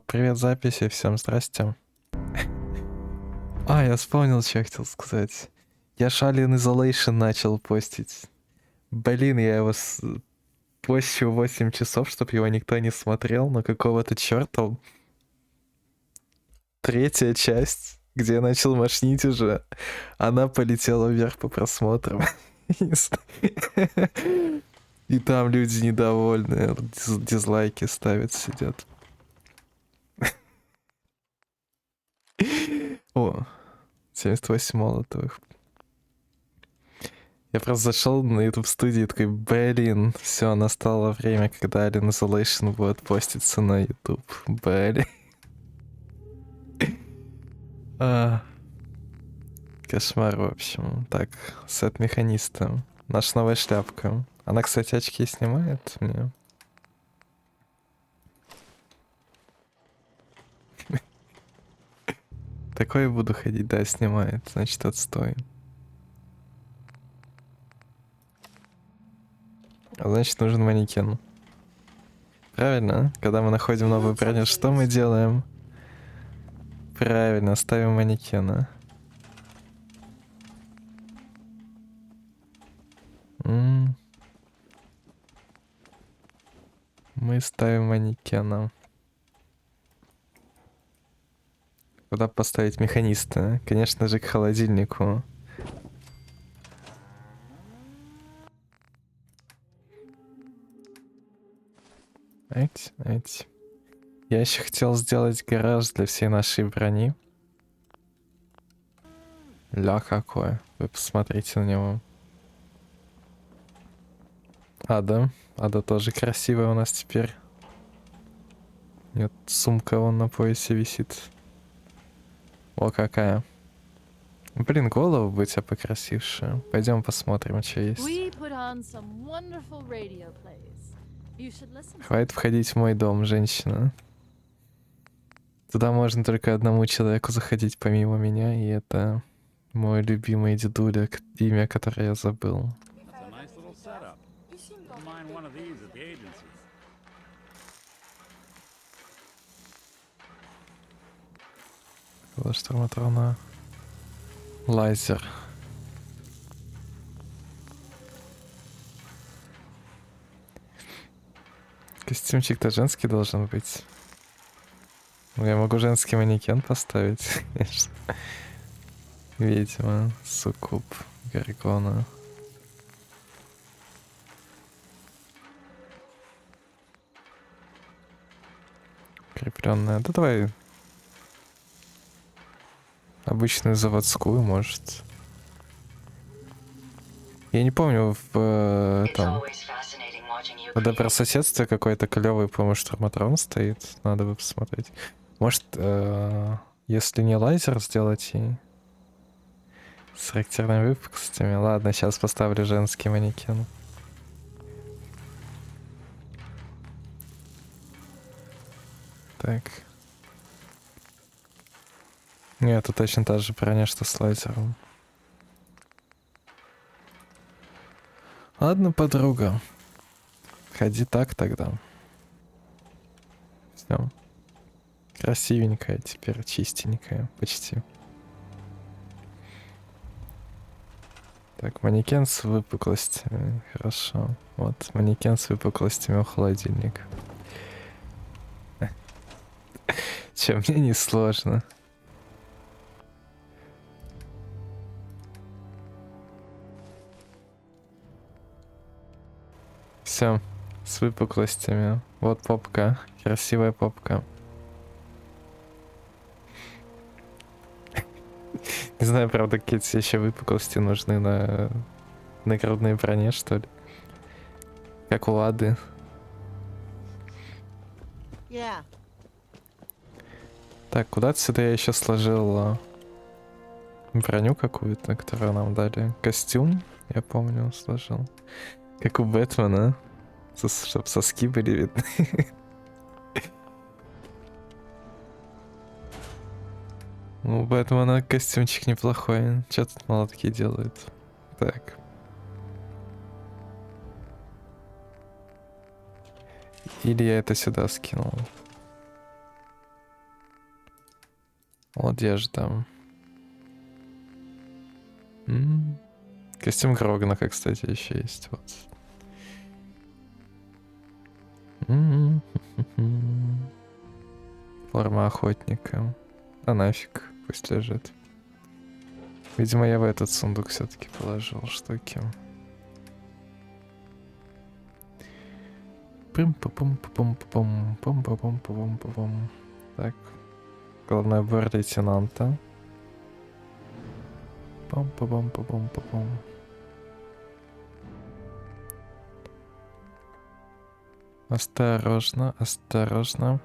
Привет, записи, всем здрасте. Я вспомнил, что я хотел сказать. Я Alien Isolation начал постить. Блин, я его постил 8 часов, чтобы его никто не смотрел, но какого-то черта. Третья часть, где я начал мошнить уже, она полетела вверх по просмотрам. И там люди недовольны, дизлайки ставят, сидят. О, 78 молотовых. Я просто зашел на YouTube студии и такой, блин, все, настало время, когда Alien Isolation будет поститься на YouTube. Блин. Кошмар, в общем. Так, сет механиста. Наша новая шляпка. Она, кстати, очки снимает мне. Такое буду ходить, да, снимает. Значит, отстой. Значит, нужен манекен. Правильно, когда мы находим новую броню, что мы делаем? Правильно, ставим манекена. Мы ставим манекена. Куда поставить механиста? Конечно же, к холодильнику. Я еще хотел сделать гараж для всей нашей брони. Ля какое. Вы посмотрите на него. Ада. Ада тоже красивая у нас теперь. Нет, сумка вон на поясе висит. О, какая. Блин, голову бы у тебя покрасившая. Пойдем посмотрим, что есть. Хватит входить в мой дом, женщина. Туда можно только одному человеку заходить помимо меня, и это мой любимый дедуля, имя которое я забыл. Вот штурматрона. Лазер. Костюмчик-то женский должен быть. Ну, я могу женский манекен поставить, конечно. Ведьма, суккуб, гаргона. Крепленная. Да давай обычную заводскую, может. Я не помню, в там в добрососедстве какой-то клевый, по-моему, штурматрон стоит. Надо бы посмотреть. Может, если не лазер, сделать и с характерными выпуклостями. Ладно, сейчас поставлю женский манекен. Так. Нет, это точно та же броня, что с лазером. Ладно, подруга. Ходи так тогда. Все. Красивенькая теперь, чистенькая, почти. Так, манекен с выпуклостями. Хорошо. Вот, манекен с выпуклостями у холодильника. Че, мне не сложно. Все, с выпуклостями. Вот попка, красивая попка. Не знаю, правда, какие-то еще выпуклости нужны на грудной броне, что ли. Как у Ады. Так, куда-то сюда я еще сложил броню какую-то, которую нам дали. Костюм, я помню, сложил. Как у Бэтмена. Чтоб соски были видны. У Бэтмена костюмчик неплохой. Че тут молотки делают? Так. Или я это сюда скинул? Одежда. Костюм Грогнаха, кстати, еще есть. Вот. Форма охотника. Да нафиг, пусть лежит. Видимо, я в этот сундук все-таки положил штуки. Так. Головной убор лейтенанта. Пам-пам-пам-пам-пам-пам. Осторожно, осторожно.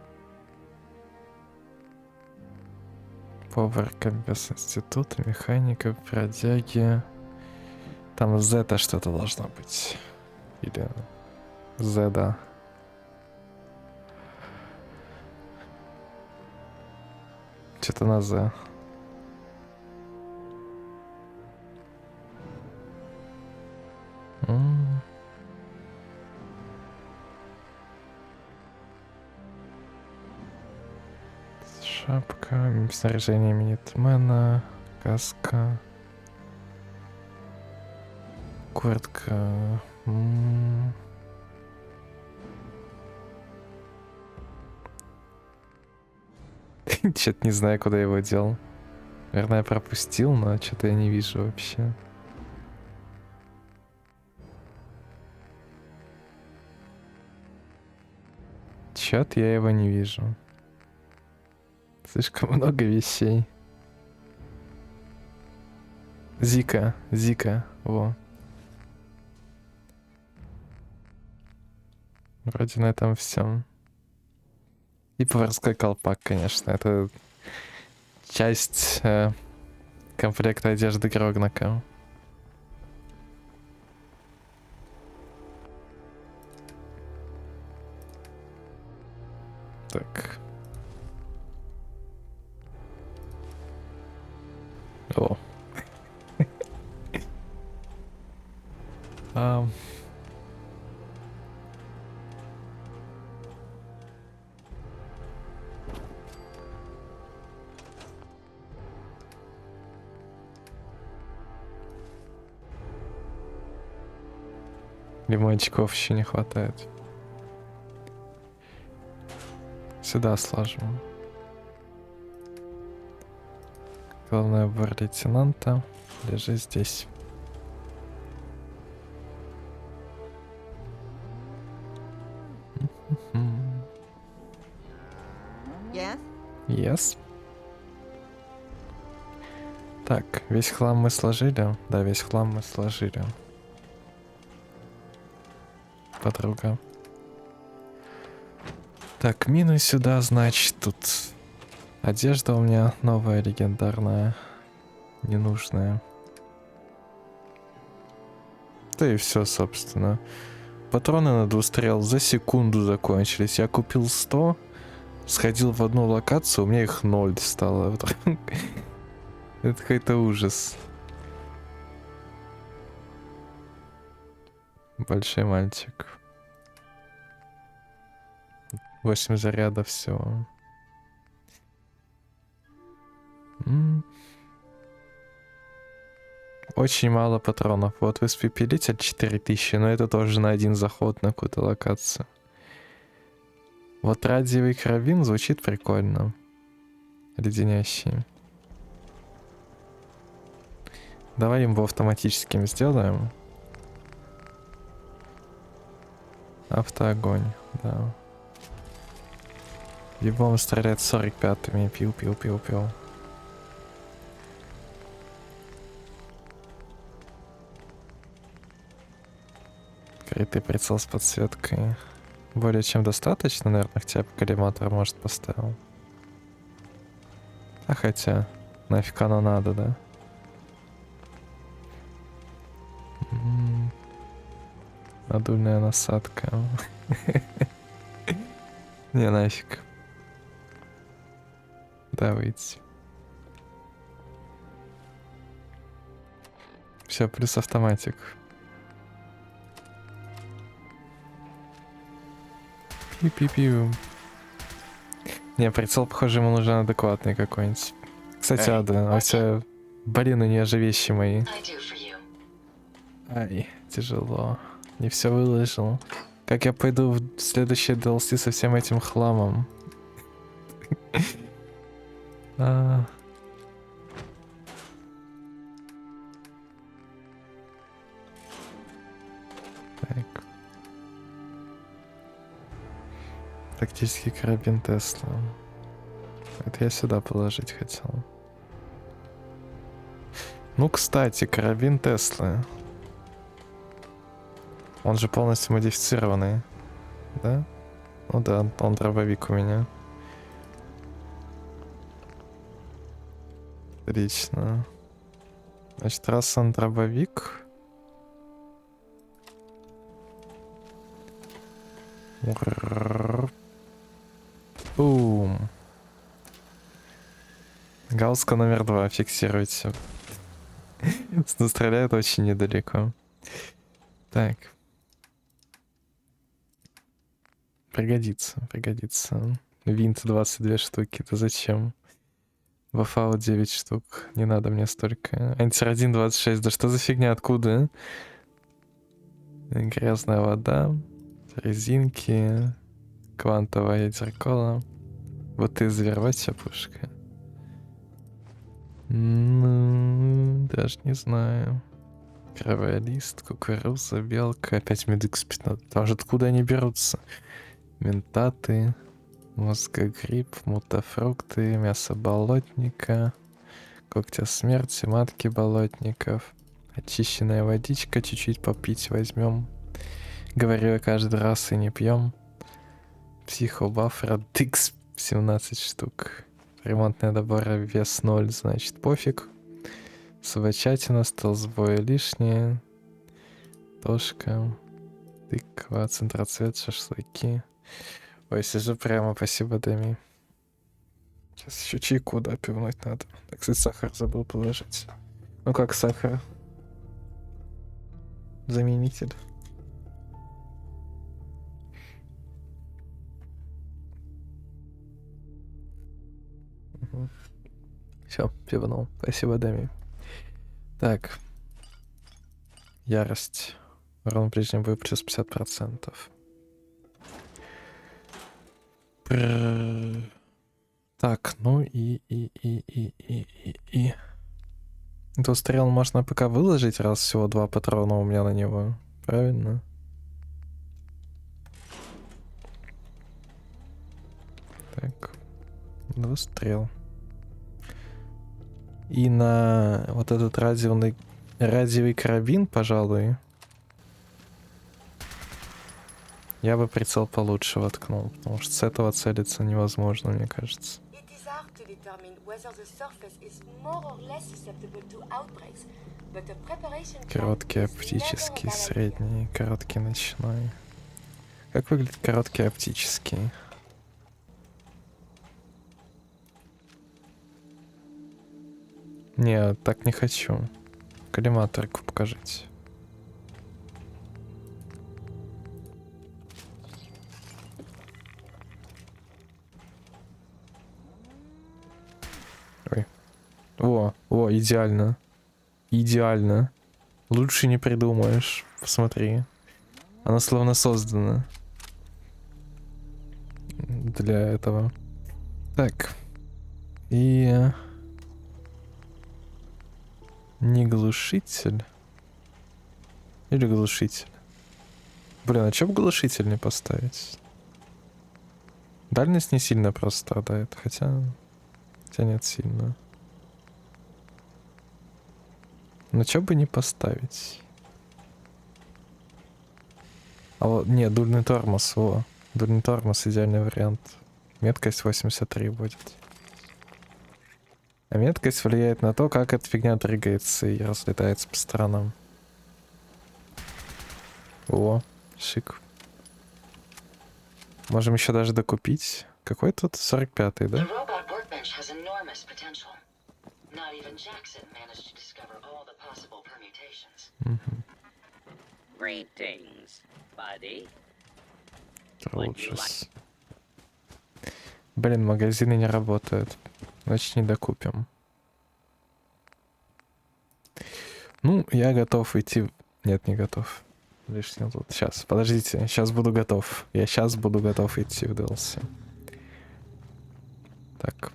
Повар без института, механика, бродяги. Там Z что-то должно быть. Или Z, да. Что-то на Z. Шапка, снаряжение минитмена, каска, куртка. Что-то не знаю, куда его дел. Наверное, я пропустил, но что-то я не вижу вообще. Чё-то я его не вижу. Слишком много вещей. Зика, во. Вроде на этом все. И поварской колпак, конечно. Это часть комплекта одежды Грогнака. Так. О. Лимончиков еще не хватает. Сюда сложим. Головной убор лейтенанта. Лежи здесь. Yes. Так, весь хлам мы сложили? Да, весь хлам мы сложили. Подруга. Так, мины сюда, значит, тут одежда у меня новая, легендарная, ненужная. Да и все, собственно. Патроны на двустрел за секунду закончились. Я купил 100, сходил в одну локацию, у меня их 0 стало. Это какой-то ужас. Большой мальчик. 8 зарядов всего. Очень мало патронов. Вот испепелитель 4000, но это тоже на один заход на какую-то локацию. Вот радиовый карабин звучит прикольно. Леденящий. Давай его автоматическим сделаем. Автоогонь, да. Его он стреляет 45-ми. Пил. Крытый прицел с подсветкой. Более чем достаточно, наверное, хотя бы коллиматор, может, поставил. А хотя, нафиг оно надо, да? Надульная насадка. Не, нафиг. Да, выйти. Все, плюс автоматик. Пиу-пиу-пиу. Не, прицел, похоже, ему нужен адекватный какой-нибудь. Кстати, Ада, а у тебя, блин, у нее же вещи мои. Ай, тяжело. Не все выложил. Как я пойду в следующее DLC со всем этим хламом? Так. Тактический карабин Тесла. Это я сюда положить хотел. Ну, кстати, карабин Теслы. Он же полностью модифицированный. Да? Ну да, он дробовик у меня. Отлично. Значит, раз он дробовик... Бум. Галска номер 2, фиксируйте. Стреляет очень недалеко. Так. Пригодится, пригодится. Винт 22 штуки, это зачем? Вафаут 9 штук, не надо мне столько. Антирадин 26, да что за фигня, откуда? Грязная вода, резинки, квантовое зеркало. Вот и взорвать пушка. Ну, даже не знаю. Кровый лист, кукуруза, белка, опять медикс 15. Даже откуда они берутся? Ментаты, мозгогриб, мутафрукты, мясо болотника, когтя смерти, матки болотников, очищенная водичка, чуть-чуть попить возьмем. Говорю я каждый раз и не пьем. Психобафра, дикс 17 штук. Ремонтная добора, вес 0, значит пофиг. Собачатина, столсбой лишнее. Тошка. Тыква, центроцвет, шашлыки. Ой, сижу прямо, спасибо, Дами. Сейчас еще чайку, да, пивнуть надо. Так, кстати, сахар забыл положить. Ну как сахар? Заменитель. Угу. Все, пивнул. Спасибо, Дами. Так. Ярость. Урон ближнем бою плюс 50%. Так, ну и. Эту стрел можно пока выложить, раз всего 2 патрона у меня на него. Правильно? Так. 2 стрел. И на вот этот радиовый карабин, пожалуй, я бы прицел получше воткнул, потому что с этого целиться невозможно, мне кажется. Короткий оптический, средний, короткий ночной. Как выглядит короткий оптический? Не, так не хочу. Коллиматорику покажите. Ой. О, идеально. Идеально. Лучше не придумаешь. Посмотри. Она словно создана для этого. Так. И... Не глушитель? Или глушитель? Блин, а чё бы глушитель не поставить? Дальность не сильно просто страдает, хотя нет, сильно. Но чё бы не поставить? А вот, нет, дульный тормоз, дульный тормоз идеальный вариант. Меткость 83 будет. А меткость влияет на то, как эта фигня дрыгается и разлетается по сторонам. О, шик. Можем еще даже докупить. Какой тут 45-й, да? Блин, магазины не работают. Значит, не докупим. Ну, я готов идти... Нет, не готов. Лишним тут. Сейчас, подождите. Сейчас буду готов. Я сейчас буду готов идти в DLC. Так.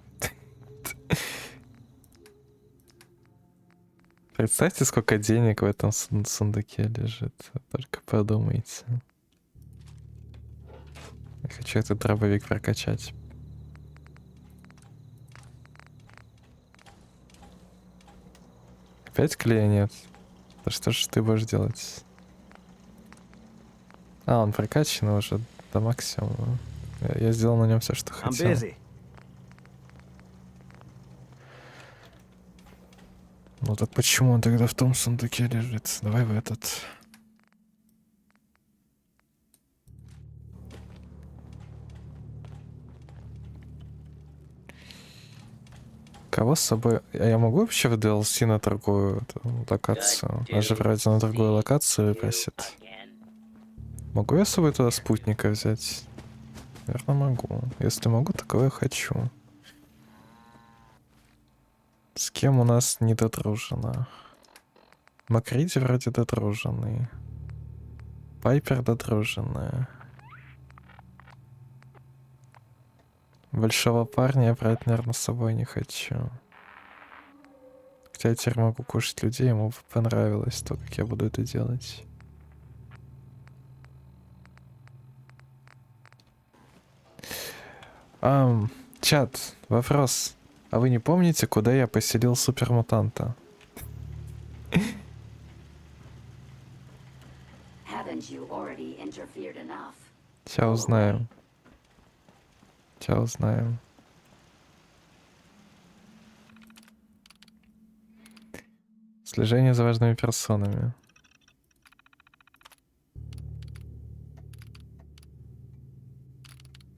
Представьте, сколько денег в этом сундуке лежит. Только подумайте. Я хочу этот дробовик прокачать. Опять клея нет? Да что ж ты будешь делать? А, он прокачан уже до максимума. Я сделал на нем все, что хотел. Ну так почему он тогда в том сундуке лежит? Давай в этот. Кого с собой... А я могу вообще в DLC на другую локацию? Даже вроде на другую локацию выпросит. Могу я с собой туда спутника взять? Наверное, могу. Если могу, такого я хочу. С кем у нас не додружено? Макриди вроде додруженный. Пайпер додруженная. Большого парня я брать, наверное, с собой не хочу. Хотя я теперь могу кушать людей, ему понравилось то, как я буду это делать. Чат, вопрос. А вы не помните, куда я поселил супермутанта? Сейчас узнаем. Сейчас узнаем. Слежение за важными персонами.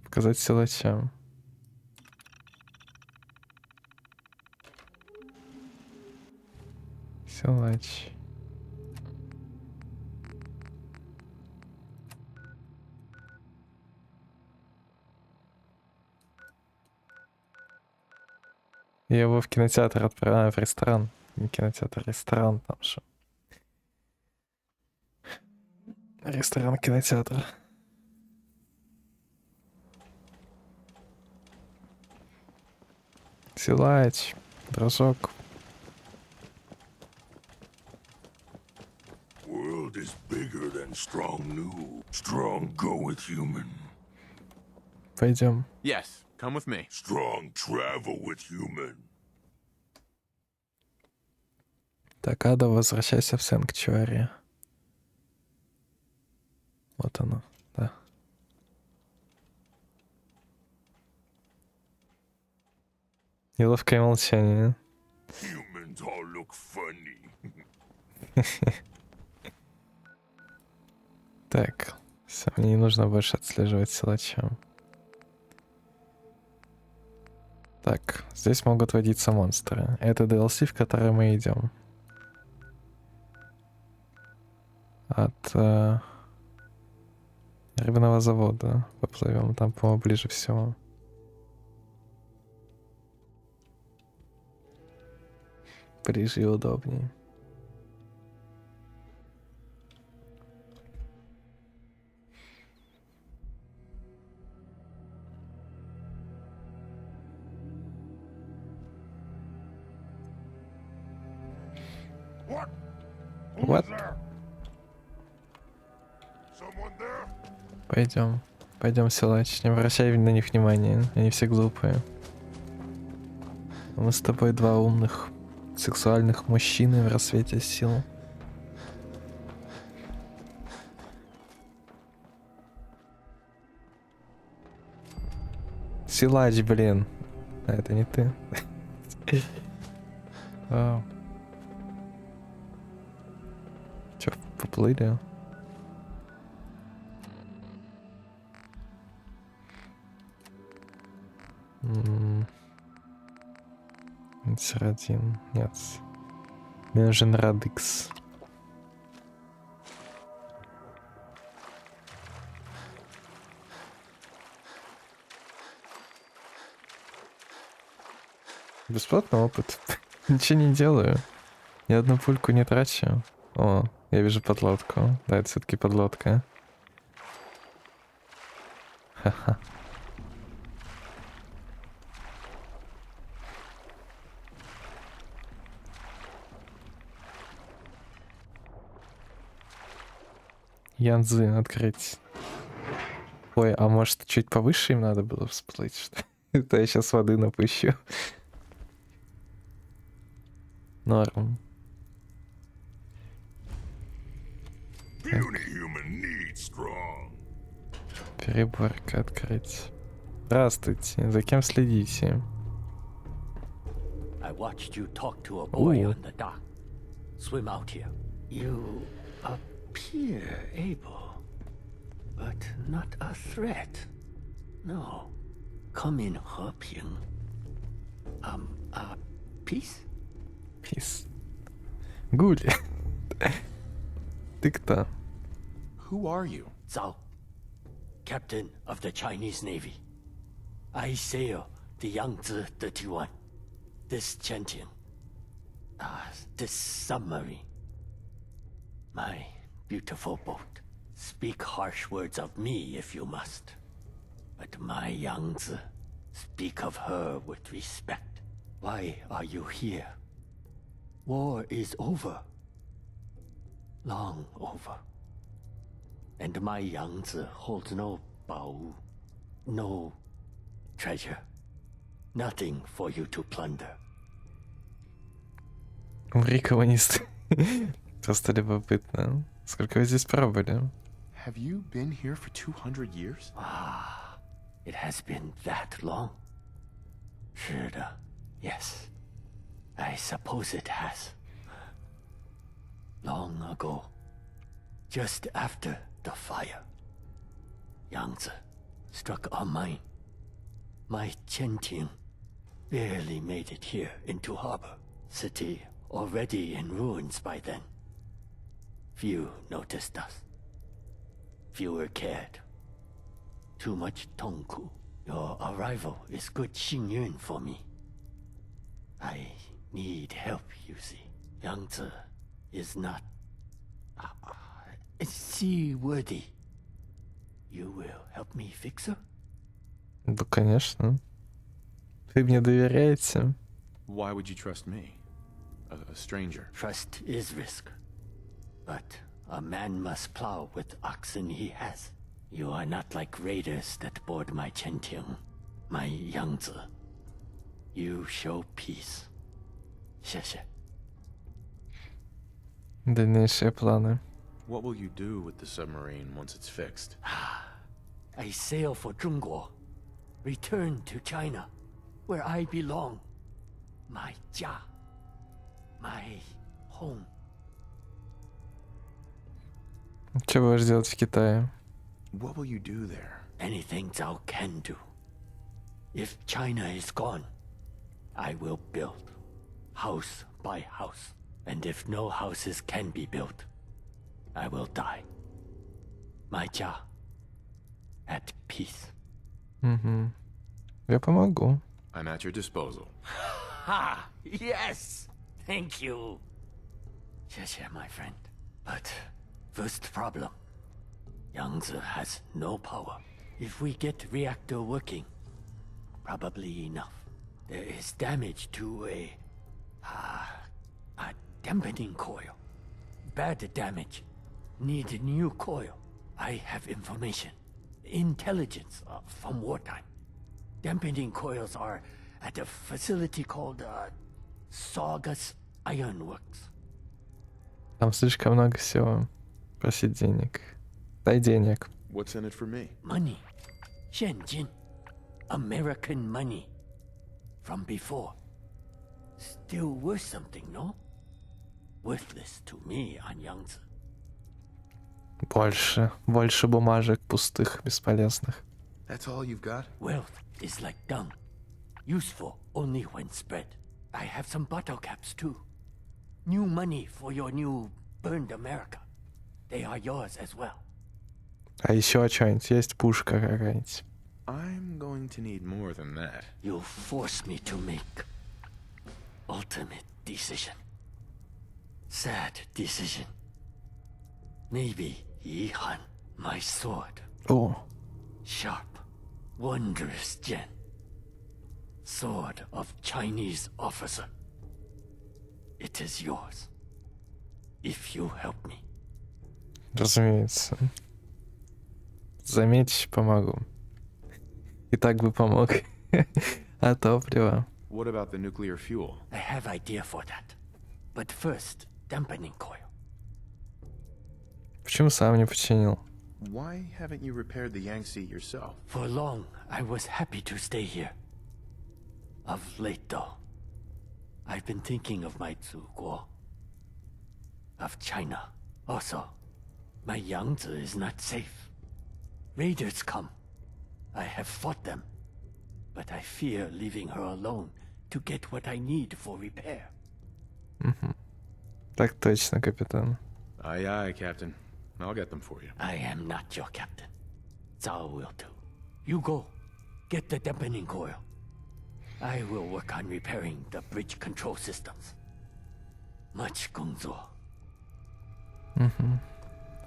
Показать силачам. Силач. Я его в кинотеатр отправил, в ресторан. Не кинотеатр, ресторан там же. Ресторан кинотеатра. Силач, дружок. World is bigger than strong new. Strong go with human. Пойдем. Yes, come with me. Strong travel with human. Так, Ада, возвращайся в Сэнкчуари. Вот оно, да. Неловкое молчание. Humans all look funny. Так, все, мне не нужно больше отслеживать силача. Так, здесь могут водиться монстры. Это DLC, в который мы идем. От рыбного завода поплывем, там, по-моему, ближе всего. Ближе и удобнее. What? Someone there? Пойдем. Пойдем, силач. Не обращай на них внимания. Они все глупые. Мы с тобой два умных, сексуальных мужчины в рассвете сил. Силач, блин. А это не ты. Чё, поплыли? Один. Нет. Мне нужен Радикс. Бесплатный опыт. Ничего не делаю. Ни одну пульку не трачу. О, я вижу подлодку. Да, это все-таки подлодка. Ха-ха. Янзы открыть. Ой, а может чуть повыше им надо было всплыть, что ли? Это я сейчас воды напущу. Норм. Puny human needs strong. Переборка открыть. Здравствуйте, за кем следите? I watched you talk to a boy Ooh. on the dock. Swim out here. You appear able, but not a threat. No. Come in, Heping. Peace? Пис. Гули. Ты кто? Who are you? Zhao, captain of the Chinese Navy. I sail the Yangtze 31. This Chentian. This submarine. My beautiful boat. Speak harsh words of me if you must. But my Yangtze, speak of her with respect. Why are you here? War is over. Long over. And my Yangtze holds no baowu, no treasure. Nothing for you to plunder. Умри, коммунист. Просто любопытно. Сколько вы здесь пробыли? Have you been here for 200 years? It has been that long? 是的, yes. I suppose it has. Long ago, just after the fire, Yangtze struck our mine. My Chentian barely made it here into harbor. City already in ruins by then. Few noticed us. Fewer cared. Too much Tongku. Your arrival is good Xingyun for me. I need help, you see. Yangtze is not seaworthy. You will help me fix her? Да, конечно. Вы мне доверяете? Why would you trust me? A stranger. Trust is risk. But a man must plow with oxen he has. You are not like raiders that board my Chentian, my Yangtze. You show peace. 谢谢. Дальнейшие планы. What will you do with the submarine once it's fixed? I sail for Zhongguo. Return to China, where I belong. My Jia. My home. Что будешь делать в Китае? What will you do there? Anything Zhao can do. If China is gone, I will build, house by house. And if no houses can be built, I will die. My Jia. At peace. Угу. Я помогу. I'm at your disposal. Ha! Yes! Thank you. 谢谢, my friend. But first problem. Yangtze has no power. If we get reactor working, probably enough. There is damage to a dampening coil. Bad damage. Need a new coil. I have information. Intelligence from wartime. Dampening coils are at a facility called Saugus Ironworks. Там слишком много всего. Просить денег. Дай денег. What's in it for me? Money. Shenzhen. American money. From before. Still worth something, no? Worthless to me on Yangtze. Больше. Больше бумажек пустых, бесполезных. That's all you've got? Wealth is like dung. Useful only when spread. I have some bottle caps too. New money for your new burned America. They are yours as well. А еще что-нибудь есть? Пушка какая-нибудь? I'm going to need more than that. You force me to make ultimate decision. Sad decision. Maybe 遗憾. My sword. О, Sharp, wondrous gem. Sword of Chinese officer. It is yours. If you help me. разумеется. Заметь, помогу. И так бы помог. А топливо. What about the nuclear fuel? I have idea for that. But first, dampening coil. Почему сам не починил? Why haven't you repaired the Yangtze yourself? For long, I was happy to stay here. Of late, though, I've been thinking of my Zuguo. Of China. Also, my Yangtze is not safe. Raiders come. I have fought them. But I fear leaving her alone to get what I need for repair. Так точно, капитан. Aye, aye, Captain. I'll get them for you. I am not your captain. Zhao will do. You go. Get the dampening coil. I will work on repairing the bridge control systems. Much 工作.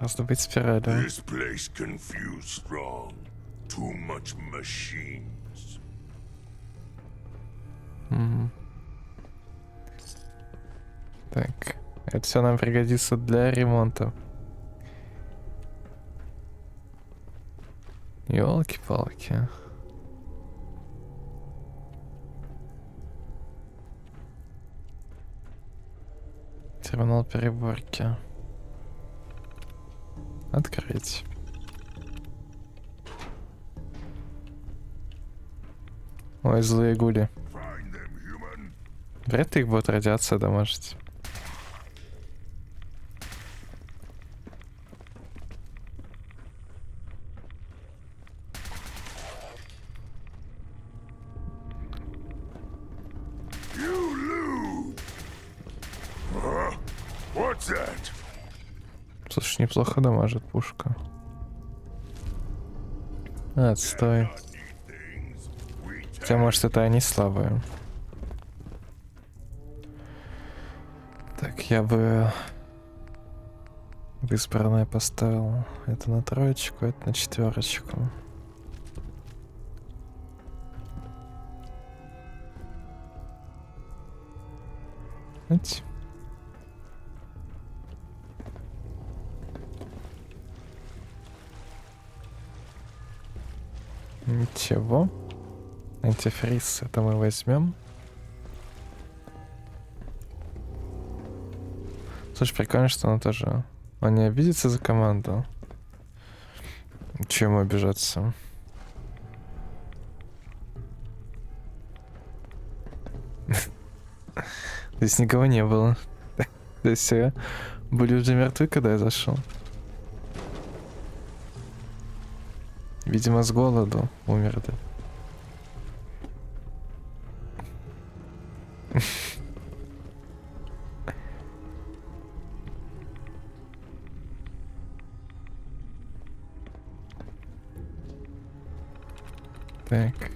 Раздобыть спираль, да? This place confused strong. Too much machines. Так, это все нам пригодится для ремонта. Ёлки-палки. Терминал переборки. Открыть. Ой, злые гули. Find them, human. Вряд ли их будет радиация дамажить. You lose. Huh? What's that? Слушай, неплохо дамажит пушка. Отстой. Not need things. We Хотя, может, это они слабые. Так, я бы в избранное поставил. Это на троечку, это на четверочку. Видите? Ничего. Антифриз это мы возьмем. Слушай, прикольно, что он тоже... Он не обидится за команду. Чему обижаться? Здесь никого не было. Здесь все были уже мертвы, когда я зашел. Видимо, с голоду умерли. Так.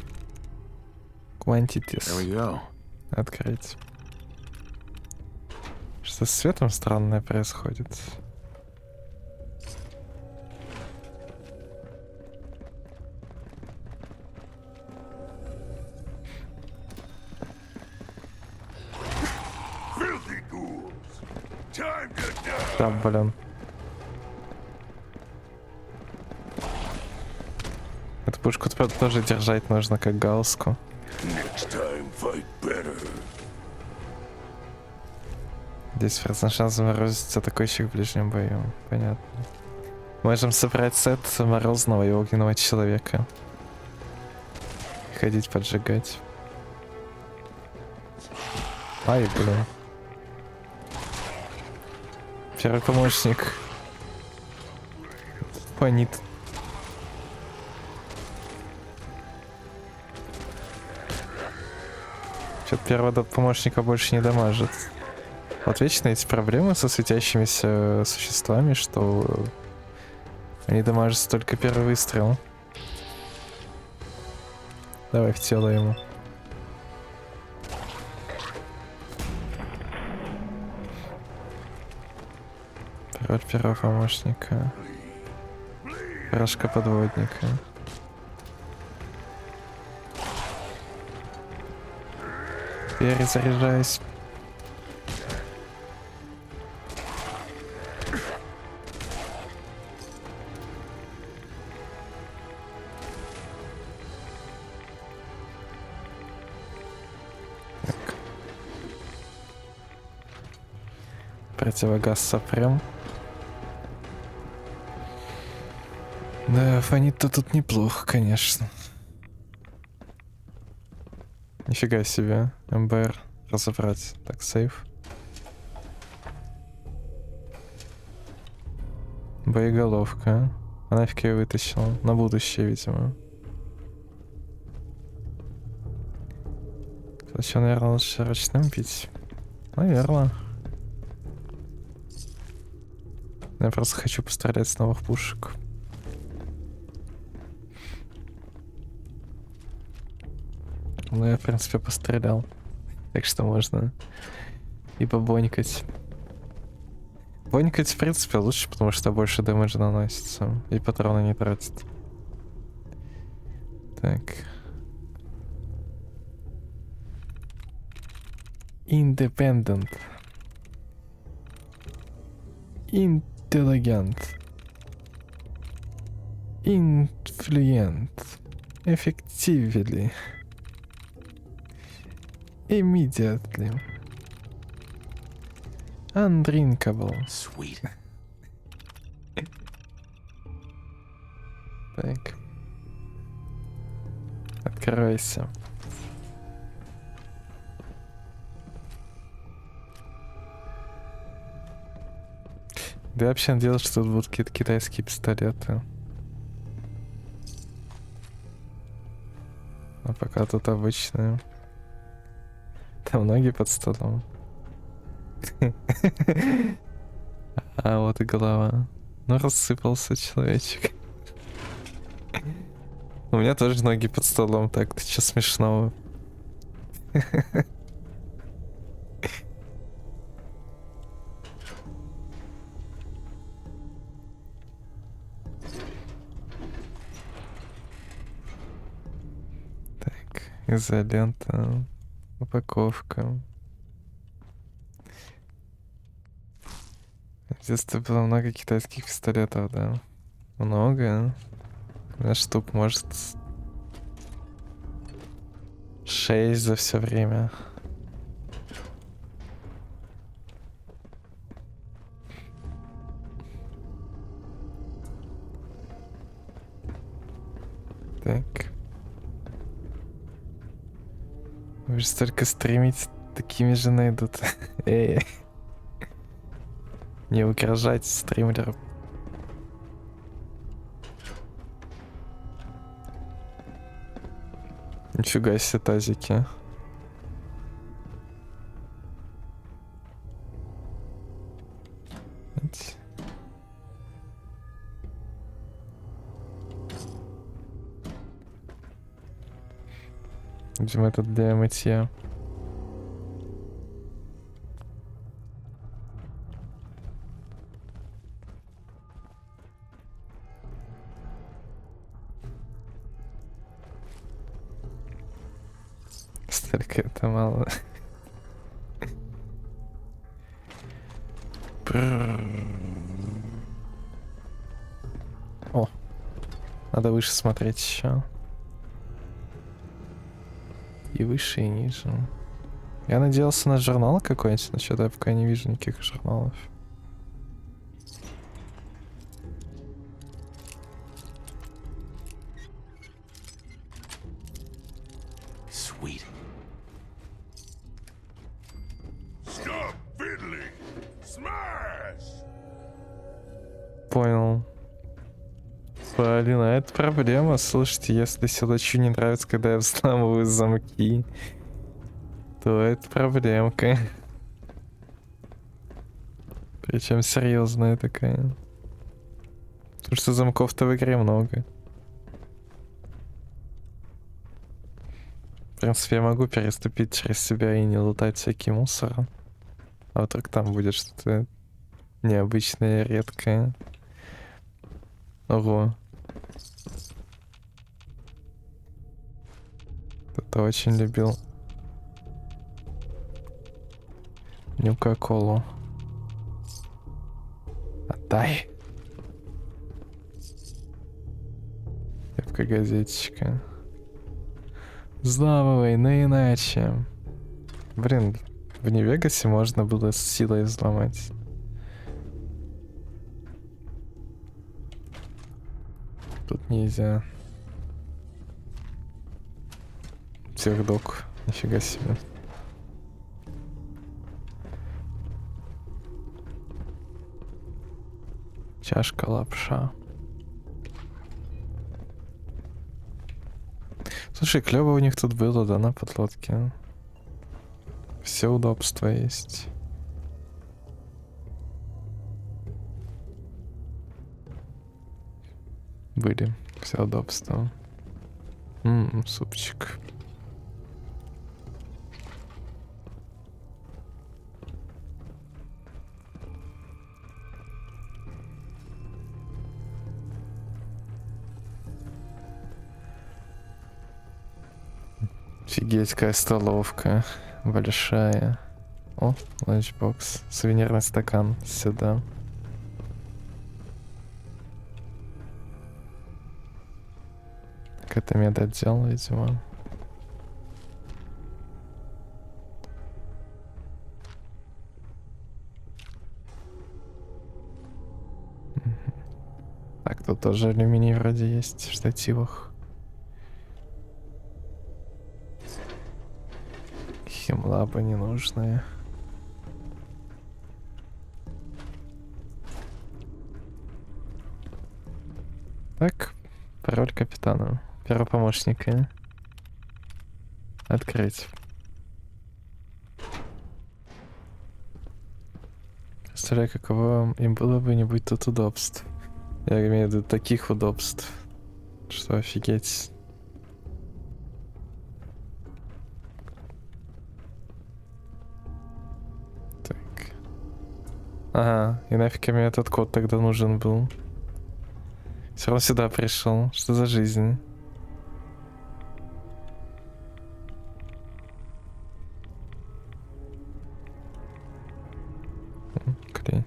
Quantities. There we go. Открыть. Что с светом странное происходит. filthy ghouls. Time to die. Да, блин. Эту пушку тоже держать нужно, как гауску. Next time, fight better. Здесь шанс заморозить атакующих в ближнем бою. Понятно. Можем собрать сет морозного и огненного человека. Ходить поджигать. Ай, блин. Первый помощник. Понит. Что-то первого помощника больше не дамажит. Вот вечно эти проблемы со светящимися существами, что они дамажат только первый выстрел. Давай в тело ему. Роль первого помощника. Порошка подводника. Перезаряжаюсь. Так. Противогаз сопрем. Да, фонит-то тут неплохо, конечно. Нифига себе. МБР разобрать. Так, сейф. Боеголовка. А нафиг я вытащил? На будущее, видимо. Зачем, наверное, лучше ручным бить? Наверное. Я просто хочу пострелять с новых пушек. Ну, я, в принципе, пострелял. Так что можно и побонькать. Бонькать, в принципе, лучше, потому что больше дэмэджа наносится. И патроны не тратит. Так. Independent. Intelligent. Influent. Effectively. Immediately. Undrinkable. Sweet. Так. Откройся. Да я вообще надеялся, что тут будут какие-то китайские пистолеты. А пока тут обычные. Там ноги под столом. А вот и голова. Ну, рассыпался человечек. У меня тоже ноги под столом. Так, ты чё смешного? Так, изолента, упаковка. Здесь было много китайских пистолетов, да. Много. У меня штук, может, 6 за все время. Так. Вы же столько стримите, такими же найдут. Эй. Не угрожать стримерам. Нифига себе тазики. Видимо, это для мытья. Столько это мало. О, надо выше смотреть еще. И выше, и ниже. Я надеялся на журнал какой-нибудь, но что-то я пока не вижу никаких журналов. Sweet. Stop fiddling! Smash! Понял. Блин, а это проблема. Слушайте, если силачу не нравится, когда я взламываю замки, то это проблемка. Причем серьезная такая. Потому что замков-то в игре много. В принципе, я могу переступить через себя и не лутать всякий мусор. А вдруг там будет что-то Необычное, редкое. Ого. Кто-то очень любил Нюка-колу. Отдай. Кепка газетчика. Взламывай, но иначе. Блин, в Нью-Вегасе можно было с силой взломать. Тут нельзя. Техдок. Нифига себе. Чашка лапша. Слушай, клево у них тут было, да, на подлодке. Все удобства есть. Были все удобства. Супчик. Офигеть, какая столовка. Большая. О, ланчбокс. Сувенирный стакан. Сюда. Это медотдел, видимо. Так, тут тоже алюминий вроде есть в штативах. Химлабы ненужные. Так, пароль капитана. Первого помощника. Открыть. Представляю, каково им было бы не быть тут удобств. Я имею в виду таких удобств. Что офигеть. Так. Ага, и нафиг мне этот код тогда нужен был. Все равно сюда пришел. Что за жизнь? Клей.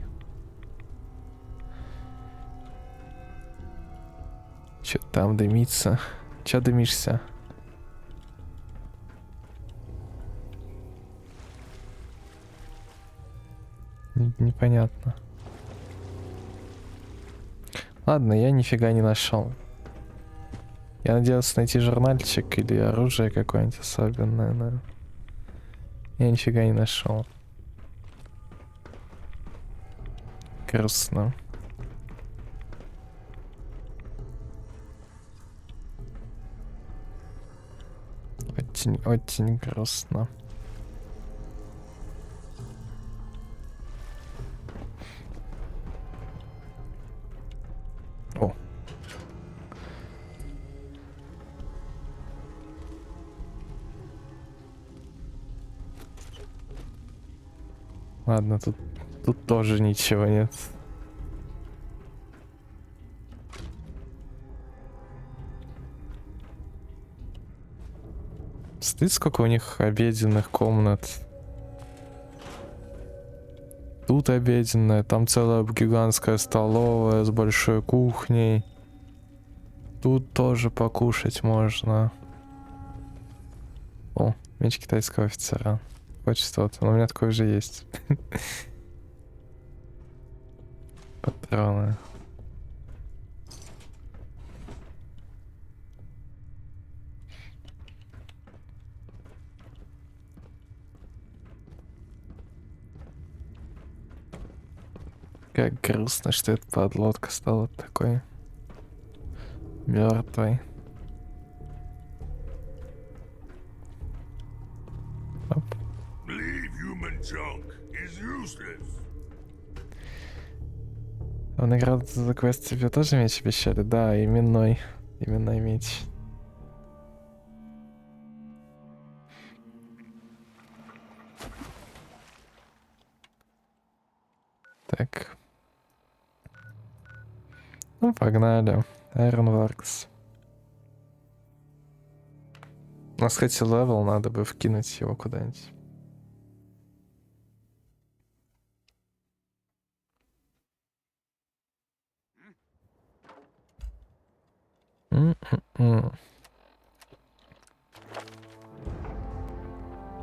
Че там дымится? Че дымишься? Непонятно. Ладно, я нифига не нашел. Я надеялся найти журнальчик или оружие какое-нибудь особенное, но я нифига не нашел. Грустно. Очень, очень грустно. О. Ладно, тут тоже ничего нет. Стыд, сколько у них обеденных комнат. Тут обеденная, там целая гигантская столовая с большой кухней. Тут тоже покушать можно. О, меч китайского офицера. Хоть что-то, но у меня такой же есть. Патроны. Как грустно, что эта подлодка стала такой мертвой. Оп. В награду за квест тебе тоже меч обещали? Да, именной меч. Так. Ну, погнали. Ironworks. У нас, кстати, левел, надо бы вкинуть его куда-нибудь.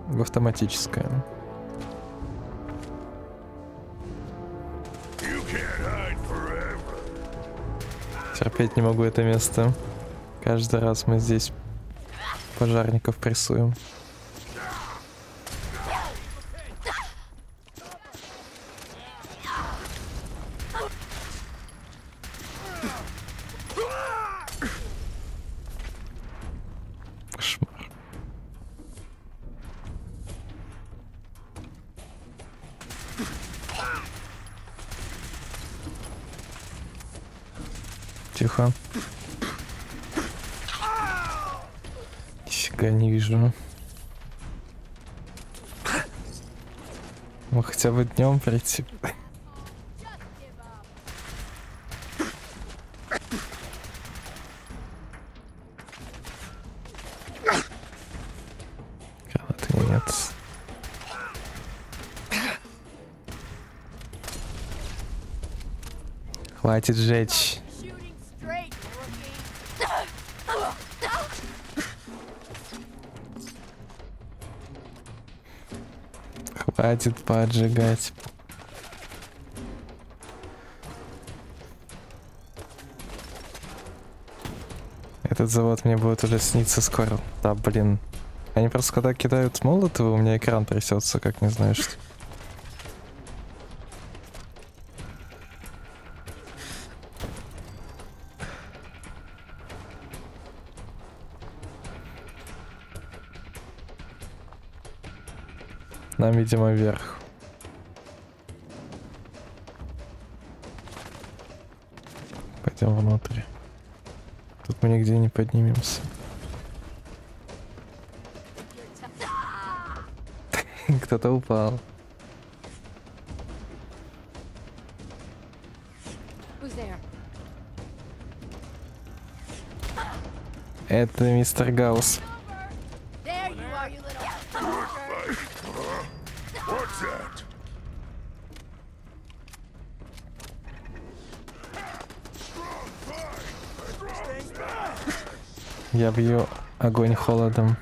В автоматическое. You can't hide forever. Терпеть не могу это место. Каждый раз мы здесь пожарников прессуем. Кошмар. Тихо. Нифига не вижу. Ну хотя бы днем прийти. Гранаты нет. Хватит жечь. Хватит поджигать. Этот завод мне будет уже сниться скоро. Да, блин. Они просто когда кидают молоты, у меня экран трясется, как не знаю что. Нам, видимо, вверх. Пойдем внутрь. Тут мы нигде не поднимемся. Кто-то упал. Это мистер Гаусс. What's that? Я бью огонь холодом.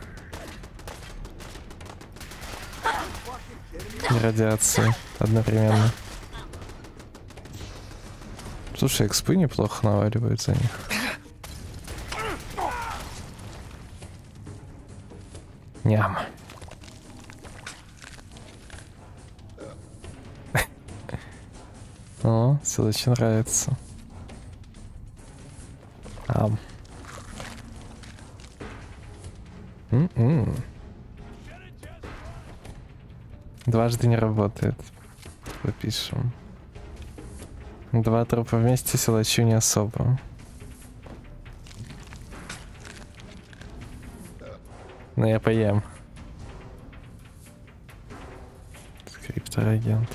И радиацией одновременно. Слушай, экспы неплохо наваливают за них. Ням. О, все очень нравится. Ам. Дважды не работает. Запишем. Два трупа вместе силачу не особо. Но я поем. Скриптор-агент.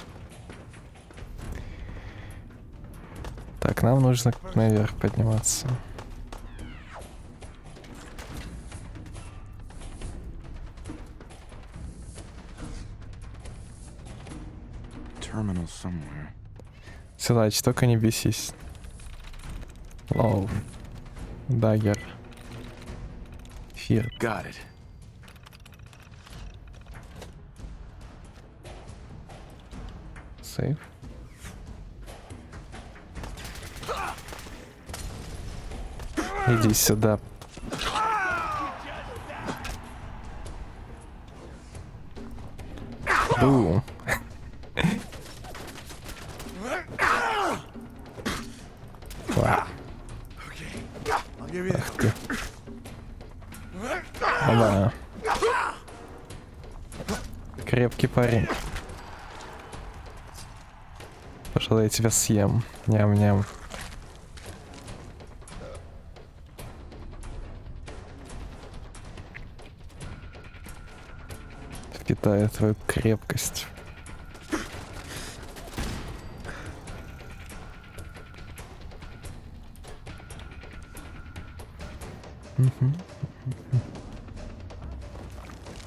Так, нам нужно наверх подниматься. Terminal somewhere. Силач, только не бесись. Лоу. Даггер. Фир. Got it. Сейф. Иди сюда. Бум. Ах ты. Оба. Крепкий парень. Пожалуй, я тебя съем. Ням-ням. Впитаю твою крепкость.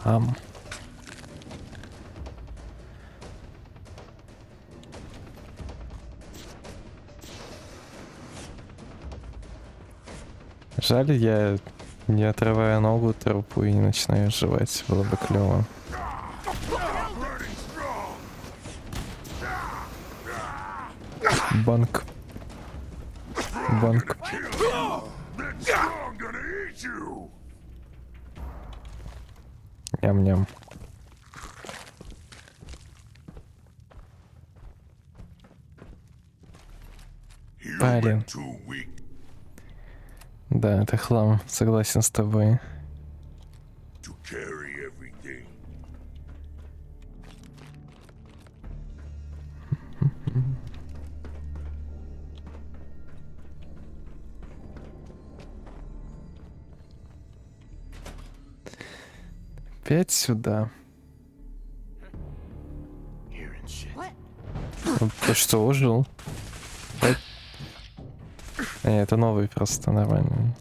Ам. Жаль, я не отрываю ногу, трупу и не начинаю жевать. Было бы клево. Банк. Банк. Ням-ням. Блин. Да, это хлам. Согласен с тобой. Опять сюда. Ты что, ужил? Это новый просто, нормально.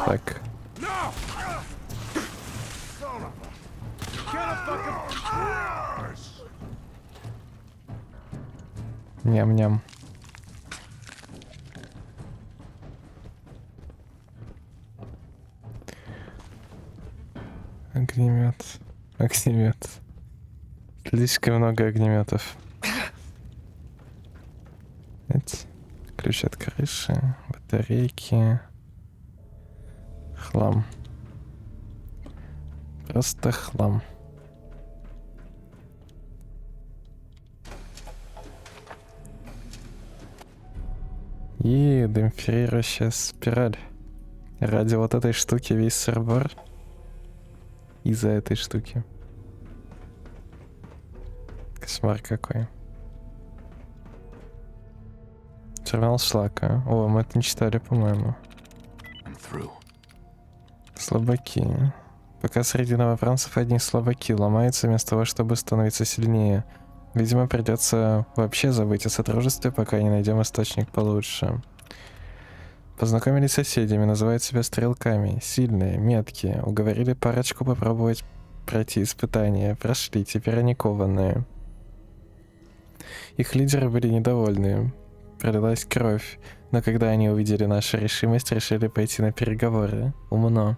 Так. Ням-ням. Огнемет. Огнемет. Слишком много огнеметов. Ключ от крыши, батарейки. Хлам. Просто хлам. И демпферирующая спираль. Ради вот этой штуки весь сервер. Из-за этой штуки. Кошмар какой. Терминал шлака. О, мы это не читали, по-моему. Слабаки. Пока среди новобранцев одни слабаки ломаются вместо того, чтобы становиться сильнее. Видимо, придется вообще забыть о сотрудничестве, пока не найдем источник получше. Познакомились с соседями, называют себя стрелками. Сильные, меткие. Уговорили парочку попробовать пройти испытания. Прошли, теперь они кованные. Их лидеры были недовольны. Пролилась кровь. Но когда они увидели нашу решимость, решили пойти на переговоры. Умно.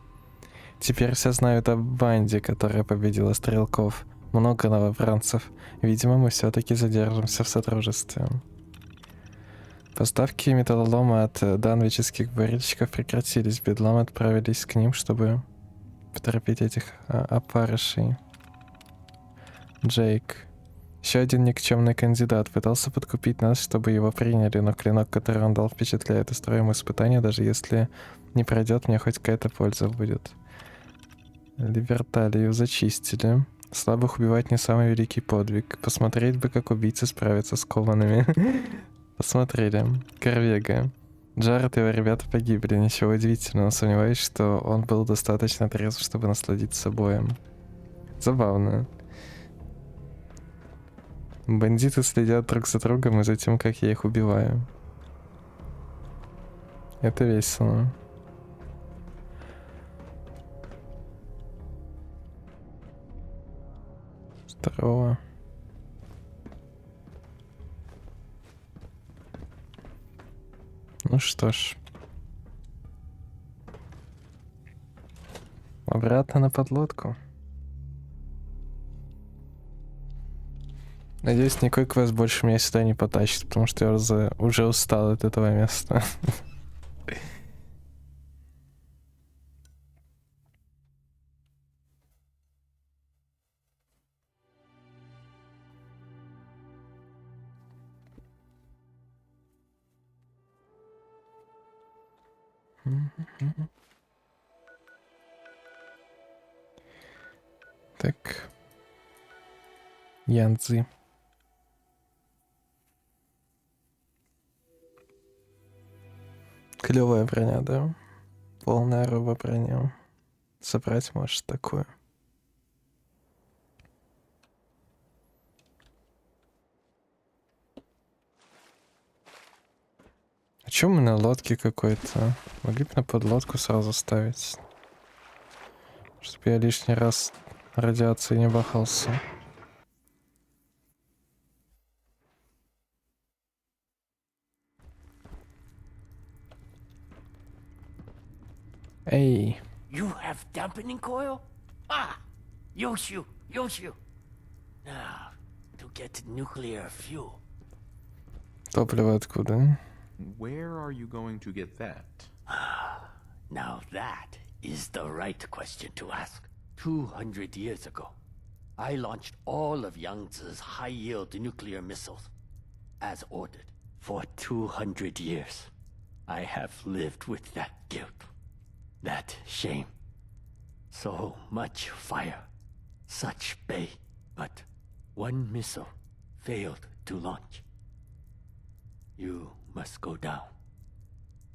Теперь все знают о банде, которая победила стрелков. Много новобранцев. Видимо, мы все-таки задержимся в сотрудничестве. Поставки металлолома от данвических бурильщиков прекратились. Бедлам отправились к ним, чтобы поторопить этих опарышей. Джейк. Еще один никчемный кандидат. Пытался подкупить нас, чтобы его приняли, но клинок, который он дал, впечатляет. Устроим испытание, даже если не пройдет, мне хоть какая-то польза будет. Либерталию зачистили. Слабых убивать не самый великий подвиг. Посмотреть бы, как убийцы справятся с коваными. Посмотрели. Корвега. Джаред и его ребята погибли. Ничего удивительного. Сомневаюсь, что он был достаточно трезв, чтобы насладиться боем. Забавно. Бандиты следят друг за другом и за тем, как я их убиваю. Это весело. Здорово. Ну что ж. Обратно на подлодку. Надеюсь, никакой квест больше меня сюда не потащит, потому что я уже устал от этого места. Так. Янцзы. Клевая броня, да? Полная рыба броня. Собрать можешь такую. А чё мы на лодке какой-то? Могли бы на подлодку сразу ставить. Чтоб я лишний раз радиацией не бахался. Эй. You have dampening coil? Ah! Yoshu! Yoshu! Now, to get nuclear fuel. Топливо откуда? Where are you going to get that? Now that is the right question to ask. 200 years ago, I launched all of Yangtze's high-yield nuclear missiles, as ordered. For 200 years, I have lived with that guilt, that shame. So much fire, such bay, but one missile failed to launch. You must go down,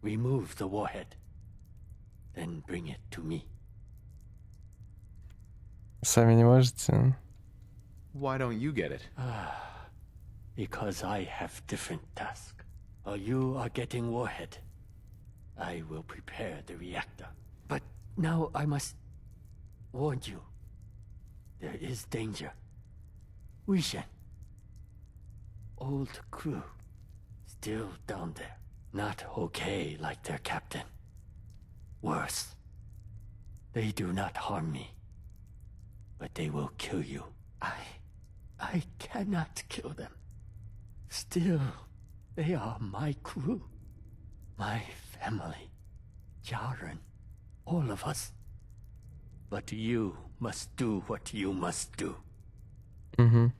remove the warhead, then bring it to me. Сами не можете? Why don't you get it? Because I have different tasks. While you are getting warhead, I will prepare the reactor. But now I must warn you. There is danger. Wishen. Old crew. Still down there. Not okay like their captain. Worse. They do not harm me. But they will kill you. I cannot kill them. Still, they are my crew. My family. Jaren. All of us. But you must do what you must do. Угу.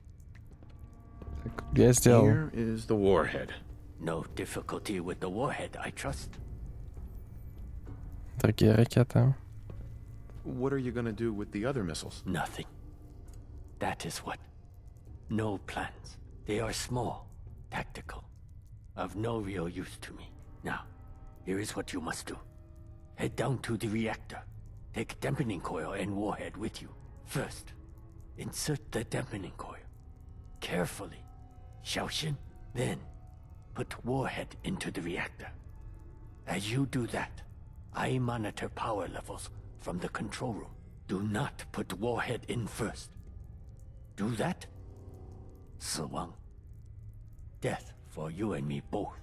Так, я сделал. Here is the warhead. No difficulty with the warhead, I trust. Другие ракеты. What are you going to do with the other missiles? Nothing. That is what. No plans. They are small, tactical, of no real use to me. Now, here is what you must do. Head down to the reactor. Take dampening coil and warhead with you. First, insert the dampening coil. Carefully. Xiaoxin. Then, put warhead into the reactor. As you do that, I monitor power levels from the control room. Do not put warhead in first. Do that? Sewang. Death for you and me both.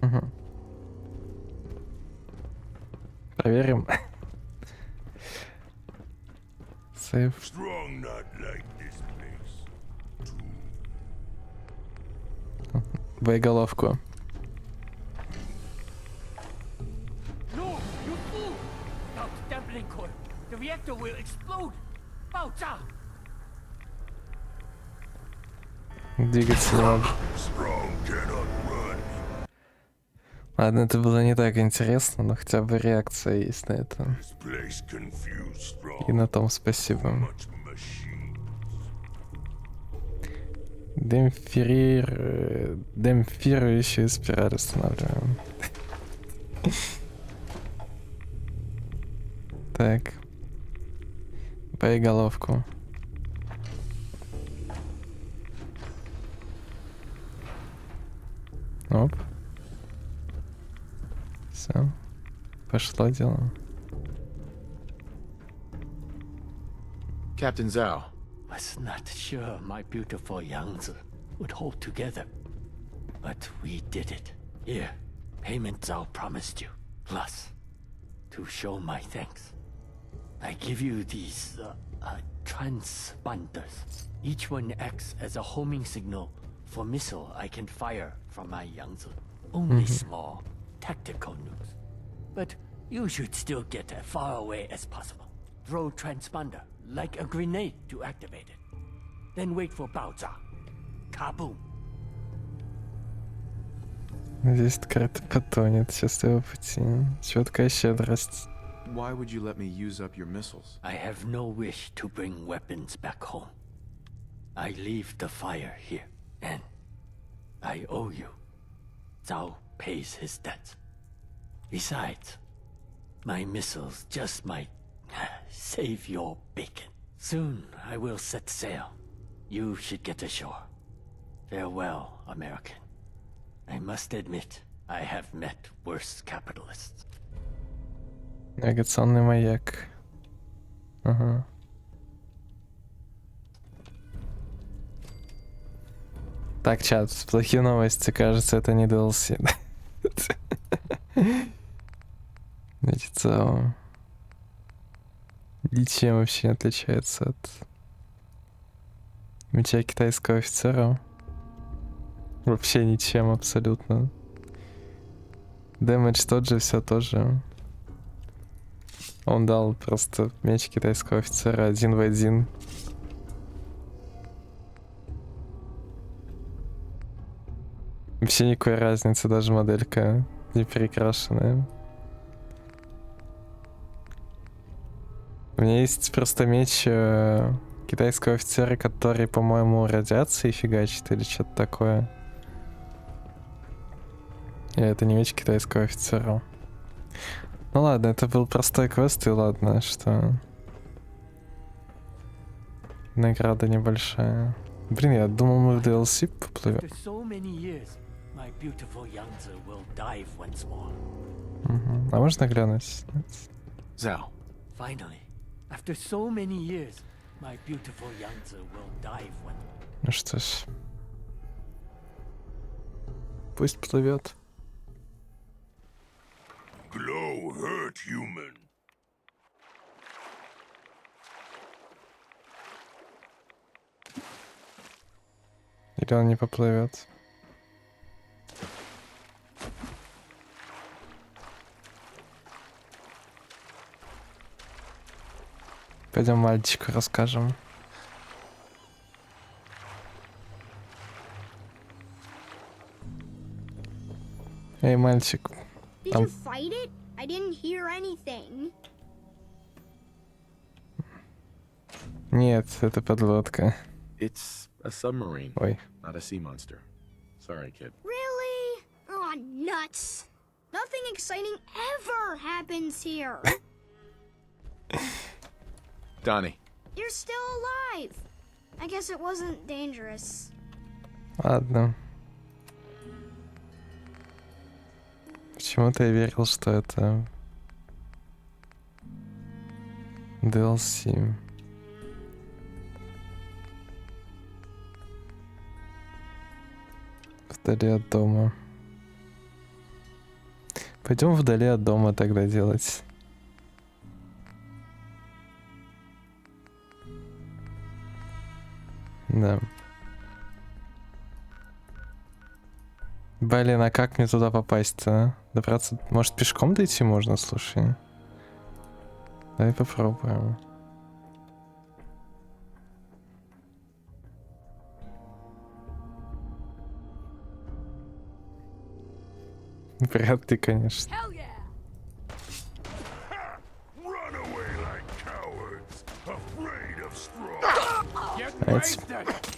Угу. Проверим. Сейв. Strong not like this place. Боеголовку. No, you fool! Without the dampening coil, the reactor will explode. Baoza! Двигаться не могу. Strong cannot run. Ладно, это было не так интересно, но хотя бы реакция есть на это. This place confused strong. И на том спасибо. Much machine. Демпфирующую спираль устанавливаем. Так. Боеголовку. Оп. Все. Пошло дело. Captain Zhao. Was not sure my beautiful Yangtze would hold together. But we did it. Here, payment Zhao promised you. Plus, to show my thanks, I give you these, transponders. Each one acts as a homing signal for missile I can fire from my Yangtze. Only small, tactical nukes. But you should still get as far away as possible. Throw transponder, like a grenade to activate it. Then wait for Baoza. Kaboom. Здесь открыто потонет. Счастливого пути. Четкая щедрость. Why would you let me use up your missiles? I have no wish to bring weapons back home. I leave the fire here, and I owe you. Zhao pays his debts. Besides, my missiles just might save your bacon. Soon I will set sail. You should get ashore. Farewell, American. I must admit, I have met worse capitalists. Навигационный маяк. Ага. Так, чат, плохие новости. Кажется, это не DLC. Значит, ничем вообще не отличается от меча китайского офицера. Вообще ничем абсолютно. Дэмэдж тот же, все тоже. Он дал просто меч китайского офицера 1 в 1. Вообще никакой разницы, даже моделька не перекрашенная. У меня есть просто меч китайского офицера, который, по-моему, радиацией фигачит или что-то такое. И это не меч китайского офицера. Ну ладно, это был простой квест, и ладно, что... Награда небольшая. Блин, я думал, мы в DLC поплывем. After so many years, my beautiful Yangtze will dive once more. Угу. А можно глянуть? Zhao. Finally, after so many years, my beautiful Yangtze will dive once. Ну что ж. Пусть плывет. Glow hurt human. Или он не поплывет? Пойдем мальчику расскажем. Эй, мальчик. Did you fight it? I didn't hear anything. Нет, это подлодка. It's a submarine, Ой. not a sea monster. Sorry, kid. Really? Oh, nuts. Nothing exciting ever happens here. Donnie. You're still alive. I guess it wasn't dangerous. Ладно. Почему-то я верил, что это DLC. Вдали от дома. Пойдем вдали от дома тогда делать. Да. Блин, а как мне туда попасть-то? А? Добраться... Может, пешком дойти можно, слушай? Давай попробуем. Вряд ли, конечно. Run away like cowards, afraid of straw.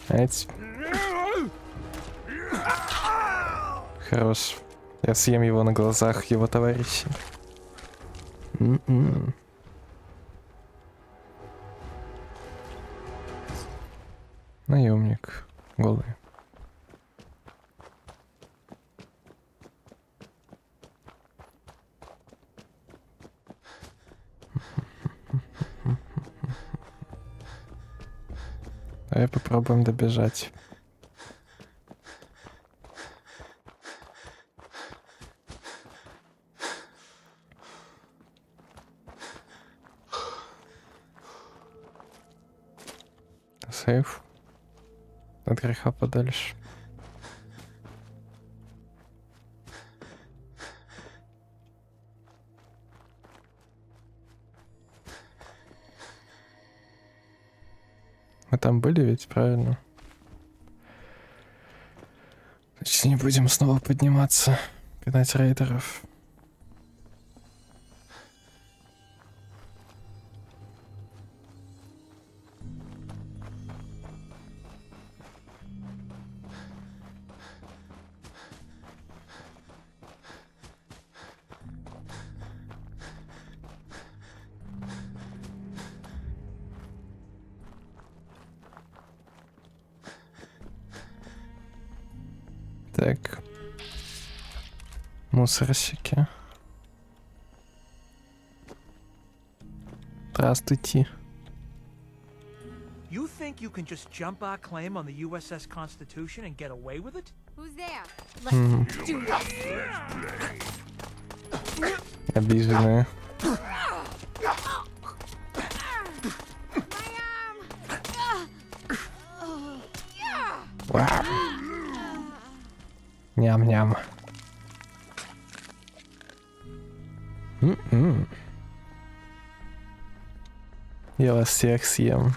Ать. Хорош. Я съем его на глазах его товарищей. Наемник. Голый. Давай попробуем добежать. Сейф. От греха подальше. Мы там были ведь, правильно? Значит, не будем снова подниматься, гнать рейдеров. Так. Мусорщики. Здравствуйте. You think you can just jump our claim on the USS Constitution and get away with it? Who's there? Let's do this. Обиженные. Вау. Ням-ням. Я вас всех съем.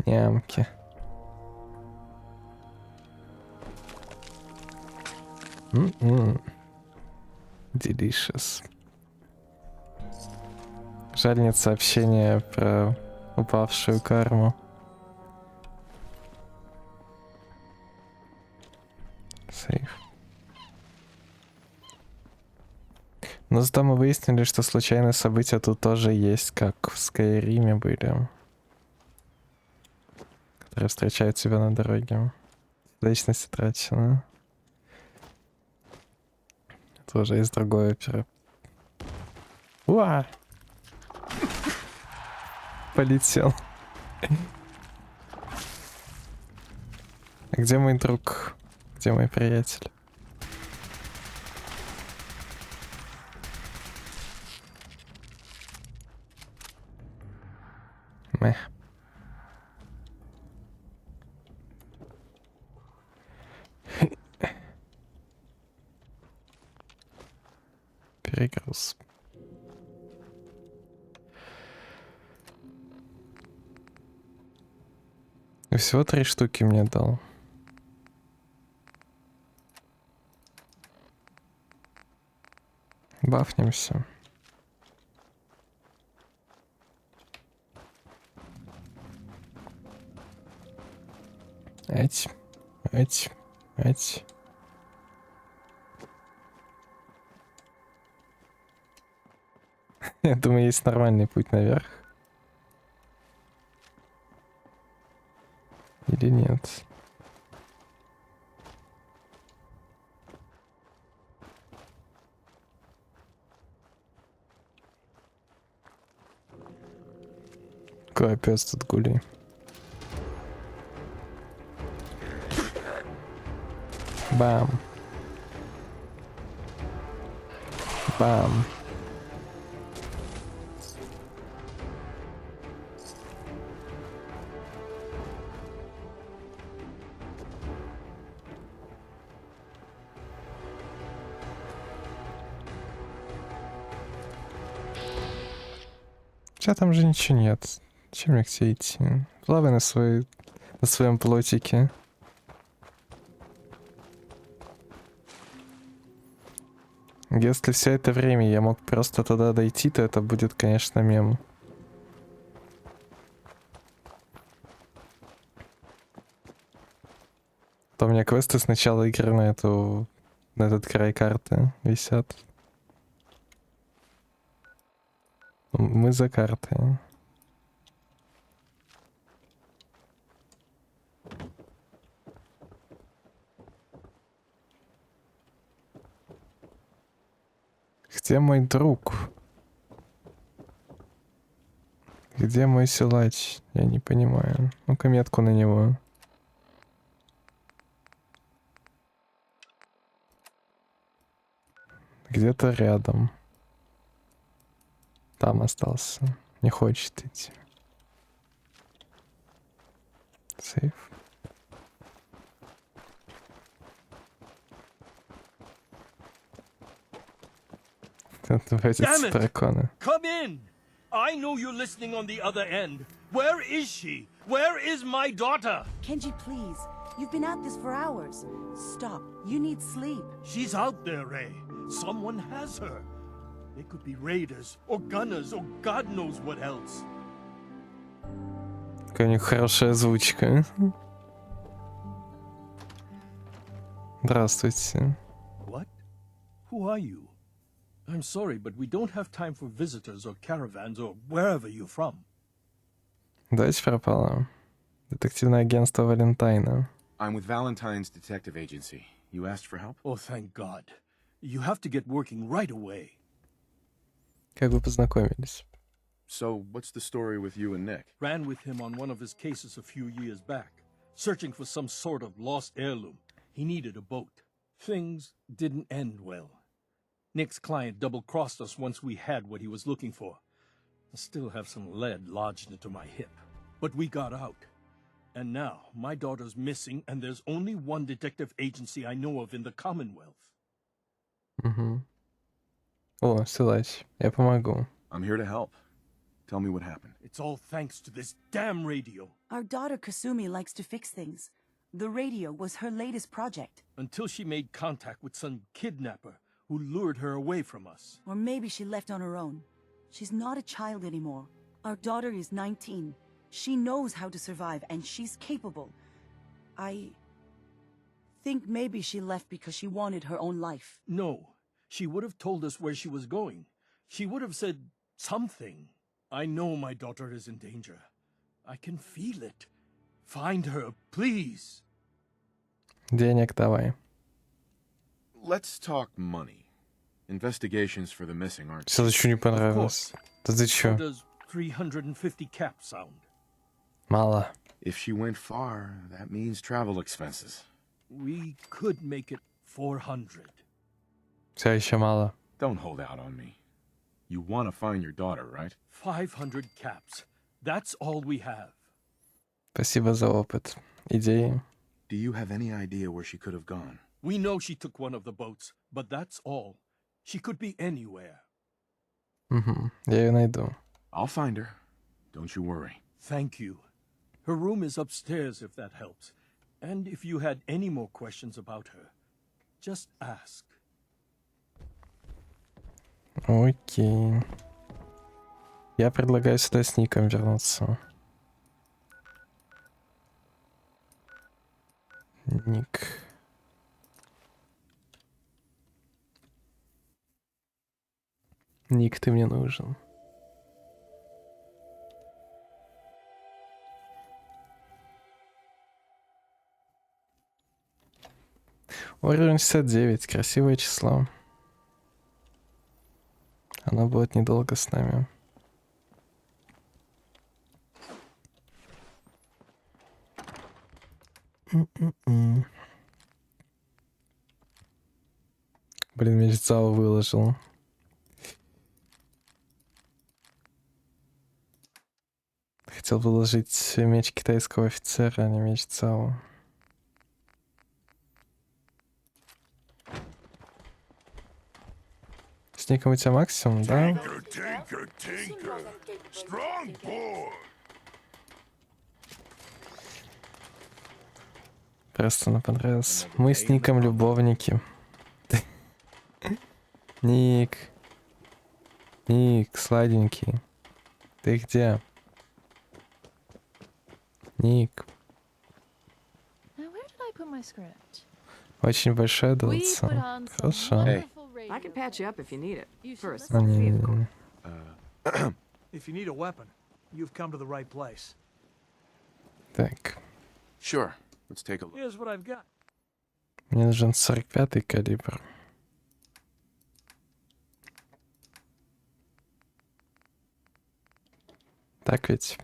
Нямки. Delicious. Жаль, нет сообщения про упавшую карму. Сейф. Но зато мы выяснили, что случайные события тут тоже есть, как в Скайриме были. Которые встречают тебя на дороге. Вечность утрачена. Это уже из другой оперы. Уа! Полетел. А где мой друг? Где мой приятель? Мэх. Перегруз. И всего 3 штуки мне дал. Бафнемся. Эть. Я думаю, есть нормальный путь наверх. Или нет? Какой пес тут гули? Бам. Бам. Хотя там же ничего нет. Чем мне к тебе идти? Плавай на своем плотике. Если все это время я мог просто туда дойти, то это будет, конечно, мем. То у меня квесты с начала игры на этот край карты висят. Мы за картой. Где мой друг? Где мой силач? Я не понимаю. Ну-ка метку на него. Где-то рядом. Там остался. Не хочет идти. Сейф. Damn it! Come in! I know you're listening on the other end. Where is she? Where is my daughter? Kenji, please. You've been at this for hours. Stop. You need sleep. She's out there, Ray. Someone has her. They could be raiders, or gunners, or God knows what else. Какая у них хорошая озвучка. Здравствуйте. What? Who are you? I'm sorry, but we don't have time for visitors or caravans or wherever you're from. Дочь пропала. Детективное агентство Валентайна. I'm with Valentine's Detective Agency. You asked for help? Oh, thank God. You have to get working right away. Как вы познакомились? So, what's the story with you and Nick? Ran with him on one of his cases a few years back, searching for some sort of lost heirloom. He needed a boat. Things didn't end well. Nick's client double-crossed us once we had what he was looking for. I still have some lead lodged into my hip. But we got out. And now, my daughter's missing, and there's only one detective agency I know of in the Commonwealth. Угу. О, ссылать. Я помогу. I'm here to help. Tell me what happened. It's all thanks to this damn radio. Our daughter Kasumi likes to fix things. The radio was her latest project. Until she made contact with some kidnapper who lured her away from us. Or maybe she left on her own. She's not a child anymore. Our daughter is 19. She knows how to survive, and she's capable. I think maybe she left because she wanted her own life. No, she would have told us where she was going. She would have said something. I know my daughter is in danger. I can feel it. Find her, please. Денег давай. Let's talk money. Investigations for the missing aren't... Что еще не понравилось? Да ты How чё? does 350 caps sound? Мало. If she went far, that means travel expenses. We could make it 400. Все еще мало. Don't hold out on me. You want to find your daughter, right? 500 caps. That's all we have. Спасибо за опыт. Идеи. Do you have any idea where she could have gone? We know she took one of the boats, but that's all. She could be anywhere. Угу. Я ее найду. I'll find her. Don't you worry. Thank you. Her room is upstairs, if that helps. And if you had any more questions about her, just ask. Окей. Я предлагаю сюда с ником вернуться. Ник. Ник, ты мне нужен. Уровень 69. Красивое число. Оно будет недолго с нами. Блин, меч зал выложил. Хотел выложить меч китайского офицера, а не меч Цао. С ником у тебя максимум, да? Tinker, tinker. Strong boy. Просто мне понравилось. Мы с Ником любовники. Ник. Ник, сладенький. Ты где? Ник. Now, where did I put my script? Очень большое We put дался. on some Хорошо. wonderful radio. I can patch you up if you need it. You should First, listen. Не-не-не. If you need a weapon, you've come to the right place. Так. Sure. Let's take a look. Here's what I've got. Мне нужен 45-й калибр. Так ведь?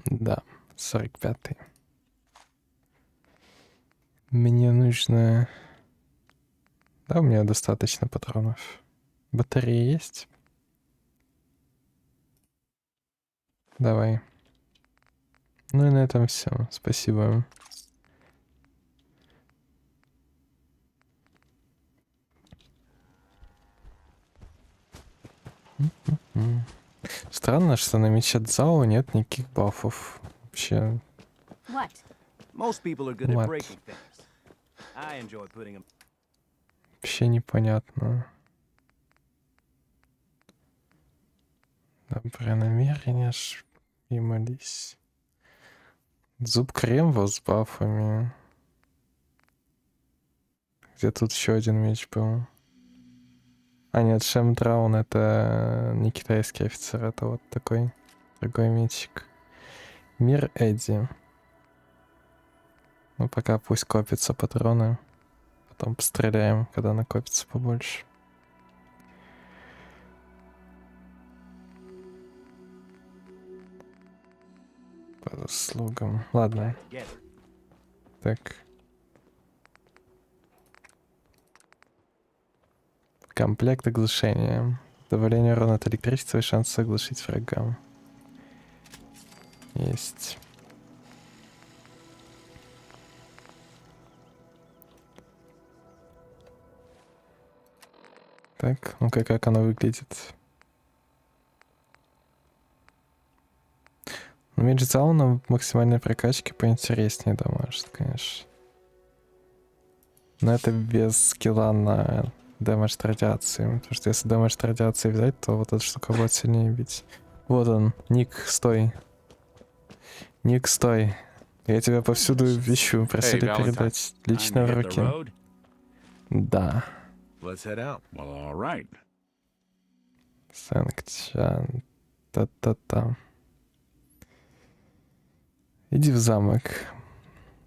Да, 45-й. Мне нужно... Да, у меня достаточно патронов. Батареи есть? Давай. Ну и на этом все. Спасибо. Странно, что на мече Цао нет никаких бафов. Вообще. What? Most people are good at What? breaking things. I enjoy putting them. Вообще непонятно. Доброе намерение, и молись. Зуб Кремва с бафами. Где тут еще один меч был? А нет, Шемдраун это не китайский офицер, это вот такой другой мечик. Мир Эдди. Ну, пока пусть копятся патроны. Потом постреляем, когда накопится побольше. По заслугам. Ладно. Так. Комплект оглушения. Добавление урона от электричества и шанс оглушить врага. Есть. Так, ну-ка, как оно выглядит. Ну, меч зала на максимальной прокачке поинтереснее, да, может, конечно. Но это без скилла на дэмэдж радиации. Потому что если дэмэдж радиации взять, то вот эта штука будет сильнее бить. Вот он, Ник, стой. Ник, стой. Я тебя повсюду ищу, просили передать. Лично в руки. Да. Сэнкчан. Та-та-та. Иди в замок.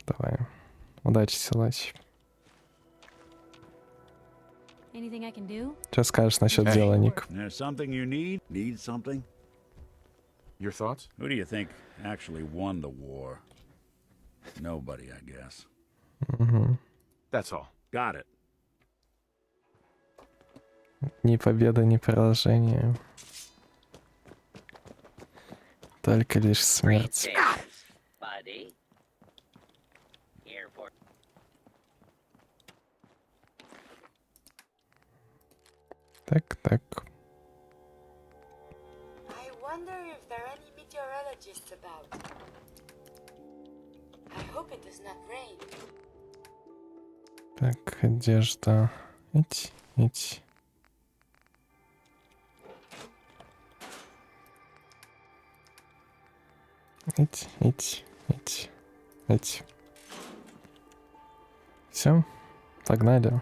Давай. Удачи, силач. Что скажешь насчет дела, Ник? Your thoughts? Who do you think actually won the war? Nobody, I guess. That's all. Got it. Ни победа, ни поражение. Только лишь смерть. Так, так. I wonder if there are any meteorologists about. I hope it does not rain. Так, одежда. Ить, ить. Ить, ить, ить, ить. Все, погнали.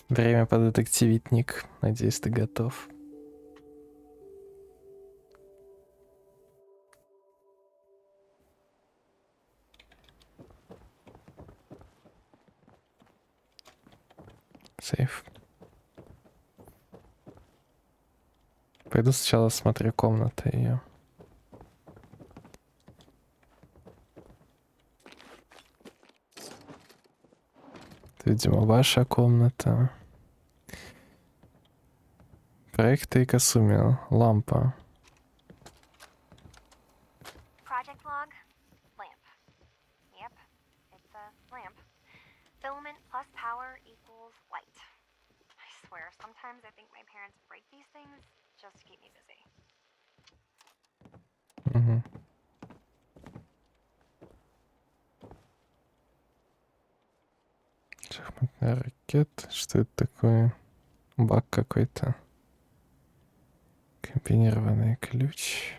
Время подетективить, Ник. Надеюсь, ты готов. Сейф. Пойду сначала смотрю комнаты ее. Это, видимо, ваша комната. Проекты и Касуми. Лампа. Project log, lamp. Yep, it's a lamp. Filament plus power equals light. I swear, sometimes I think my parents break these things just to keep me busy. Угу. Шахматная ракета. Что это такое? Баг какой-то. Комбинированный ключ.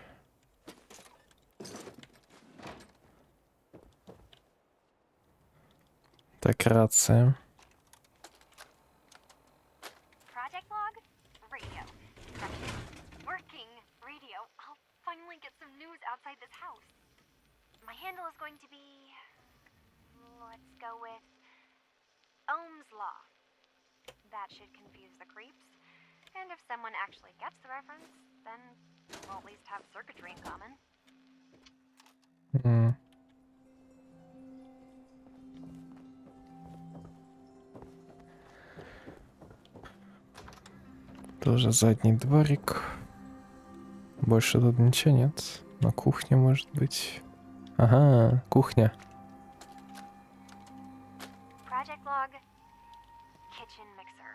Так, рация. Project log, radio. Working radio. I'll finally get some news outside this house. My handle is going to be... Let's go with... Ohm's Law. That should confuse the creeps. And if someone actually gets the reference, then we'll at least have circuitry in common. Тоже задний дворик. Больше тут ничего нет. На кухне, может быть. Ага, кухня. Project log, kitchen mixer.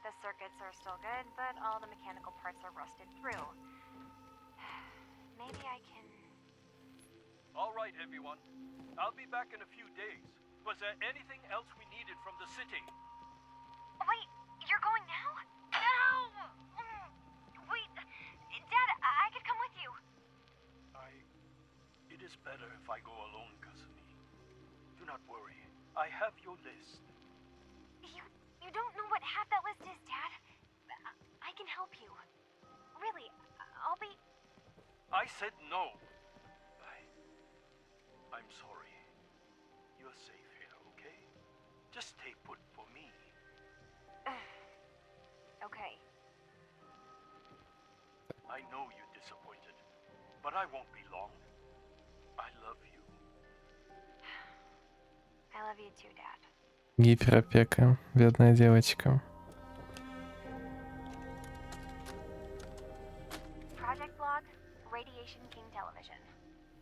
The circuits are still good, but all the mechanical parts are rusted through. Maybe I can... All right, everyone. I'll be back in a few days. Was there anything else we needed from the city? Wait, you're going now? No! Wait, Dad, I could come with you. It is better if I go alone, Kasumi. Do not worry. I have your list. You don't know what half that list is, Dad. I can help you. Really, I'll be... I said no. I'm sorry. You're safe here, okay? Just stay put for me. Okay. I know you're disappointed, but I won't be long. I love you. I love you too, Dad. Гиперопека, бедная девочка. Project blog, Radiation King Television.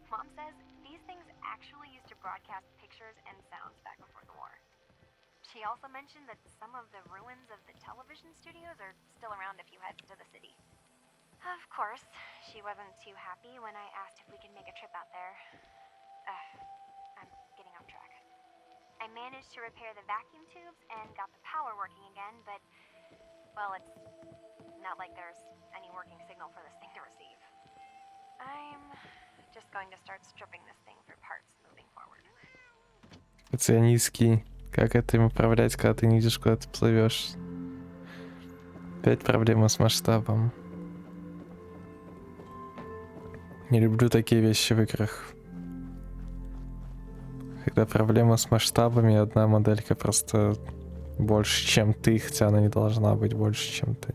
Mom says these things actually used to broadcast pictures and sounds back before the war. She also mentioned that some of the ruins of the television studios are still around if you head to the city. Of course, she wasn't too happy when I asked if we could make a trip out there. I'm getting off track. I managed to repair the vacuum tubes and got the power working again, but, well, it's not like there's any working signal for this thing to receive. I'm just going to start stripping this thing for parts moving forward. Пацианистский. Как это им управлять, когда ты не видишь, куда ты плывешь? Опять проблема с масштабом. Не люблю такие вещи в играх. Когда проблема с масштабами, одна моделька просто больше, чем ты, хотя она не должна быть больше, чем ты.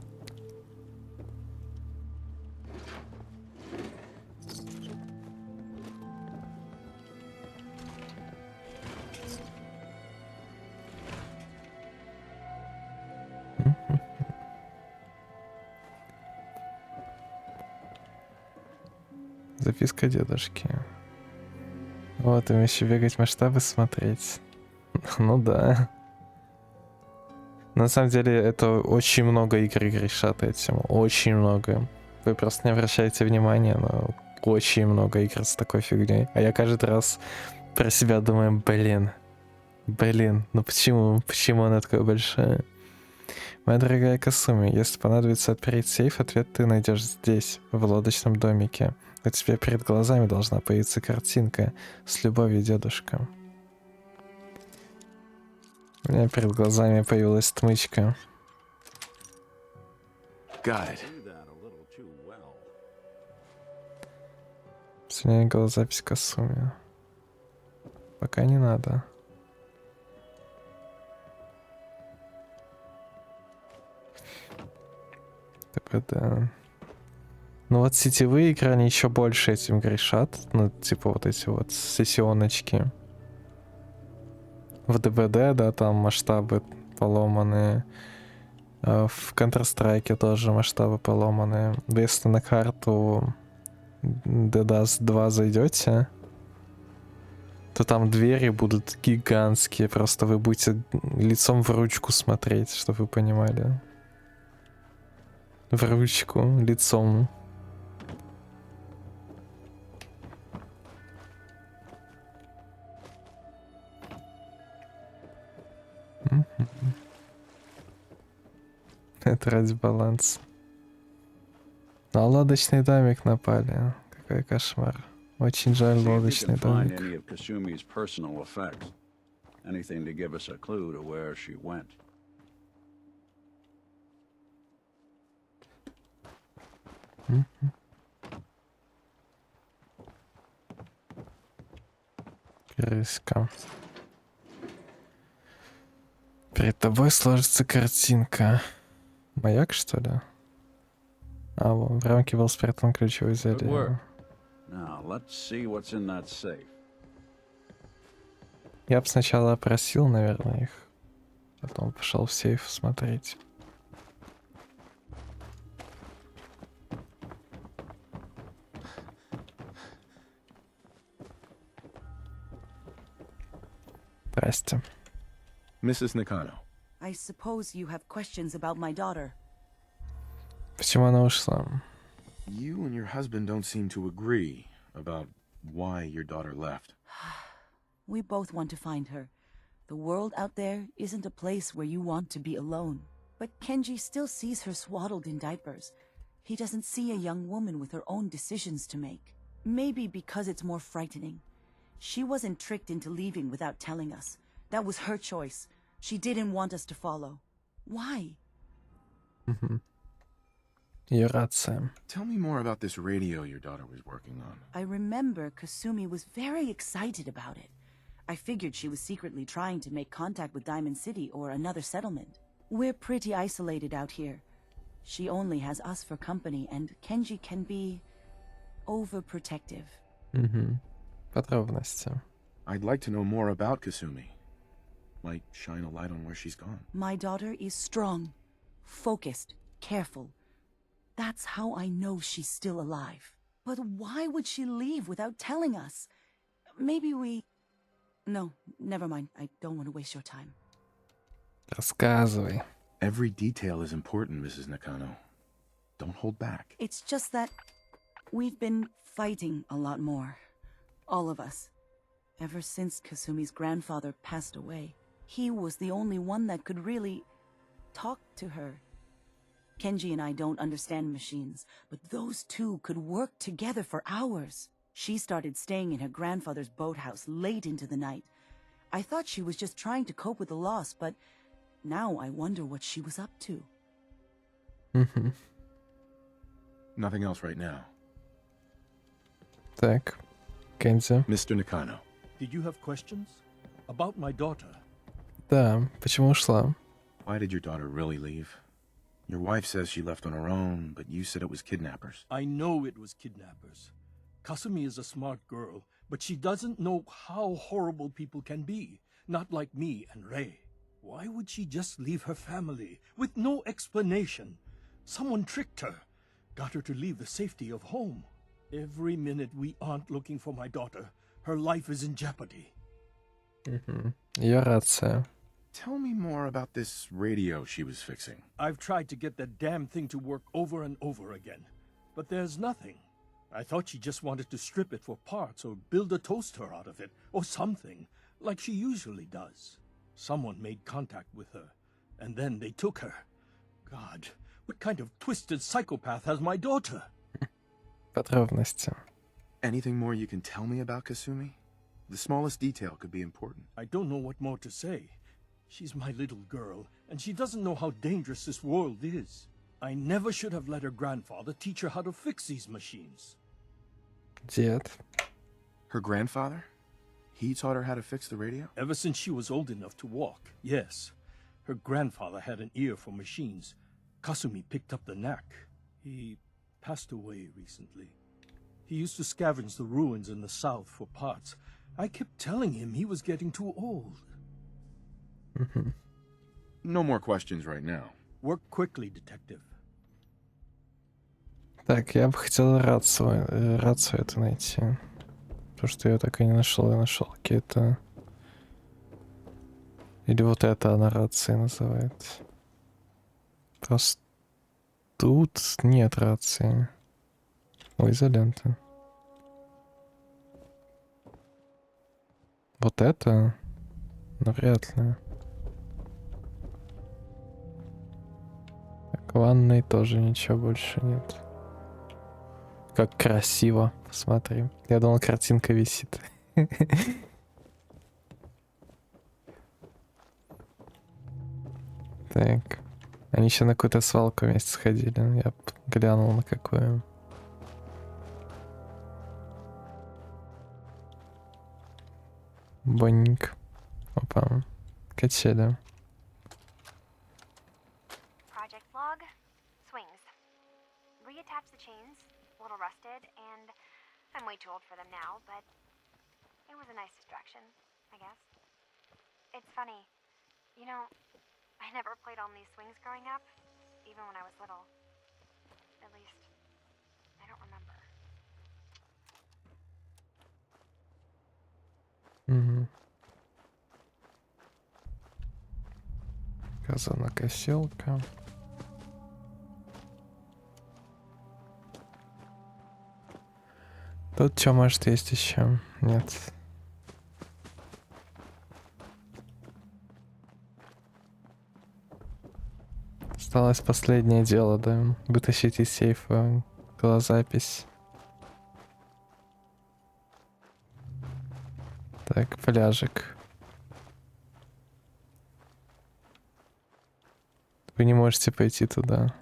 Записка дедушки. Вот, им еще бегать масштабы смотреть. Ну да. На самом деле, это очень много игр грешат этим. Очень много. Вы просто не обращаете внимания, но очень много игр с такой фигней. А я каждый раз про себя думаю, блин, ну почему она такая большая? Моя дорогая Касуми, если понадобится отпереть сейф, ответ ты найдешь здесь, в лодочном домике. У тебя перед глазами должна появиться картинка «С любовью, дедушка». У меня перед глазами появилась отмычка. Сегодня голозапись Касуми. Пока не надо. Да. Ну вот сетевые игры, они еще больше этим грешат. Ну, типа вот эти вот сессионочки. В ДБД, да, там масштабы поломанные. В Counter-Strike тоже масштабы поломанные. Да если на карту DDoS 2 зайдете, то там двери будут гигантские. Просто вы будете лицом в ручку смотреть, чтобы вы понимали. В ручку, лицом. Это ради баланса. На лодочный домик напали. Какой кошмар. Очень жаль лодочный домик. Крыска. Перед тобой сложится картинка. Маяк, что ли? А, в рамке был спрятан ключевой заряд. Я бы сначала опросил, наверное, их. Потом пошел в сейф смотреть. Здрасте. Mrs. Nakano. I suppose you have questions about my daughter. Почему она ушла? You and your husband don't seem to agree about why your daughter left. We both want to find her. The world out there isn't a place where you want to be alone. But Kenji still sees her swaddled in diapers. He doesn't see a young woman with her own decisions to make. Maybe because it's more frightening. She wasn't tricked into leaving without telling us. That was her choice. She didn't want us to follow. Why? Ее рация. Tell me more about this radio your daughter was working on. I remember Kasumi was very excited about it. I figured she was secretly trying to make contact with Diamond City or another settlement. We're pretty isolated out here. She only has us for company, and Kenji can be overprotective. Подробности. I'd like to know more about Kasumi. Might shine a light on where she's gone. My daughter is strong, focused, careful. That's how I know she's still alive. But why would she leave without telling us? Maybe we... No, never mind. I don't want to waste your time. Рассказывай. Every detail is important, Mrs. Nakano. Don't hold back. It's just that we've been fighting a lot more. All of us. Ever since Kasumi's grandfather passed away. He was the only one that could really talk to her. Kenji and I don't understand machines, but those two could work together for hours. She started staying in her grandfather's boathouse late into the night. I thought she was just trying to cope with the loss, but now I wonder what she was up to. Nothing else right now. Так, Кензи. Mr. Nakano. Did you have questions? About my daughter? Да, почему ушла? Why did your daughter really leave? Your wife says she left on her own, but you said it was kidnappers. I know it was kidnappers. Kasumi is a smart girl, but she doesn't know how horrible people can be. Not like me and Ray. Why would she just leave her family with no explanation? Someone tricked her. Got her to leave the safety of home. Every minute we aren't looking for my daughter, her life is in jeopardy. Ее рация. Tell me more about this radio she was fixing. I've tried to get that damn thing to work over and over again, but there's nothing. I thought she just wanted to strip it for parts or build a toaster out of it, or something, like she usually does. Someone made contact with her, and then they took her. God, what kind of twisted psychopath has my daughter? Подробности. Anything more you can tell me about Kasumi? The smallest detail could be important. I don't know what more to say. She's my little girl, and she doesn't know how dangerous this world is. I never should have let her grandfather teach her how to fix these machines. Дед. Her grandfather? He taught her how to fix the radio? Ever since she was old enough to walk, yes. Her grandfather had an ear for machines. Kasumi picked up the knack. He passed away recently. He used to scavenge the ruins in the south for parts. I kept telling him he was getting too old. No more questions right now. Work quickly, detective. Так, я бы хотел рацию эту найти. Потому что я так и не нашел. Я нашел какие-то... Или вот это она рацией называет. Просто тут нет рации. Ой, изолента. Вот это? Навряд ли. Так, в ванной тоже ничего больше нет. Как красиво, посмотри. Я думал, картинка висит. Так. Они еще на какую-то свалку вместе сходили. Я глянул на какую. Бонненько. Опа. Качели. Project log, swings. Reattach the chains, a little rusted, and I'm way too old for them now, but it was a nice distraction, I guess. It's funny, you know, I never played on these swings growing up, even when I was little. At least, I don't remember. Газонокосилка. Тут что, может, есть еще? Нет. Осталось последнее дело, да. Вытащить из сейфа голозапись. Так, пляжик. Вы не можете пойти туда.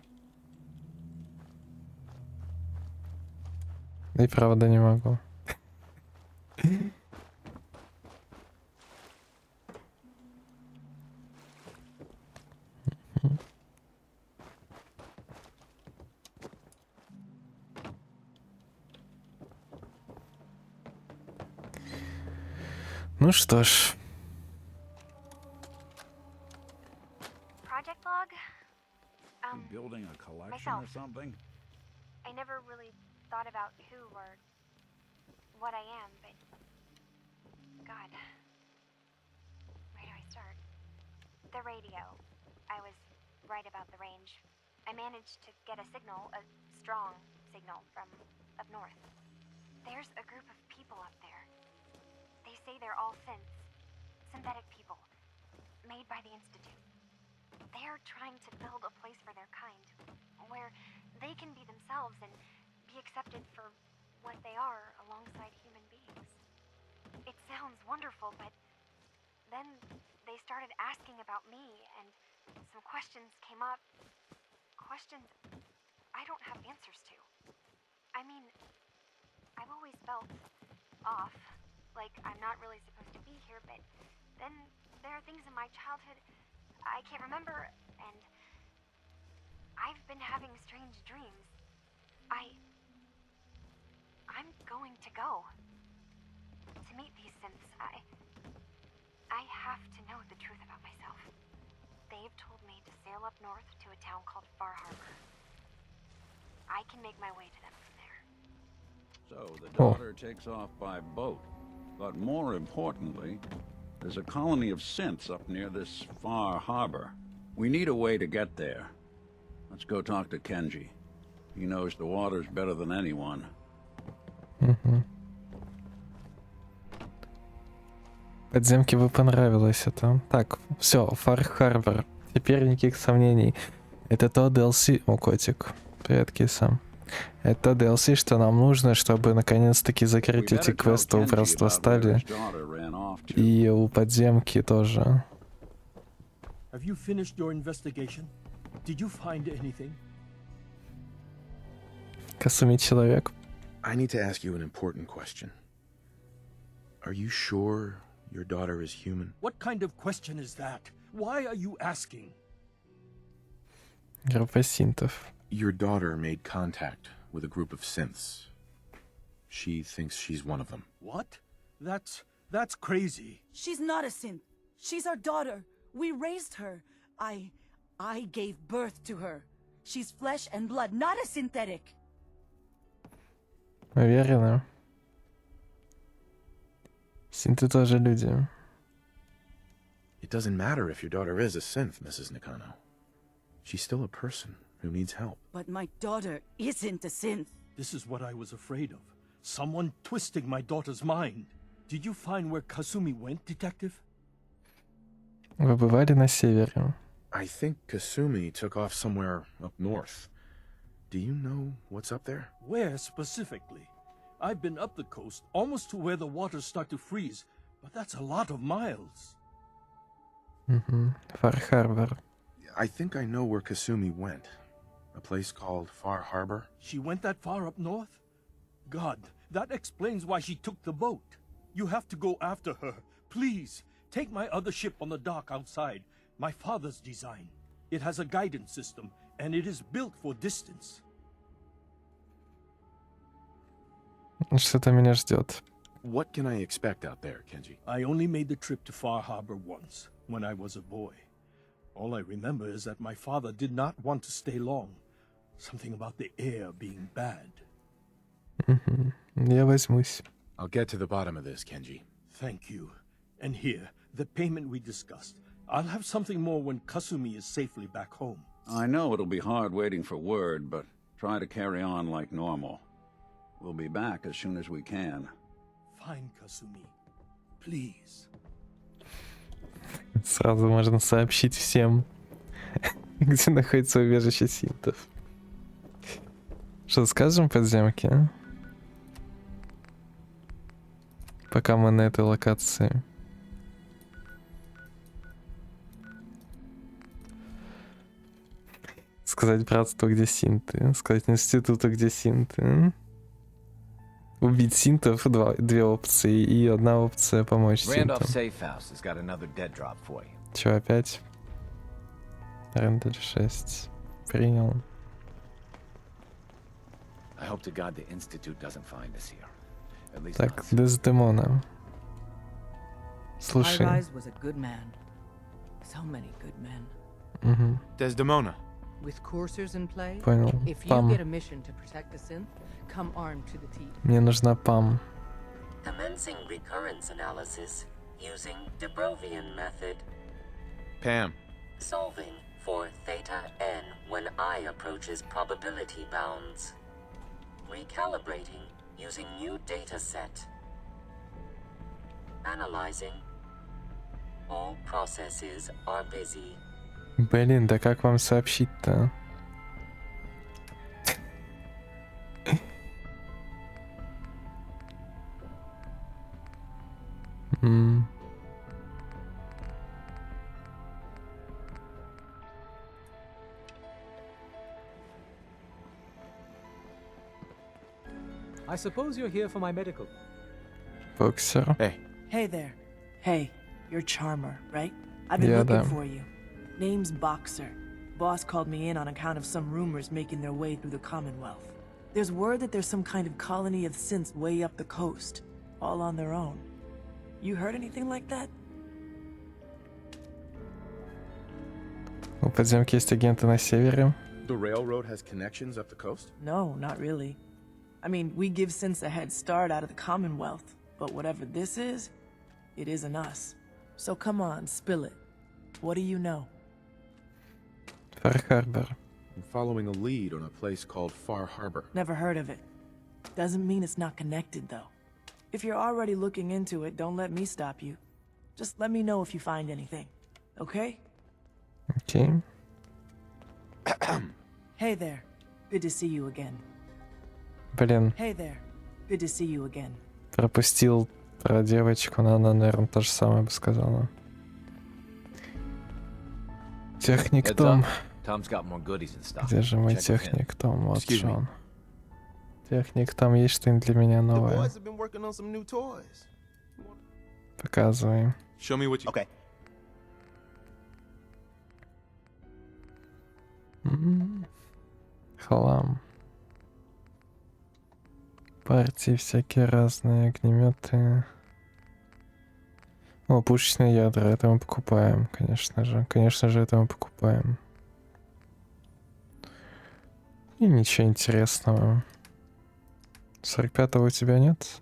И правда не могу. Ну что ж. Project log? You building a collection myself. or something? I never really thought about who or what I am, but God, where do I start? The radio. I was right about the range. I managed to get a signal, a strong signal from up north. There's a group of people up there. They say they're all synthetic people, made by the Institute. They're trying to build a place for their kind, where they can be themselves and be accepted for what they are alongside human beings. It sounds wonderful, but then they started asking about me, and some questions came up. Questions I don't have answers to. I mean, I've always felt off, like I'm not really supposed to be here, but then there are things in my childhood I can't remember, and I've been having strange dreams. I'm going to go to meet these synths. I have to know the truth about myself. They've told me to sail up north to a town called Far Harbor. I can make my way to them from there. So the daughter takes off by boat. But more importantly, there's a colony of synths up near this Far Harbor. We need a way to get there. Let's go talk to Kenji. He knows the waters better than anyone. Подземки бы понравилось это. Так, все, Фар Харбор. Теперь никаких сомнений. Это то DLC... О, котик. Привет, киса. Это DLC, что нам нужно, чтобы наконец-таки закрыть эти квесты у Братства Стали. И у подземки тоже. Have you finished your investigation? Did you find anything? Касуми человек. I need to ask you an important question. Are you sure your daughter is human? What kind of question is that? Why are you asking? Группа синтов. Your daughter made contact with a group of synths. She thinks she's one of them. What? That's crazy. She's not a synth. She's our daughter. We raised her. I gave birth to her. She's flesh and blood, not a synthetic. Уверена. Синты тоже люди. It doesn't matter if your daughter is a synth, Mrs. Nakano. She's still a person who needs help. But my daughter isn't a synth. This is what I was afraid of. Someone twisting my daughter's mind. Did you find where Kasumi went, detective? Вы бывали на севере? I think Kasumi took off somewhere up north. Do you know what's up there? Where specifically? I've been up the coast, almost to where the waters start to freeze, but that's a lot of miles. Фар Харбор. I think I know where Kasumi went. A place called Far Harbor. She went that far up north? God, that explains why she took the boat. You have to go after her. Please, take my other ship on the dock outside. My father's design. It has a guidance system, and it is built for distance. Что-то меня ждет. What can I expect out there, Kenji? I only made the trip to Far Harbor once, when I was a boy. All I remember is that my father did not want to stay long. Something about the air being bad. Я возьмусь. I'll get to the bottom of this, Kenji. Thank you. And here, the payment we discussed. I'll have something more when Kasumi is safely back home. I know it'll be hard waiting for word, but try to carry on like normal. We'll be back as soon as we can. Fine, Kasumi. Please. Сразу можно сообщить всем, где находится убежище синтов. Что скажем подземки, а? Пока мы на этой локации. Сказать братству, где синты. Сказать институту, где синты. Убить синтов, две опции, и одна опция помочь Randolph синтам. Safe House has got another dead drop for you. Чё, опять? Рендер 6. Принял. I hope to God the Institute doesn't find us here. At least Так, not soon. Дездемона. Слушай. High-Rise was a good man. So many good men. Угу. Desdemona. With coursers in play, Понял. if you Пам. get a mission to protect the synth, come armed to the teeth. Мне нужна Пам. Commencing recurrence analysis using Dubrovian method. Pam. Solving for theta n when I approaches probability bounds. Recalibrating using new data set. Analyzing. All processes are busy. Блин, да как вам сообщить-то? I suppose you're here for my medical. Боксер. Hey there. Hey, you're Charmer, right? I've been Yeah, looking да. for you. Name's Boxer. Boss called me in on account of some rumors making their way through the Commonwealth. There's word that there's some kind of colony of synths way up the coast, all on their own. You heard anything like that? У подземки есть агенты на севере. The railroad has connections up the coast? No, not really. I mean, we give synths a head start out of the Commonwealth, but whatever this is, it isn't us. So come on, spill it. What do you know? Фар Харбор. I'm following a lead on a place called Far Harbor. Never heard of it. Doesn't mean it's not connected, though. If you're already looking into it, don't let me stop you. Just let me know if you find anything, okay? Окей. Hey there. Good to see you again. Блин, Hey there. Good to see you again. пропустил про девочку, но она, наверное, то же самое бы сказала. Техник Heads Том. up. Tom's got more goodies in stock. Где же мой Check with him. техник Том? Вот Excuse же me. он. Техник Том, есть что-нибудь для меня новое? Boys have been working on some new toys. Показывай. Show me what you... Okay. Хлам. Партии всякие разные, огнеметы. О, пушечные ядра, это мы покупаем, конечно же. Конечно же, это мы покупаем. И ничего интересного. 45-го у тебя нет?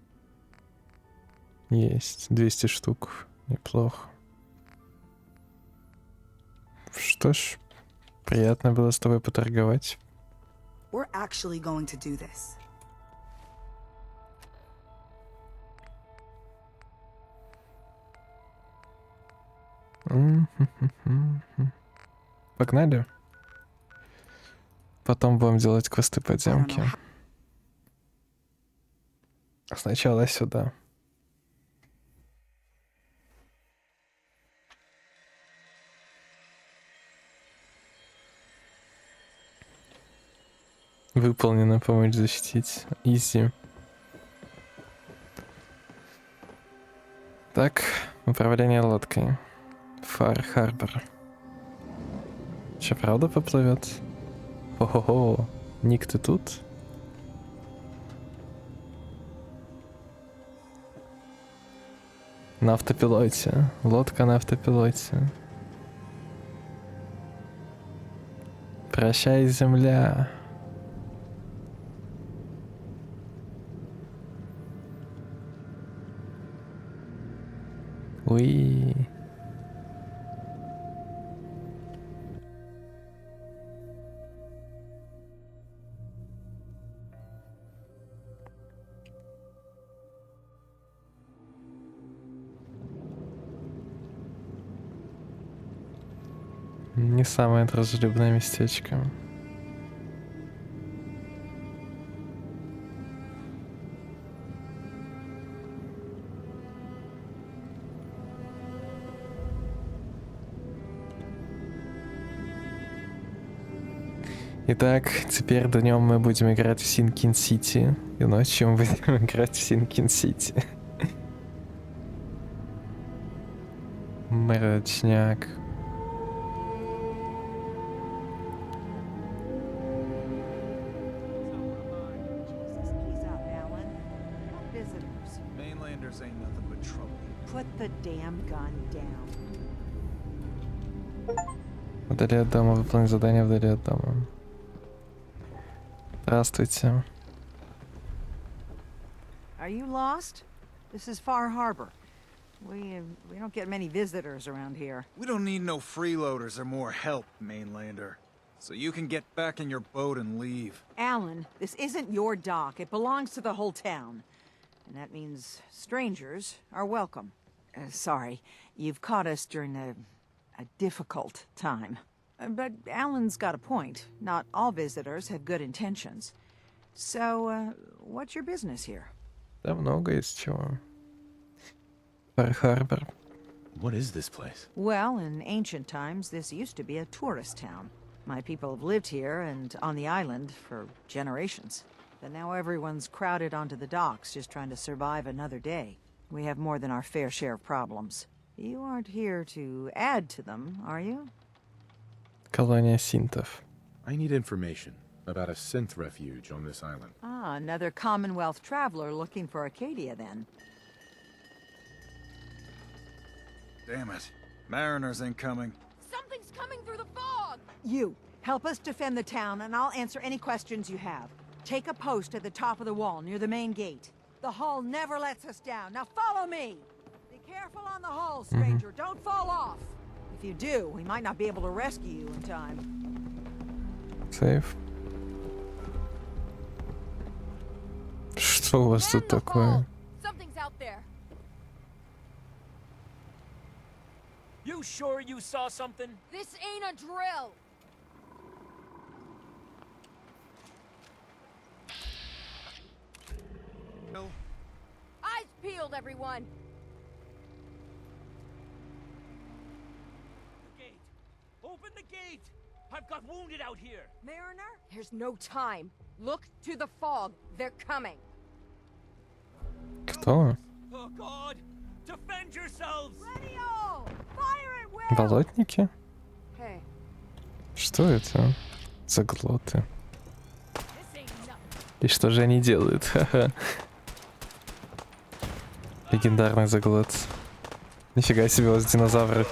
Есть. 200 штук. Неплохо. Что ж, приятно было с тобой поторговать. We're actually going to do this. Погнали. Потом будем делать квесты подземки. Сначала сюда. Выполнено, помочь защитить. Изи. Так, управление лодкой. Фар Харбор. Че, правда поплывет? Хо-хо-хо. Ник, ты тут? На автопилоте. Лодка на автопилоте. Прощай, земля. Уи. Не самое дружелюбное местечко. Итак, теперь днем мы будем играть в Синкин-Сити, и ночью мы будем играть в Синкин-Сити. Мрачняк. Mainlanders ain't nothing but trouble. Put the damn gun down. Вдали от дома, выполнить задание вдали от дома. Здравствуйте. Are you lost? This is Far Harbor. We don't get many visitors around here. We don't need no freeloaders or more help, Mainlander. So you can get back in your boat and leave. Alan, this isn't your dock. It belongs to the whole town. And that means strangers are welcome. Sorry, you've caught us during a difficult time. But Alan's got a point. Not all visitors have good intentions. So, what's your business here? Да много из чего. Фар Харбор. What is this place? Well, in ancient times, this used to be a tourist town. My people have lived here and on the island for generations. But now everyone's crowded onto the docks, just trying to survive another day. We have more than our fair share of problems. You aren't here to add to them, are you? Колония синтов. I need information about a synth refuge on this island. Ah, another Commonwealth traveler looking for Acadia, then. Damn it. Mariners ain't coming. Something's coming through the fog! You, help us defend the town, and I'll answer any questions you have. Take a post at the top of the wall, near the main gate. The hull never lets us down. Now follow me! Be careful on the hull, stranger. Don't fall off! If you do, we might not be able to rescue you in time. Сейф. Что у вас тут такое? Something's out there. You sure you saw something? This ain't a drill. No. Eyes peeled, everyone. The gate. Open the gate. I've got wounded out here. Mariner? There's no time. Look to the fog. They're coming. Кто? Oh God! Defend yourselves. Ready all. Fire at will. Болотники? Hey. Что это? Заглоты. И что же они делают? Ха-ха. Легендарный заглот. Нифига себе, у вас динозавры.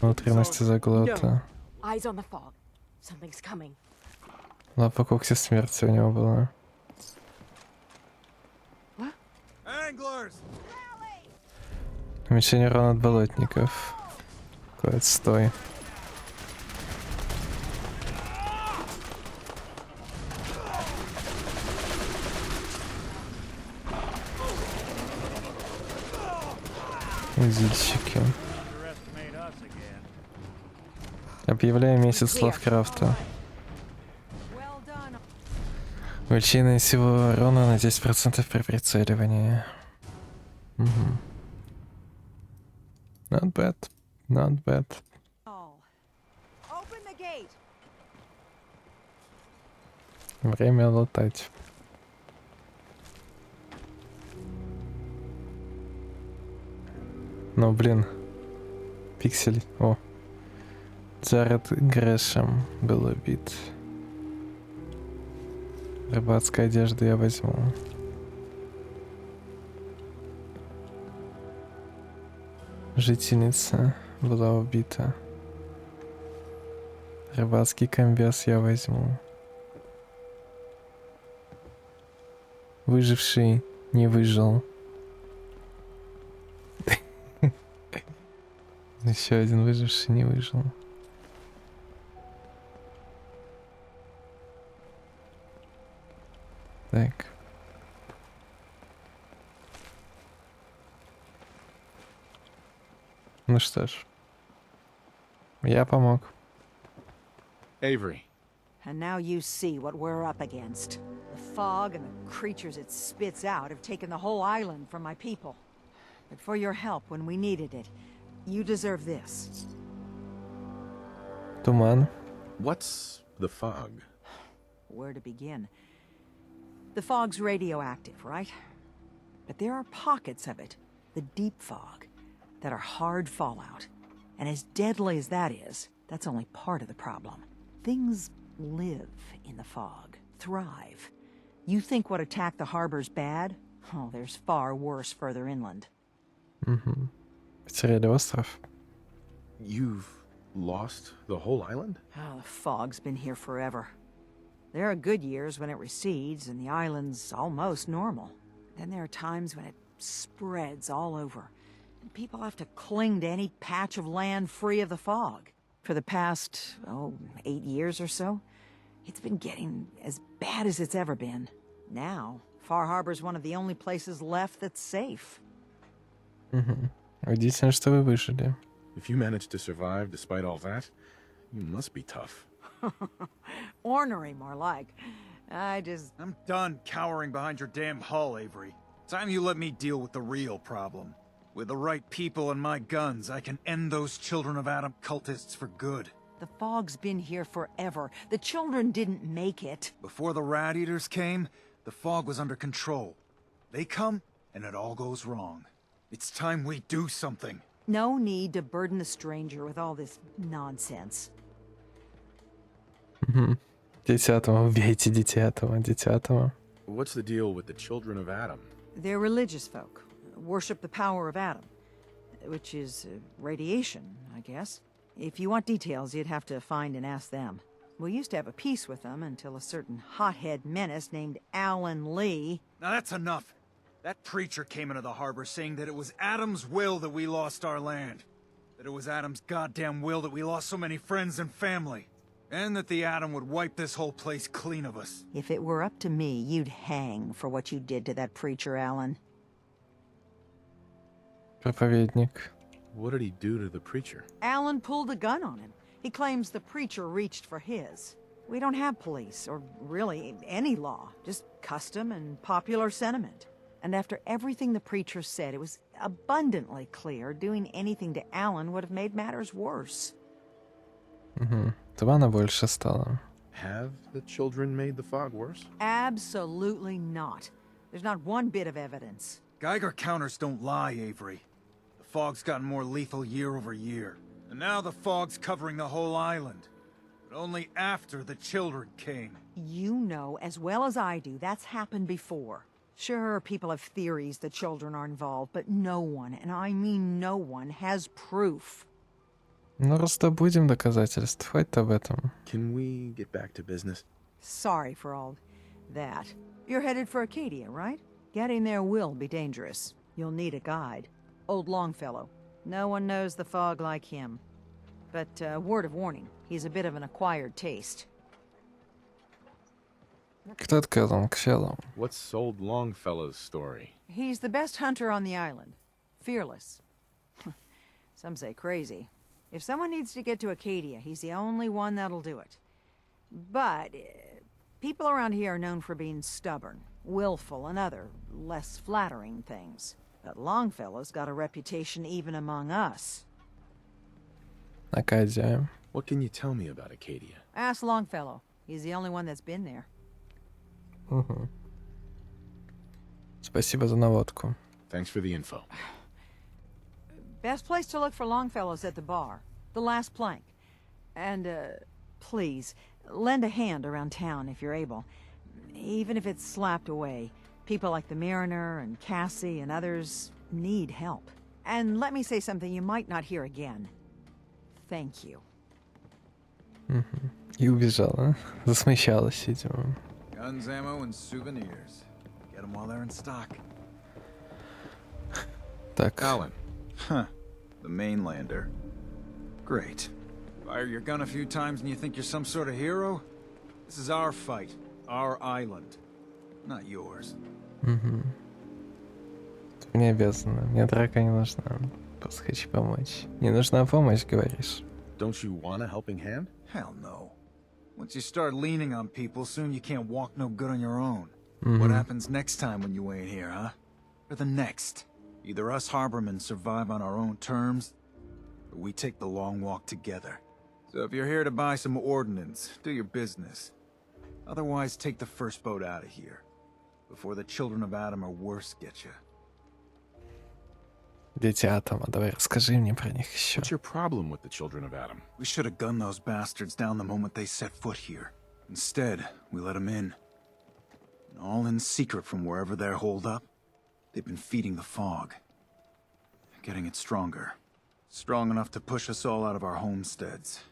Внутренности заглота. Лапа когти смерти у него была. Уменьшение урона от болотников. Какой отстой. Узильщики. Объявляю месяц Лавкрафта. Увеличение всего урона на 10% при прицеливании. Not bad. Not bad. Время лутать. Ну блин. Пиксель. О. Джаред Грэшем был убит. Рыбацкую одежду я возьму. Жительница была убита. Рыбацкий комбез я возьму. Выживший не выжил. Еще один выживший не выжил. Так. Ну что ж. Я помог. Avery. And now you see what we're up against. The fog and the creatures it spits out have taken the whole island from my people. But for your help when we needed it, you deserve this. Туман. What's the fog? Where to begin? The fog's radioactive, right? But there are pockets of it, the deep fog, that are hard fallout. And as deadly as that is, that's only part of the problem. Things live in the fog, thrive. You think what attacked the harbor's bad? Oh, there's far worse further inland. Угу. Потеряли остров. You've lost the whole island? Oh, the fog's been here forever. There are good years when it recedes and the island's almost normal. Then there are times when it spreads all over. And people have to cling to any patch of land free of the fog. For the past, 8 years or so, it's been getting as bad as it's ever been. Now, Far Harbor's one of the only places left that's safe. Угу. Удивительно, что вы выжили. If you managed to survive despite all that, you must be tough. Ornery, more like. I'm done cowering behind your damn hull, Avery. Time you let me deal with the real problem. With the right people and my guns, I can end those Children of Adam cultists for good. The fog's been here forever. The children didn't make it. Before the Rat Eaters came, the fog was under control. They come, and it all goes wrong. It's time we do something. No need to burden the stranger with all this nonsense. Угу. Десятого. Убейте десятого. What's the deal with the Children of Adam? They're religious folk. Worship the power of Adam. Which is radiation, I guess. If you want details, you'd have to find and ask them. We used to have a peace with them until a certain hothead menace named Alan Lee... Now that's enough. That preacher came into the harbor saying that it was Adam's will that we lost our land. That it was Adam's goddamn will that we lost so many friends and family. And that the Adam would wipe this whole place clean of us. If it were up to me, you'd hang for what you did to that preacher, Alan. Проповедник. What did he do to the preacher? Alan pulled a gun on him. He claims the preacher reached for his. We don't have police, or really any law. Just custom and popular sentiment. And after everything the preacher said, it was abundantly clear doing anything to Alan would have made matters worse. Угу. Тумана больше стало. Have the children made the fog worse? Absolutely not. There's not one bit of evidence. Geiger counters don't lie, Avery. The fog's gotten more lethal year over year. And now the fog's covering the whole island. But only after the children came. You know as well as I do that's happened before. Sure, people have theories the children are involved, but no one, and I mean no one, has proof. Ну, раздобудем доказательств, хватит об этом. Can we get back to business? Sorry for all that. You're headed for Acadia, right? Getting there will be dangerous. You'll need a guide. Old Longfellow. No one knows the fog like him. But word of warning, he's a bit of an acquired taste. Кто открыл Longfellow? What's old Longfellow's story? He's the best hunter on the island. Fearless. Some say crazy. If someone needs to get to Acadia, he's the only one that'll do it. But people around here are known for being stubborn, willful, and other less flattering things. But Longfellow's got a reputation even among us. Акадия. What can you tell me about Acadia? Ask Longfellow. He's the only one that's been there. Угу. Спасибо за наводку. Thanks for the info. Best place to look for Longfellow's at the bar. The last plank. And, please, lend a hand around town if you're able. Even if it's slapped away. People like the Mariner and Cassie and others need help. And let me say something you might not hear again. Thank you. Угу. И убежала. Засмущалась, видимо. Guns, ammo, and souvenirs. Get them while they're in stock. Так. Alan. Huh. The mainlander. Great. Fire your gun a few times and you think you're some sort of hero? This is our fight. Our island. Not yours. Угу. Ты мне обязана. Мне драка не нужна. Просто хочу помочь. Не нужна помощь, говоришь? Don't you want a helping hand? Hell no. Once you start leaning on people, soon you can't walk no good on your own. Mhm. What happens next time when you ain't here, huh? Or the next? Either us harbormen survive on our own terms, or we take the long walk together. So if you're here to buy some ordnance, do your business. Otherwise, take the first boat out of here, before the children of Adam or worse get you. Дети Атома, давай расскажи мне про них еще. What's your problem with the children of Adam? We should have gunned those bastards down the moment they set foot here. Instead, we let them in. And all in secret from wherever they're holed up. They've been feeding the fog. Getting it stronger. Strong enough to push us all out of our homesteads.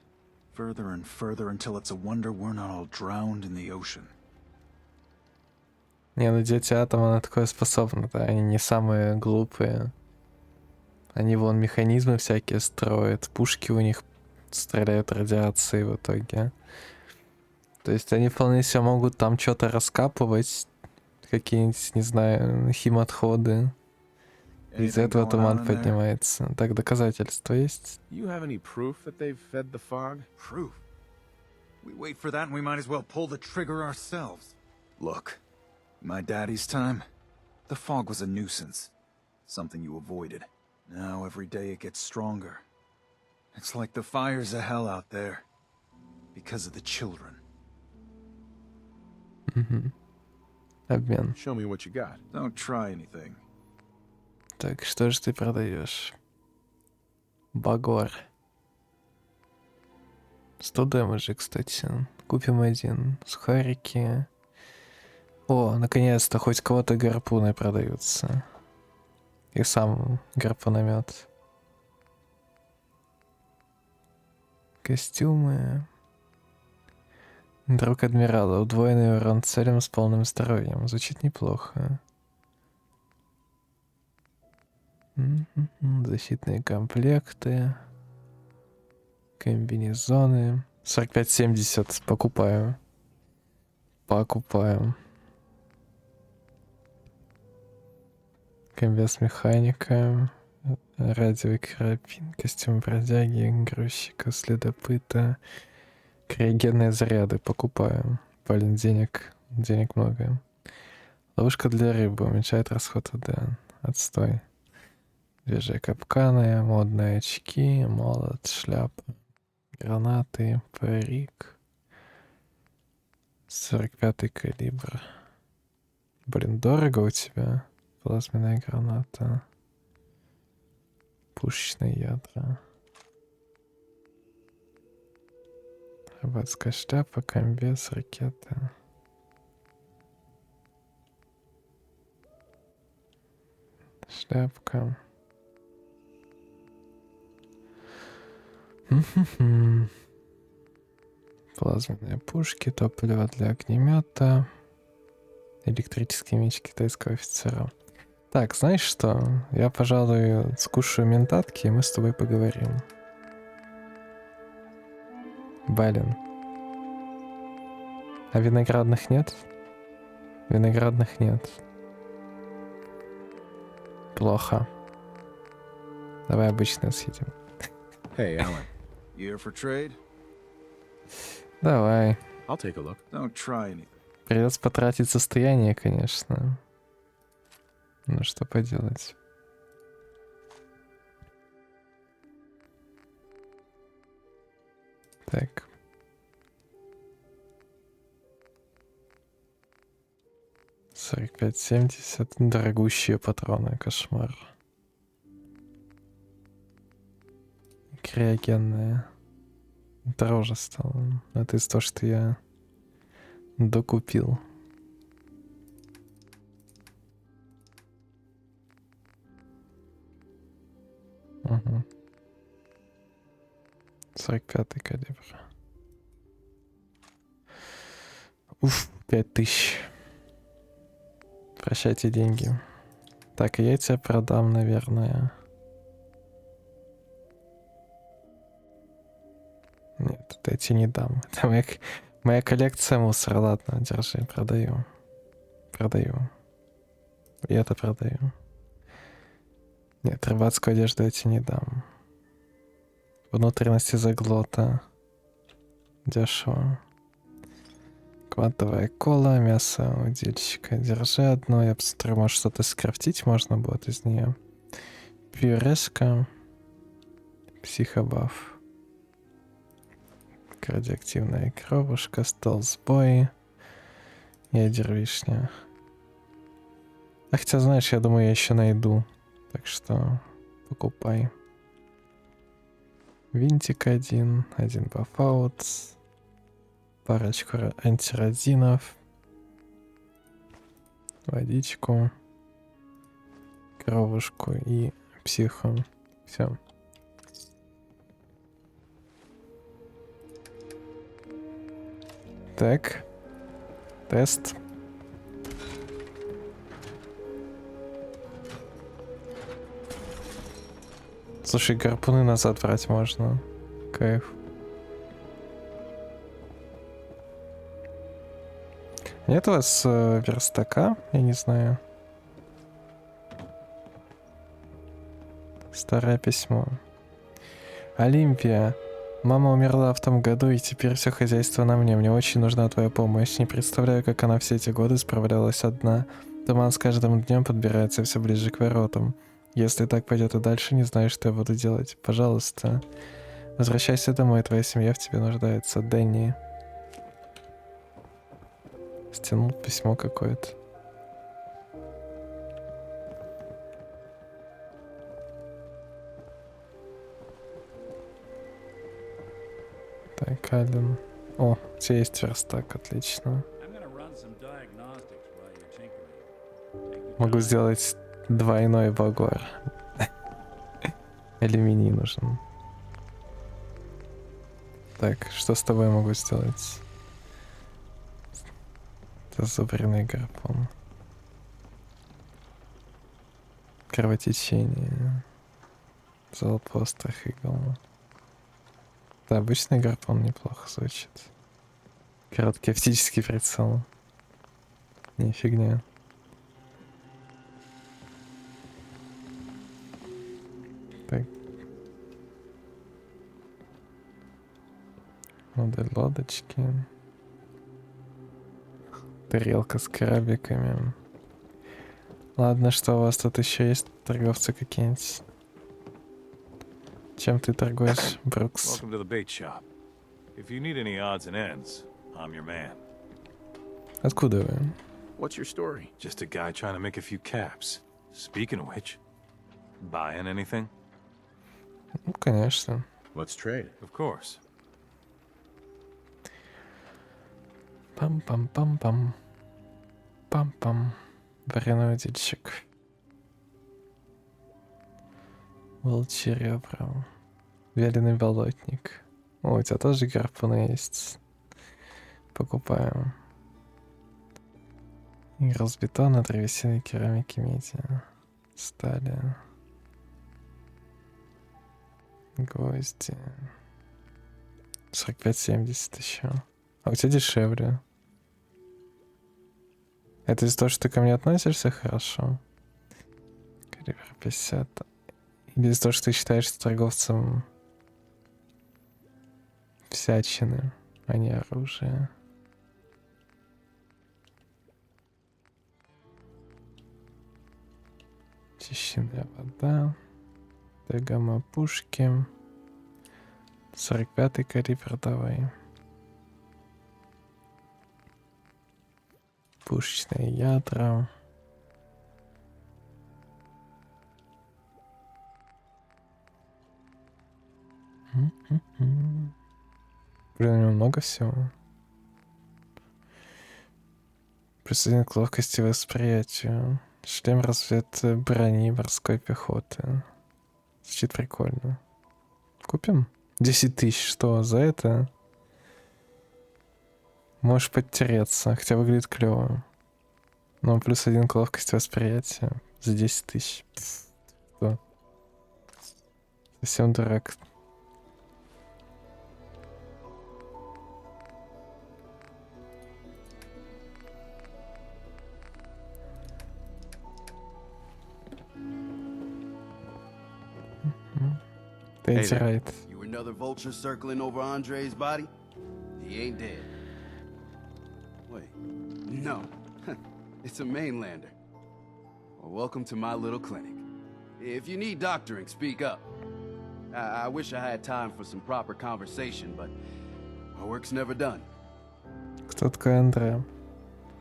Further and further until it's a wonder we're not all drowned in the ocean. Не, ну дети Атома на такое способны, да, они не самые глупые. Они вон механизмы всякие строят, пушки у них стреляют радиацией в итоге. То есть они вполне себе могут там что-то раскапывать, какие-нибудь, не знаю, химотходы. Из этого туман поднимается. Так, доказательства есть? You have any proof that they've fed the fog? Proof? We wait for that and we might as well pull the trigger ourselves. Look, in my daddy's time, the fog was a nuisance. Something you avoided. Now every day it gets stronger. It's like the fires of hell out there. Because of the children. Угу. Обмен. Show me what you got. Don't try anything. Так, что же ты продаешь? Багор. 100 дэмэджа, кстати. Купим один. Сухарики. О, наконец-то хоть кого-то гарпуны продаются. И сам гарпуномет. Костюмы. Друг адмирала. Удвоенный урон целям с полным здоровьем. Звучит неплохо. Защитные комплекты. Комбинезоны. 45-70. Покупаю. Покупаю. Комбез механика. Радиовый карабин. Костюм бродяги. Грузчика. Следопыта. Криогенные заряды. Покупаю. Блин, денег много. Ловушка для рыбы. Уменьшает расход АД. Отстой. Свежие капканы, модные очки, молот, шляпа, гранаты, парик. 45-й калибр. Блин, дорого у тебя. Плазменная граната. Пушечные ядра. Рыбацкая шляпа, комбез, ракеты. Шляпка. Плазменные пушки, топливо для огнемета, электрический меч китайского офицера. Так, знаешь что? Я, пожалуй, скушаю ментатки, и мы с тобой поговорим. Блин. А виноградных нет? Виноградных нет. Плохо. Давай обычно съедим. Hey, Alan. You here for trade? Давай. I'll take a look. Don't try anything. Придется потратить состояние, конечно. Ну что поделать. Так. — 45-70. Дорогущие патроны. Кошмар. Криогенные. Дороже стало. Это из того, что я докупил. Угу. 45-й калибр. Уф, 5000. Прощайте деньги. Так, я тебя продам, наверное. Нет, это я тебе не дам. Это моя коллекция мусора. Ладно, держи, продаю. Продаю. И это продаю. Нет, рыбацкую одежду я тебе не дам. Внутренности заглота. Дешево. Квантовая кола, мясо удильщика. Держи одно. Я посмотрю, может что-то скрафтить можно будет из нее. Пюрешка. Психобаф. Радиоактивная кровушка. Столсбой. Ядер вишня. А хотя, знаешь, я думаю, я еще найду. Так что покупай. Винтик один бафаут, парочку антирадинов, водичку, кровушку и психу. Все. Так. Тест. Слушай, гарпуны назад брать можно. Кайф. Нет у вас верстака? Я не знаю. Старое письмо. Олимпия. Мама умерла в том году, и теперь все хозяйство на мне. Мне очень нужна твоя помощь. Не представляю, как она все эти годы справлялась одна. Туман с каждым днем подбирается все ближе к воротам. Если так пойдет и дальше, не знаю, что я буду делать. Пожалуйста, возвращайся домой, твоя семья в тебе нуждается. Дэнни. Стянул письмо какое-то. Так, Ален. О, у тебя есть верстак, отлично. Могу сделать двойной багор. Алюминий нужен. Так, что с тобой могу сделать? Зазубренный гарпун. Кровотечение. Залп острых игл. Да, обычный гарпун неплохо звучит. Короткий оптический прицел. Не фигня. Так. Модель лодочки. Тарелка с крабиками. Ладно, что у вас тут еще есть, торговцы какие-нибудь? Чем ты торгуешь, Брукс? Welcome to the bait shop. If you need any odds and ends, I'm your man. Откуда вы? What's your story? Just a guy trying to make a few caps. Speaking of which, buying anything? Ну, конечно. Let's trade. Of course. Пам-пам-пам-пам. Пам-пам. Вареный удильщик. Волчьи ребра. Вяленый болотник. О, у тебя тоже гарпуны есть. Покупаем. Разбетона, древесины, керамики, меди. Стали. Гвозди. 45-70 еще. А у тебя дешевле. Это из-за того, что ты ко мне относишься хорошо? Калибр 50. Или из-за того, что ты считаешься торговцем всячины, а не оружия? Чищенная вода. Дагама пушки. 45-й калибр давай. Пушечные ядра. Блин, у него много всего. Присоединен к ловкости восприятию. Шлем развед брони морской пехоты. Звучит прикольно. Купим? 10 тысяч, что за это? Можешь подтереться, хотя выглядит клево. Но плюс 1 к ловкости восприятия за 10 тысяч. Что? Совсем дурак. Эдди Райт. You another vulture circling over Andre's body? He ain't dead. Wait, no. It's a mainlander. Well, welcome to my little clinic. If you need doctoring, speak up. I wish I had time for some proper conversation, but my work's never done. Кто такой Андре?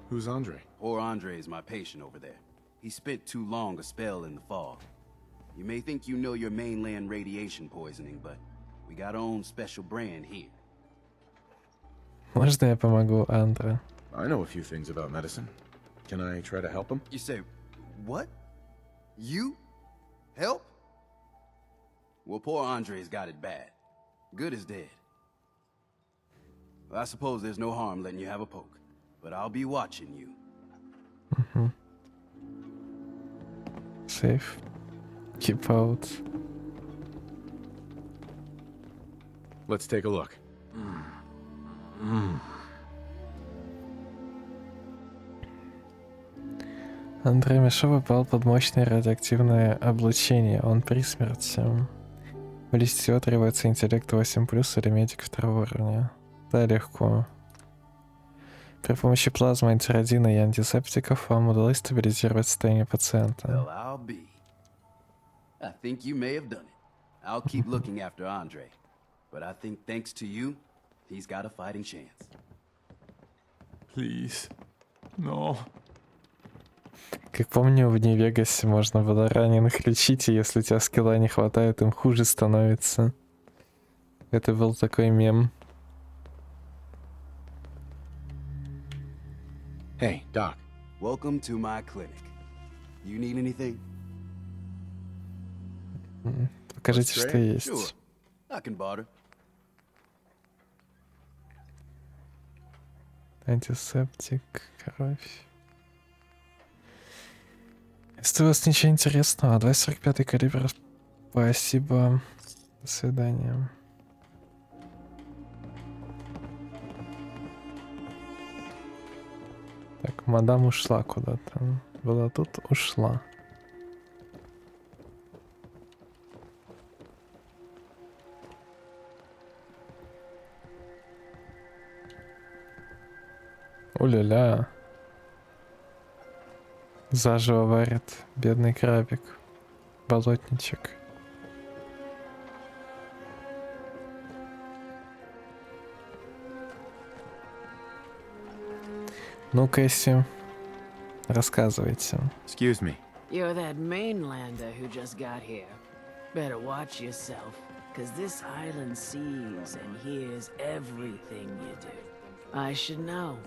Who's Andre? Poor Andre is my patient over there. He spent too long a spell in the fog. You may think you know your mainland radiation poisoning, but we got our own special brand here. Можно я помогу Андре? I know a few things about medicine. Can I try to help him? You say, what? You? Help? Well, poor Andre's got it bad. Good as dead. Well, I suppose there's no harm letting you have a poke, but I'll be watching you. Safe. Keep out. Let's take a look. Андрей Мишо попал под мощное радиоактивное облучение. Он при смерти. Вылечить его требуется интеллект 8+, или медик 2 уровня. Да, легко. При помощи плазмы, антирадина и антисептиков вам удалось стабилизировать состояние пациента. Well, I'll be. I think you may have done it. I'll keep looking after Andre. But I think thanks to you, he's got a fighting chance. Please. No. Как помню, в Нью-Вегасе можно было раненых лечить, и если у тебя скилла не хватает, им хуже становится. Это был такой мем. Hey, Doc. Welcome to my clinic. You need anything? Покажите, Let's что trade? есть. Sure. I can barter. Антисептик, кровь. Если у вас ничего интересного, 2.45 калибр. Спасибо. До свидания. Так, мадам ушла куда-то. Была тут, ушла. Уля-ля. Заживо варит бедный крабик. Болотничек. Ну, Кэсси, рассказывайте. Excuse me. You're that mainlander who just got here. Better watch yourself, cause this island sees and hears everything you do. I should know.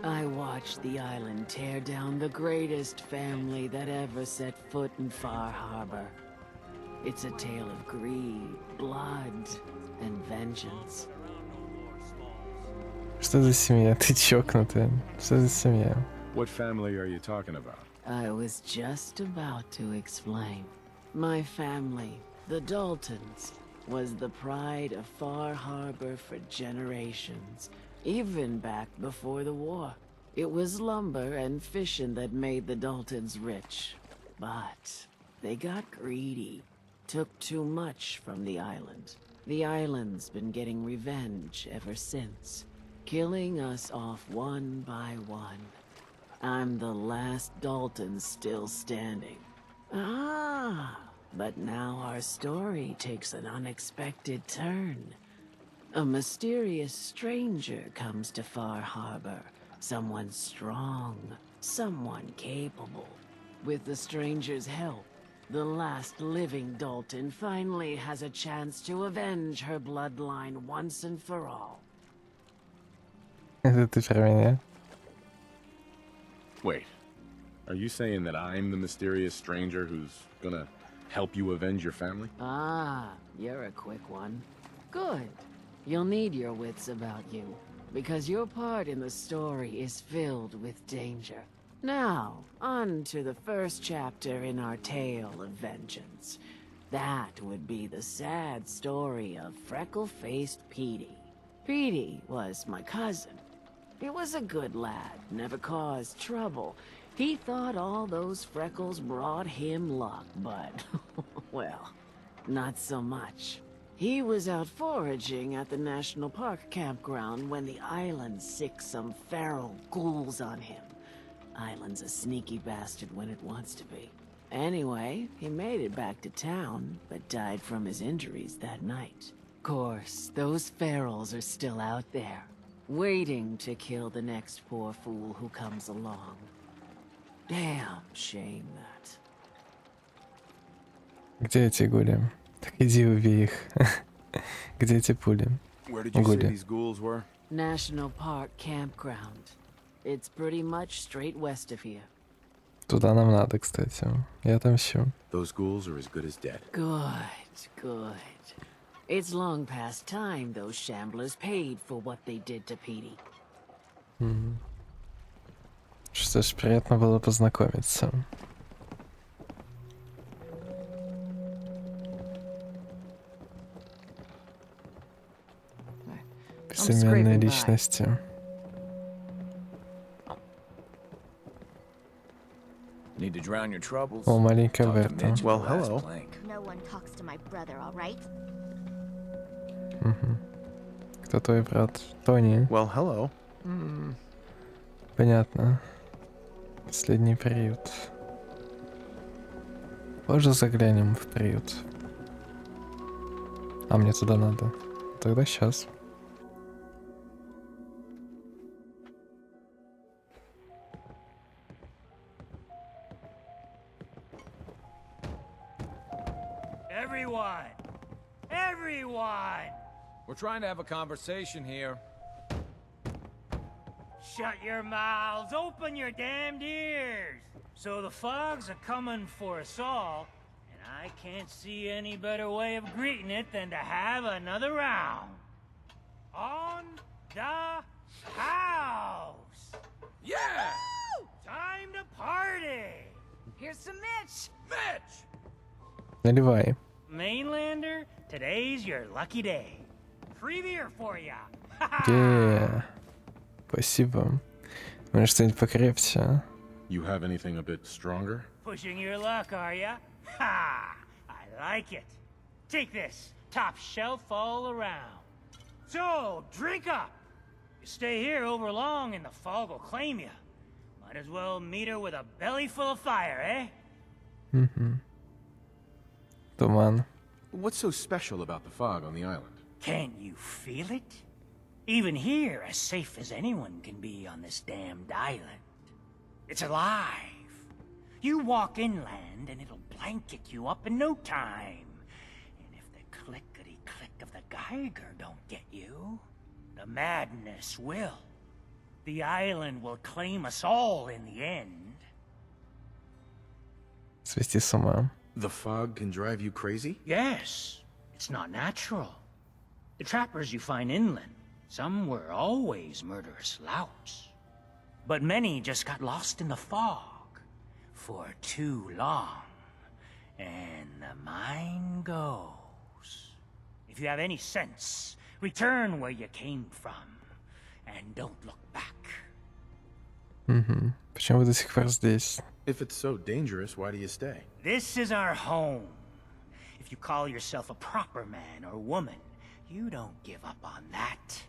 I watched the island tear down the greatest family that ever set foot in Far Harbor. It's a tale of greed, blood, and vengeance. Что за семья? Ты чокнутая. Что за семья? What family are you talking about? I was just about to explain. My family, the Daltons, was the pride of Far Harbor for generations, even back before the war. It was lumber and fishing that made the Daltons rich. But they got greedy, took too much from the island. The island's been getting revenge ever since, killing us off one by one. I'm the last Dalton still standing. Ah, but now our story takes an unexpected turn. A mysterious stranger comes to Far Harbor. Someone strong, someone capable. With the stranger's help, the last living Dalton finally has a chance to avenge her bloodline once and for all. Это ты про меня? Wait. Are you saying that I'm the mysterious stranger who's gonna help you avenge your family? Ah, you're a quick one. Good. You'll need your wits about you, because your part in the story is filled with danger. Now, on to the first chapter in our tale of vengeance. That would be the sad story of freckle-faced Petey. Petey was my cousin. He was a good lad, never caused trouble. He thought all those freckles brought him luck, but, well, not so much. He was out foraging at the National Park campground when the island sicked some feral ghouls on him. Island's a sneaky bastard when it wants to be. Anyway, he made it back to town, but died from his injuries that night. Course, those ferals are still out there, waiting to kill the next poor fool who comes along. Damn shame that. Где эти гули? Так иди убей их. Где эти пули? Гули. National Park campground. It's pretty much straight west of here. Туда нам надо, кстати. Я отомщу. Those ghouls are as good as dead. Good, good. It's long past time those shamblers paid for what they did to Petey. Что ж, приятно было познакомиться. Безымянные личности. Need to drown your troubles. О, маленькая Берта. Well, hello. No one talks to my brother, all right? Кто твой брат? Тони. Well, hello. Понятно. Последний приют. Позже заглянем в приют. А мне туда надо. Тогда сейчас. Everyone! We're trying to have a conversation here. Shut your mouths, open your damned ears! So the fogs are coming for us all, and I can't see any better way of greeting it than to have another round. On the house! Yeah! Woo! Time to party! Here's some Mitch! Mitch! Наливай. Mainlander, today's your lucky day. Free beer for ya. Спасибо. Может, что-нибудь покрепче? You have anything a bit stronger? Pushing your luck, are ya? Ha! I like it. Take this, top shelf all around. So, drink up. You stay here over long and the fog will claim you. Might as well meet her with a belly full of fire, eh? Туман. What's so special about the fog on the island? Can't you feel it? Even here, as safe as anyone can be on this damned island. It's alive. You walk inland and it'll blanket you up in no time. And if the clickety-click of the Geiger don't get you, the madness will. The island will claim us all in the end. Свести с ума. The fog can drive you crazy? Yes. It's not natural. The trappers you find inland, some were always murderous louts. But many just got lost in the fog for too long. And the mind goes. If you have any sense, return where you came from. And don't look back. Почему вы до сих пор здесь? If it's so dangerous, why do you stay? This is our home. If you call yourself a proper man or woman, you don't give up on that.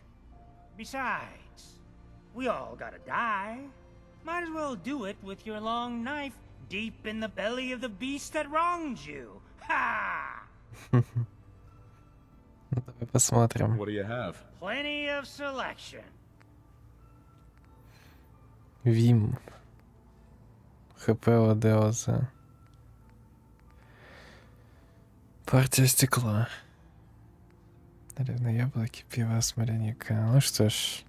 Besides, we all gotta die. Might as well do it with your long knife deep in the belly of the beast that wronged you. Ha! Давай посмотрим. What do you have? Plenty of selection. Вим. ХП ОДОЗ. Партия стекла. Наверное, яблоки, пиво, смоленника. Ну что ж.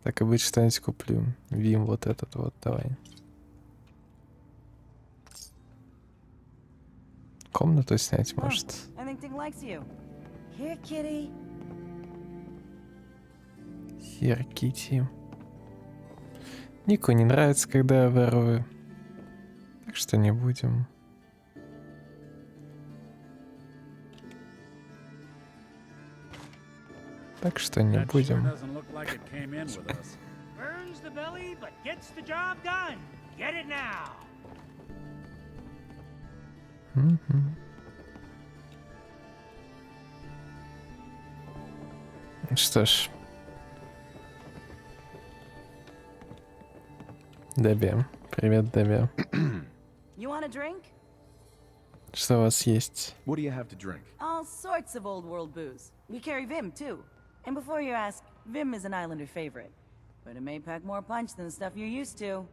Так и быть, что-нибудь куплю. Вим вот этот вот, давай. Комнату снять, может. Хер, Кити. Нику не нравится, когда я ворую. Так что не будем. Так что не будем. Burns the belly, but gets the job done. Get it now. Что ж. Дебби. Привет, Дебби. You want a drink? Что у вас есть? What do you have to drink? All sorts of old world booze. We carry Vim, too. And before you ask, Vim is an Islander favorite. But it may pack more punch than the stuff you're used to.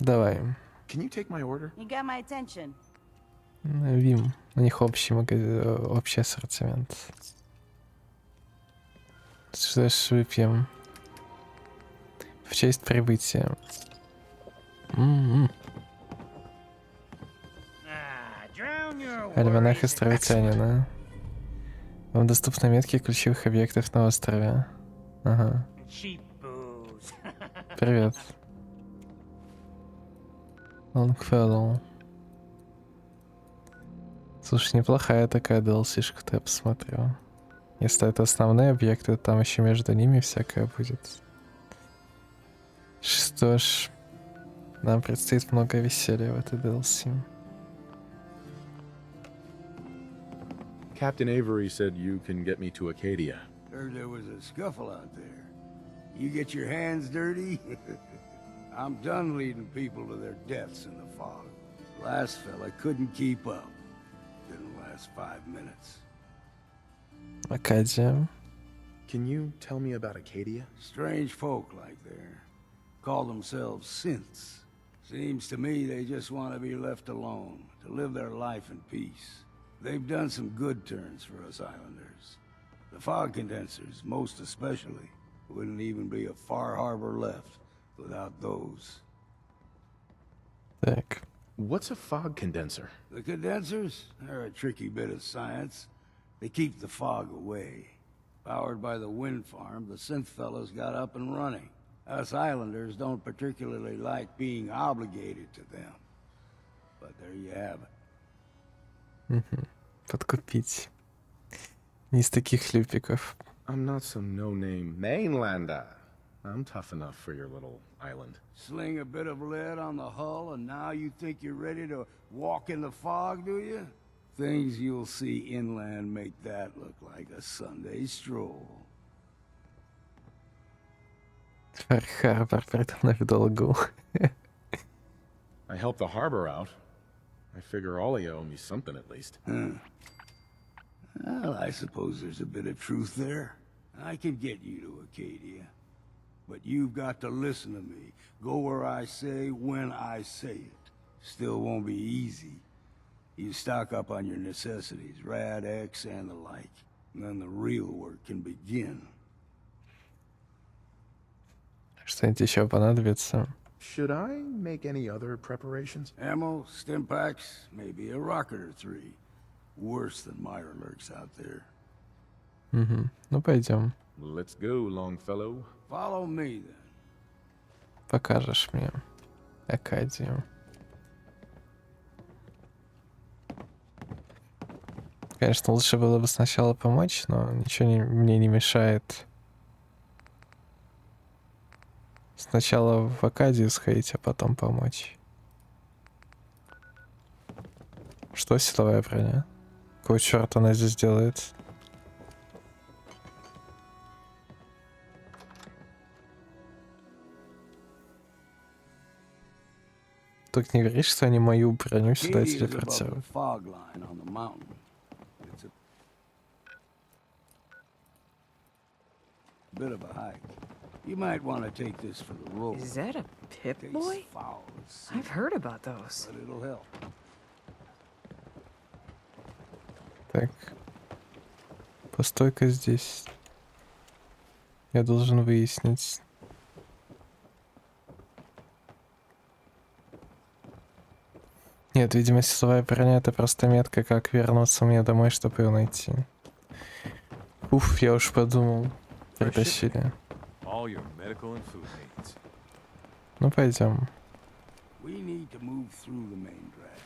Давай. Can you take my order? You got my attention. Вим. У них общий ассортимент. Что ж выпьем? В честь прибытия. Альманах островитянина. Вам доступны метки ключевых объектов на острове. Ага. Привет. Longfellow. Слушай, неплохая такая DLC-шка-то, я посмотрю. Если это основные объекты, там еще между ними всякое будет. Что ж, нам предстоит много веселья в этой DLC. Captain Avery said you can get me to Acadia. Heard there was a scuffle out there. You get your hands dirty? I'm done leading people to their deaths in the fog. Last fella couldn't keep up. Didn't last 5 minutes. Акадия. Can you tell me about Acadia? Strange folk like there. Call themselves synths. Seems to me they just want to be left alone, to live their life in peace. They've done some good turns for us islanders. The fog condensers, most especially, wouldn't even be a Far Harbor left without those. Так. What's a fog condenser? The condensers? They're a tricky bit of science. They keep the fog away. Powered by the wind farm, the synth fellows got up and running. Us islanders don't particularly like being obligated to them. But there you have it. Подкупить. Не из таких люпиков. I'm not some no-name mainlander. I'm tough enough for your little island. Sling a bit of lead on the hull, and now you think you're ready to walk in the fog, do you? Things you'll see inland make that look like a Sunday stroll. Фар Харбор передо мной в долгу. I helped the harbor out. I figure all of you owe me something at least. Well, I suppose there's a bit of truth there. I can get you to Acadia. But you've got to listen to me. Go where I say, when I say it. Still won't be easy. You stock up on your necessities, Rad, X, and the like. And then the real work can begin. Что-нибудь еще понадобится? Should I make any other preparations? Ammo, stim packs, maybe a rocket or 3. Worse than Myra lurks out there. Ну пойдем. Let's go, Longfellow. Follow me, then. Покажешь мне Акадию. Конечно, лучше было бы сначала помочь, но ничего мне не мешает сначала в Акадию сходить, а потом помочь. Что силовая броня? Какого черта она здесь делает? Только не говоришь, что они мою броню сюда телепортируют. Bit of a hike. You might want to take this for the road. Is that a Pip-Boy? I've heard about those. But it'll help. Так. Постой-ка здесь. Я должен выяснить. Нет, видимо, силовая броня — это просто метка, как вернуться мне домой, чтобы ее найти. Уф, я уж подумал. Притащили. Ну, пойдем. We need to move through the main drag.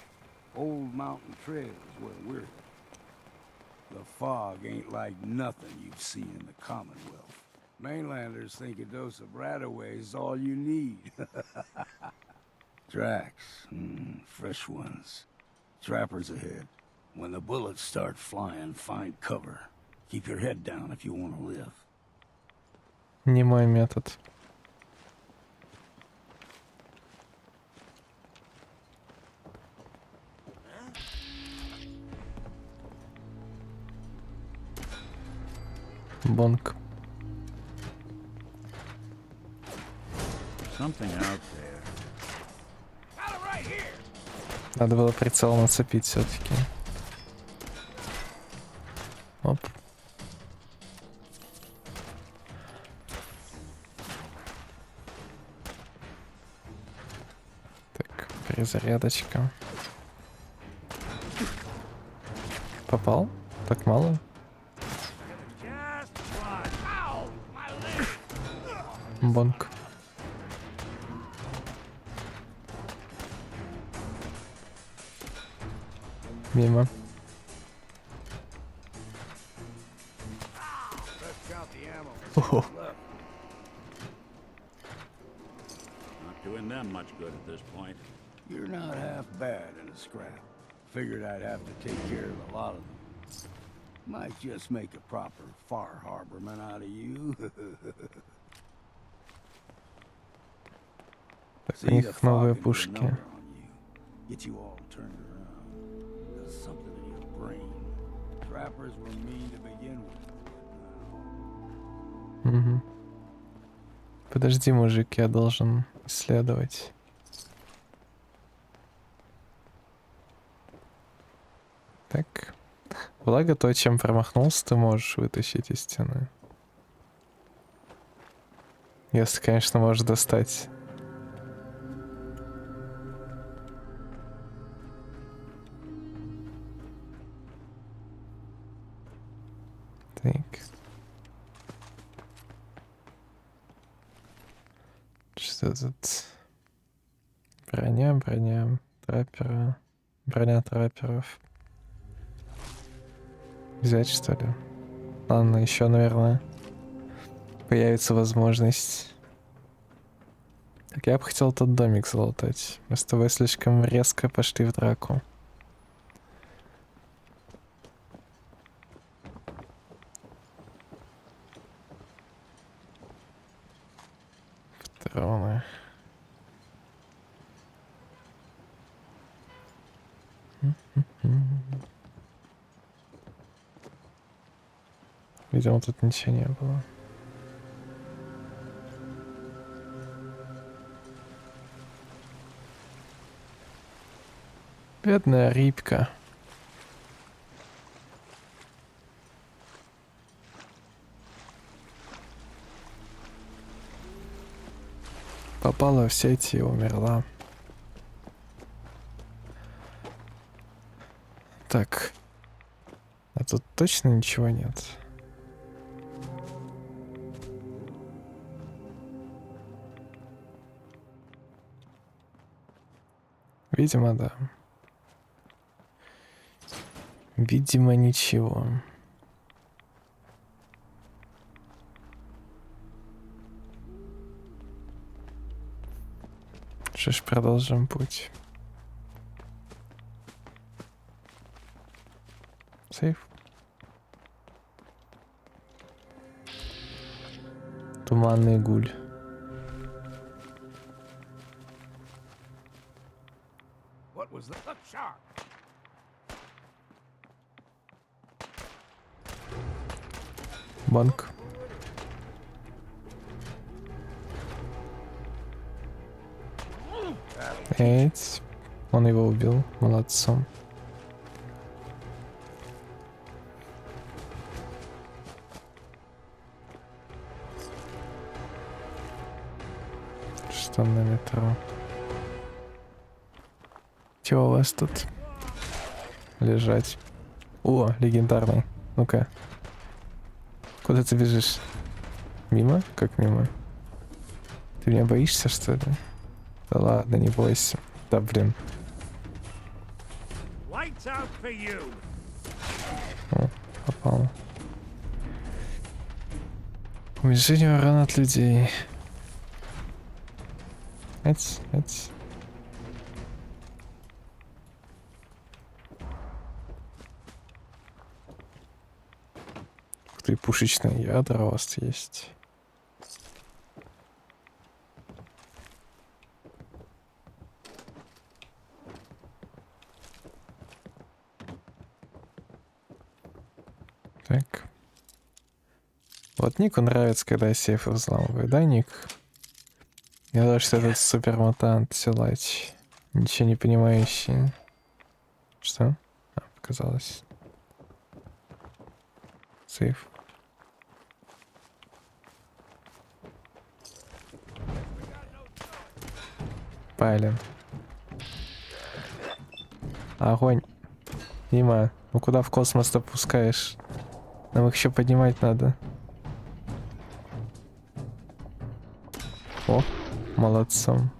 Old mountain trail is where we're. The fog ain't like nothing you've seen in the Commonwealth. Mainlanders think a dose of Radaway is all you need. Tracks, fresh ones. Trappers ahead. When the bullets start flying, find cover. Keep your head down if you want to live. Не мой метод. Бонг. Something out there. Надо было прицел нацепить все-таки. Оп. Так, перезарядочка. Попал? Так мало? Бонг. Мимо. Ого. Not doing them much good at this point. You're not half bad in a scrap. Figured I'd have to take care of a lot of them. Might just make a proper Far Harborman out of you. Так, у них новые пушки. Get you all turned around. There's something in your brain. Trappers were mean to begin with. Угу. Подожди, мужик, я должен исследовать. Так. Благо то, чем промахнулся, ты можешь вытащить из стены. Если, конечно, можешь достать. Так. Что тут? Броня, траппера. Броня трапперов. Взять, что ли? Ладно, еще, наверное, появится возможность. Так, я бы хотел тот домик залутать. Мы с тобой слишком резко пошли в драку. Патроны. Видимо, тут ничего не было. Бедная рыбка. Попала в сеть и умерла. Так. А тут точно ничего нет. Видимо, да. Видимо, ничего. Что ж, продолжим путь. Сейф. Туманный гуль. What was that? Look sharp. Банк. Эть. Он его убил. Молодцом. Что на метро? Чего у вас тут? Лежать. О, легендарный. Ну-ка. Куда ты бежишь? Мимо? Как мимо? Ты меня боишься, что ли? Да ладно, не бойся. Да блин. О, попал. Уменьшение урона от людей. Эть. Пушечные ядра у вас есть. Так. Вот Нику нравится, когда я сейфы взламываю, да, Ник? Я думаю, что этот супермутант, силач. Ничего не понимающий. Что? А, показалось. Сейф. Палим. Огонь. Дима, ну куда в космос-то пускаешь? Нам их еще поднимать надо. О, молодцом.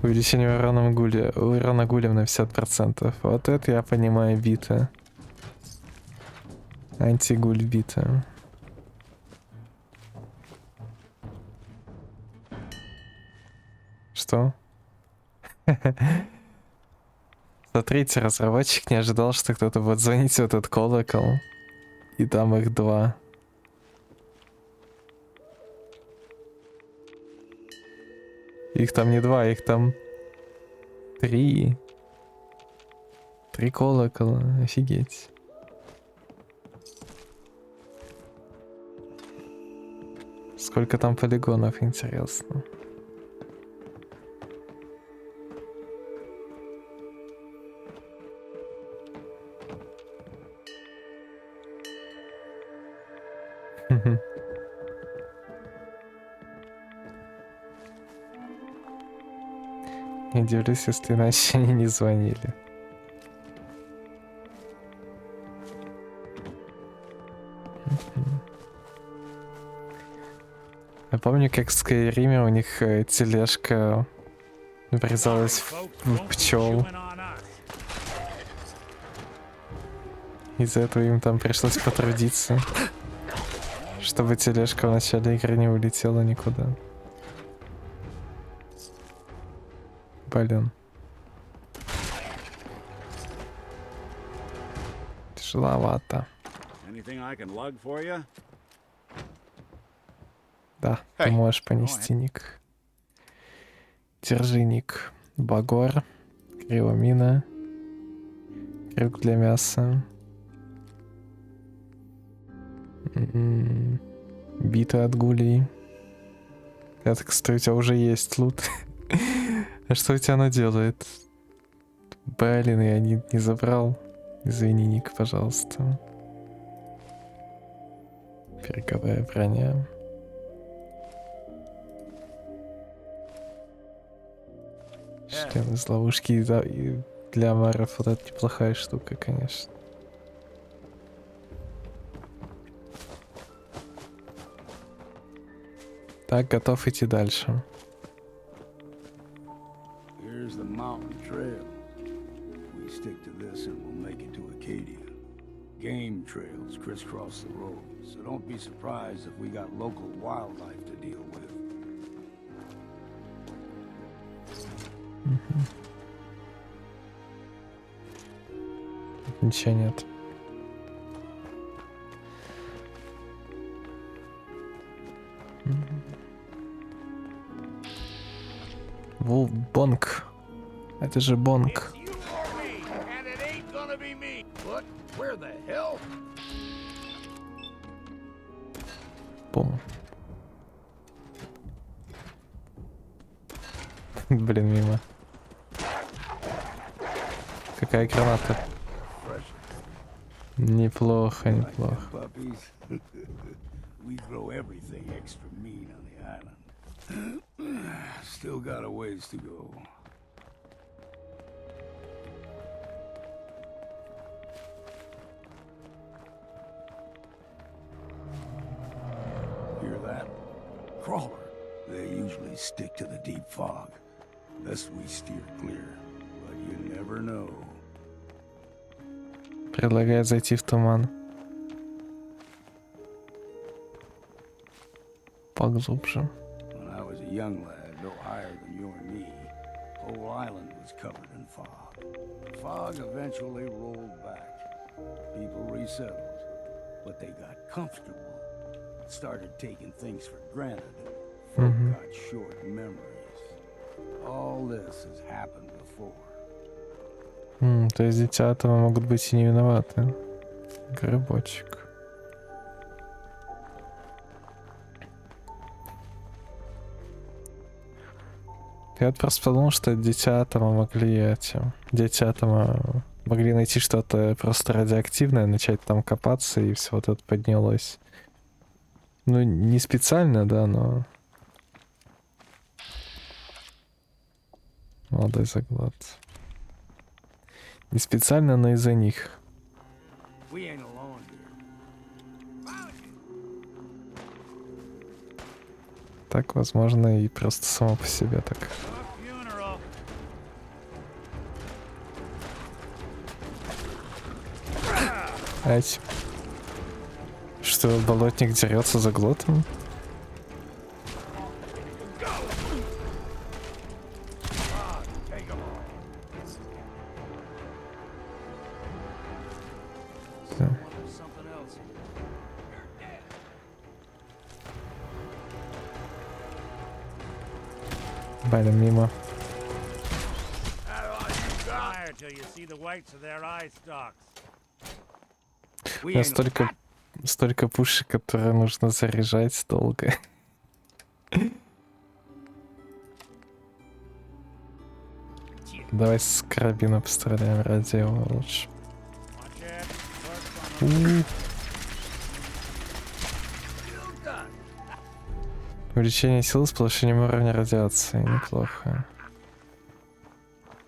Увеличение урона гулем на 50%. Вот это я понимаю, бита. Антигуль бита. Что? Смотрите, разработчик не ожидал, что кто-то будет звонить в этот колокол. И там их 2. Их там не 2, их там 3. 3 колокола, офигеть. Сколько там полигонов, интересно. Не удивлюсь, если иначе они не звонили. Я помню, как в Скайриме у них тележка врезалась в пчел. Из-за этого им там пришлось потрудиться, чтобы тележка в начале игры не улетела никуда. Блин. Тяжеловато. Да, ты можешь понести, Ник. Держи, Ник. Багор. Кривомина. Крюк для мяса. Бита от гулей. Это, кстати, у тебя уже есть лут. А что у тебя оно делает? Блин, я не забрал. Извини, Ник, пожалуйста. Береговая броня. Член из ловушки и для маров вот это неплохая штука, конечно. Так, готов идти дальше. Here's the mountain trail. We stick to this and we'll make it to Acadia. Game trails crisscross the road, so don't be surprised if we got local wildlife to deal with. Ничего нет. Бонг. Это же бонг. Бум. Блин, мимо. Какая граната? Неплохо, неплохо. We grow everything extra mean on the island. Still got a ways to go. Hear that? Crawler. They usually stick to the deep fog. Best we steer clear. But you never know. Предлагает зайти в туман. Поглубже. When I was a young lad, no higher than your knee, whole island was covered in fog. fog eventually rolled back. People resettled, but they got comfortable. Started taking things for granted. Folk got short memories. All this has happened before. То есть дитя этого могут быть и не виноваты. Грибочек. Я вот просто подумал, что дети атома могли найти что-то просто радиоактивное, начать там копаться, и все вот это поднялось. Ну, не специально, да, но... Молодой заглот. Не специально, но из-за них. Так, возможно, и просто само по себе так. Ать. Что, болотник дерется за глотом? Блин, мимо. У меня столько пушек, которые нужно заряжать долго. Давай с карабина постреляем, ради его лучше. Увеличение сил с повышением уровня радиации. Неплохо.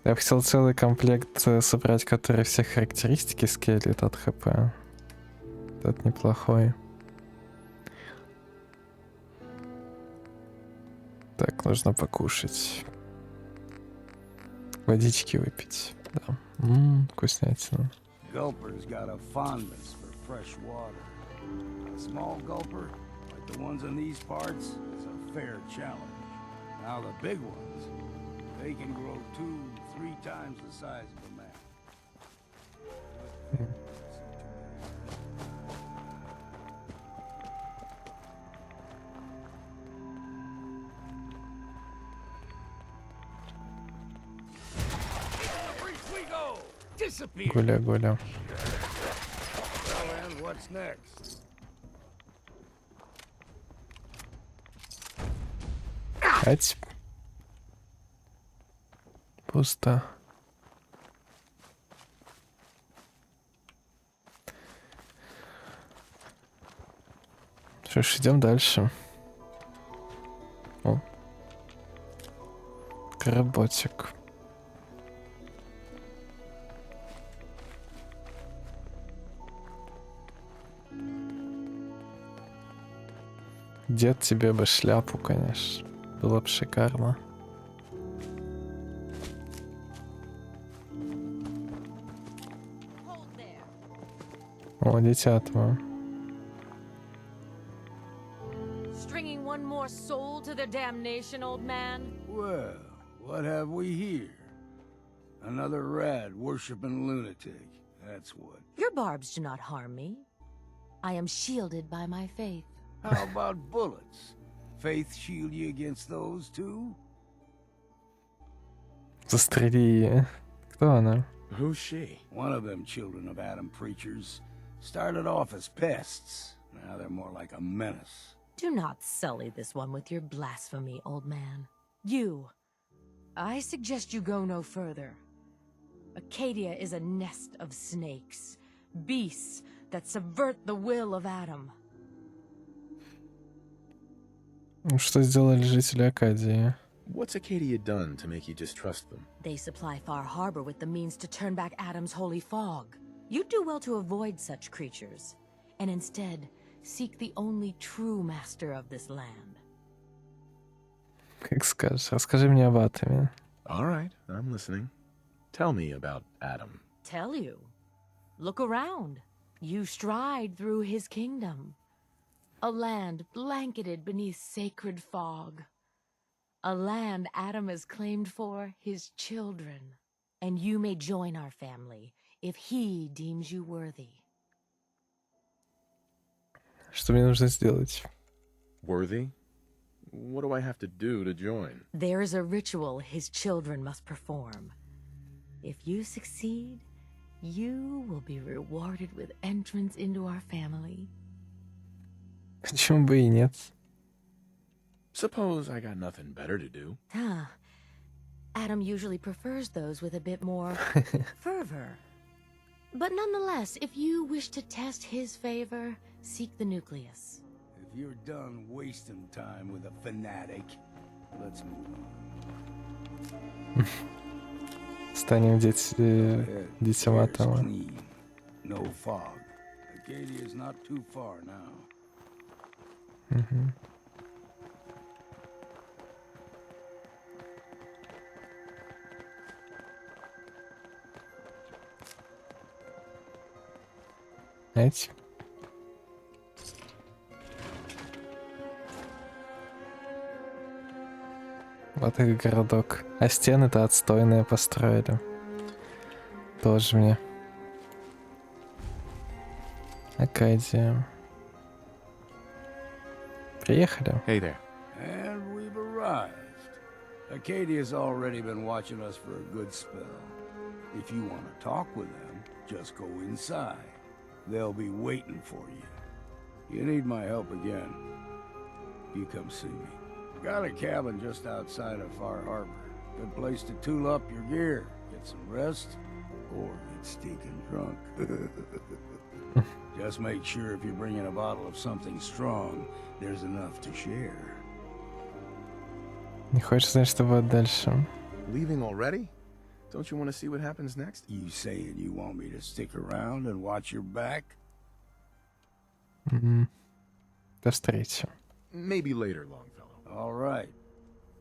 Я бы хотел целый комплект собрать, который все характеристики скейлит от хп. Это неплохой. Так, нужно покушать. Водички выпить. Да. Вкуснятина. Gulper's got a fondness for fresh water. A small gulper, like the ones in these parts, is a fair challenge. Now the big ones, they can grow 2-3 times the size of a man. Гуля-гуля. What's next? Ать. Пусто. Что ж, идем дальше. О. Кработик. Дед, тебе бы шляпу, конечно. Было бы шикарно. О, дитя твое. Stringing one more soul to their damnation, old man? Well, what have we here? Another rad worshipping lunatic. That's what. Your barbs do not harm me. I am shielded by my faith. How about bullets? Faith shield you against those too? Застрели ее. Кто она? Who's she? One of them children of Adam preachers. Started off as pests. Now they're more like a menace. Do not sully this one with your blasphemy, old man. You. I suggest you go no further. Acadia is a nest of snakes. Beasts that subvert the will of Adam. Что сделали жители Акадии? What's Acadia done to make you distrust them? They supply Far Harbor with the means to turn back Adam's holy fog. You'd do well to avoid such creatures, and instead seek the only true master of this land. Как скажешь. Расскажи мне об Атоме. All right, I'm listening. Tell me about Adam. Tell you? Look around. You stride through his kingdom. A land blanketed beneath sacred fog. A land Adam has claimed for his children. and you may join our family if he deems you worthy. Что мне нужно сделать? Worthy? What do I have to do to join? There is a ritual his children must perform. If you succeed, you will be rewarded with entrance into our family. Почему бы и нет? Suppose I got nothing better to do. Adam usually prefers those with a bit more fervor. But nonetheless, if you wish to test his favor, seek the nucleus. If you're done wasting time with a fanatic, let's move on. Станем детям Атома. No fog. Acadia is not too far now. Знаете? Вот их городок. А стены-то отстойные построили. Тоже мне. Акадия. Приехали. Hey there. And we've arrived. Acadia's already been watching us for a good spell. If you want to talk with them, just go inside. They'll be waiting for you. You need my help again, you come see me. Got a cabin just outside of Far Harbor. Good place to tool up your gear, get some rest, or get stinking drunk. Just make sure if you're bringing a bottle of something strong, there's enough to share. Не хочешь знать, что будет дальше? Leaving already? Don't you want to see what happens next? You saying you want me to stick around and watch your back? До встречи. Maybe later, Longfellow. All right.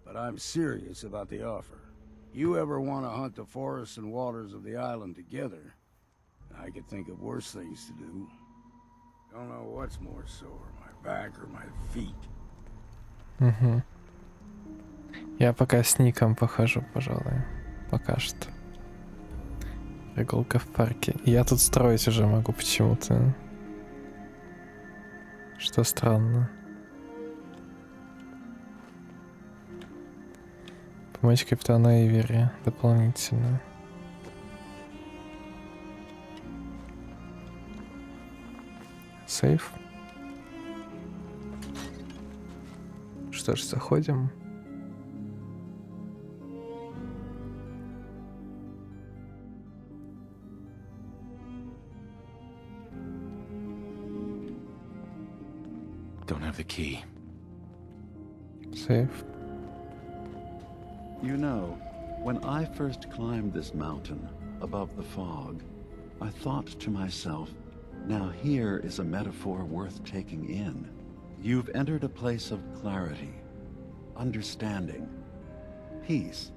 But I'm serious about the offer. You ever want to hunt the forests and waters of the island together, I could think of worse things to do. Don't know what's more sore, my back or my feet. Я пока с Ником похожу, пожалуй. Пока что. Прогулка в парке. Я тут строить уже могу почему-то. Что странно. Помочь капитану Эйвери дополнительно. Сейф. Что ж, заходим. Don't have the key. Safe. You know, when I first climbed this mountain above the fog, I thought to myself, now here is a metaphor worth taking in. You've entered a place of clarity, understanding, peace.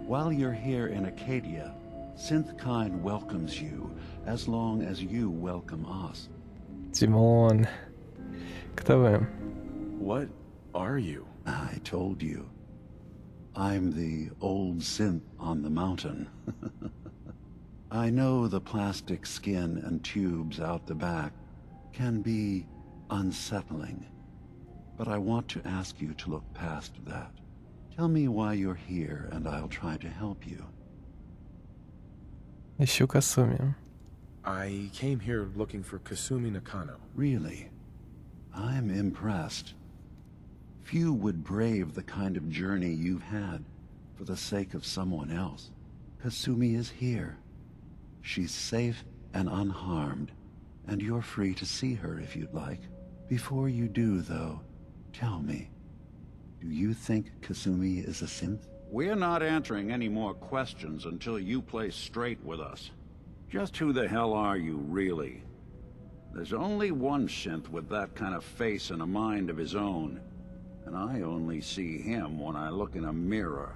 While you're here in Acadia, Synthkind welcomes you as long as you welcome us. Димон. Кто вы? What are you? I told you. I'm the old synth on the mountain. I know the plastic skin and tubes out the back can be unsettling, but I want to ask you to look past that. Tell me why you're here and I'll try to help you. Ищу Касуми. I came here looking for Kasumi Nakano. Really? I'm impressed. Few would brave the kind of journey you've had for the sake of someone else. Kasumi is here. She's safe and unharmed, and you're free to see her if you'd like. Before you do, though, tell me, do you think Kasumi is a synth? We're not answering any more questions until you play straight with us. Just who the hell are you, really? There's only one synth with that kind of face and a mind of his own, and I only see him when I look in a mirror.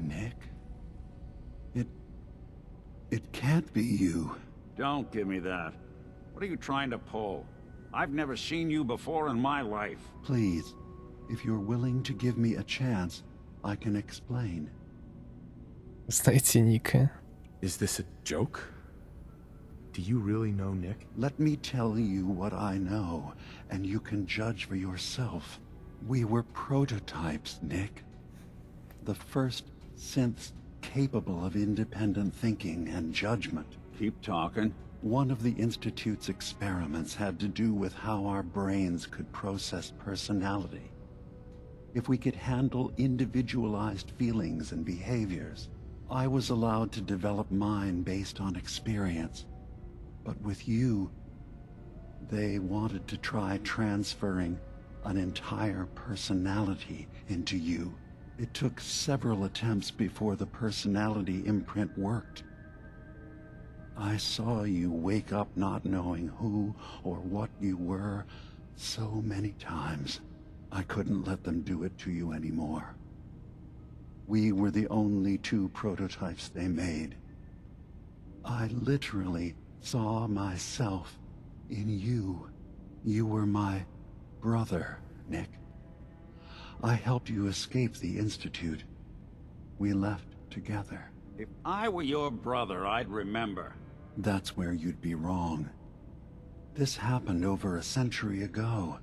Nick? It can't be you. Don't give me that. What are you trying to pull? I've never seen you before in my life. Please, if you're willing to give me a chance, I can explain. Знаете Ника? Is this a joke? Do you really know Nick? Let me tell you what I know, and you can judge for yourself. We were prototypes, Nick. The first synths capable of independent thinking and judgment. Keep talking. One of the Institute's experiments had to do with how our brains could process personality. If we could handle individualized feelings and behaviors, I was allowed to develop mine based on experience. But with you, they wanted to try transferring an entire personality into you. It took several attempts before the personality imprint worked. I saw you wake up not knowing who or what you were so many times. I couldn't let them do it to you anymore. We were the only two prototypes they made. I literally saw myself in you. You were my brother, Nick. I helped you escape the Institute. We left together. If I were your brother, I'd remember. That's where you'd be wrong. This happened over a century ago.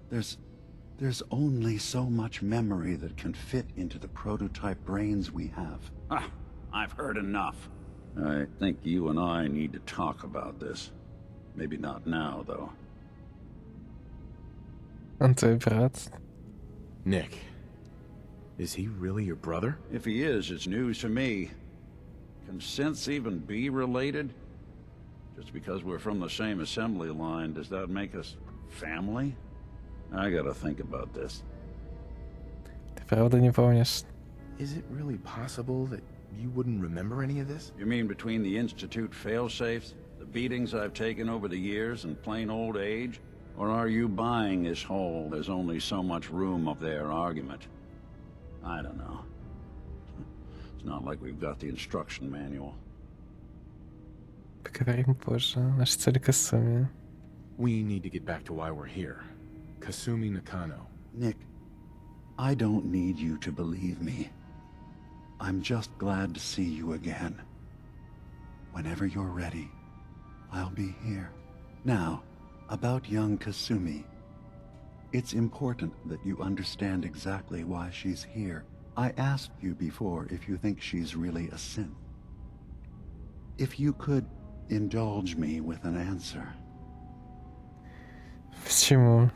There's only so much memory that can fit into the prototype brains we have. Ah, I've heard enough. I think you and I need to talk about this. Maybe not now, though. Он твой брат? Nick, is he really your brother? If he is, it's news to me. Can synths even be related? Just because we're from the same assembly line, does that make us family? I gotta think about this. Ты правда не помнишь? Is it really possible that you wouldn't remember any of this? You mean between the Institute failsafes, the beatings I've taken over the years, and plain old age? Or are you buying this whole there's only so much room of their argument? I don't know. It's not like we've got the instruction manual. Поговорим позже. Наша цель Касуми. We need to get back to why we're here. Kasumi Nakano. Nick, I don't need you to believe me. I'm just glad to see you again. Whenever you're ready, I'll be here. Now, about young Kasumi. It's important that you understand exactly why she's here. I asked you before if you think she's really a synth. If you could indulge me with an answer. Почему?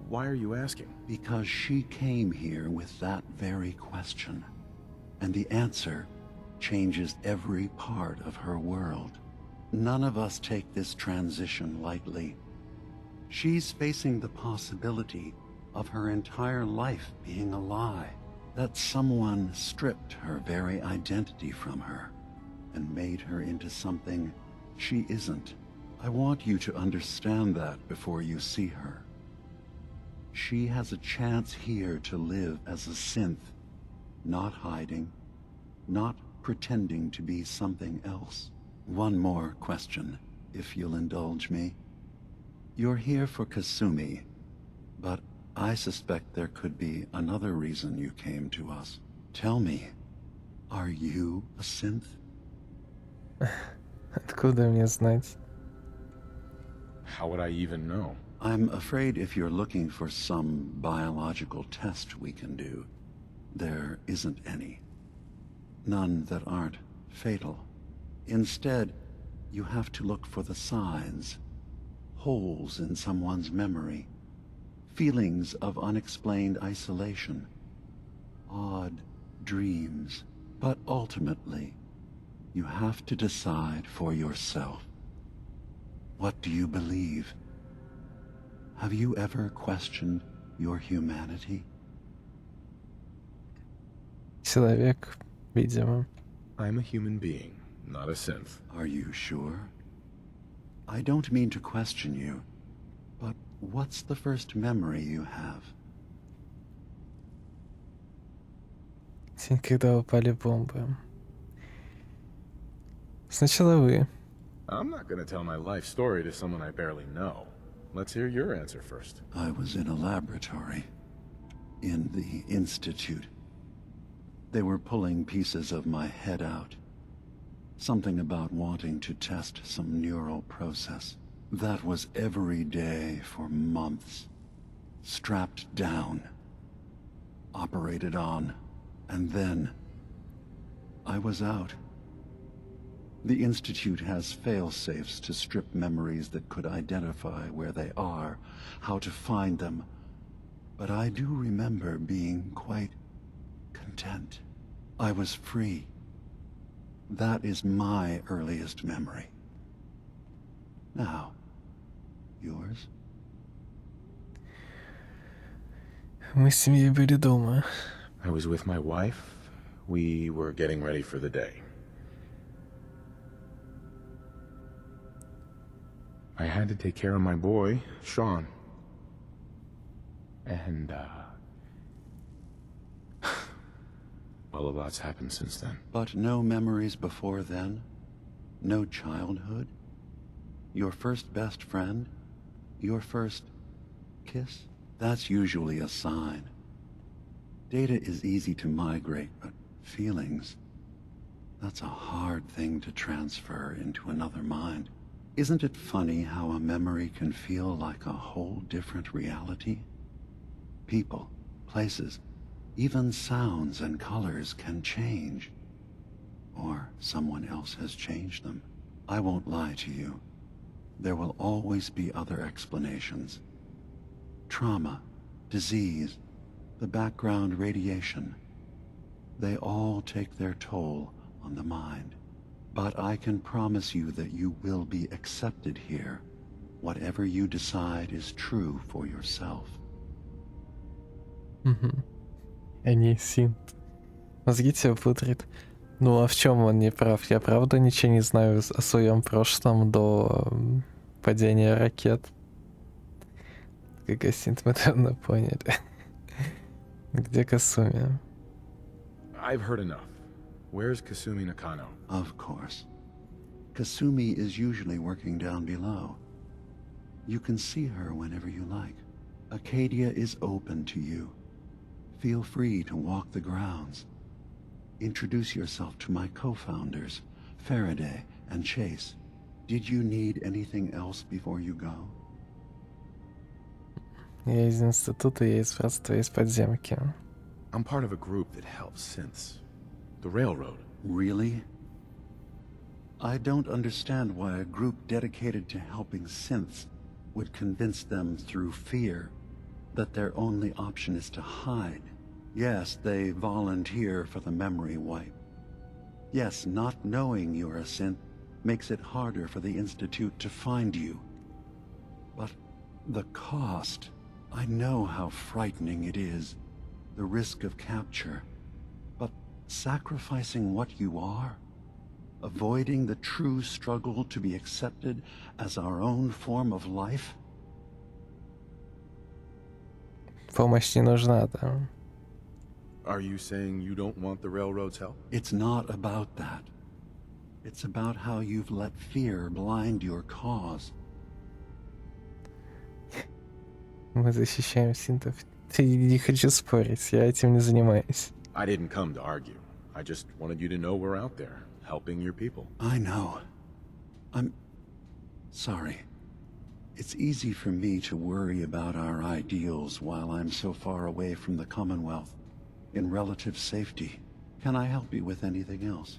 Why are you asking? Because she came here with that very question. And the answer changes every part of her world. None of us take this transition lightly. She's facing the possibility of her entire life being a lie, that someone stripped her very identity from her and made her into something she isn't. I want you to understand that before you see her. She has a chance here to live as a synth, not hiding, not pretending to be something else. One more question, if you'll indulge me. You're here for Kasumi, but I suspect there could be another reason you came to us. Tell me, are you a synth? Откуда мне знать? How would I even know? I'm afraid if you're looking for some biological test we can do, there isn't any. None that aren't fatal. Instead, you have to look for the signs, holes in someone's memory, feelings of unexplained isolation, odd dreams. But ultimately, you have to decide for yourself. What do you believe? Have you ever questioned your humanity? Человек, видимо. I'm a human being. Not a synth. Are you sure? I don't mean to question you, but what's the first memory you have? День, когда упали бомбы. Сначала вы. I'm not gonna tell my life story to someone I barely know. Let's hear your answer first. I was in a laboratory. In the Institute. They were pulling pieces of my head out. Something about wanting to test some neural process. That was every day for months. Strapped down. Operated on. And then I was out. The Institute has fail-safes to strip memories that could identify where they are, how to find them. But I do remember being quite content. I was free. That is my earliest memory. Now, yours? Мы с семьей были дома. I was with my wife. We were getting ready for the day. I had to take care of my boy, Sean. And, well, a lot's happened since then. But no memories before then? No childhood? Your first best friend? Your first kiss? That's usually a sign. Data is easy to migrate, but feelings, that's a hard thing to transfer into another mind. Isn't it funny how a memory can feel like a whole different reality? People, places, even sounds and colors can change. Or someone else has changed them. I won't lie to you. There will always be other explanations. Trauma, disease, the background radiation. They all take their toll on the mind. But I can promise you that you will be accepted here. Whatever you decide is true for yourself. Они синт. Мозги тебя пудрит. Ну а в чем он не прав? Я правда ничего не знаю о своем прошлом до падения ракет. Как синт мы давно поняли. Где Касуми? I've heard enough. Where's Kasumi Nakano? Of course. Kasumi is usually working down below. You can see her whenever you like. Acadia is open to you. Feel free to walk the grounds. Introduce yourself to my co-founders, Faraday and Chase. Did you need anything else before you go? Я из института, я из братства, из подземки. I'm part of a group that helps synths. The railroad. Really? I don't understand why a group dedicated to helping synths would convince them through fear that their only option is to hide. Yes, they volunteer for the memory wipe. Yes, not knowing you're a synth makes it harder for the Institute to find you. But the cost, I know how frightening it is. The risk of capture. But sacrificing what you are, avoiding the true struggle to be accepted as our own form of life? Помощь не нужна, да. Are you saying you don't want the railroad's help? It's not about that. It's about how you've let fear blind your cause. Мы защищаем синтов. Не хочу спорить, я этим не занимаюсь. I didn't come to argue. I just wanted you to know we're out there, helping your people. I know. I'm sorry. It's easy for me to worry about our ideals while I'm so far away from the Commonwealth, in relative safety. Can I help you with anything else?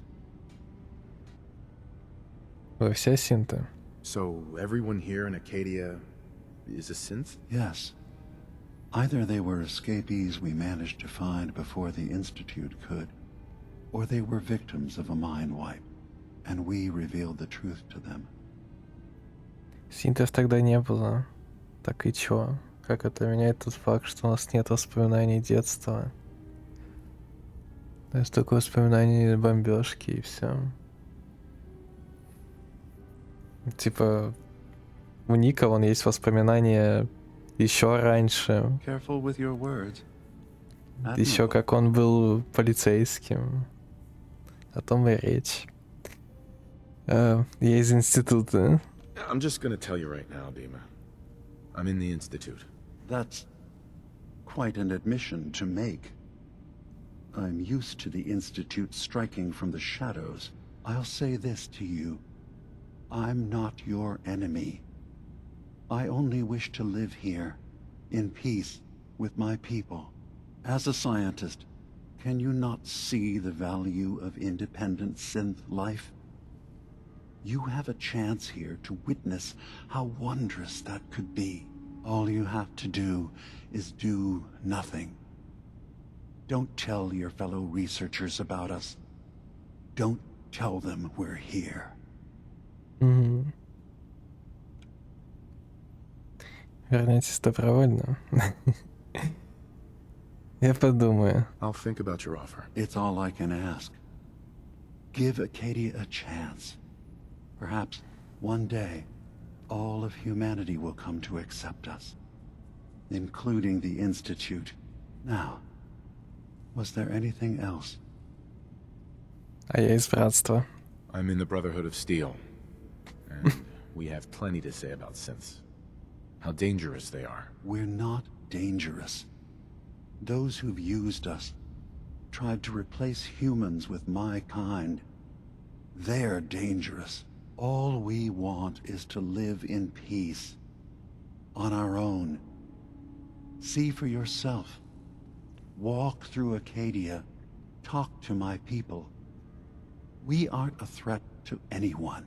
Вы все синты? So everyone here in Acadia is a synth? Yes. Either they were escapees we managed to find before the Institute could, or they were victims of a mind wipe, and we revealed the truth to them. Синтов тогда не было. Так и чё? Как это меняет тот факт, что у нас нет воспоминаний детства? То есть только воспоминания бомбежки и все. Типа, у Ника вон есть воспоминания еще раньше. Careful with your words. Еще как он был полицейским. О том и речь. Я из института. I'm just gonna tell you right now, Dima. I'm in the Institute. That's quite an admission to make. I'm used to the Institute striking from the shadows. I'll say this to you. I'm not your enemy. I only wish to live here, in peace, with my people. As a scientist, can you not see the value of independent synth life? You have a chance here to witness how wondrous that could be. All you have to do is do nothing. Don't tell your fellow researchers about us. Don't tell them we're here. Вернитесь добровольно. Я подумаю. I'll think about your offer. It's all I can ask. Give Acadia a chance. Perhaps one day, all of humanity will come to accept us, including the Institute. Now, was there anything else? А я из братства. I'm in the Brotherhood of Steel, and we have plenty to say about synths. How dangerous they are. We're not dangerous. Those who've used us, tried to replace humans with my kind, they're dangerous. All we want is to live in peace, on our own. See for yourself. Walk through Acadia, talk to my people. We aren't a threat to anyone.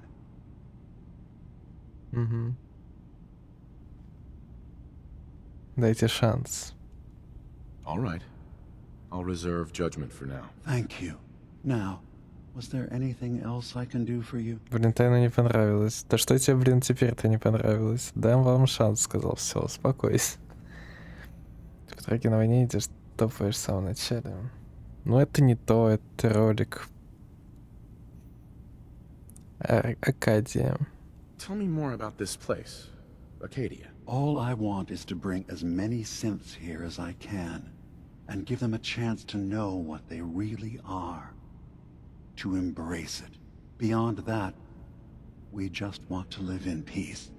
Дайте шанс. All right. I'll reserve judgment for now. Thank you. Now, was there anything else I can do for you? Блин, тайна не понравилось. Да что тебе, блин, теперь-то не понравилось? Дам вам шанс, сказал. Все, успокойся. Ты в драке на войне идешь, топаешь в самом начале. Ну это не то, это ролик. Акадия. Tell me more about this place, Acadia. All I want is to bring as many synths here as I can, and give them a chance to know what they really are. To embrace it. Beyond that, we just want to live in peace.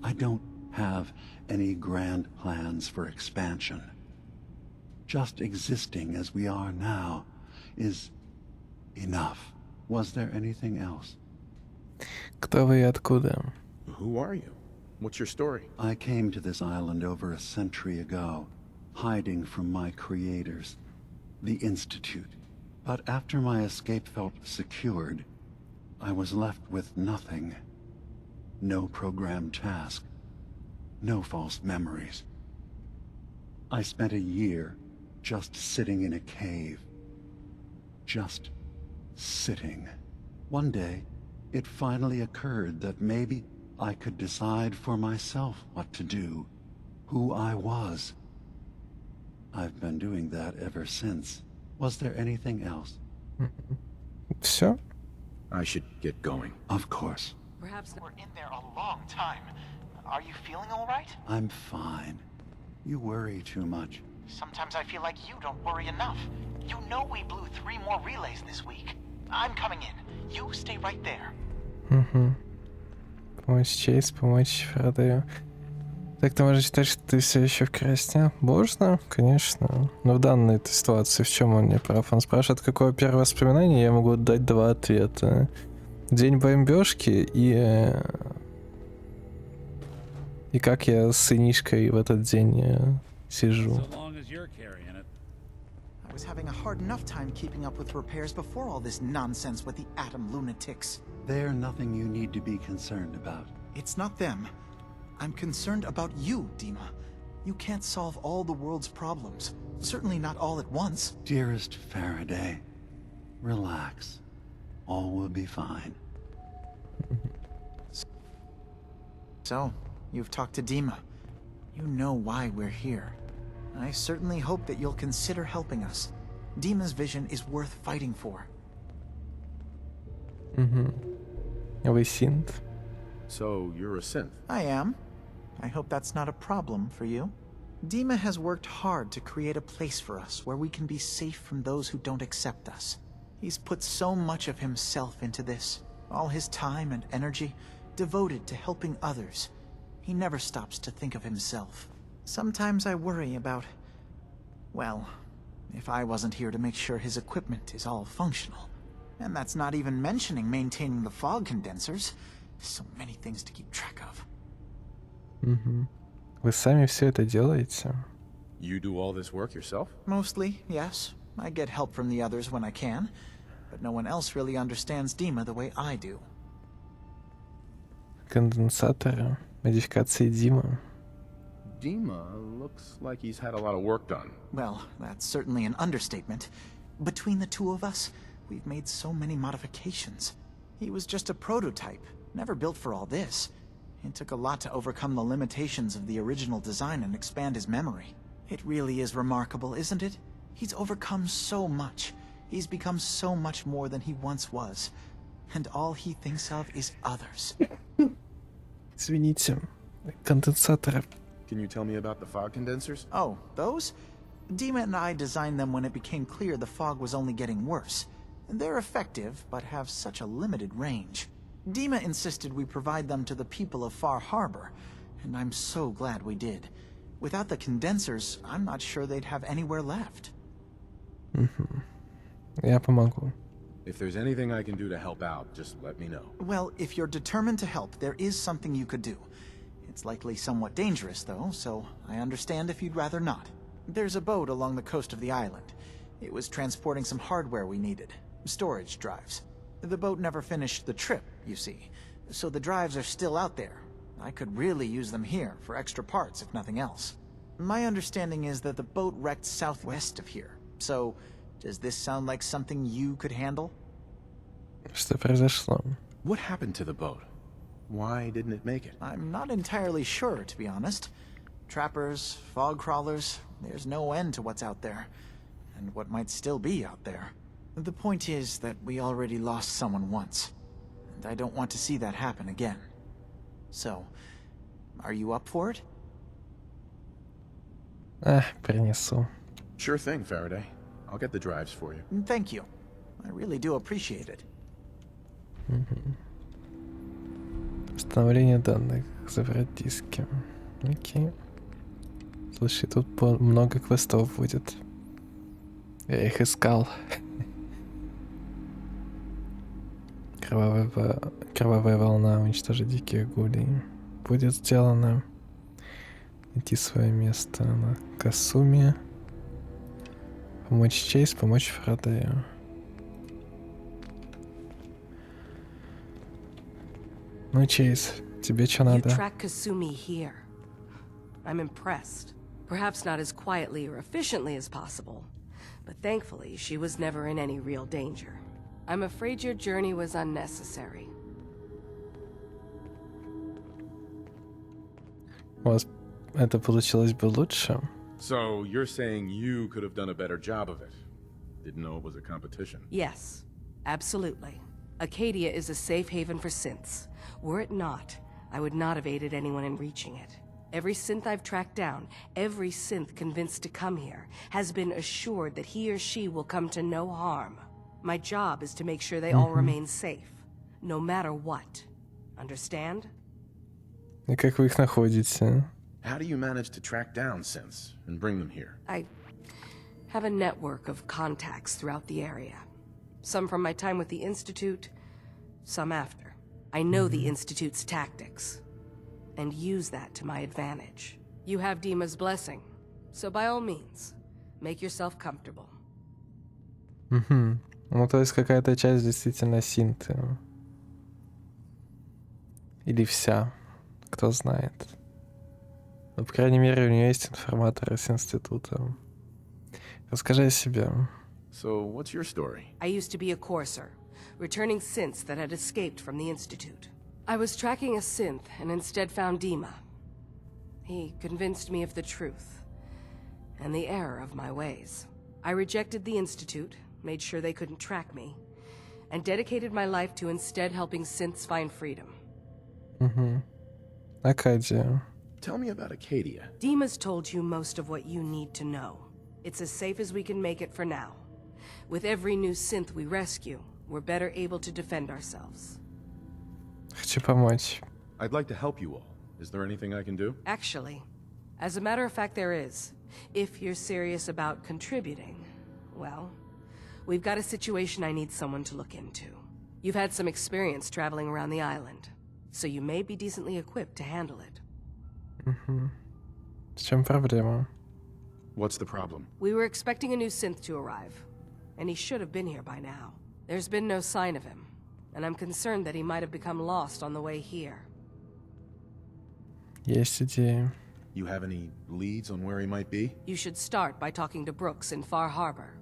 I don't have any grand plans for expansion. Just existing as we are now is enough. Was there anything else? Кто вы и откуда? Who are you? What's your story? I came to this island over a century ago, hiding from my creators, the Institute. But after my escape felt secured, I was left with nothing. No programmed task. No false memories. I spent a year just sitting in a cave. Just sitting. One day, it finally occurred that maybe I could decide for myself what to do, who I was. I've been doing that ever since. Was there anything else? Все? I should get going. Of course. Perhaps we're in there a long time. Are you feeling all right? I'm fine. You worry too much. Sometimes I feel like you don't worry enough. You know we blew 3 more relays this week. I'm coming in. You stay right there. Помочь Чейз, помочь Фарадею. Так ты можешь считать, что ты все еще в красне? Можно, конечно. Но в данной ситуации в чем он не прав? Он спрашивает, какое первое воспоминание, я могу дать 2 ответа. День бомбежки и как я с сынишкой в этот день сижу. I was having a hard enough time keeping up with repairs before all this nonsense with the atom lunatics. They're nothing you need to be concerned about. It's not them. I'm concerned about you, Dima. You can't solve all the world's problems. Certainly not all at once. Dearest Faraday, relax. All will be fine. So, you've talked to Dima. You know why we're here. I certainly hope that you'll consider helping us. Dima's vision is worth fighting for. Вы synth? So, you're a synth? I am. I hope that's not a problem for you. Dima has worked hard to create a place for us where we can be safe from those who don't accept us. He's put so much of himself into this, all his time and energy devoted to helping others. He never stops to think of himself. Sometimes I worry about, well, if I wasn't here to make sure his equipment is all functional. And that's not even mentioning maintaining the fog condensers. So many things to keep track of. Вы сами все это делаете? You do all this work yourself? Mostly, yes. I get help from the others when I can, but no one else really understands Dima the way I do. Конденсаторы, модификации Дима. Dima looks like he's had a lot of work done. Well, that's certainly an understatement. Between the two of us, we've made so many modifications. He was just a prototype, never built for all this. It took a lot to overcome the limitations of the original design and expand his memory. It really is remarkable, isn't it? He's overcome so much. He's become so much more than he once was. And all he thinks of is others. Извините, конденсаторы. Can you tell me about the fog condensers? Oh, those? Dima and I designed them when it became clear the fog was only getting worse. They're effective, but have such a limited range. Dima insisted we provide them to the people of Far Harbor, and I'm so glad we did. Without the condensers, I'm not sure they'd have anywhere left. Я помогу. If there's anything I can do to help out, just let me know. Well, if you're determined to help, there is something you could do. It's likely somewhat dangerous, though, so I understand if you'd rather not. There's a boat along the coast of the island. It was transporting some hardware we needed. Storage drives. The boat never finished the trip, you see, so the drives are still out there. I could really use them here for extra parts, if nothing else. My understanding is that the boat wrecked southwest of here, so does this sound like something you could handle? Что произошло? What happened to the boat? Why didn't it make it? I'm not entirely sure, to be honest. Trappers, fog crawlers, there's no end to what's out there, and what might still be out there. The point is that we already lost someone once, and I don't want to see that happen again. So, are you up for it? Принесу. Sure thing, Faraday. I'll get the drives for you. Thank you. I really do appreciate it. Установление данных. Забрать диски. Окей. Слушай, тут много квестов будет. Я их искал. Кровавая волна. Уничтожить диких гулей. Будет сделано. Найти свое место на Касуме. Помочь Чейз, помочь Фарадею. Ну, Чейз, тебе что надо? You track Kasumi here. I'm impressed. Perhaps not as quietly or efficiently as possible, but thankfully she was never in any real danger. I'm afraid your journey was unnecessary. У вас это получилось бы лучше? So, you're saying you could have done a better job of it? Didn't know it was a competition? Yes, absolutely. Acadia is a safe haven for synths. Were it not, I would not have aided anyone in reaching it. Every synth I've tracked down, every synth convinced to come here, has been assured that he or she will come to no harm. My job is to make sure they all remain safe, no matter what. Understand? И как вы их находите? How do you manage to track down synths and bring them here? I have a network of contacts throughout the area. Some from my time with the Institute, some after. I know the Institute's tactics, and use that to my advantage. You have Dima's blessing, so by all means, make yourself comfortable. Ну, то есть какая-то часть действительно синты. Или вся, кто знает. Ну, по крайней мере, у нее есть информаторы с института. Расскажи о себе. So, what's your story? I used to be a courser, returning synths that had escaped from the Institute. I was tracking a synth and instead found Dima. He convinced me of the truth and the error of my ways. I rejected the Institute, made sure they couldn't track me, and dedicated my life to instead helping synths find freedom. Acadia. Tell me about Acadia. Dima's told you most of what you need to know. It's as safe as we can make it for now. With every new synth we rescue, we're better able to defend ourselves. Хочу помочь. I'd like to help you all. Is there anything I can do? Actually, as a matter of fact, there is. If you're serious about contributing. Well, we've got a situation I need someone to look into. You've had some experience traveling around the island, so you may be decently equipped to handle it. В чем проблема? What's the problem? We were expecting a new synth to arrive, and he should have been here by now. There's been no sign of him, and I'm concerned that he might have become lost on the way here. Есть идеи. You have any leads on where he might be? You should start by talking to Brooks in Far Harbor.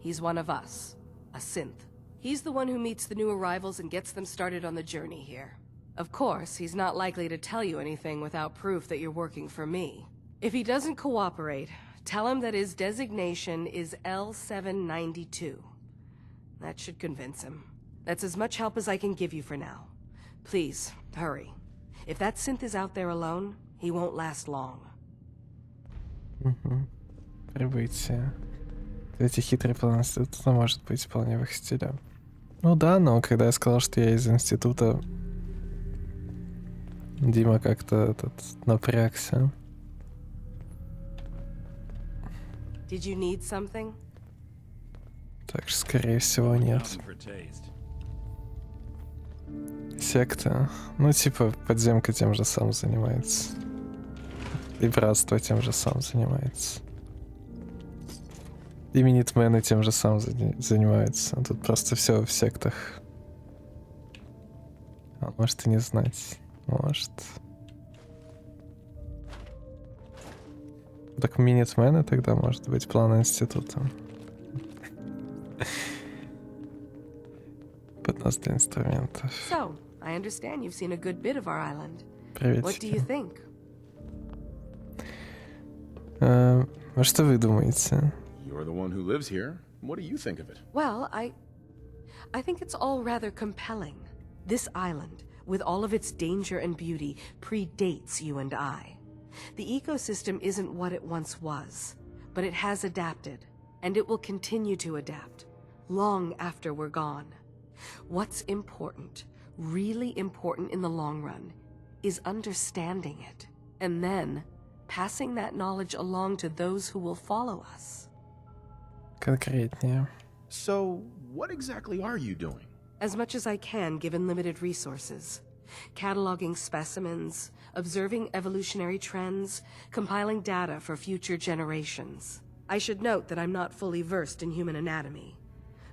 He's one of us, a synth. He's the one who meets the new arrivals and gets them started on the journey here. Of course, he's not likely to tell you anything without proof that you're working for me. If he doesn't cooperate, tell him that his designation is L792. That should convince him. That's as much help as I can give you for now. Please, hurry. If that synth is out there alone, he won't last long. Прибытие. Эти хитрые планы института может быть вполне в их стиле. Ну да, но когда я сказал, что я из института, Дима как-то напрягся. Did you need something? Так что, скорее всего, нет. Секта. Ну, типа, подземка тем же самым занимается. И братство тем же самым занимается. И минитмены тем же самым занимаются. Тут просто все в сектах. А может и не знать. Может. Так минитмены тогда, может быть, план института. Поднос для инструментов. So, I understand you've seen a good bit of our island. Приветики. What do you think? А что вы думаете? You're the one who lives here. What do you think of it? Well, I think it's all rather compelling. This island, with all of its danger and beauty, predates you and I. The ecosystem isn't what it once was, but it has adapted, and it will continue to adapt, long after we're gone. What's important, really important in the long run, is understanding it, and then passing that knowledge along to those who will follow us. Конкретнее. So, what exactly are you doing? As much as I can, given limited resources. Cataloging specimens, observing evolutionary trends, compiling data for future generations. I should note that I'm not fully versed in human anatomy,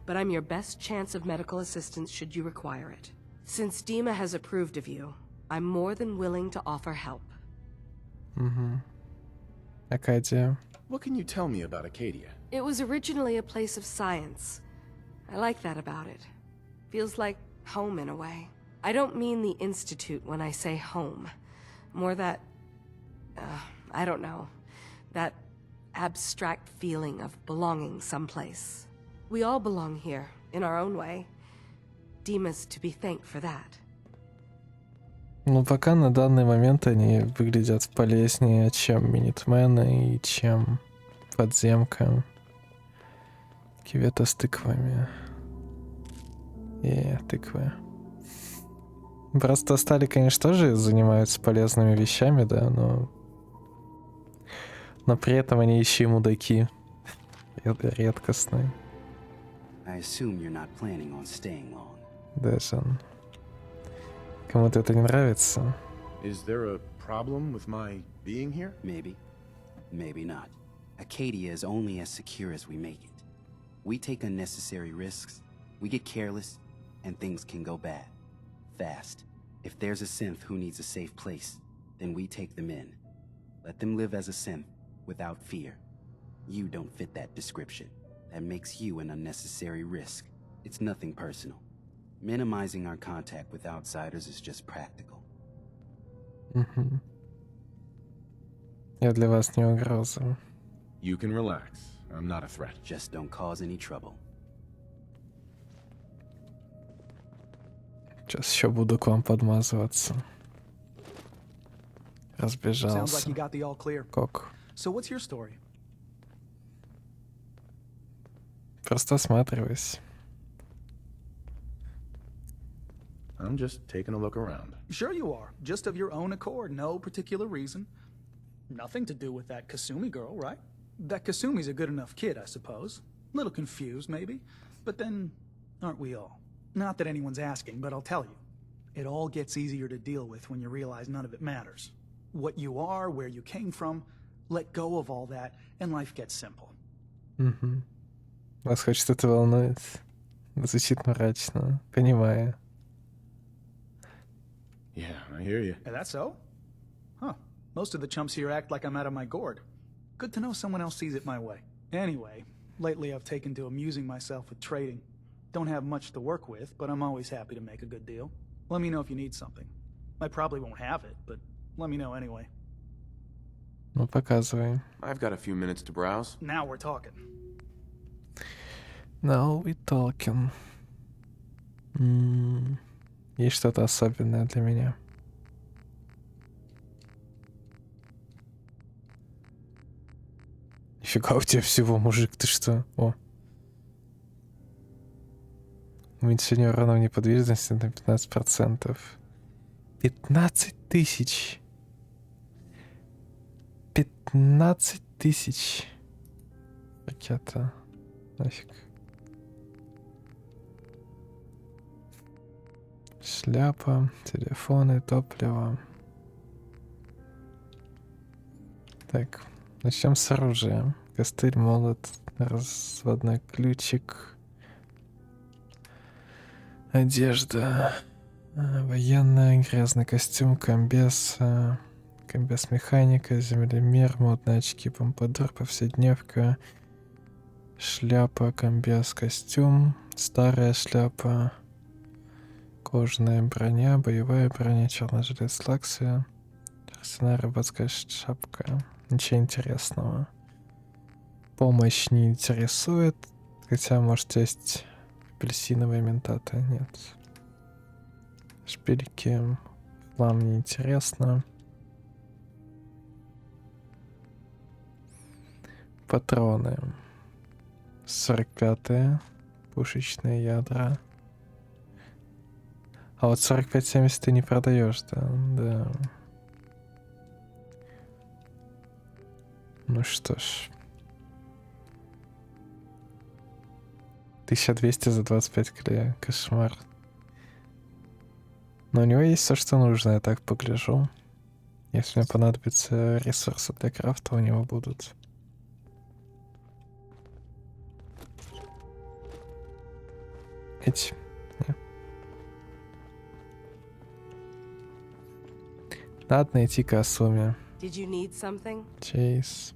but I'm your best chance of medical assistance should you require it. Since Dima has approved of you, I'm more than willing to offer help. Acadia. What can you tell me about Acadia? It was originally a place of science. I like that about it. Feels like home in a way. I don't mean the Institute when I say home. More that, I don't know, that abstract feeling of belonging someplace. We all belong here, in our own way. Dima's to be thanked for that. Ну, пока на данный момент они выглядят полезнее, чем минитмены и чем подземка. Кювета с тыквами. И тыквы. Просто стали, конечно, тоже занимаются полезными вещами, да, но при этом они еще и мудаки. Редкостные. I assume you're not planning on staying long. Даже кому-то это не нравится. Is there a problem with my being here? Maybe. Maybe not. Acadia is only as secure as we make it. We take unnecessary risks, we get careless, and things can go bad. Fast. If there's a synth who needs a safe place, then we take them in. Let them live as a synth, without fear. You don't fit that description. That makes you an unnecessary risk. It's nothing personal. Minimizing our contact with outsiders is just practical. Я для вас не угроза. You can relax. I'm not a threat. Just don't cause any trouble. Сейчас еще буду к вам подмазываться. Разбежался. Sounds like you got the all clear. Кок. So what's your story? Просто осматривайся. I'm just taking a look around. Sure you are. Just of your own accord. No particular reason. Nothing to do with that Kasumi girl, right? That Kasumi's a good enough kid, I suppose. Little confused, maybe. But then, aren't we all? Not that anyone's asking, but I'll tell you. It all gets easier to deal with when you realize none of it matters. What you are, where you came from, let go of all that, and life gets simple. Угу. Вас хоть что-то волнует? Звучит мрачно. Понимаю. Yeah, I hear you. Is that so? Huh. Most of the chumps here act like I'm out of my gourd. Good to know someone else sees it my way. Anyway, lately I've taken to amusing myself with trading. Don't have much to work with, but I'm always happy to make a good deal. Let me know if you need something. I probably won't have it, but let me know anyway. Ну, показывай. I've got a few minutes to browse. Now we're talking. Now we talking. Есть что-то особенное для меня. Нифига у тебя всего, мужик, ты что? О. Уменьшение урона в неподвижности на 15%. 15 тысяч. 15 тысяч. Ракета. Нафиг. Шляпа, телефоны, топливо. Так, начнем с оружия. Костыль, молот, разводной ключик. Одежда. Военная, грязный костюм, комбез. Комбез механика, землемер, модные очки, помпадур, повседневка. Шляпа, комбез, костюм. Старая шляпа. Кожаная броня, боевая броня, черный жилет с лаксия. Шерстяная рыбацкая шапка. Ничего интересного. Помощь не интересует. Хотя, может, есть апельсиновые ментаты. Нет. Шпильки. Флам не интересно. Патроны. 45-е. Пушечные ядра. А вот 45-70 ты не продаешь, да? Да. Ну что ж. 1200 за 25 клея. Кошмар. Но у него есть все, что нужно, я так погляжу. Если мне понадобятся ресурсы для крафта, у него будут. Эти. Надо найти Касуми. Did you need something? Чейз.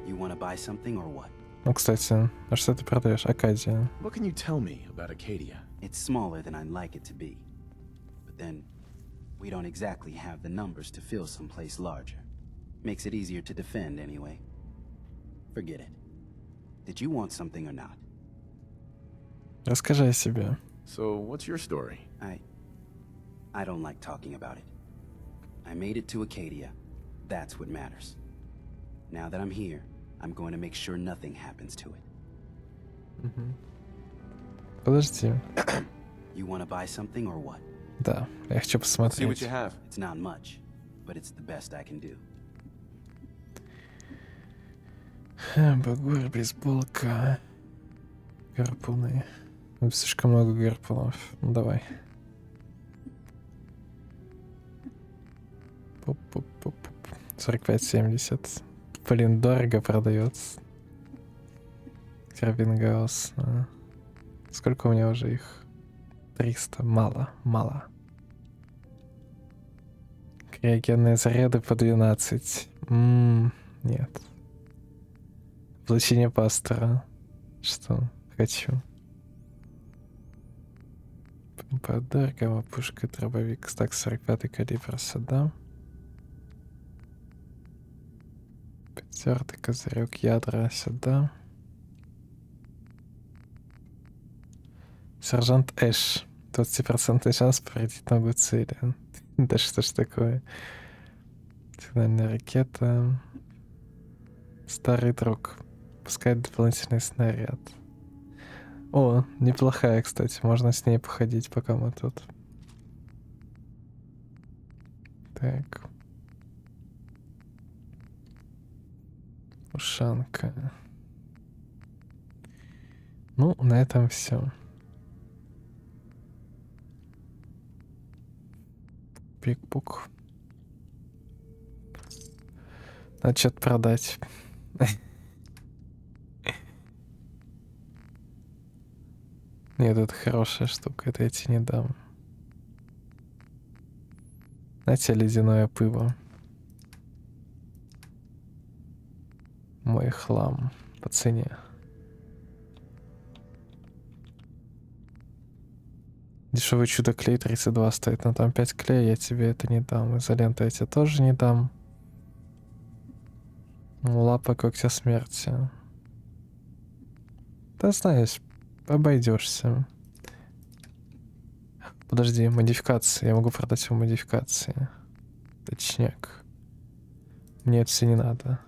You want to buy something or what? Ну, кстати, а что ты продаешь? Акадия. What can you tell me about Acadia? It's smaller than I'd like it to be. But then, we don't exactly have the numbers to fill someplace larger. Makes it easier to defend anyway. Forget it. Did you want something or not? Расскажи о себе. So, what's your story? I don't like talking about it. I made it to Acadia. That's what matters. Now that I'm here, I'm going to make sure nothing happens to it. Подожди. You want to buy something or what? Да, я хочу посмотреть. See what you have. It's not much, but it's the best I can do. Багур, бейсболка. Гарпуны. Слишком много гарпунов. Ну давай. Пуп-пуп-пуп. 45-70. Блин, дорого продается. Карбингаус. Сколько у меня уже их? 300. Мало. Криогенные заряды по 12. Нет. Получение пастора. Что? Хочу. Подарка, пушка, дробовик. Так, 45-й калибр сюда. 5-й козырек, ядра сюда. Сержант Эш. 20% шанс повредить ногу цели. Да что ж такое? Сигнальная ракета. Старый друг. Пускай дополнительный снаряд. О, неплохая, кстати. Можно с ней походить, пока мы тут. Так. Ушанка. Ну, на этом все. Пикбук. Надо что-то продать. Нет, это хорошая штука, это я тебе не дам. На тебе ледяное пиво. Мой хлам по цене. Дешевый чудо-клей 32 стоит, но там 5 клея, я тебе это не дам. Изолента я тебе тоже не дам. Лапа когтя смерти. Да знаешь, обойдешься. Подожди, модификации. Я могу продать его модификации. Точняк. Мне это все не надо.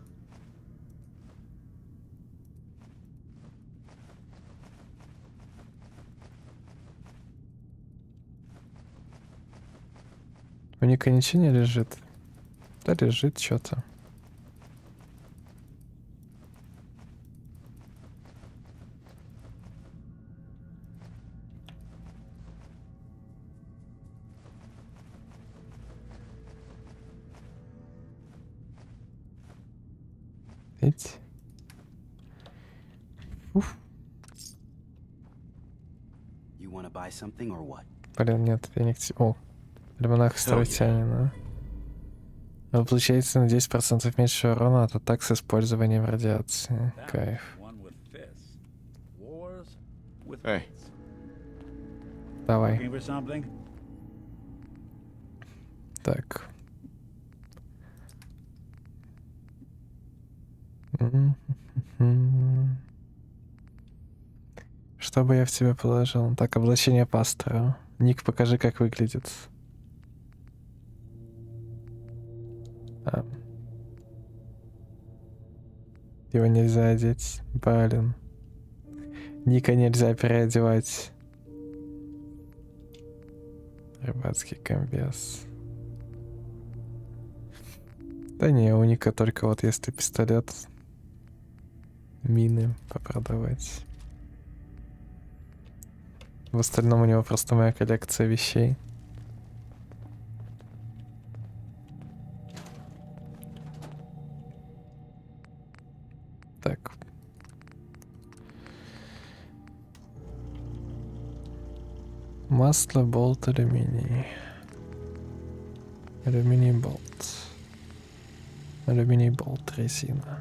У Ника ничего не лежит? Да лежит что-то. Ведь? Уф. Блин, нет, я не к тебе. О, альманах островитянина. Получается на 10% меньше урона от атак с использованием радиации. Кайф. Эй. Давай. Так. Что бы я в тебя положил? Так, облачение пастора. Ник, покажи, как выглядит. Его нельзя одеть. Блин. Ника нельзя переодевать. Рыбацкий комбез. Да не, у Ника только вот если пистолет, мины попродавать. В остальном у него просто моя коллекция вещей. Так. Масло, болт, алюминий. Алюминий, болт. Алюминий, болт, резина.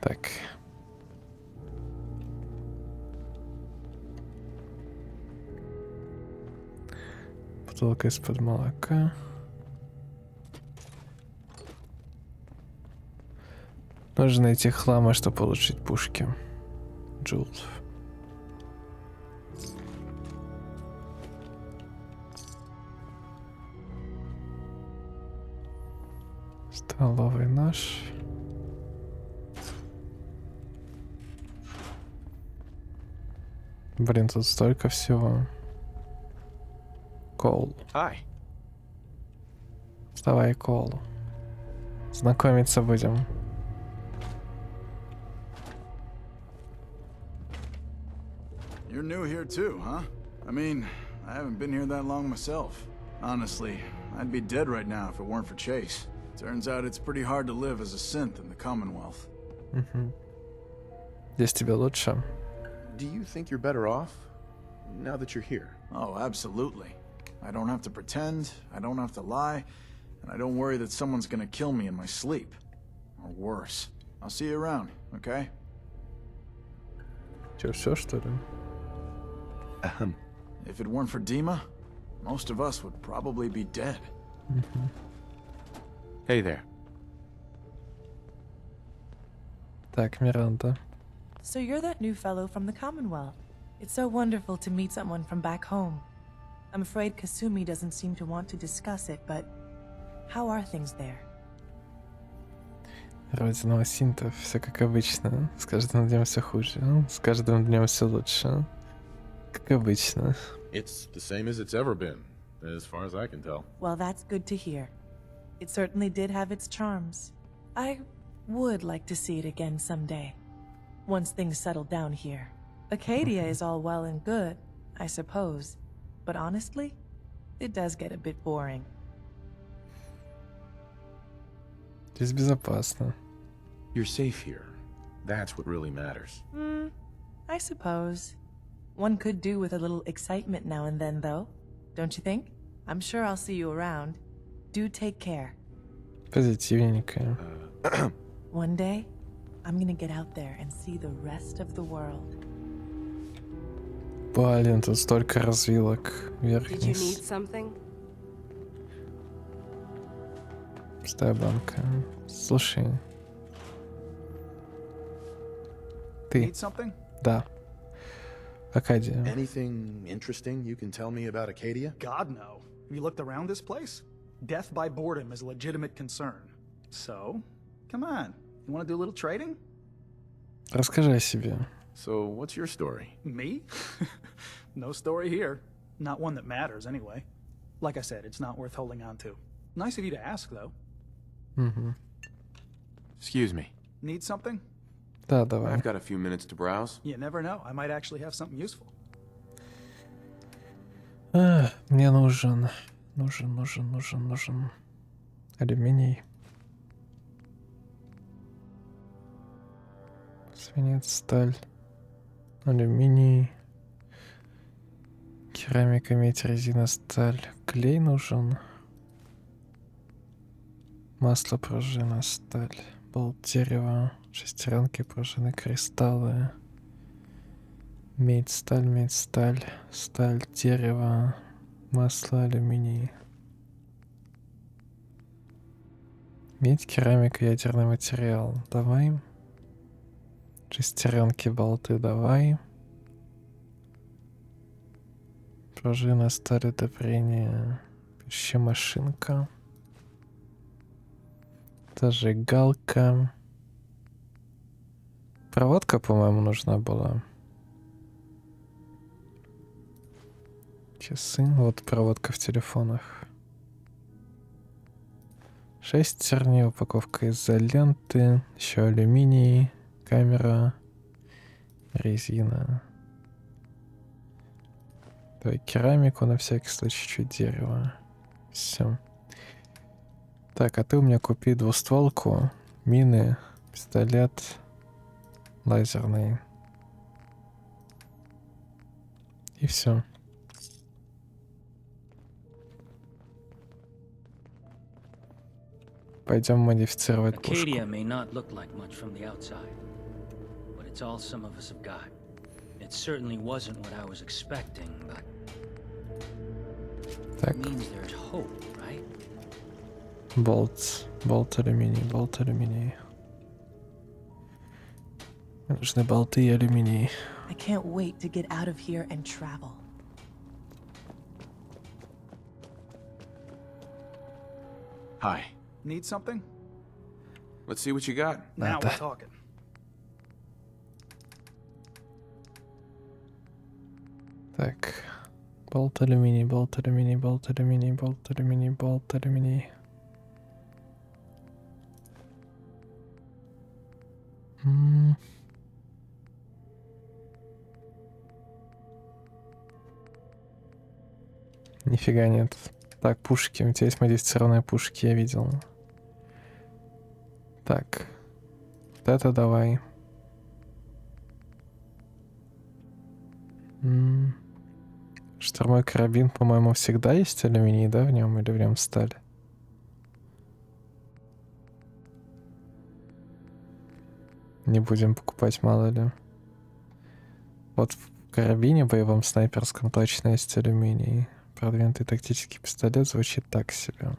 Так. Бутылка из-под молока. Нужно найти хлама, чтобы улучшить пушки. Джулс. Столовый нож. Блин, тут столько всего. Кол. Вставай, Кол. Знакомиться будем. You're new here too, huh? I mean, I haven't been here that long myself. Honestly, I'd be dead right now if it weren't for Chase. Turns out it's pretty hard to live as a synth in the Commonwealth. Здесь тебе лучше. Do you think you're better off now that you're here? Oh, absolutely. I don't have to pretend, I don't have to lie, and I don't worry that someone's gonna kill me in my sleep. Or worse. I'll see you around, okay? Че, все, что ли? If it weren't for Dima, most of us would probably be dead. Hey there. Так, Миранда. So you're that new fellow from the Commonwealth. It's so wonderful to meet someone from back home. I'm afraid Kasumi doesn't seem to want to discuss it, but how are things there? Родина синтов, все как обычно. С каждым днем все хуже, с каждым днем все лучше. Как обычно. It's the same as it's ever been. as far as I can tell. Well, that's good to hear. It certainly did have its charms. I would like to see it again someday, once things settle down here. Acadia is all well and good, I suppose, but honestly, it does get a bit boring. Здесь безопасно. You're safe here. That's what really matters. I suppose. One could do with a little excitement now and then, though. Don't you think? I'm sure I'll see you around. Do take care. Позитивненькая. One day, I'm gonna get out there and see the rest of the world. Блин, тут столько развилок. Did you need Вверх-вниз. something? Пустая банка. Слушай. Ты. Need something? Да. Акадия. Anything interesting you can tell me about Acadia? God, no. Have you looked around this place? Death by boredom is a legitimate concern. So, come on. You want to do a little trading? Расскажи о себе. So, what's your story? Me? No story here. Not one that matters, anyway. Like I said, it's not worth holding on to. Nice of you to ask, though. Excuse me. Need something? Да, давай. I've got a few minutes to browse. You never know. I might actually have something useful. Мне нужен алюминий. Свинец, сталь, алюминий, керамика, медь, резина, сталь. Клей нужен. Масло, пружина, сталь, болт, дерево, шестеренки, пружины, кристаллы. Медь, сталь, сталь, дерево, масло, алюминий. Медь, керамика, ядерный материал. Давай. Шестеренки, болты, давай. Пружина, сталь, удобрение. Пища, машинка. Зажигалка. Проводка, по-моему, нужна была. Часы. Вот проводка в телефонах. Шестерни, упаковка изоленты, еще алюминий, камера, резина. Давай керамику, на всякий случай чуть дерева. Все. Так, а ты у меня купи двустволку, мины, пистолет, лазерный. И все. Пойдем модифицировать пушку. Acadia may not look like much from the outside, but it's all some of us have got. It certainly wasn't what I was expecting, but Так. it means there's hope, right? Болт алюминий. Мне нужны болты и алюминий. I can't wait to get out of here and travel. Hi. Need something? Let's see what you got. Now we're talking. Так. Болт алюминий. Нифига нет. Так, пушки. У тебя есть модифицированные пушки, я видел. Так. Вот это давай. Штурмовой карабин, по-моему, всегда есть алюминий, да, в нем, или в нем сталь? Не будем покупать, мало ли. Вот в карабине боевом снайперском точно есть алюминий. Продвинутый тактический пистолет звучит так себе.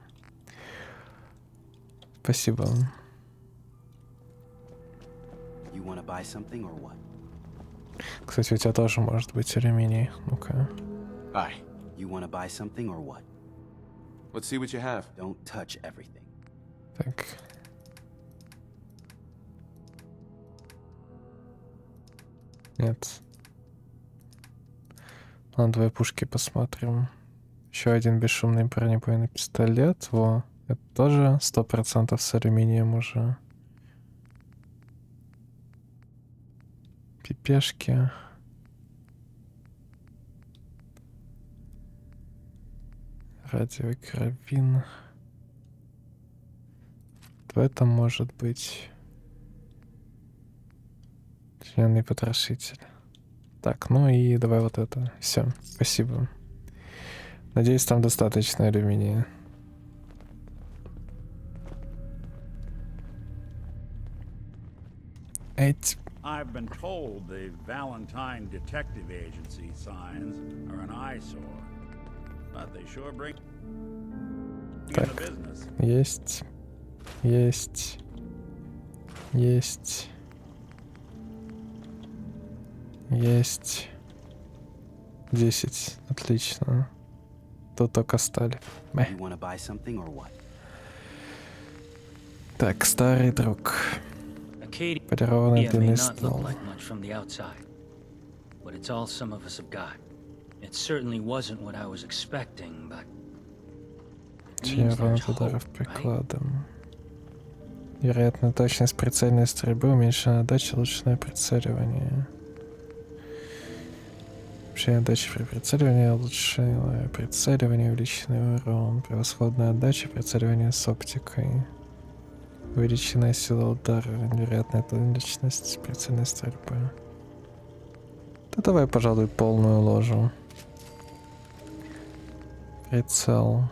Спасибо. Кстати, у тебя тоже может быть алюминий. Ну-ка. Hi. You want to buy something or what? Let's see what you have. Don't touch everything. Так. Нет. Ладно, давай пушки посмотрим. Еще один бесшумный бронебойный пистолет. Во, это тоже 100% с алюминием уже. Пипешки. Радио карабин. В этом может быть членный потрошитель. Так, ну и давай вот это. Все, спасибо. Надеюсь, там достаточно алюминия. Эть. I've been told the Valentine Detective Agency signs are an eyesore, but they sure bring in the business. Есть. Есть. Есть. Есть. 10. Отлично. Тут только стали. Так, старый друг. Полированный длинный ствол. Чаем от ударов прикладом. Вероятно, точность прицельной стрельбы, уменьшенная отдача, улучшенное прицеливание. Общая отдача при прицеливании, улучшенное прицеливание, увеличенный урон, превосходная отдача, прицеливание с оптикой. Увеличенная сила удара, невероятная точность прицельной стрельбы. Да давай, пожалуй, полную ложу. Прицел.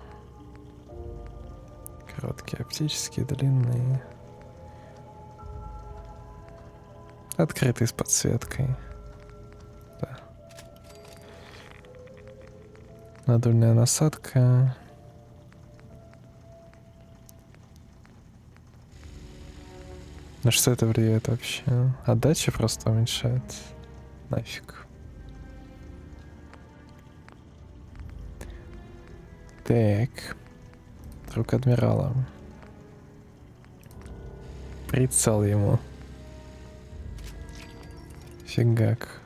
Короткие, оптические, длинные. Открытый с подсветкой. Да. Надульная насадка. На что это влияет вообще? Отдача просто уменьшает. Нафиг. Так. Друг адмирала. Прицел ему. Фигак.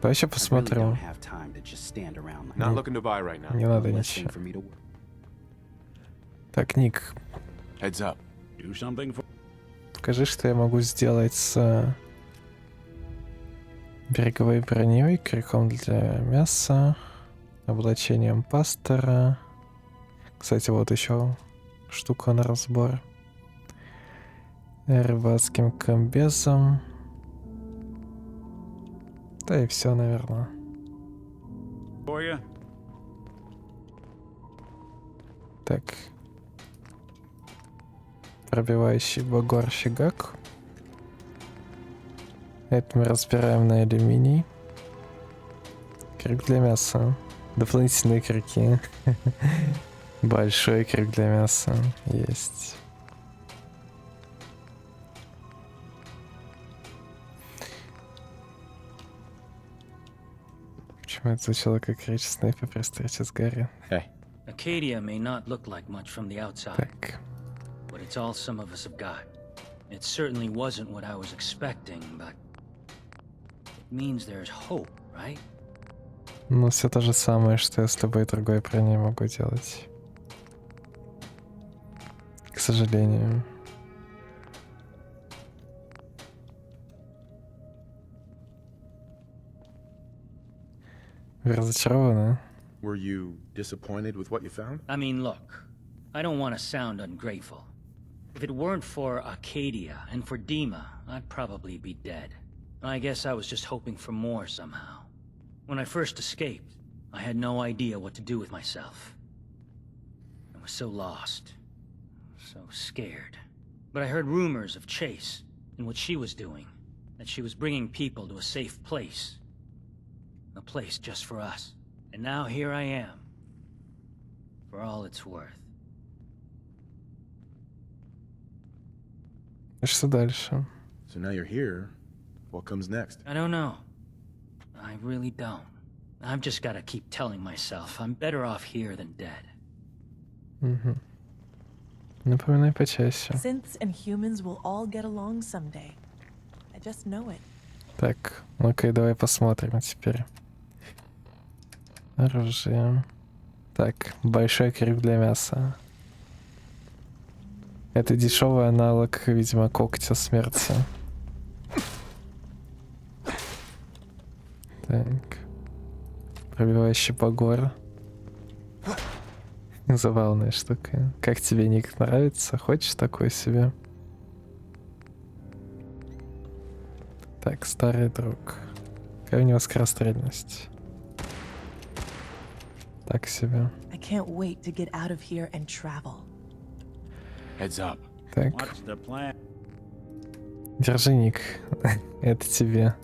Давай еще посмотрим. Не надо ничего. Так, Ник. Скажи, что я могу сделать с береговой броней, крюком для мяса, облачением пастора. Кстати, вот еще штука на разбор. Рыбацким комбезом. Да и все, наверное. Так. Пробивающий багор фигак. Это мы разбираем на алюминий. Крюк для мяса. Дополнительные крюки. Большой крюк для мяса. Есть. Почему это звучало как речь снайпера при встрече с Гарри? Acadia may not look like much from the outside, Так. but it's all some of us have got. It certainly wasn't what I was expecting, but it means there's hope, right? Ну, все то же самое, что я с любой другой броней могу делать. К сожалению. Вы разочарованы? Were you disappointed with what you found? I mean, look, I don't want to sound ungrateful. If it weren't for Arcadia and for Dima, I'd probably be dead. I guess I was just hoping for more somehow. When I first escaped, I had no idea what to do with myself. I was so lost, so scared. But I heard rumors of Chase and what she was doing, that she was bringing people to a safe place. A place just for us. And now here I am, for all it's worth. Что дальше? So now you're here. What comes next? I don't know. I really don't. I've just got to keep telling myself I'm better off here than dead. Угу. Напоминай почаще. Synths and humans will all get along someday. I just know it. Так, ну-ка, давай посмотрим теперь. Оружие. Так, большой крюк для мяса. Это дешевый аналог, видимо, когтя смерти. Так. Пробивающий погор. Забавная штука. Как тебе ник нравится? Хочешь такой себе? Так, старый друг. Какая у него скорострельность? Так себе. I can't wait to get out of here and travel. Heads up. Так. What's the plan? Держи ник. Это тебе.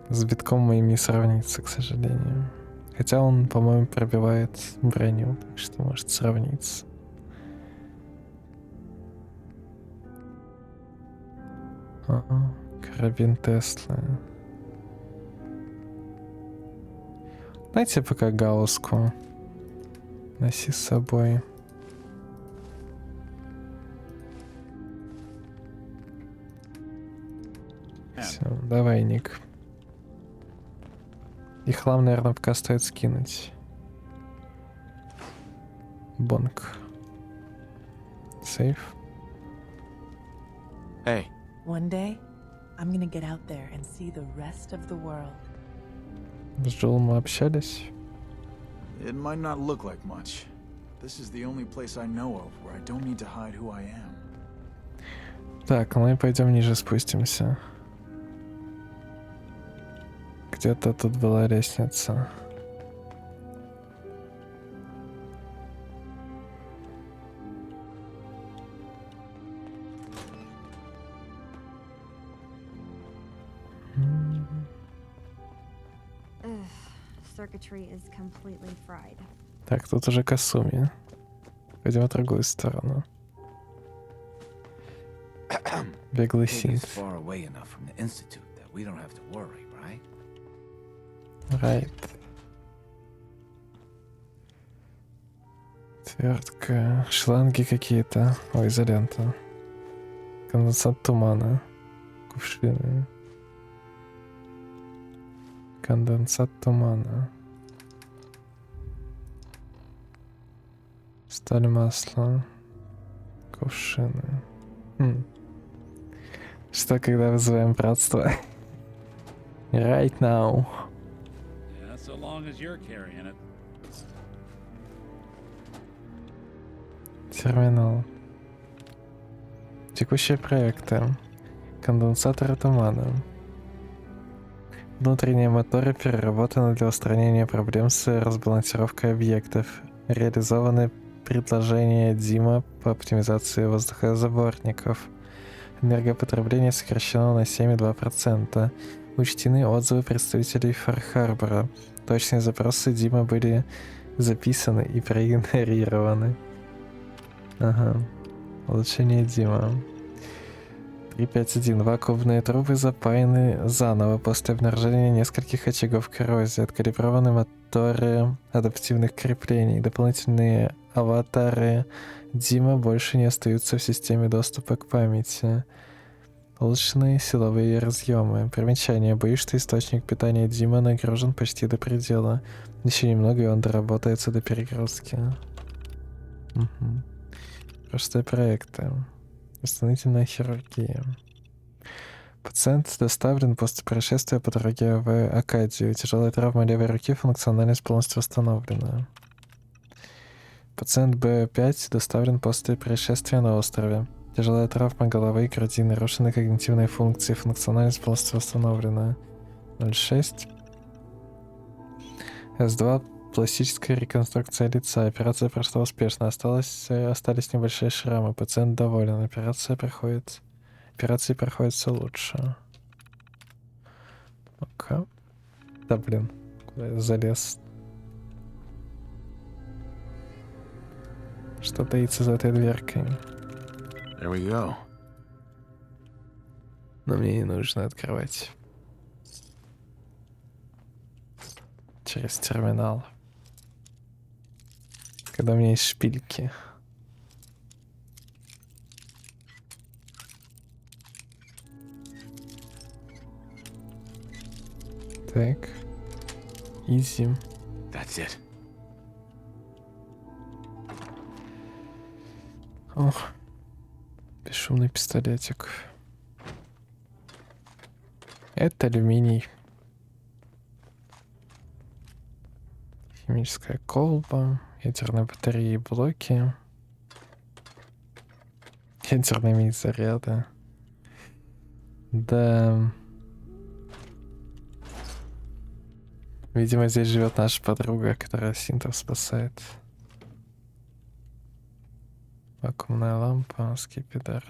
С битком моим не сравнится, к сожалению. Хотя он, по-моему, пробивает броню, так что может сравниться. Ага, карабин Теслы. Дайте пока гауску. Носи с собой. Все, давай, ник. И хлам, наверное, пока стоит скинуть. Бонг. Сейф. Hey. One day, I'm gonna get out there and see the rest of the world. С Джоэл мы общались. It might not look like much. This is the only place I know of where I don't need to hide who I am. Так, мы пойдем ниже спустимся. Где-то тут была лестница. Circuitry is completely fried. Так, тут уже Касуми. Пойдем в другую сторону. Беглый синт. Far away enough from the institute that we don't have to worry, right? Right. Твертка. Шланги какие-то. Ой, изолента. Конденсат тумана. Кувшины. Конденсат тумана. Сталь масла. Кувшины. Что, когда вызываем братство? Right now. Yeah, so long as you're carrying it. Терминал. Текущие проекты. Конденсаторы тумана. Внутренние моторы переработаны для устранения проблем с разбалансировкой объектов. Реализованы предложения Дима по оптимизации воздухозаборников. Энергопотребление сокращено на 7,2%. Учтены отзывы представителей Фар Харбора. Точные запросы Дима были записаны и проигнорированы. Ага. Улучшение Дима. 3.5.1. Вакуумные трубы запаяны заново после обнаружения нескольких очагов коррозии. Откалиброваны моторы адаптивных креплений. Дополнительные аватары Дима больше не остаются в системе доступа к памяти. Улучшенные силовые разъемы. Примечание. Боюсь, что источник питания Дима нагружен почти до предела. Еще немного, и он доработается до перегрузки. Угу. Простые проекты. Восстановительная хирургия. Пациент доставлен после происшествия по дороге в Акадию. Тяжелая травма левой руки, функциональность полностью восстановлена. Пациент Б5 доставлен после происшествия на острове. Тяжелая травма головы и груди, нарушены когнитивные функции, функциональность полностью восстановлена. 06. С2. Пластическая реконструкция лица. Операция прошла успешно. Остались небольшие шрамы. Пациент доволен. Операции проходит все лучше. Ну-ка. Да, блин. Куда я залез? Что таится за этой дверкой? There we go. Но мне не нужно открывать. Через терминал. Когда у меня есть шпильки. Так. Изи. That's it. Ох. Бесшумный пистолетик. Это алюминий. Химическая колба. Ядерные батареи и блоки. Ядерные мини-заряды. Да. Видимо, здесь живет наша подруга, которая синтов спасает. Вакуумная лампа, скипидар.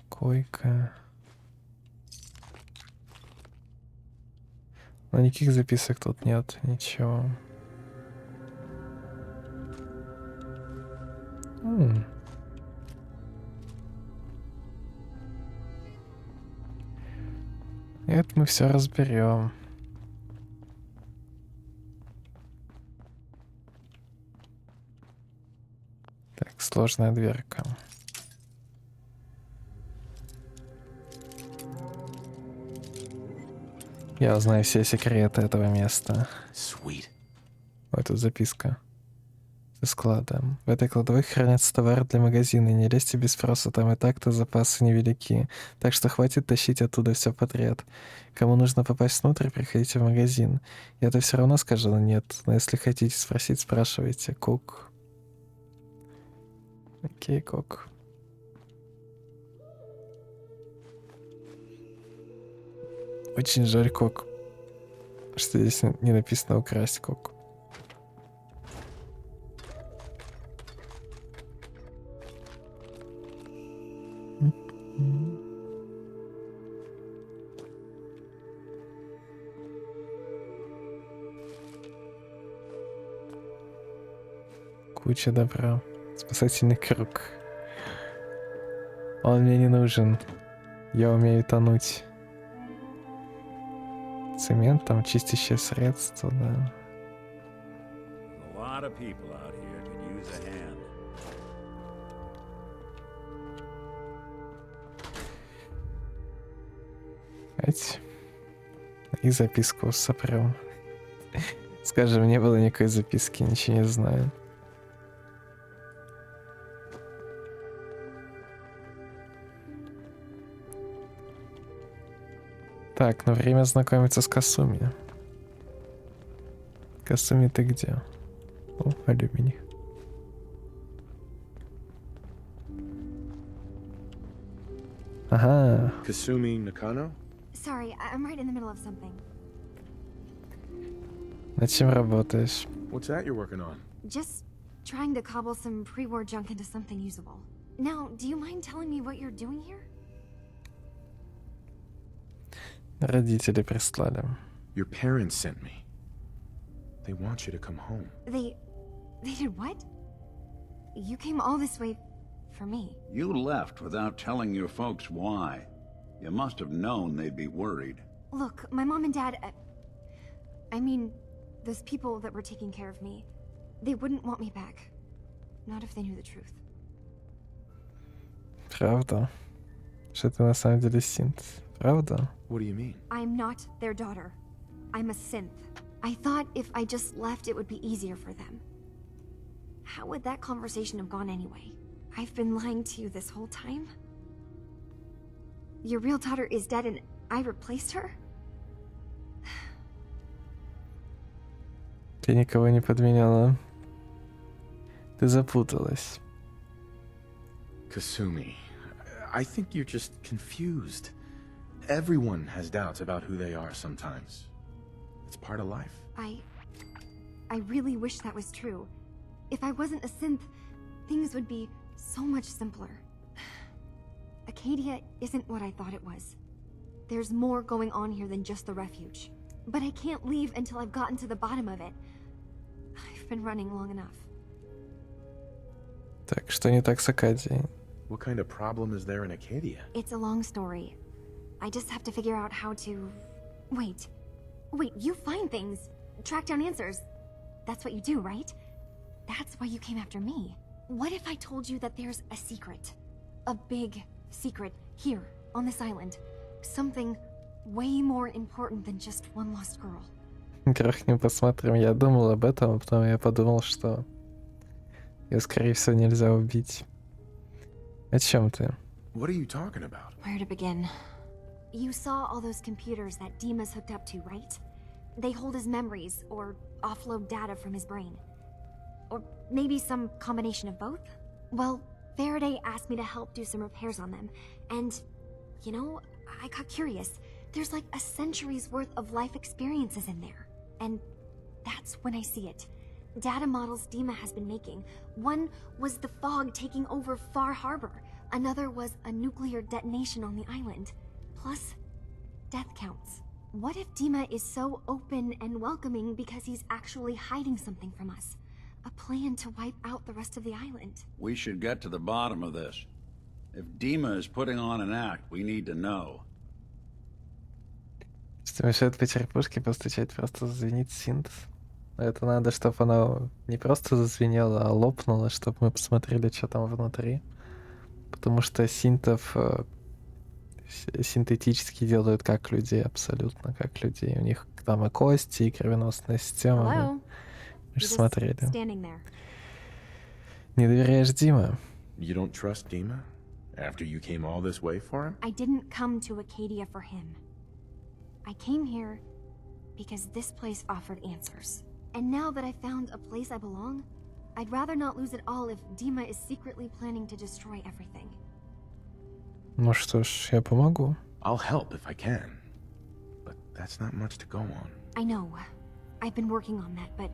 Койка. Но никаких записок тут нет, ничего. Это мы все разберем. Так, сложная дверка. Я узнаю все секреты этого места. Sweet. Вот тут записка. Со склада. В этой кладовой хранятся товары для магазина. Не лезьте без спроса, там и так-то запасы невелики. Так что хватит тащить оттуда все подряд. Кому нужно попасть внутрь, приходите в магазин. Я-то все равно скажу нет. Но если хотите спросить, спрашивайте. Кук. Окей, Кук. Очень жаль, Кук, что здесь не написано украсть, Кук. Куча добра. Спасательный круг. Он мне не нужен. Я умею тонуть. Цемент, там чистящее средство, да. A lot of people out here could use a hand. И записку сопрем. Скажем, не было никакой записки, ничего не знаю. Так, ну время знакомиться с Касуми. Касуми, ты где? О, алюминий. Ага. Kasumi Nakano? Sorry, I'm right in the middle of something. Над чем работаешь? What's that you're working on? Just trying to cobble some pre-war junk into something usable. Now, do you mind telling me what you're doing here? Родители прислали. Your parents sent me. They want you to come home. They did what? You came all this way for me. You left without telling your folks why. You must have known they'd be worried. Look, my mom and dad, I mean, those people that were taking care of me, they wouldn't want me back. Not if they knew the truth. Правда? Что ты на самом деле синт? Правда? What do you mean? I'm not their daughter. I'm a synth. I thought if I just left, it would be easier for them. How would that conversation have gone anyway? I've been lying to you this whole time? Your real daughter is dead and I replaced her? Ты никого не подменяла. Ты запуталась. Kasumi, I think you're just confused. Everyone has doubts about who they are sometimes. It's part of life. I really wish that was true. If I wasn't a synth, things would be so much simpler. Acadia isn't what I thought it was. There's more going on here than just the refuge. But I can't leave until I've gotten to the bottom of it. I've been running long enough. Так, что не так с Акадией? What kind of problem is there in Acadia? It's a long story. I just have to figure out how to... Wait, you find things, track down answers. That's what you do, right? That's why you came after me. What if I told you that there's a secret? A big secret here, on this island. Something way more important than just one lost girl. Крахнем посмотрим. Я думал об этом, а потом я подумал, что ее, скорее всего, нельзя убить. О чем ты? What are you talking about? Where to begin? You saw all those computers that Dima's hooked up to, right? They hold his memories or offload data from his brain. Or maybe some combination of both? Well, Faraday asked me to help do some repairs on them. And, you know, I got curious. There's like a century's worth of life experiences in there. And that's when I see it. Data models Dima has been making. One was the fog taking over Far Harbour. Another was a nuclear detonation on the island. Plus, death counts. What if Dima is so open and welcoming because he's actually hiding something from us? A plan to wipe out the rest of the island. We should get to the bottom of this. If Dima is putting on an act, we need to know. Что мешает по черепушке постучать, просто зазвенит синт. Это надо, чтобы она не просто зазвенела, а лопнула, чтобы мы посмотрели, что там внутри. Потому что синтов синтетически делают как людей, абсолютно как людей. У них там и кости, и кровеносная система. Мы же смотрели. Не доверяешь Дима? You don't trust Dima? After you came all this way for him? I didn't come to Acadia for him. I came here because this place offered answers. And now that I found a place I belong, I'd rather not lose it all if Dima is secretly planning to destroy everything. Ну что ж, я помогу. I'll help if I can. But that's not much to go on. I know. I've been working on that, but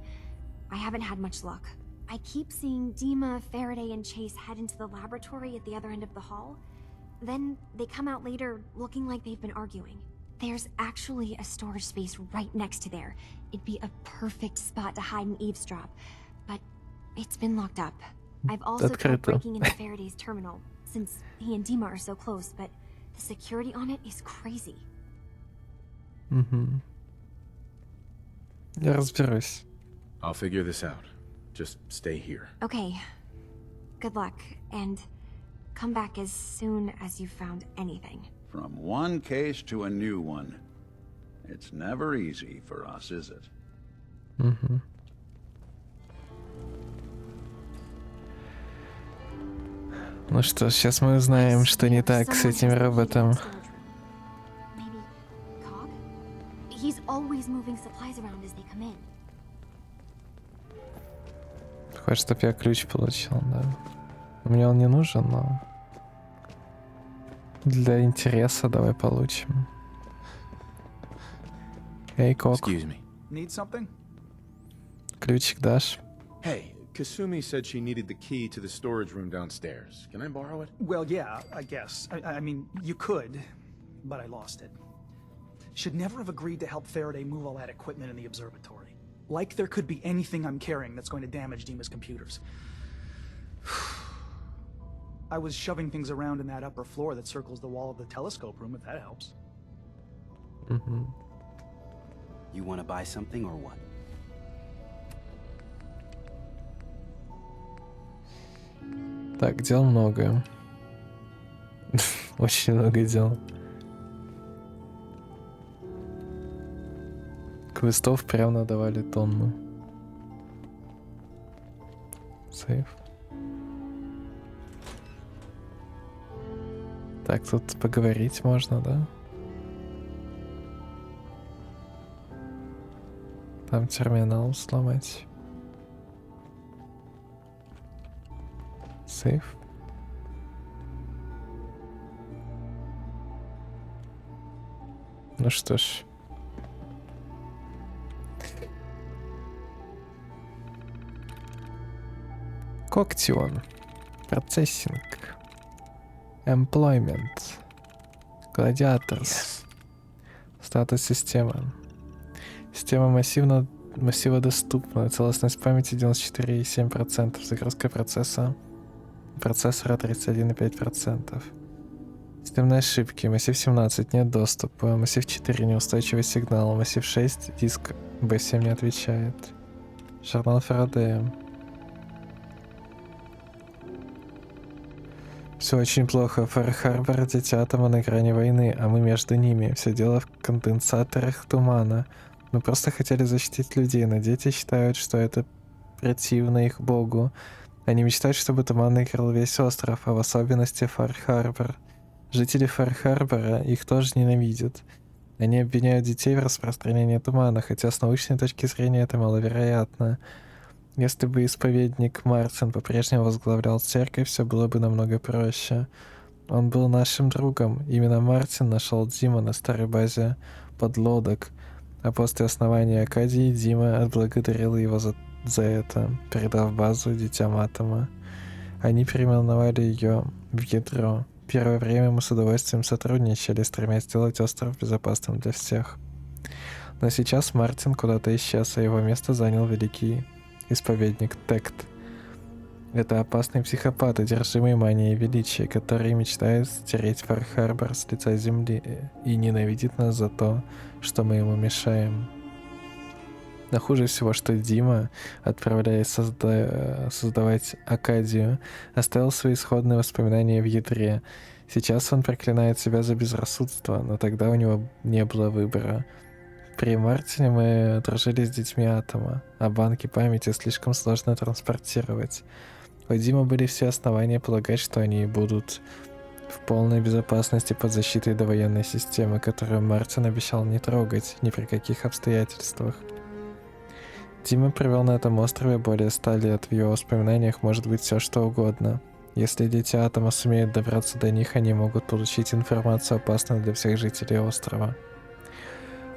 I haven't had much luck. I keep seeing Dima, Faraday, and Chase head into the laboratory at the other end of the hall. Then they come out later looking like they've been arguing. There's actually a storage space right next to there. It'd be a perfect spot to hide and eavesdrop. But it's been locked up. I've also tried breaking into Faraday's terminal, since he and Dima are so close, but the security on it is crazy. Я разберусь. I'll figure this out. Just stay here. Okay. Good luck, and come back as soon as you've found anything. From one case to a new one. It's never easy for us, is it? Ну что ж, сейчас мы узнаем, что не так с этим роботом. He's always moving supplies around as they come in. Хочешь, чтоб я ключ получил, да? Мне он не нужен, но для интереса давай получим. Эй, Кок. Excuse me. Need something? Ключик дашь? Hey, Kasumi said she needed the key to the storage room downstairs. Can I borrow it? Well, yeah, I guess. I mean, you could, but I lost it. Should never have agreed to help Faraday move all that equipment in the observatory. Like there could be anything I'm carrying that's going to damage Dima's computers. I was shoving things around in that upper floor that circles the wall of the telescope room, if that helps. You want to buy something or what? Так, дел много. Очень много дел. Квестов прям надавали тонну. Сейф. Так, тут поговорить можно, да? Там терминал сломать. Сейф. Ну что ж. Коктион. Процессинг. Employment. Gladiators. Статус системы. Система массива доступна. Целостность памяти 94,7%. Загрузка процессора 31,5%. Системные ошибки. Массив 17. Нет доступа. Массив 4. Неустойчивый сигнал. Массив 6. Диск B7 не отвечает. Журнал Фарадея. Все очень плохо. Фар Харбор, дети атома на грани войны, а мы между ними. Все дело в конденсаторах тумана. Мы просто хотели защитить людей, но дети считают, что это противно их богу. Они мечтают, чтобы туман накрыл весь остров, а в особенности Фар Харбор. Жители Фар Харбора их тоже ненавидят. Они обвиняют детей в распространении тумана, хотя с научной точки зрения это маловероятно. Если бы исповедник Мартин по-прежнему возглавлял церковь, все было бы намного проще. Он был нашим другом. Именно Мартин нашел Дима на старой базе подлодок, а после основания Акадии Дима отблагодарил его за это, передав базу детям Атома. Они переименовали ее в Ядро. Первое время мы с удовольствием сотрудничали, стремясь сделать остров безопасным для всех. Но сейчас Мартин куда-то исчез, а его место занял великий исповедник Текст. Это опасный психопат, одержимый манией величия, который мечтает стереть Фар Харбор с лица земли и ненавидит нас за то, что мы ему мешаем. Но хуже всего, что Дима, отправляясь создавать Акадию, оставил свои исходные воспоминания в ядре. Сейчас он проклинает себя за безрассудство, но тогда у него не было выбора. При Мартине мы дружили с детьми Атома, а банки памяти слишком сложно транспортировать. У Димы были все основания полагать, что они будут в полной безопасности под защитой довоенной системы, которую Мартин обещал не трогать ни при каких обстоятельствах. Дима провел на этом острове более 100 лет, в его воспоминаниях может быть все что угодно. Если дети Атома сумеют добраться до них, они могут получить информацию, опасную для всех жителей острова.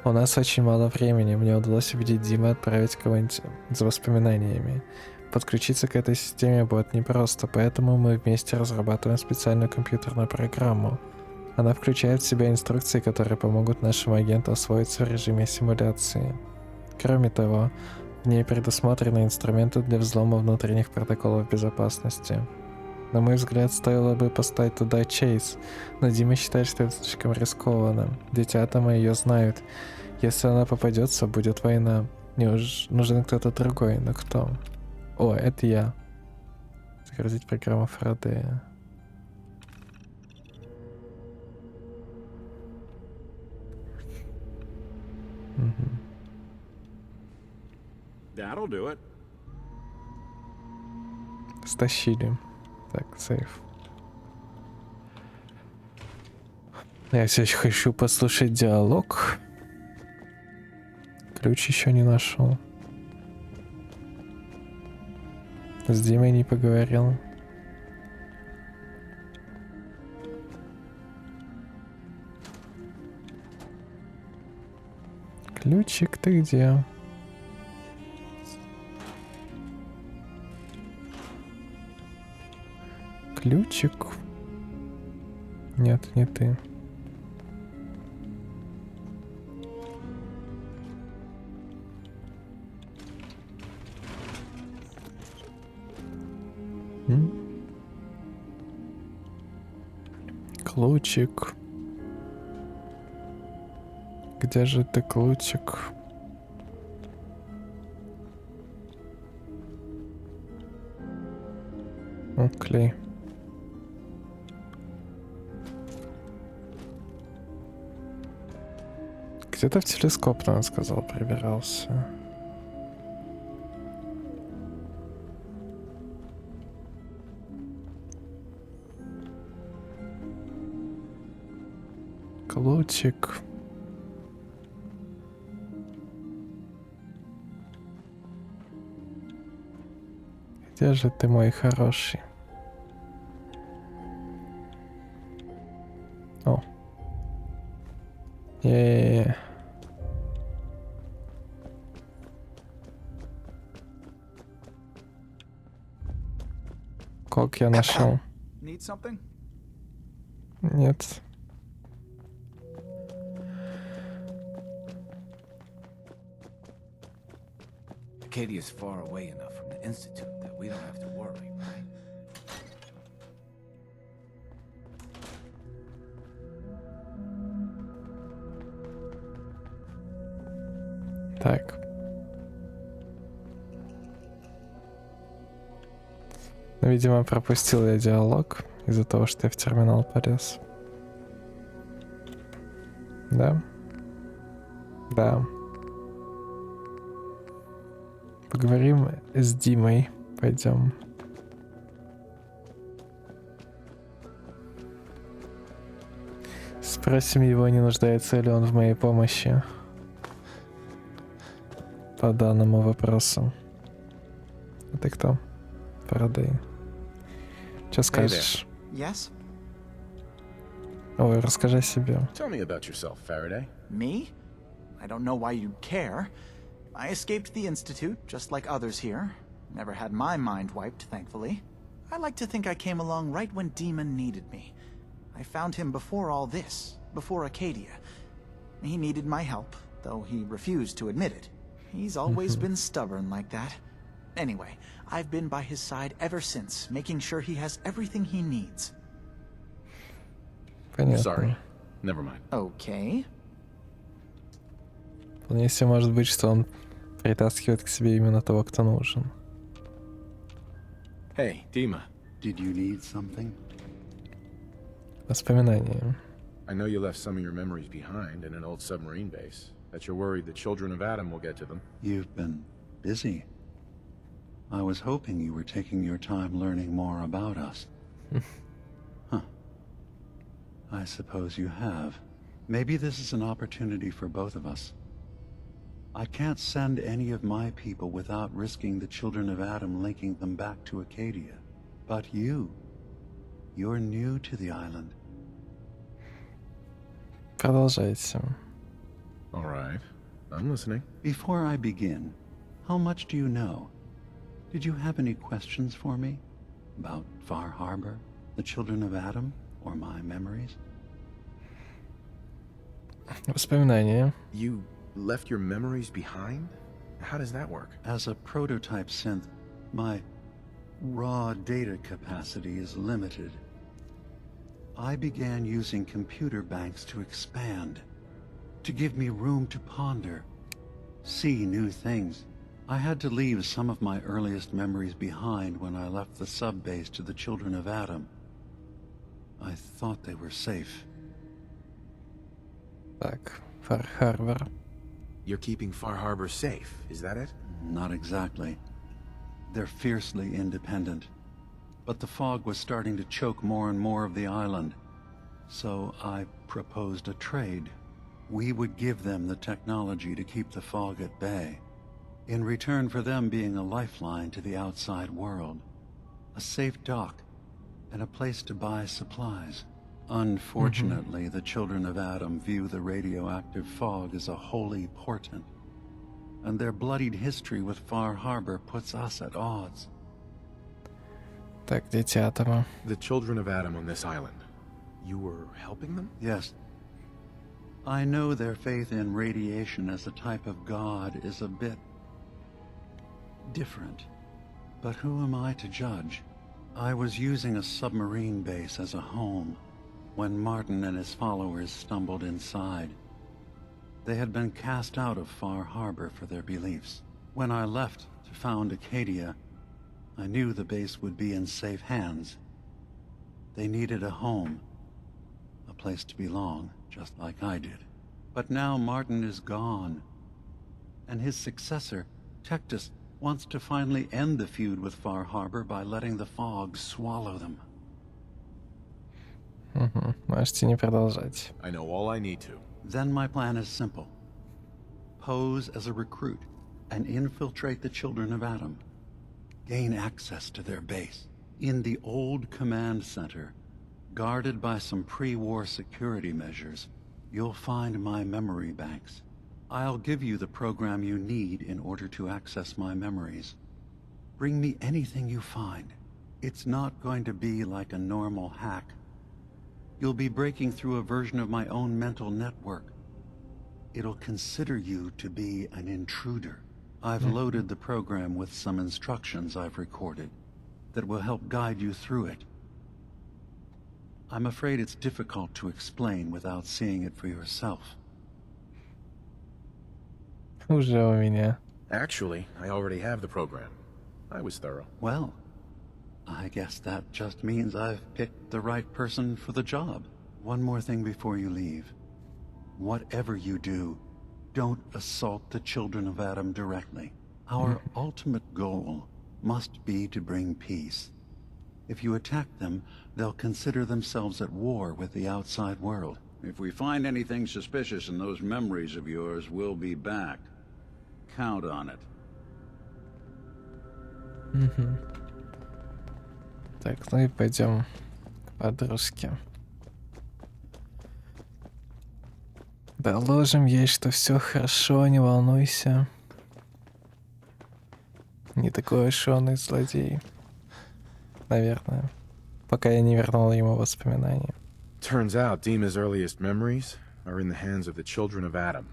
У нас очень мало времени, мне удалось убедить Диму отправить кого-нибудь за воспоминаниями. Подключиться к этой системе будет непросто, поэтому мы вместе разрабатываем специальную компьютерную программу. Она включает в себя инструкции, которые помогут нашему агенту освоиться в режиме симуляции. Кроме того, в ней предусмотрены инструменты для взлома внутренних протоколов безопасности. На мой взгляд, стоило бы поставить туда Чейз, но Дима считает, что это слишком рискованно. Дети Атома ее знают. Если она попадется, будет война. Нужен кто-то другой, но кто? О, это я. Загрузить программу Фарадея. That'll do it. Стащили. Так, сейф. Я все еще хочу послушать диалог. Ключ еще не нашел. С Димой не поговорил. Ключик, ты где? Ключик? Нет, не ты. Ключик. Где же ты, ключик? О, клей. Где-то в телескоп, он сказал, прибирался. Ключик. Где же ты, мой хороший? О. Е-е-е. Как я нашел? Need something? Нет. Acadia is far away enough from the Institute that we don't have to worry, right? Так. Ну, видимо, пропустил я диалог из-за того, что я в терминал полез. Да? Да. Поговорим с Димой. Пойдем. Спросим его, не нуждается ли он в моей помощи по данному вопросу. А ты кто? Фарадей. Что скажешь? Yes? Ой, расскажи о себе. Tell me about yourself, Faraday. Me? I don't know why you'd care. I escaped the Institute, just like others here. Never had my mind wiped, thankfully. I like to think I came along right when Demon needed me. I found him before all this, before Acadia. He needed my help, though he refused to admit it. He's always been stubborn like that. Anyway, I've been by his side ever since, making sure he has everything he needs. Понятно. Sorry. Never mind. Okay. Вполне себе может быть, что он притаскивает к себе именно того, кто нужен. Hey, Dima. Did you need something? Воспоминания. I know you left some of your memories behind in an old submarine base. That you're worried the children of Adam will get to them. You've been busy. I was hoping you were taking your time learning more about us. Huh. I suppose you have. Maybe this is an opportunity for both of us. I can't send any of my people without risking the children of Adam linking them back to Acadia. But you're new to the island. Продолжайте. All right. I'm listening. Before I begin, how much do you know? Did you have any questions for me? About Far Harbor, the children of Adam, or my memories? Воспоминания. You left your memories behind? How does that work? As a prototype synth, my raw data capacity is limited. I began using computer banks to expand, to give me room to ponder, see new things. I had to leave some of my earliest memories behind when I left the sub-base to the children of Adam. I thought they were safe. Так, Фар Харбор. You're keeping Far Harbor safe, is that it? Not exactly. They're fiercely independent. But the fog was starting to choke more and more of the island. So I proposed a trade. We would give them the technology to keep the fog at bay, in return for them being a lifeline to the outside world, a safe dock, and a place to buy supplies. Unfortunately, the children of Adam view the radioactive fog as a holy portent, and their bloodied history with Far Harbor puts us at odds. Так, дети атома. The children of Adam on this island. You were helping them? Yes. I know their faith in radiation as a type of god is a bit different, but who am I to judge? I was using a submarine base as a home when Martin and his followers stumbled inside. They had been cast out of Far Harbor for their beliefs. When I left to found Acadia, I knew the base would be in safe hands. They needed a home, a place to belong, just like I did. But now Martin is gone, and his successor, Tectus, wants to finally end the feud with Far Harbor by letting the fog swallow them. Можете не продолжать. I know all I need to. Then my plan is simple. Pose as a recruit and infiltrate the children of Adam. Gain access to their base. In the old command center, guarded by some pre-war security measures, you'll find my memory banks. I'll give you the program you need in order to access my memories. Bring me anything you find. It's not going to be like a normal hack. You'll be breaking through a version of my own mental network. It'll consider you to be an intruder. I've loaded the program with some instructions I've recorded that will help guide you through it. I'm afraid it's difficult to explain without seeing it for yourself. Уже у меня. Actually, I already have the program. I was thorough. Well, I guess that just means I've picked the right person for the job. One more thing before you leave. Whatever you do, don't assault the children of Adam directly. Our ultimate goal must be to bring peace. If you attack them, they'll consider themselves at war with the outside world. If we find anything suspicious in those memories of yours, we'll be back. Count on it. Так, ну и пойдем к подружке. Доложим ей, что все хорошо, не волнуйся. Не такой уж он и злодей. Наверное. Пока я не вернул ему воспоминания. Turns out Dima's earliest memories are in the hands of the children of Adam.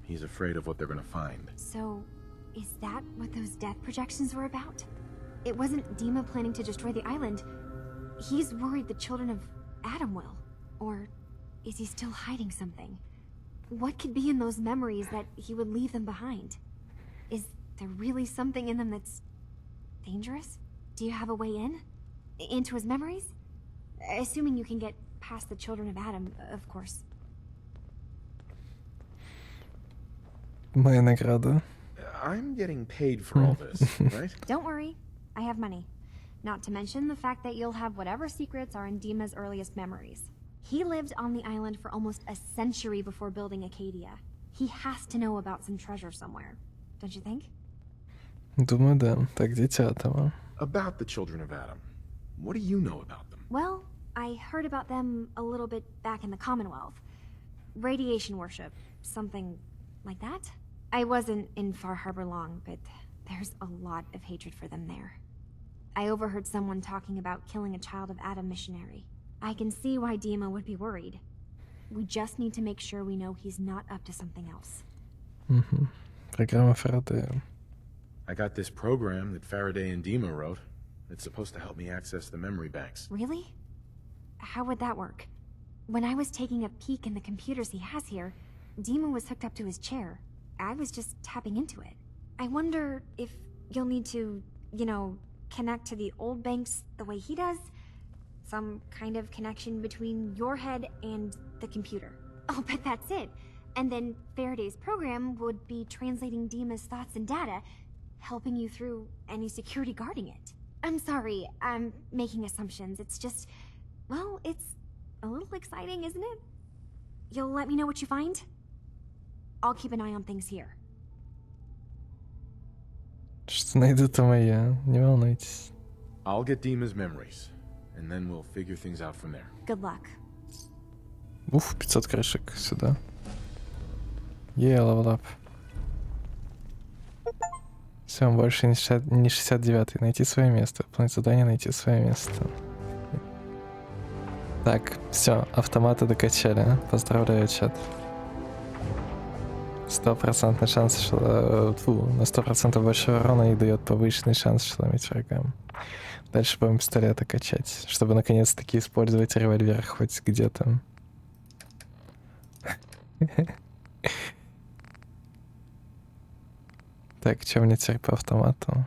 He's afraid of what they're gonna find. So, is that what those death projections were about? It wasn't Dima planning to destroy the island. He's worried the children of Adam will. Or is he still hiding something? What could be in those memories that he would leave them behind? Is there really something in them that's dangerous? Do you have a way in? Into his memories? Assuming you can get past the children of Adam, of course. Моя награда. I'm getting paid for all this, right? Don't worry, I have money. Not to mention the fact that you'll have whatever secrets are in Dima's earliest memories. He lived on the island for almost a century before building Acadia. He has to know about some treasure somewhere, don't you think? Думаю, да. Так, дитя того. About the children of Adam. What do you know about them? Well, I heard about them a little bit back in the Commonwealth. Radiation worship, something like that. I wasn't in Far Harbor long, but there's a lot of hatred for them there. I overheard someone talking about killing a child of Adam missionary. I can see why Dima would be worried. We just need to make sure we know he's not up to something else. Программа Фарадея. I got this program that Faraday and Dima wrote. It's supposed to help me access the memory banks. Really? How would that work? When I was taking a peek in the computers he has here, Dima was hooked up to his chair. I was just tapping into it. I wonder if you'll need to, connect to the old banks the way he does? Some kind of connection between your head and the computer. I'll bet that's it. And then Faraday's program would be translating Dima's thoughts and data, helping you through any security guarding it. I'm sorry, I'm making assumptions. It's just, well, it's a little exciting, isn't it? You'll let me know what you find? I'll keep an eye on things here. Что найду, то моя. Не волнуйтесь. I'll get Dima's memories, and then we'll figure things out from there. Good luck. Уф, 500 крышек сюда. Level up. Все, больше не 69-й. Найти свое место. Выполнить задание, найти свое место. Так, все, автоматы докачали. Поздравляю, чат. 100% шанс, что... на 100% больше урона и дает повышенный шанс ошеломить врагам. Дальше будем пистолеты качать, чтобы наконец-таки использовать револьвер хоть где-то. Так, что мне теперь по автомату?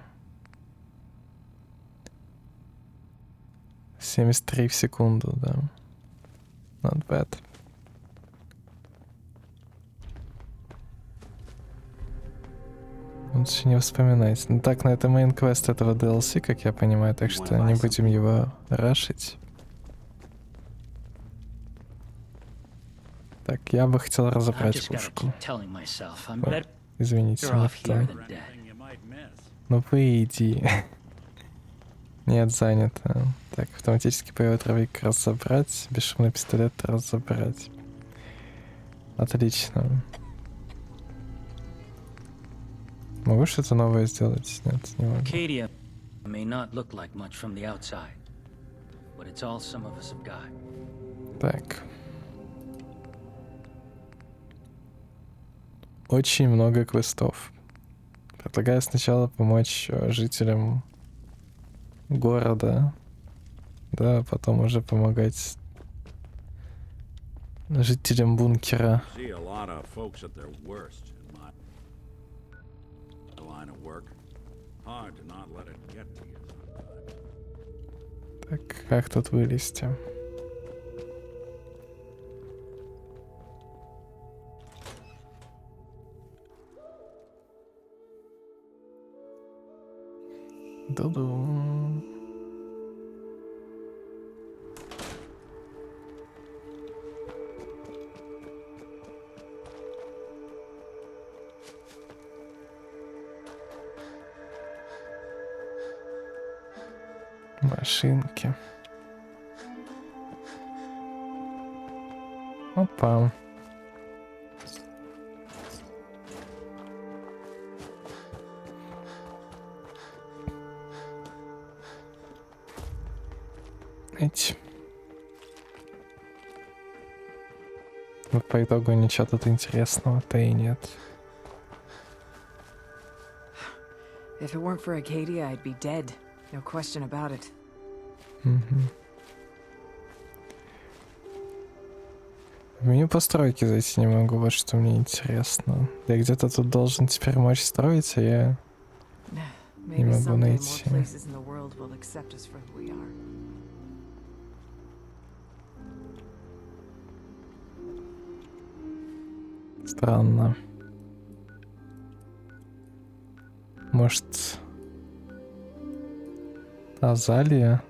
73 в секунду, да. Not bad. Лучше не вспоминать. Ну так, на это main квест этого DLC, как я понимаю, так что не будем его рашить. Так, я бы хотел разобрать пушку. Ой, извините, не то. Ну выйди. Нет, занято. Так, автоматически боевой дробовик разобрать, бесшумный пистолет разобрать. Отлично. Могу что-то новое сделать? Нет, не могу. Acadia may not look like much from the outside, but it's all some of us have got. Так. Очень много квестов. Предлагаю сначала помочь жителям города, да, потом уже помогать жителям бункера. Так, как тут вылезти? Ту-ду. Машинки. Опа. Эти. Но по итогу ничего тут интересного-то и нет. If it weren't for Acadia, I'd be dead. No question about it. В меню постройки зайти не могу, вот что мне интересно. Я где-то тут должен теперь мочь строить, а я не могу найти. Странно. Может, Азалия?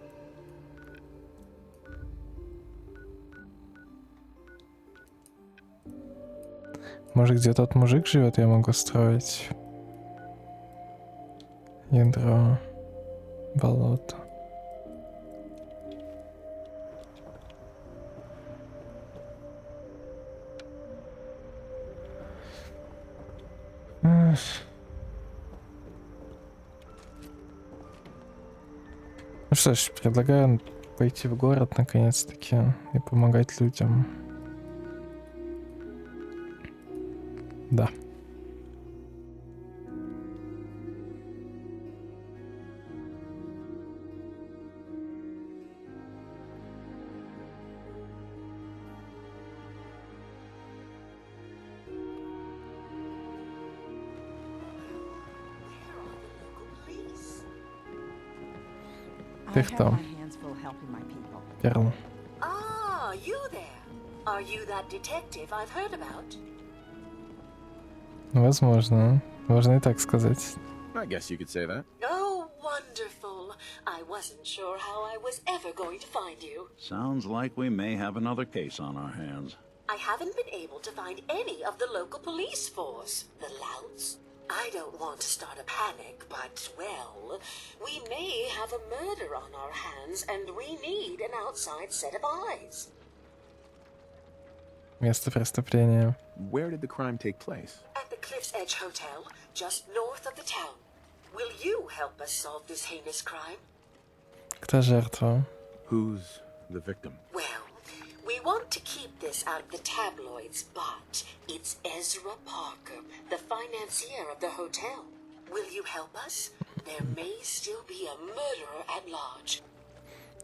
Может, где тот мужик живет, я могу строить ядро болота. Ну что ж, предлагаю пойти в город наконец-таки и помогать людям. Да. Ты кто? Перл. Ah, you there. Are you that detective I've heard about? Возможно. Можно и так сказать. I guess you could say that. Oh, wonderful. I wasn't sure how I was ever going to find you. Sounds like we may have another case on our hands. I haven't been able to find any of the local police force. The louts. I don't want to start a panic, but, well, we may have a murder on our hands, and we need an outside set of eyes. Место преступления. Where did the crime take place? At the Cliff's Edge Hotel, just north of the town. Will you help us solve this heinous crime? Кто жертва? Who's the victim? Well, we want to keep this out of the tabloids, but it's Ezra Parker, the financier of the hotel. Will you help us? There may still be a murderer at large.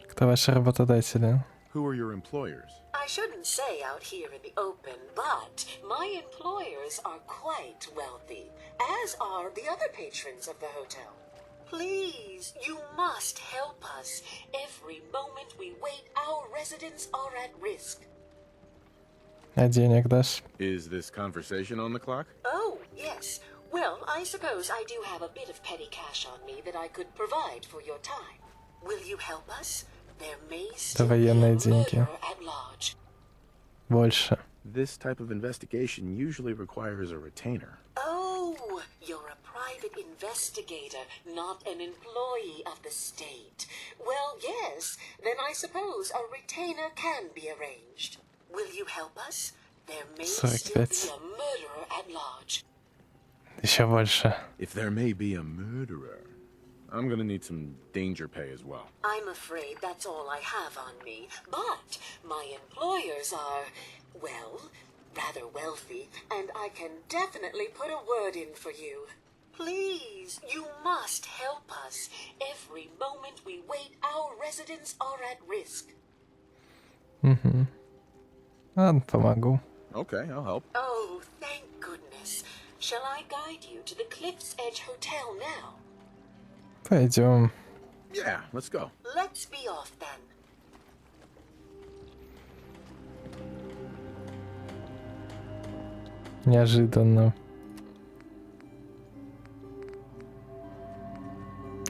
Кто ваши работодатели? Who are your employers? I shouldn't say out here in the open, but my employers are quite wealthy, as are the other patrons of the hotel. Please, you must help us. Every moment we wait, our residents are at risk. А денег дашь? Is this conversation on the clock? Oh, yes. Well, I suppose I do have a bit of petty cash on me that I could provide for your time. Will you help us? There may still be a murderer at large. Больше. This type of investigation usually requires a retainer. Oh, you're a private investigator, not an employee of the state. Well, yes, then I suppose a retainer can be arranged. Will you help us? There may still be a murderer at large. Еще больше. If there may be a murderer, I'm gonna need some danger pay as well. I'm afraid that's all I have on me, but my employers are, well, rather wealthy, and I can definitely put a word in for you. Please, you must help us. Every moment we wait, our residents are at risk. Угу. Ладно, помогу. Okay, I'll help. Oh, thank goodness. Shall I guide you to the Cliff's Edge Hotel now? Пойдем. Yeah, let's go. Let's be off then. Неожиданно.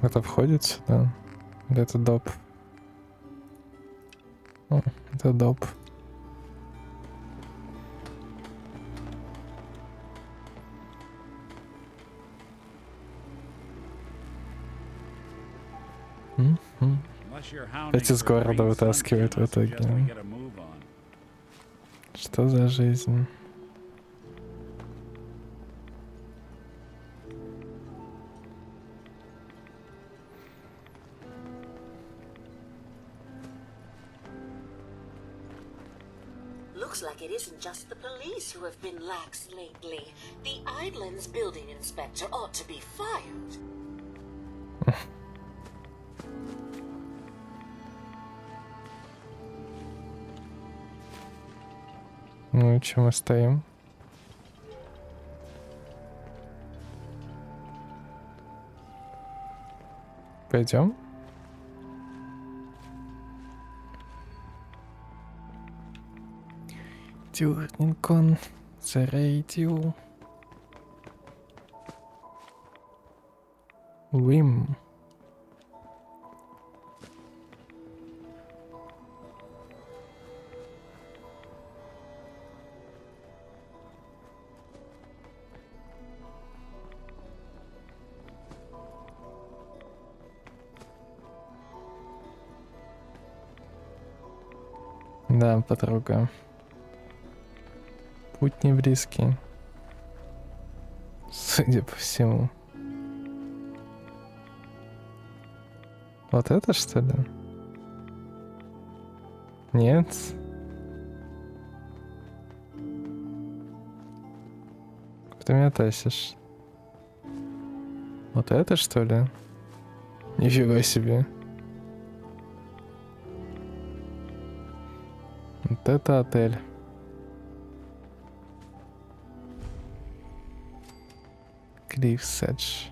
Это входит сюда? Или это доп? О, это доп. Опять из города вытаскивают в итоге. Что за жизнь? Looks like it isn't just the police who have been lax lately. The Island's building inspector ought to be fired. Ну и чем мы стоим? Пойдем? Turning the radio. Whim. Да, подруга. Путь не близкий. Судя по всему. Вот это, что ли? Нет. Ты меня тащишь. Вот это, что ли? Нифига себе. Вот это отель. Выписать.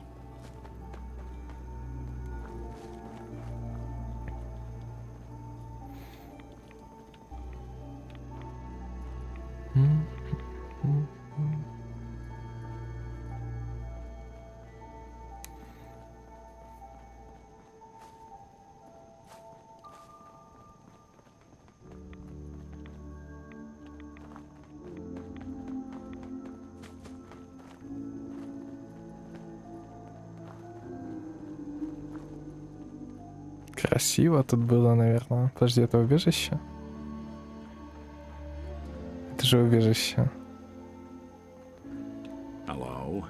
Красиво тут было, наверное. Подожди, это убежище? Это же убежище. Hello.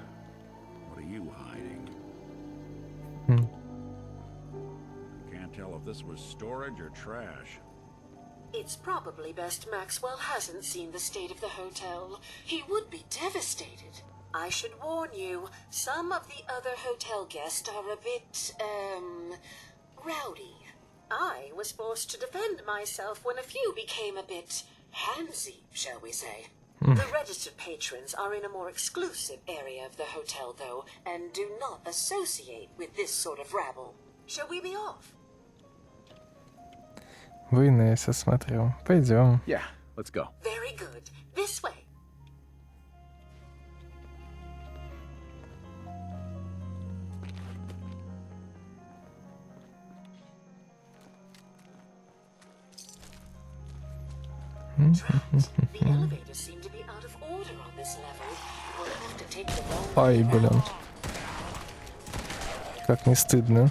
What are you hiding? Can't tell if this was storage or trash. It's probably best Maxwell hasn't seen the state of the hotel. He would be devastated. I should warn you, some of the other hotel guests are a bit, rowdy. I was forced to defend myself when a few became a bit handsy, shall we say. The registered patrons are in a more exclusive area of the hotel, though, and do not associate with this sort of rabble. Shall we be off? Война, я сейчас смотрю. Пойдем. Yeah, let's go. Very good. This way. The elevators seem to be out of order on this level. We'll have to take the wrong way Ай, блин. out. Как не стыдно.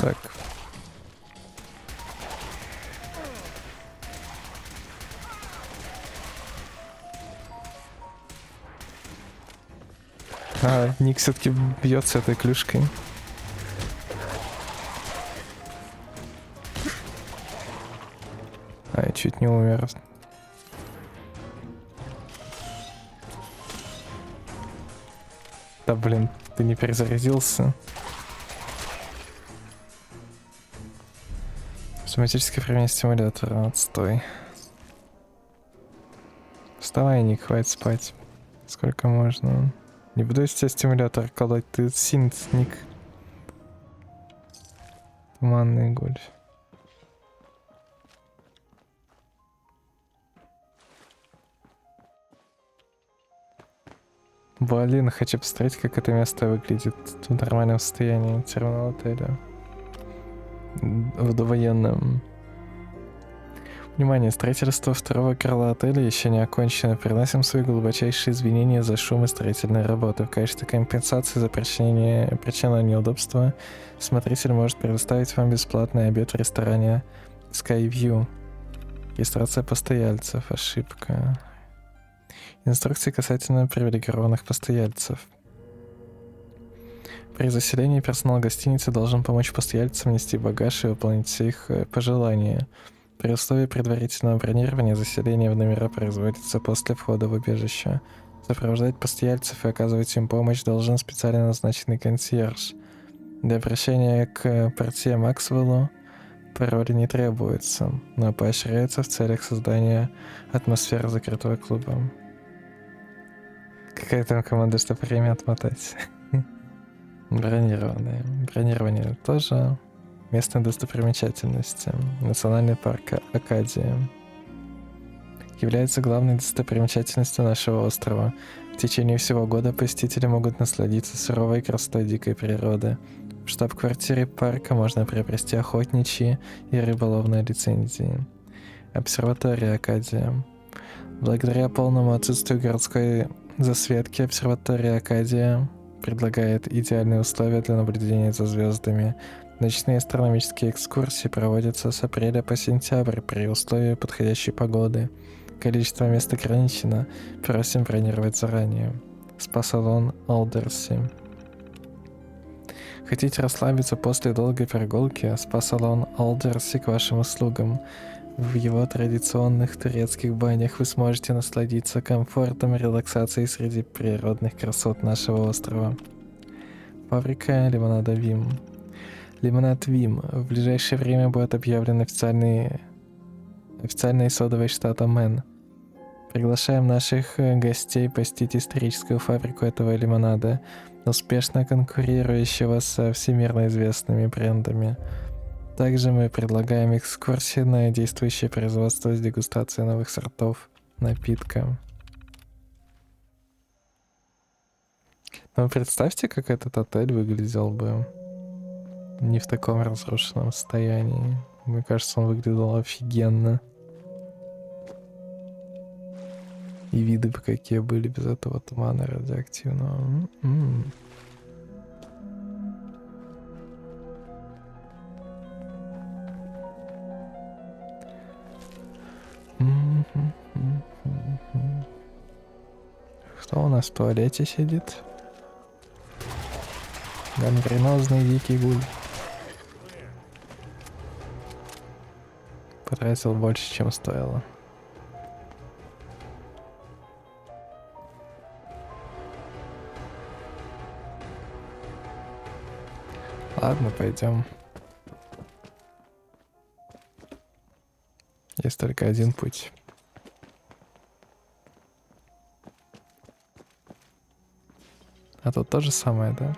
Так. А, Ник все-таки бьется этой клюшкой. А, я чуть не умер. Да блин, ты не перезарядился. Автоматическое применение стимулятора. Отстой. Вставай, Ник, хватит спать. Сколько можно? Не буду из тебя стимулятор колоть, ты синт, Ник. Туманный гольф. Блин, хочу посмотреть, как это место выглядит в нормальном состоянии. Терминал отеля. В довоенном. Внимание, строительство второго крыла отеля еще не окончено. Приносим свои глубочайшие извинения за шум и строительные работы. В качестве компенсации за причиненное неудобство смотритель может предоставить вам бесплатный обед в ресторане Skyview. Регистрация постояльцев. Ошибка. Инструкции касательно привилегированных постояльцев. При заселении персонал гостиницы должен помочь постояльцам нести багаж и выполнить все их пожелания. При условии предварительного бронирования заселение в номера производится после входа в убежище. Сопровождать постояльцев и оказывать им помощь должен специально назначенный консьерж. Для обращения к портье Максвеллу пароли не требуется, но поощряется в целях создания атмосферы закрытого клуба. Какая там команда, чтобы время отмотать? Бронирование. Бронирование тоже. Местные достопримечательности. Национальный парк Акадия является главной достопримечательностью нашего острова. В течение всего года посетители могут насладиться суровой красотой дикой природы. В штаб-квартире парка можно приобрести охотничьи и рыболовные лицензии. Обсерватория Акадия. Благодаря полному отсутствию городской засветки, обсерватория Акадия предлагает идеальные условия для наблюдения за звездами. Ночные астрономические экскурсии проводятся с апреля по сентябрь при условии подходящей погоды. Количество мест ограничено. Просим бронировать заранее. Спа-салон Алдерси. Хотите расслабиться после долгой прогулки? Спа-салон Алдерси к вашим услугам. В его традиционных турецких банях вы сможете насладиться комфортом и релаксацией среди природных красот нашего острова. Фабрика лимонада Вим. Лимонад Вим. В ближайшее время будет объявлен официальной содовой штата Мэн. Приглашаем наших гостей посетить историческую фабрику этого лимонада, успешно конкурирующего со всемирно известными брендами. Также мы предлагаем экскурсии на действующее производство с дегустацией новых сортов напитка. Но представьте, как этот отель выглядел бы не в таком разрушенном состоянии. Мне кажется, он выглядел офигенно. И виды бы какие были без этого тумана радиоактивного. Кто у нас в туалете сидит? Гангренозный дикий гуль. Потратил больше, чем стоило. Ладно, пойдем. Есть только один путь. А тут то же самое, да?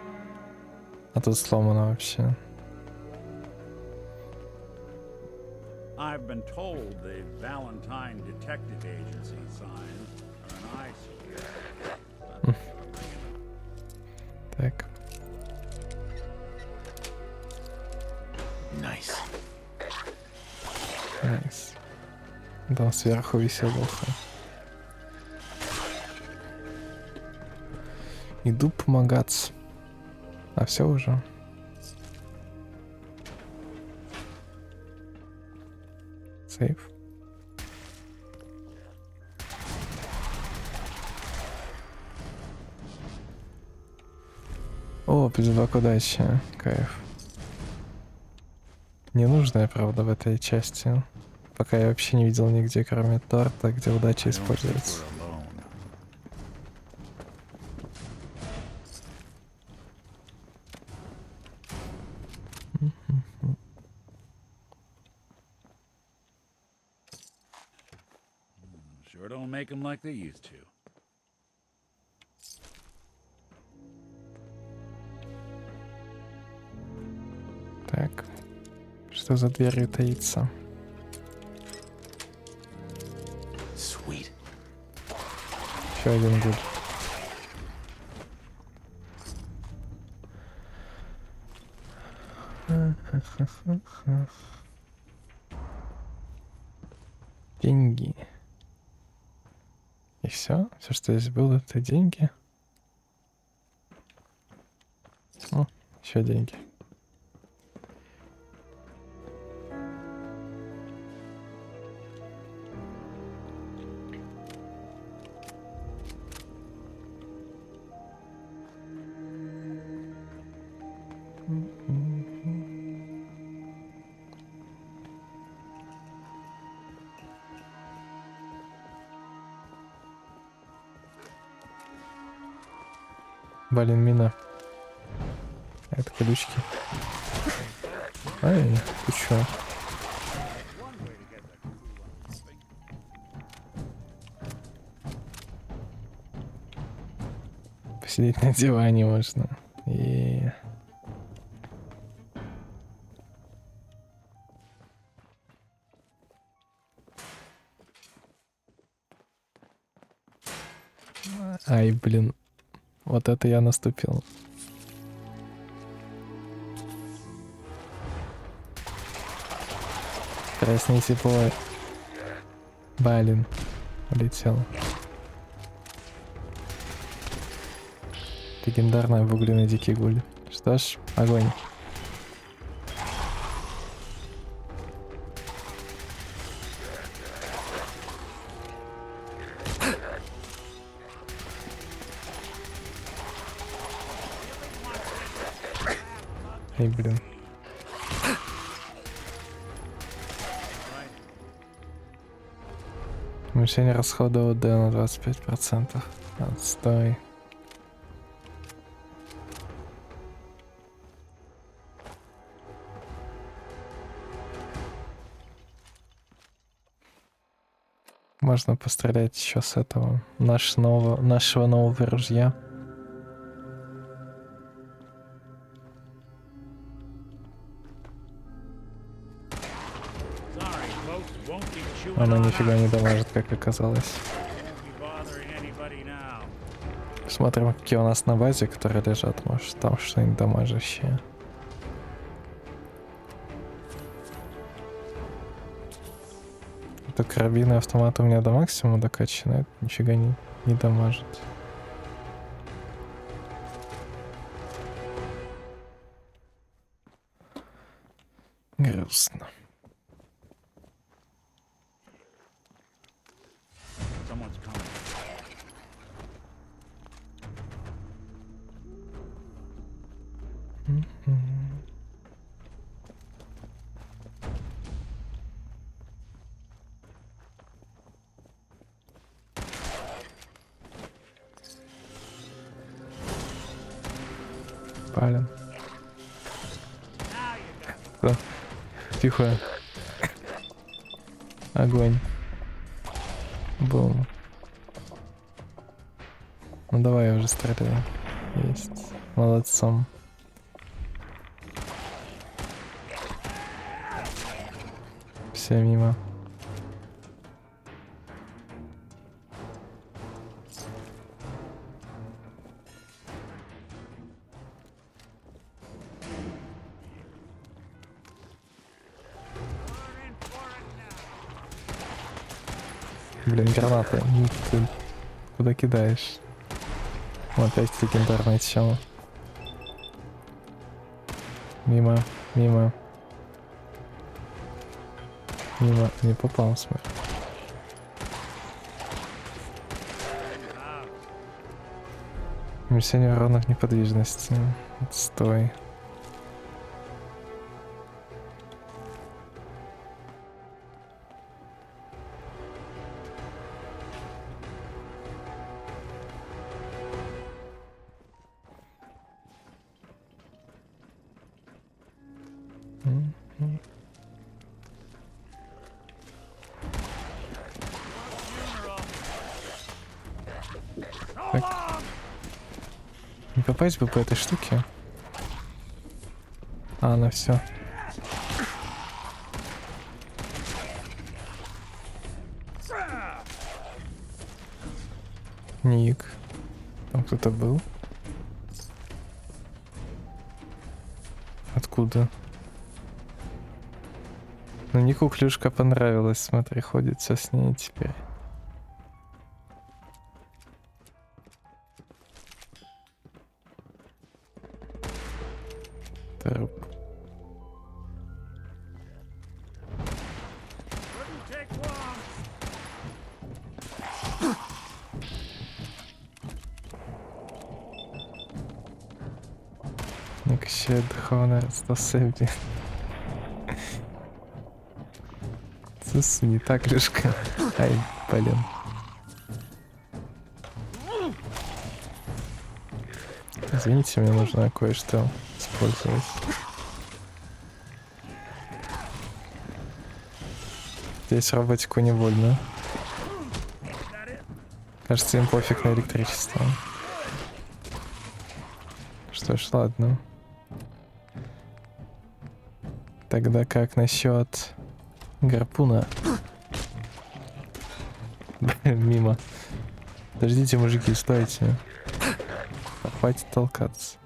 А тут сломано вообще. I've been told the Valentine Detective Agency signs are an eyesore. Так. Nice. Nice. Там сверху висел ухо. Иду помогаться. А все уже. Сейф. О, призывак удачи. Кайф. Ненужная, правда, в этой части. Пока я вообще не видел нигде, кроме торта, где удача используется. Sure don't make them like they used to. Так. Что за дверью таится? Sweet. Еще один гуль. Деньги. И все? Все, что здесь было, это деньги. О, еще деньги. Блин, мина. Это колючки. Ай, ты чё? Посидеть на диване можно. И... Ай, блин. Вот это я наступил. Краснее тепло. Блин. Улетел. Легендарный обугленный дикий гуль. Что ж, огонь. Эй, блин. Уменьшение расхода ОД на 25%. Отстой. Можно пострелять еще с этого нашего нового ружья. Оно нифига не дамажит, как оказалось. Смотрим, какие у нас на базе, которые лежат. Может, там что-нибудь дамажащее. Это карабины и автоматы у меня до максимума докачаны. Это нифига не дамажит. Грустно. Палим. Тихо. Огонь. Бум. Ну давай я уже стреляю. Есть. Молодцом. Все мимо. Блин, граната. Ну, ты куда кидаешь? Вот опять легендарная тема. Мимо, мимо. Мимо, не попал, смотри. Уменьшение уронов неподвижности. Отстой. Так. Не попасть бы по этой штуке. А, ну все. Ник. Там кто-то был. Откуда? Ну, Нику клюшка понравилась, смотри, ходит все с ней теперь. Труп. Ник ще духовне до себе. Не так клюшка. Ай, блин. Извините, мне нужно кое-что использовать. Здесь роботику не больно. Кажется, им пофиг на электричество. Что ж, ладно. Тогда как насчет гарпуна? Мимо. Подождите, мужики, стойте. Хватит толкаться.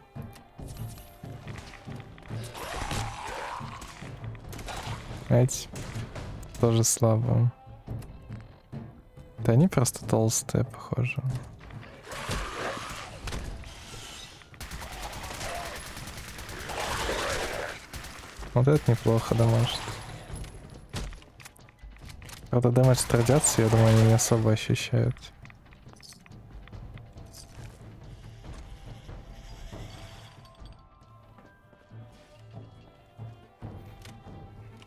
Эти тоже слабо. Да они просто толстые, похоже. Вот это неплохо дамажит. Правда, дамаж с радиацией, я думаю, они не особо ощущают.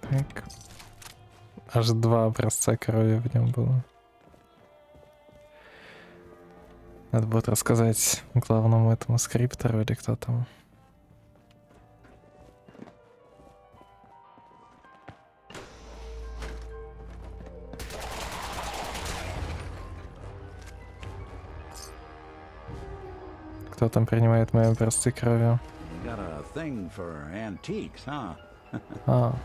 Так. Аж 2 образца крови в нем было. Надо будет рассказать главному этому скриптору или кто там. Кто там принимает мои образцы крови? А.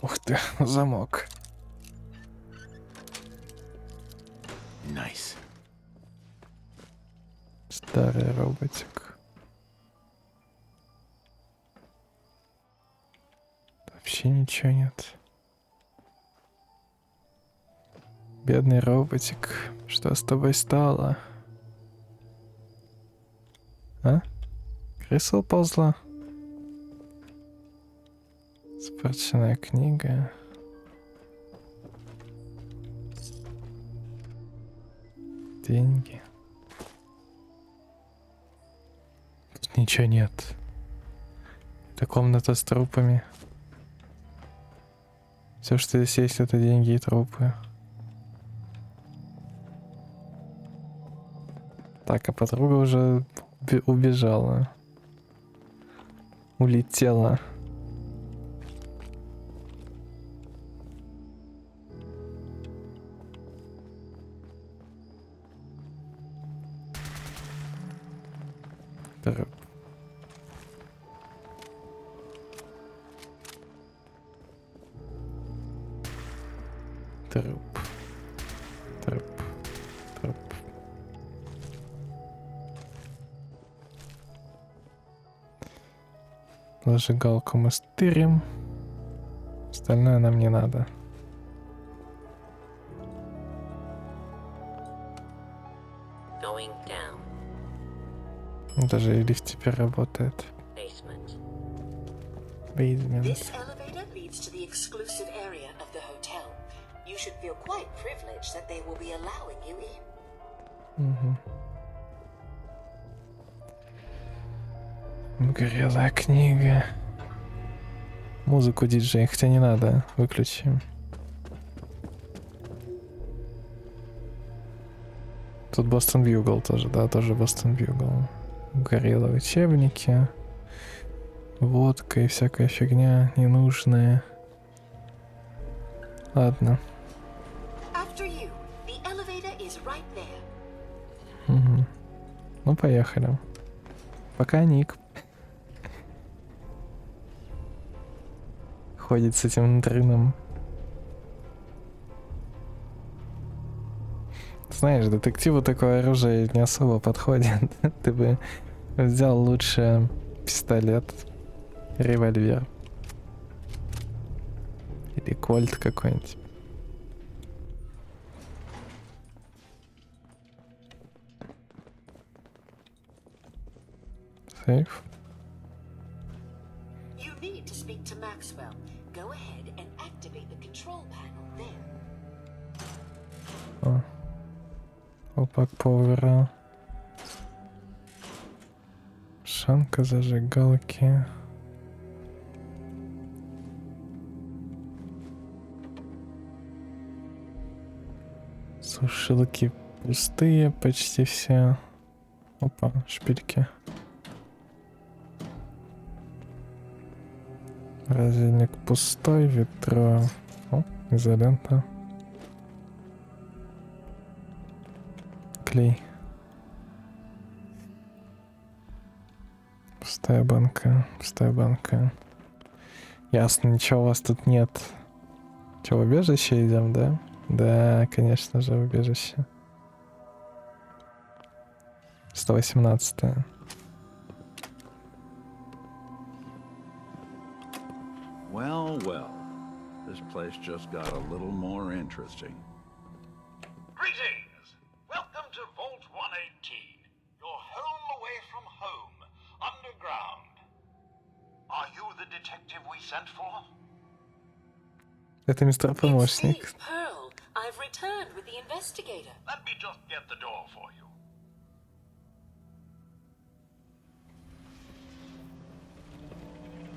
Ух ты, замок. Nice. Старый роботик. Вообще ничего нет. Бедный роботик, что с тобой стало? А? Крыса уползла? Испорченная книга. Деньги. Тут ничего нет. Это комната с трупами. Все, что здесь есть, это деньги и трупы. Так, а подруга уже убежала. Улетела. Труп. Труп. Труп. Труп. Зажигалку мы стырим. Остальное нам не надо. Даже и лифт теперь работает. Basement. This elevator leads to the exclusive area of the hotel. You should feel quite privileged that they will be allowing you in. Горелая книга. Музыку диджей, хотя не надо, выключим. Тут Бостон Бьюгл тоже, да, тоже Бостон Бьюгл. Горелые учебники. Водка и всякая фигня ненужная. Ладно. Угу. Ну, поехали. Пока Ник ходит с этим дрыном. Знаешь, детективу такое оружие не особо подходит. Ты бы взял лучше пистолет, револьвер. Или кольт какой-нибудь. Сейф. You need to speak to Maxwell. Go ahead and activate the control panel there. О. Опак повара. Шанка, зажигалки. Сушилки пустые почти все. Опа, шпильки. Морозильник пустой, ведро. О, изолента. Клей. Пустая банка, пустая банка. Ясно, ничего у вас тут нет. Че, в убежище идем, да? Да, конечно же, в убежище. 118-е. Well, well. This place just got a little more interesting. Greetings! Welcome to Vault 118. Your home away from home. Underground. Are you the detective we sent for? Это мистер помощник. Pearl, I've returned with the investigator. Let me just get the door for you.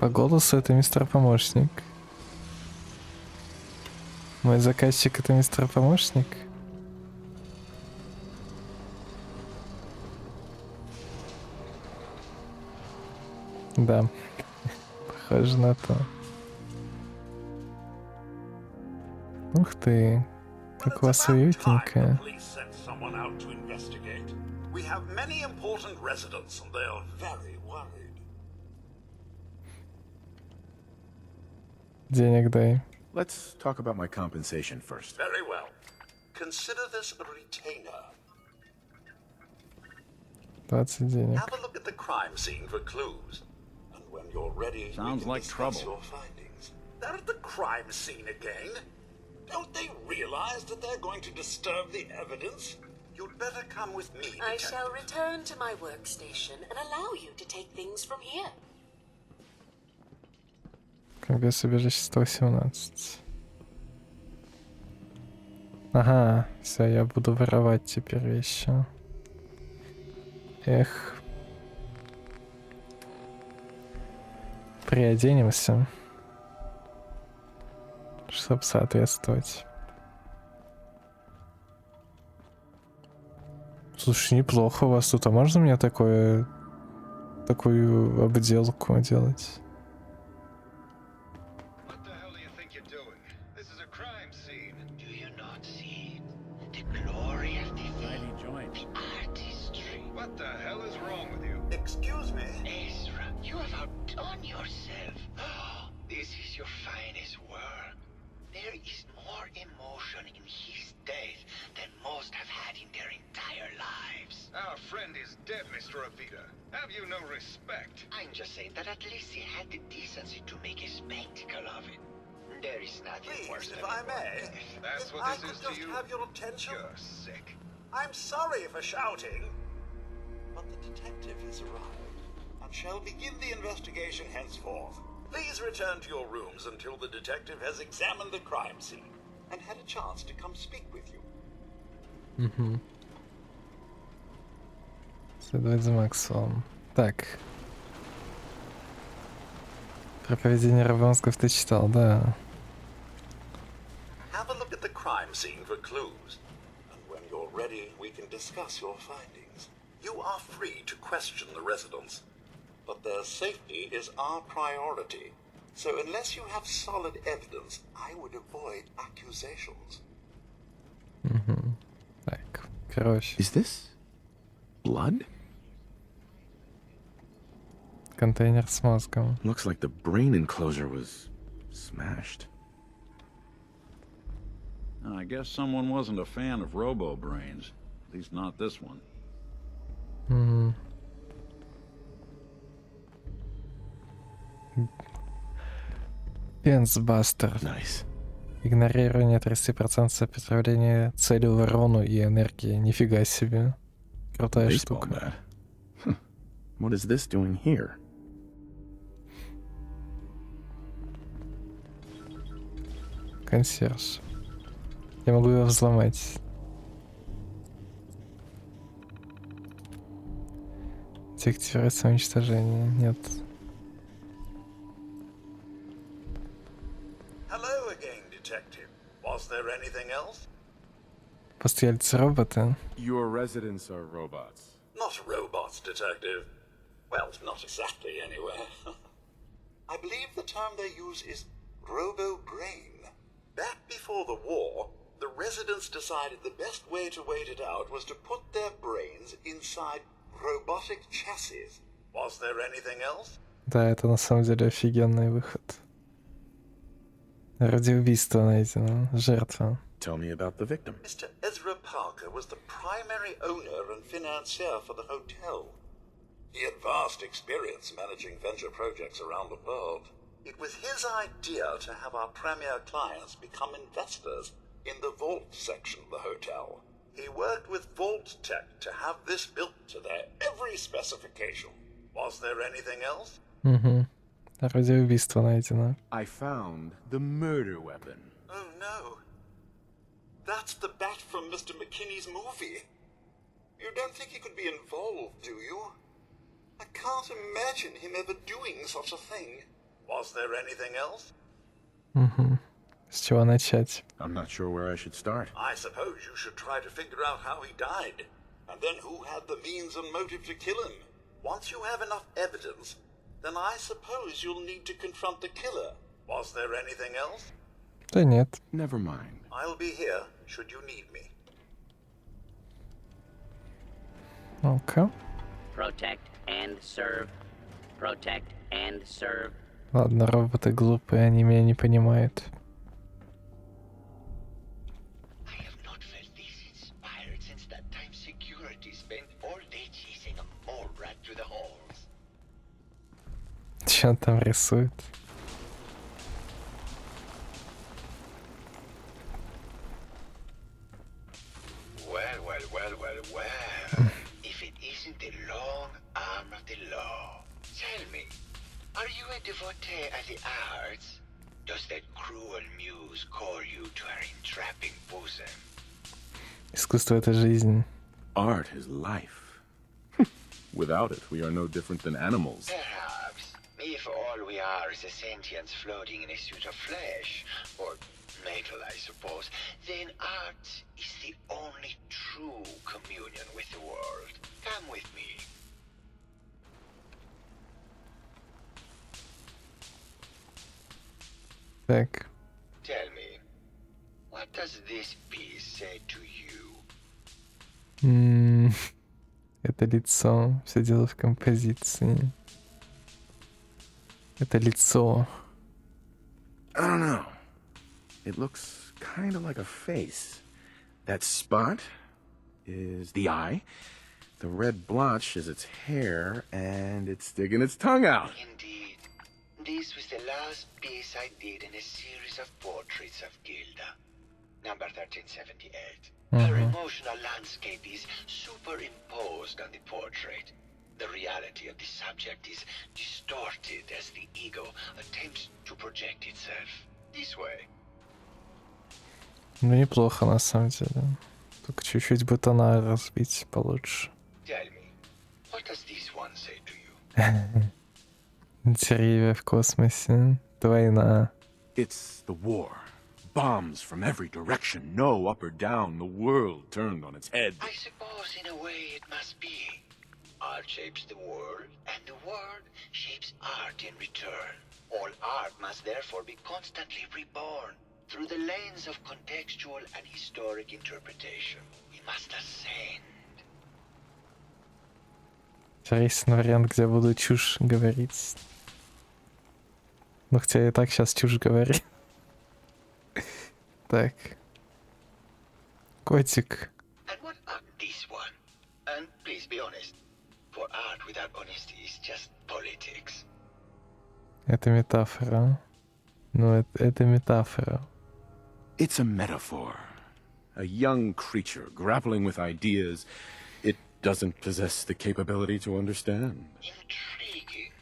По голосу это мистер помощник. Мой заказчик это мистер помощник. Да, похоже на то. Ух ты, как у вас уютненько. We have many important residents and they are very worried. Денег дай. Let's talk about my compensation first. Very well. Consider this a retainer. 20 денег. Have a look at the crime scene for clues. And when you're ready, Sounds like trouble. your findings. They're at the crime scene again. Don't they realize that they're going to disturb the evidence? You'd better come with me, I Detective. shall return to my workstation and allow you to take things from here. Конгресс убежище 118. Ага, все, я буду воровать теперь вещи. Эх. Приоденемся. Чтобы соответствовать. Слушай, неплохо у вас тут. А можно мне такую обделку делать? Excuse me? Ezra, you have outdone yourself. This is your finest work. There is more emotion in his death than most have had in their entire lives. Our friend is dead, Mr. Avita. Have you no respect? I'm just saying that at least he had the decency to make a spectacle of it. There is nothing worse than if I may. That's if what I this could is just to you? have your attention. You're sick. I'm sorry for shouting. But the detective has arrived and shall begin the investigation henceforth. Please return to your rooms until the detective has examined the crime scene and had a chance to come speak with you. Угу. Следовать за Максвеллом. Так. Про поведение рабонсков ты читал, да. Have a look at the crime scene for clues. And when you're ready, we can discuss your findings. You are free to question the residents, but their safety is our priority. So unless you have solid evidence, I would avoid accusations. Угу. Так, короче. Is this blood? Контейнер с мозгом. Looks like the brain enclosure was smashed. I guess someone wasn't a fan of robo-brains. At least not this one. Пенсбастер. Nice. Игнорирование 30% сопротивления цели урону и энергии. Нифига себе. Крутая Baseball штука. bat. Huh. What is this doing here? Консьерж. Я могу его взломать. Деактивировать самоуничтожение. Нет. Hello again, detective. Was there anything else? Постояльцы роботы. Your residents are robots. Not robots, detective. Well, not exactly, anyway. I believe the term they use is robo-brain. Back before the war, the residents decided the best way to wait it out was to put their brains inside robotic chassis. Was there anything else? Да, это на самом деле офигенный выход. Ради убийства найдено. Жертва. Tell me about the victim. Mr. Ezra Parker was the primary owner and financier for the hotel. He had vast experience managing venture projects around the world. It was his idea to have our premier clients become investors in the vault section of the hotel. He worked with Vault Tech to have this built to their every specification. Was there anything else? Ради убийства найдено. I found the murder weapon. Oh no. That's the bat from Mr. McKinney's movie. You don't think he could be involved, do you? I can't imagine him ever doing such a thing. Was there anything else? С чего начать? I'm not sure where I should start. I suppose you should try to figure out how he died, and then who had the means and motive to kill him. Once you have enough evidence, then I suppose you'll need to confront the killer. Was there anything else? Да нет. Never mind. I'll be here, should you need me. Ну-ка. Protect and serve. Protect and serve. Ладно, роботы глупые, они меня не понимают. Че он там рисует? Well. If it isn't the long arm of the law. Tell me, are you a devotee of the arts? Does that cruel muse call you to her entrapping bosom? Искусство — это жизнь. Art is life. Without it, we are no different than animals. Perhaps, if all we are is a sentience floating in a suit of flesh, or metal, I suppose, then art is the only true communion with the world. Come with me. Так. Tell me, what does this piece say to you? Это лицо. Все дело в композиции. Это лицо. I don't know. It looks kind of like a face. That spot is the eye. The red blotch is its hair, and it's sticking its tongue out. Indeed. This was the last piece I did in a series of portraits of Gilda. Number 1378. Her emotional landscape is superimposed on the portrait. The reality of the subject is distorted as the ego attempts to project itself. This way. Ну, неплохо, на самом деле. Только чуть-чуть бы тона разбить получше. Tell me, what does this one say to you? Деревья в космосе. Война. It's the war. Bombs from every direction, no up or down, the world turned on its head. I suppose in a way it must be. Art shapes the world, and the world shapes art in return. All art must therefore be constantly reborn through the lens of contextual and historic interpretation. We must ascend. Интересный вариант, где буду чушь говорить. Ну, хотя я и так сейчас чушь говорю. Так. Котик. And what about this one? And please be honest. For art without honesty is just politics. Это метафора. Ну, это метафора. It's a metaphor. A young creature grappling with ideas it doesn't possess the capability to understand. Intriguing.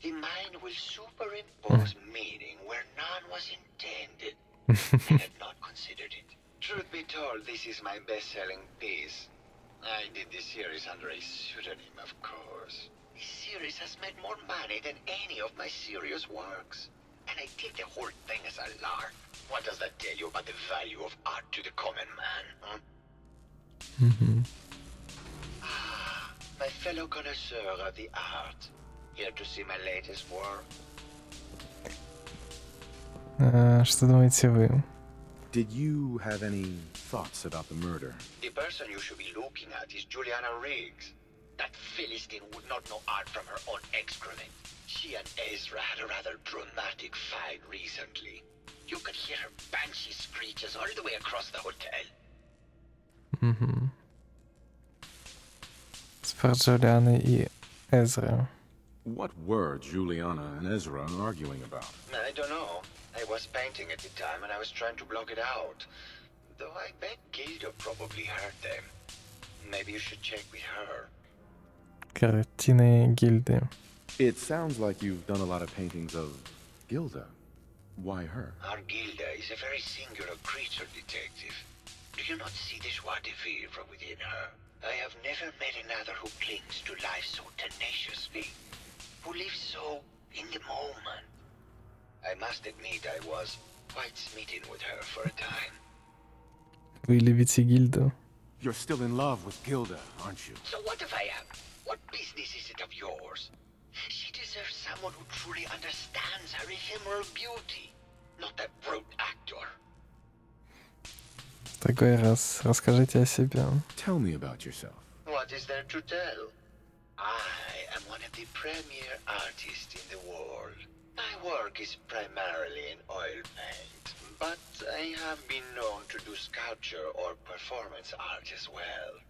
The mind will superimpose meaning where none was intended. I had not considered it. Truth be told, this is my best-selling piece. I did this series under a pseudonym, of course. This series has made more money than any of my serious works. And I did the whole thing as a lark. What does that tell you about the value of art to the common man, huh? My fellow connoisseur of the art. Here to see my latest work. Что думаете вы? Did you have any thoughts about the murder? The person you should be looking at is Juliana Riggs. That Philistine would not know art from her own excrement. She and Ezra had a rather dramatic fight recently. You could hear her banshee screeches all the way across the hotel. Спор Джулианы и Эзра. What were Juliana and Ezra arguing about? I don't know. I was painting at the time and I was trying to block it out. Though I bet Gilda probably heard them. Maybe you should check with her. Картины гильды. It sounds like you've done a lot of paintings of Gilda. Why her? Our Gilda is a very singular creature, detective. Do you not see the joie de vivre within her? I have never met another who clings to life so tenaciously, who lives so in the moment. I must admit I was quite smitten with her for a time. Вы любите гильду? You're still in love with Gilda, aren't you? So what if I am? What business is it of yours? She deserves someone who truly understands her ephemeral beauty, not that brute actor. В другой раз расскажите о себе. Tell me about yourself. What is there to tell? I am one of the premier artists in the world. My work is primarily in oil paint, but I have been known to do sculpture or performance art as well.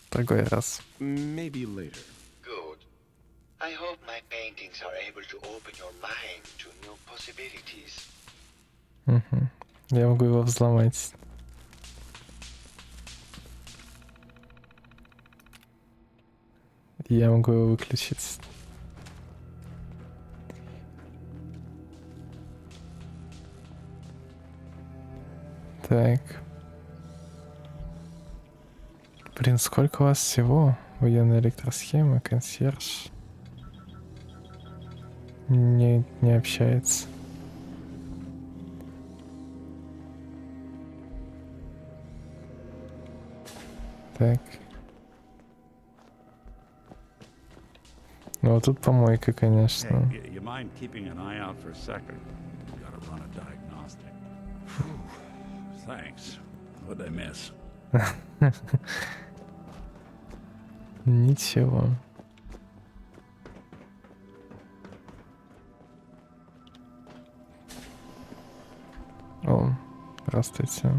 В другой раз. Maybe later. Good. I hope my paintings are able to open your mind to new possibilities. Я могу его взломать. Я могу его выключить. Так. Блин, сколько у вас всего? Военная электросхема, консьерж. Не общается. Так. Ну, вот тут помойка, конечно. Hey, you mind keeping an eye out for a second? Gotta run a diagnostic. Thanks. What'd I miss? Ничего. О, здравствуйте.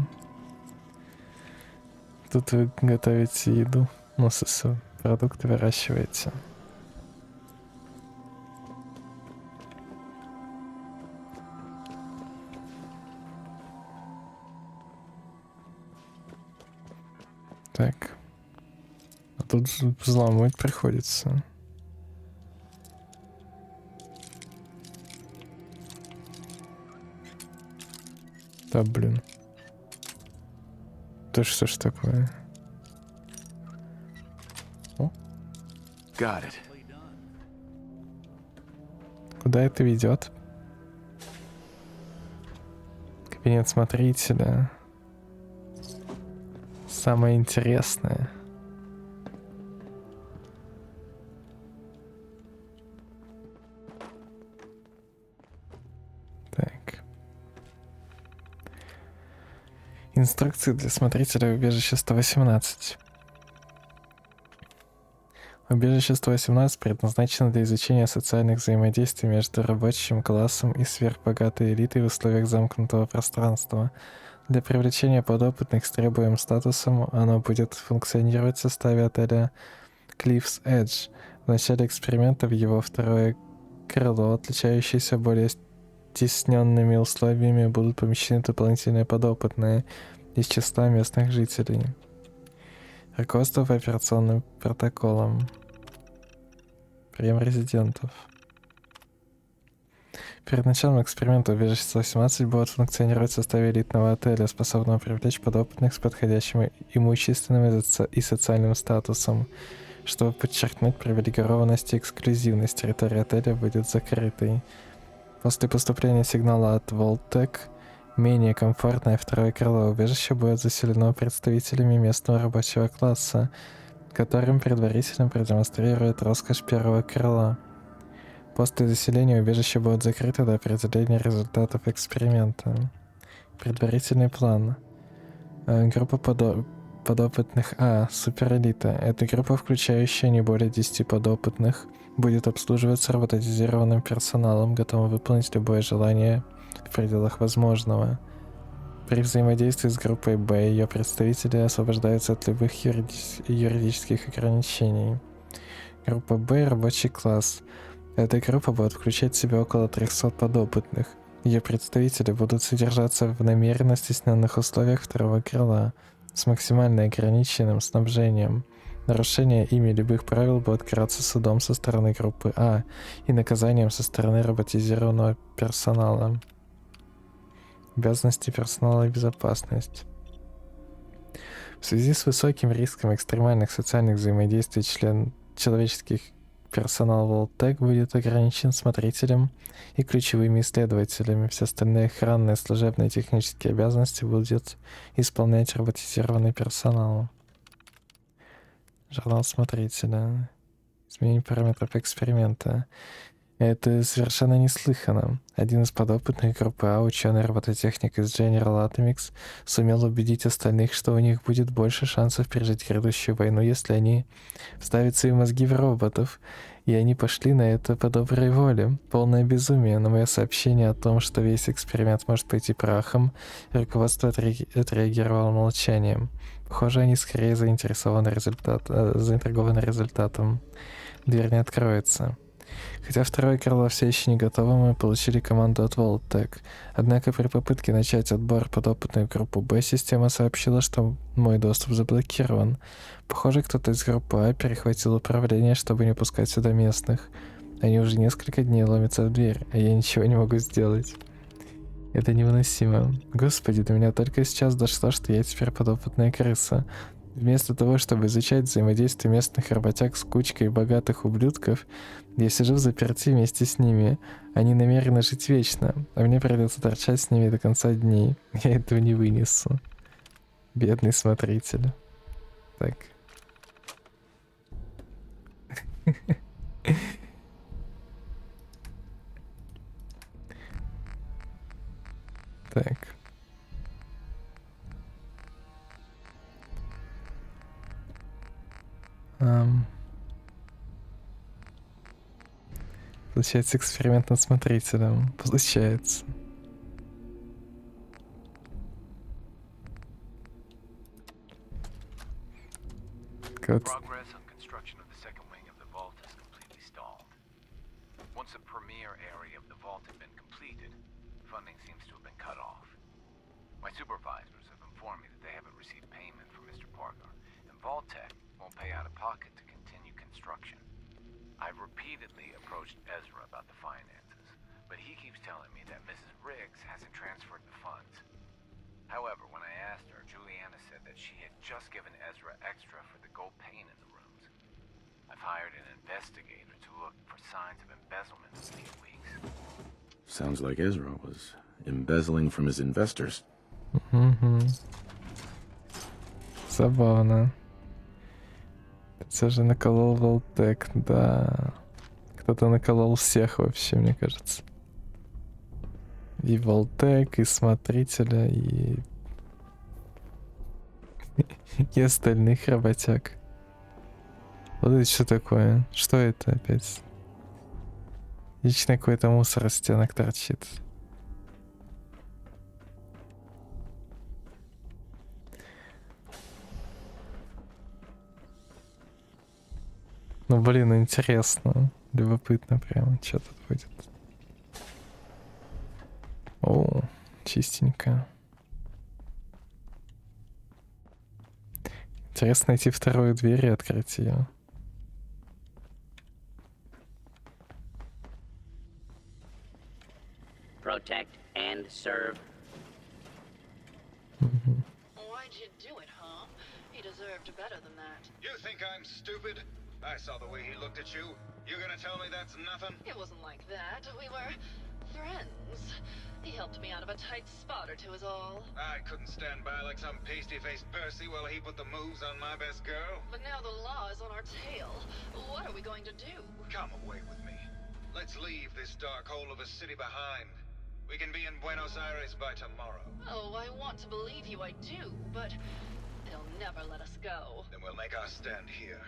Тут вы готовите еду, ну, продукты выращиваете. Так. А тут взламывать приходится. Да, блин. Да что ж такое? О. Got it. Куда это ведет? Кабинет смотрителя. Самое интересное. Так. Инструкции для смотрителя убежища 118. Убежище 118 предназначено для изучения социальных взаимодействий между рабочим классом и сверхбогатой элитой в условиях замкнутого пространства. Для привлечения подопытных с требуемым статусом оно будет функционировать в составе отеля Cliff's Edge. В начале эксперимента в его второе крыло, отличающееся более стесненными условиями, будут помещены дополнительные подопытные из числа местных жителей. Руководство по операционным протоколам. Прием резидентов. Перед началом эксперимента убежище 118 будет функционировать в составе элитного отеля, способного привлечь подопытных с подходящим имущественным и социальным статусом. Чтобы подчеркнуть привилегированность и эксклюзивность, территория отеля будет закрытой. После поступления сигнала от Voltec, менее комфортное второе крыло убежища будет заселено представителями местного рабочего класса, которым предварительно продемонстрирует роскошь первого крыла. После заселения убежище будет закрыто до определения результатов эксперимента. Предварительный план. Группа подопытных А, суперэлита. Эта группа, включающая не более 10 подопытных, будет обслуживаться роботизированным персоналом, готовым выполнить любое желание в пределах возможного. При взаимодействии с группой Б ее представители освобождаются от любых юридических ограничений. Группа Б — рабочий класс. Эта группа будет включать в себя около 300 подопытных. Ее представители будут содержаться в намеренно стесненных условиях второго крыла с максимально ограниченным снабжением. Нарушение ими любых правил будет караться судом со стороны группы А и наказанием со стороны роботизированного персонала. Обязанности персонала и безопасность. В связи с высоким риском экстремальных социальных взаимодействий человеческих персонал Voltec будет ограничен смотрителем и ключевыми исследователями. Все остальные охранные, служебные и технические обязанности будет исполнять роботизированный персонал. Журнал смотрителя. Изменение параметров эксперимента. Это совершенно неслыханно. Один из подопытных группы А, ученый-робототехник из General Atomics, сумел убедить остальных, что у них будет больше шансов пережить грядущую войну, если они вставят свои мозги в роботов. И они пошли на это по доброй воле. Полное безумие. На мое сообщение о том, что весь эксперимент может пойти прахом, руководство отреагировало молчанием. Похоже, они скорее заинтригованы результатом. Дверь не откроется. Хотя второе крыло все еще не готово, мы получили команду от Voltec. Однако при попытке начать отбор подопытной в группу Б, система сообщила, что мой доступ заблокирован. Похоже, кто-то из группы А перехватил управление, чтобы не пускать сюда местных. Они уже несколько дней ломятся в дверь, а я ничего не могу сделать. Это невыносимо. Господи, до меня только сейчас дошло, что я теперь подопытная крыса. Вместо того, чтобы изучать взаимодействие местных работяг с кучкой богатых ублюдков, я сижу в заперти вместе с ними. Они намерены жить вечно, а мне придется торчать с ними до конца дней. Я этого не вынесу. Бедный смотритель. Так. Так. Получается эксперимент над смотрителем. Получается. Progress on construction of the second wing of the vault is completely stalled. Once the premier area of the vault had been completed, funding seems to have been cut off. My supervisors have informed me that they haven't received payment from Mr. Parker, and Vault-Tec won't pay out of pocket to continue construction. I've repeatedly approached Ezra about the finances, but he keeps telling me that Mrs. Riggs hasn't transferred the funds. However, when I asked her, Juliana said that she had just given Ezra extra for the gold paint in the rooms. I've hired an investigator to look for signs of embezzlement in these weeks. Sounds like Ezra was embezzling from his investors. Забавно. Все же наколол Voltec, да. Кто-то наколол всех вообще, мне кажется. И Voltec, и смотрителя, и остальных работяг. Вот это что такое? Что это опять? Лично какой-то мусор из стенок торчит. Ну, блин, интересно. Любопытно прям, что тут будет. О, чистенько. Интересно найти вторую дверь и открыть ее. Protect and serve. Why'd you do it, huh? He deserved better than that. You think I'm stupid? I saw the way he looked at you. You gonna tell me that's nothing? It wasn't like that. We were friends. He helped me out of a tight spot or two is all. I couldn't stand by like some pasty-faced Percy while he put the moves on my best girl. But now the law is on our tail. What are we going to do? Come away with me. Let's leave this dark hole of a city behind. We can be in Buenos Aires by tomorrow. Oh, I want to believe you, I do, but they'll never let us go. Then we'll make our stand here.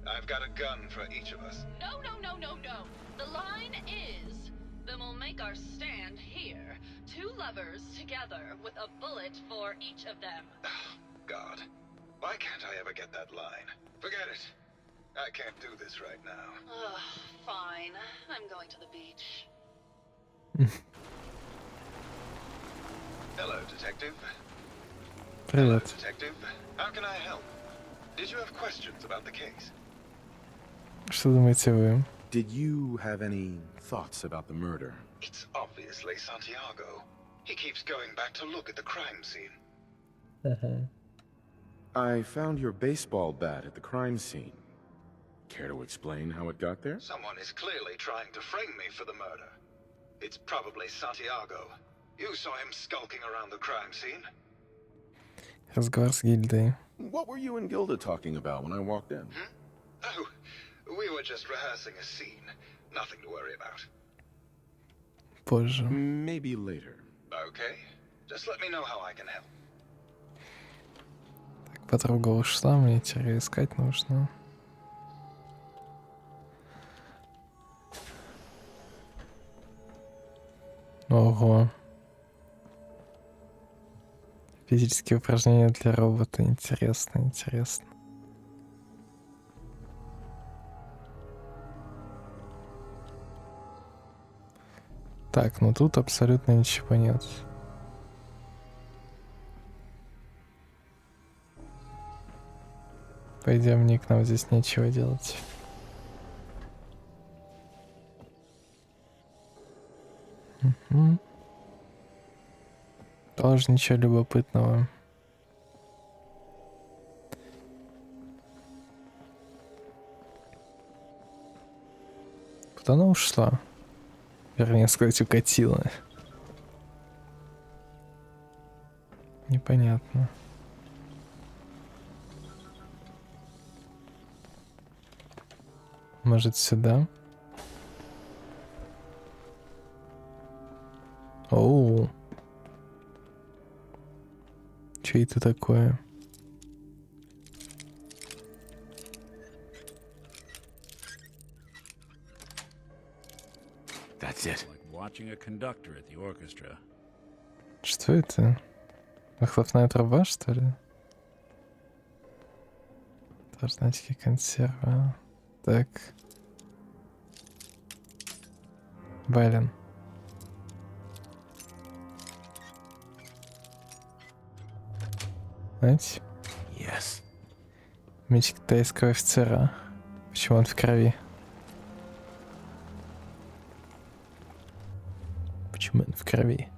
I've got a gun for each of us. No, no, no, no, no. The line is, then we'll make our stand here. Two lovers together with a bullet for each of them. God, why can't I ever get that line? Forget it. I can't do this right now. Ugh, fine. I'm going to the beach. Hello, detective. Привет. Detective, how can I help? Did you have questions about the case? Что думаете вы? Did you have any thoughts about the murder? It's obviously Santiago. He keeps going back to look at the crime scene. I found your baseball bat at the crime scene. Care to explain how it got there? Someone is clearly trying to frame me for the murder. It's probably Santiago. You saw him skulking around the crime scene. Разговор с гильдией. What were you and Gilda talking about when I walked in? Oh, we were just rehearsing a scene. Nothing to worry about. Позже. Maybe later. Okay. Just let me know how I can help. Так, подруга ушла, мне теперь искать нужно. Ого. Физические упражнения для робота. Интересно, интересно. Так, ну тут абсолютно ничего нет. Пойдем, Ник, нам здесь нечего делать. Угу. Тоже ничего любопытного. Куда она ушла? Вернее сказать, укатила. Непонятно. Может, сюда? Оу. Че это такое? That's it. Like watching a conductor at the orchestra. Что это? Выхлопная труба, что ли? Тошнотики, консервы. Так. Блин. Знаете? Yes. Меч китайского офицера. Почему он в крови? Почему он в крови?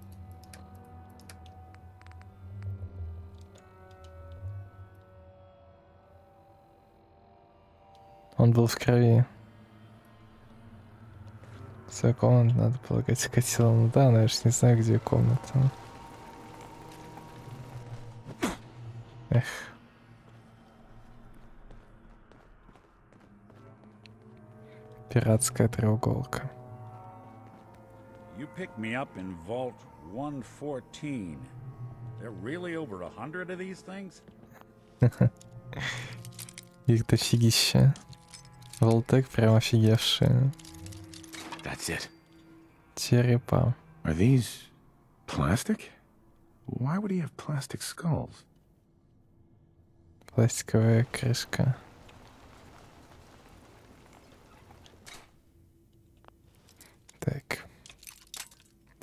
Он был в крови. Свою комнату, надо полагать, скатила. Ну да, но я ж не знаю, где комната. Эх. Пиратская треуголка. You picked me up in Vault 114. There really over 100 of these things? Их дофигища. Волтек прям офигевшие. That's it. Черепа. Are these plastic? Why would he have plastic skulls? Пластиковая крышка.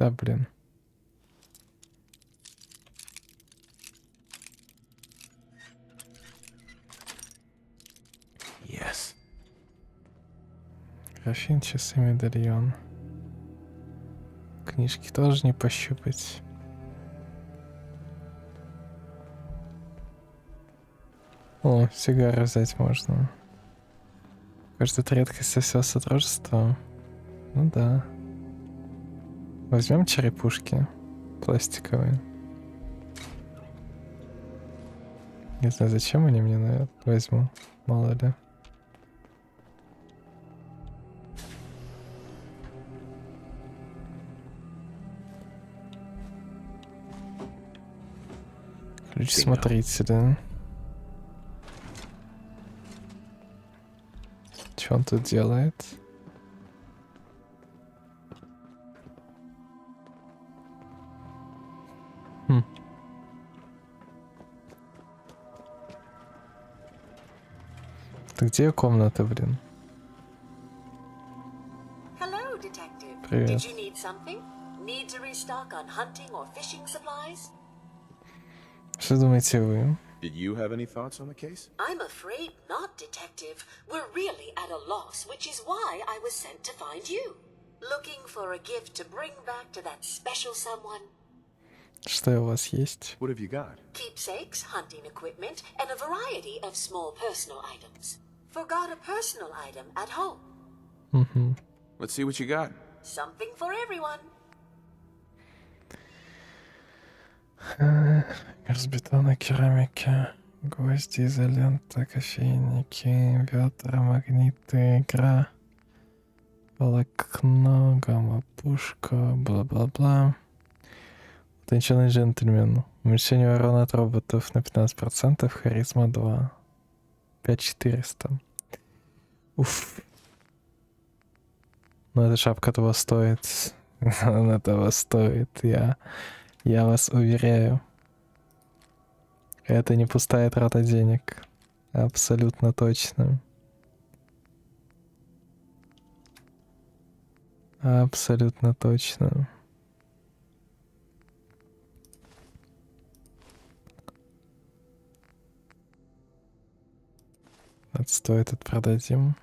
Да, блин. Yes. Графин, часы, медальон. Книжки тоже не пощупать. О, сигары взять можно. Кажется, это редкость всего сотрудничества. Ну да. Возьмем черепушки пластиковые. Не знаю, зачем они мне, но я возьму. Мало ли. Ключ смотрителя. Что он тут делает? Ты где комната, блин? Hello, detective. Привет. Did you need something? Need to restock on hunting or fishing supplies? Что думаете вы? Did you have any thoughts on the case? I'm afraid not, detective. We're really at a loss, which is why I was sent to find you. Looking for a gift to bring back to that special someone. Что у вас есть? What have you got? Keepsakes, hunting equipment, and a variety of small personal items. Forgot a personal item at home. Let's see what you got. Something for everyone. Из керамики, гвозди, изолента, кофейники, ведра, магниты, игра, волокно, гамма-пушка, бла-бла-бла. Утонченный джентльмен. Уменьшение урона от роботов на 15%, харизма 2. 5400. Уф. Но эта шапка того стоит. Она того стоит, я вас уверяю. Это не пустая трата денег. Абсолютно точно. Абсолютно точно. Отстой этот продадим.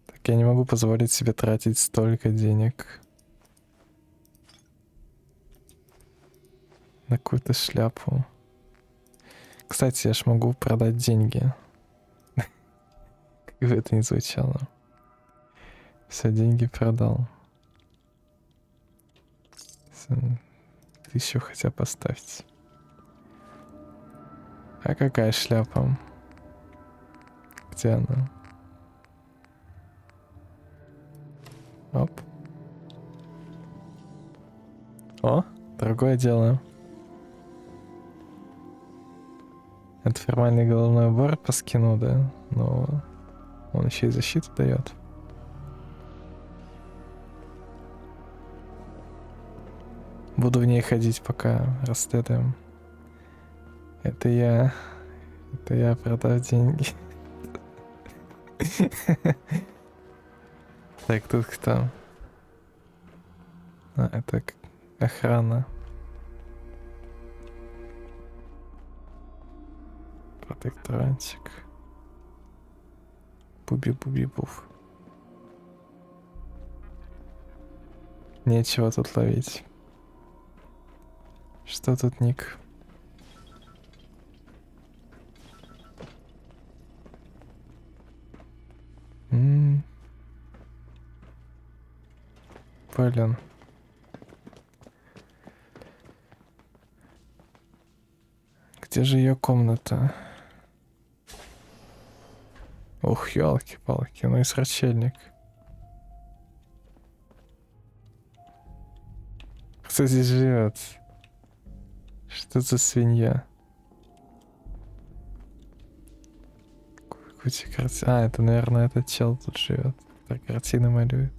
Так я не могу позволить себе тратить столько денег на какую-то шляпу. Кстати, я ж могу продать деньги. Как бы это ни звучало. Все, деньги продал. 1000 хотя поставьте. А какая шляпа? Где она? Оп. О, другое дело. Это формальный головной убор по скину, да? Но он еще и защиту дает. Буду в ней ходить, пока расследуем. Это я продав деньги. Так, тут кто? А, это охрана. Протекторантик. Буби-буби-буф. Нечего тут ловить. Что тут, Ник? Блин. Где же ее комната? Ух, елки-палки, ну и срачельник. Кто здесь живет? Что за свинья? Куча картин. А, это, наверное, этот чел тут живет. Так, картины малюет.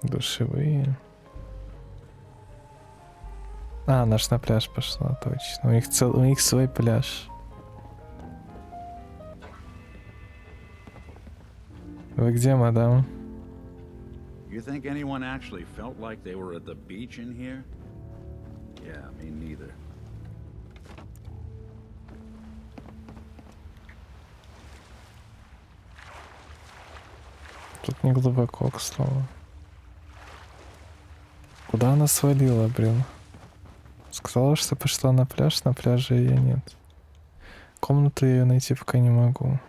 Душевые. А, наш на пляж пошла, точно. У них свой пляж. Вы где, мадам? You think anyone actually felt like they were at the beach in here? Yeah, me neither. Тут не глубоко, к слову. Куда она свалила, блин? Сказала, что пошла на пляже ее нет. Комнату ее найти пока не могу.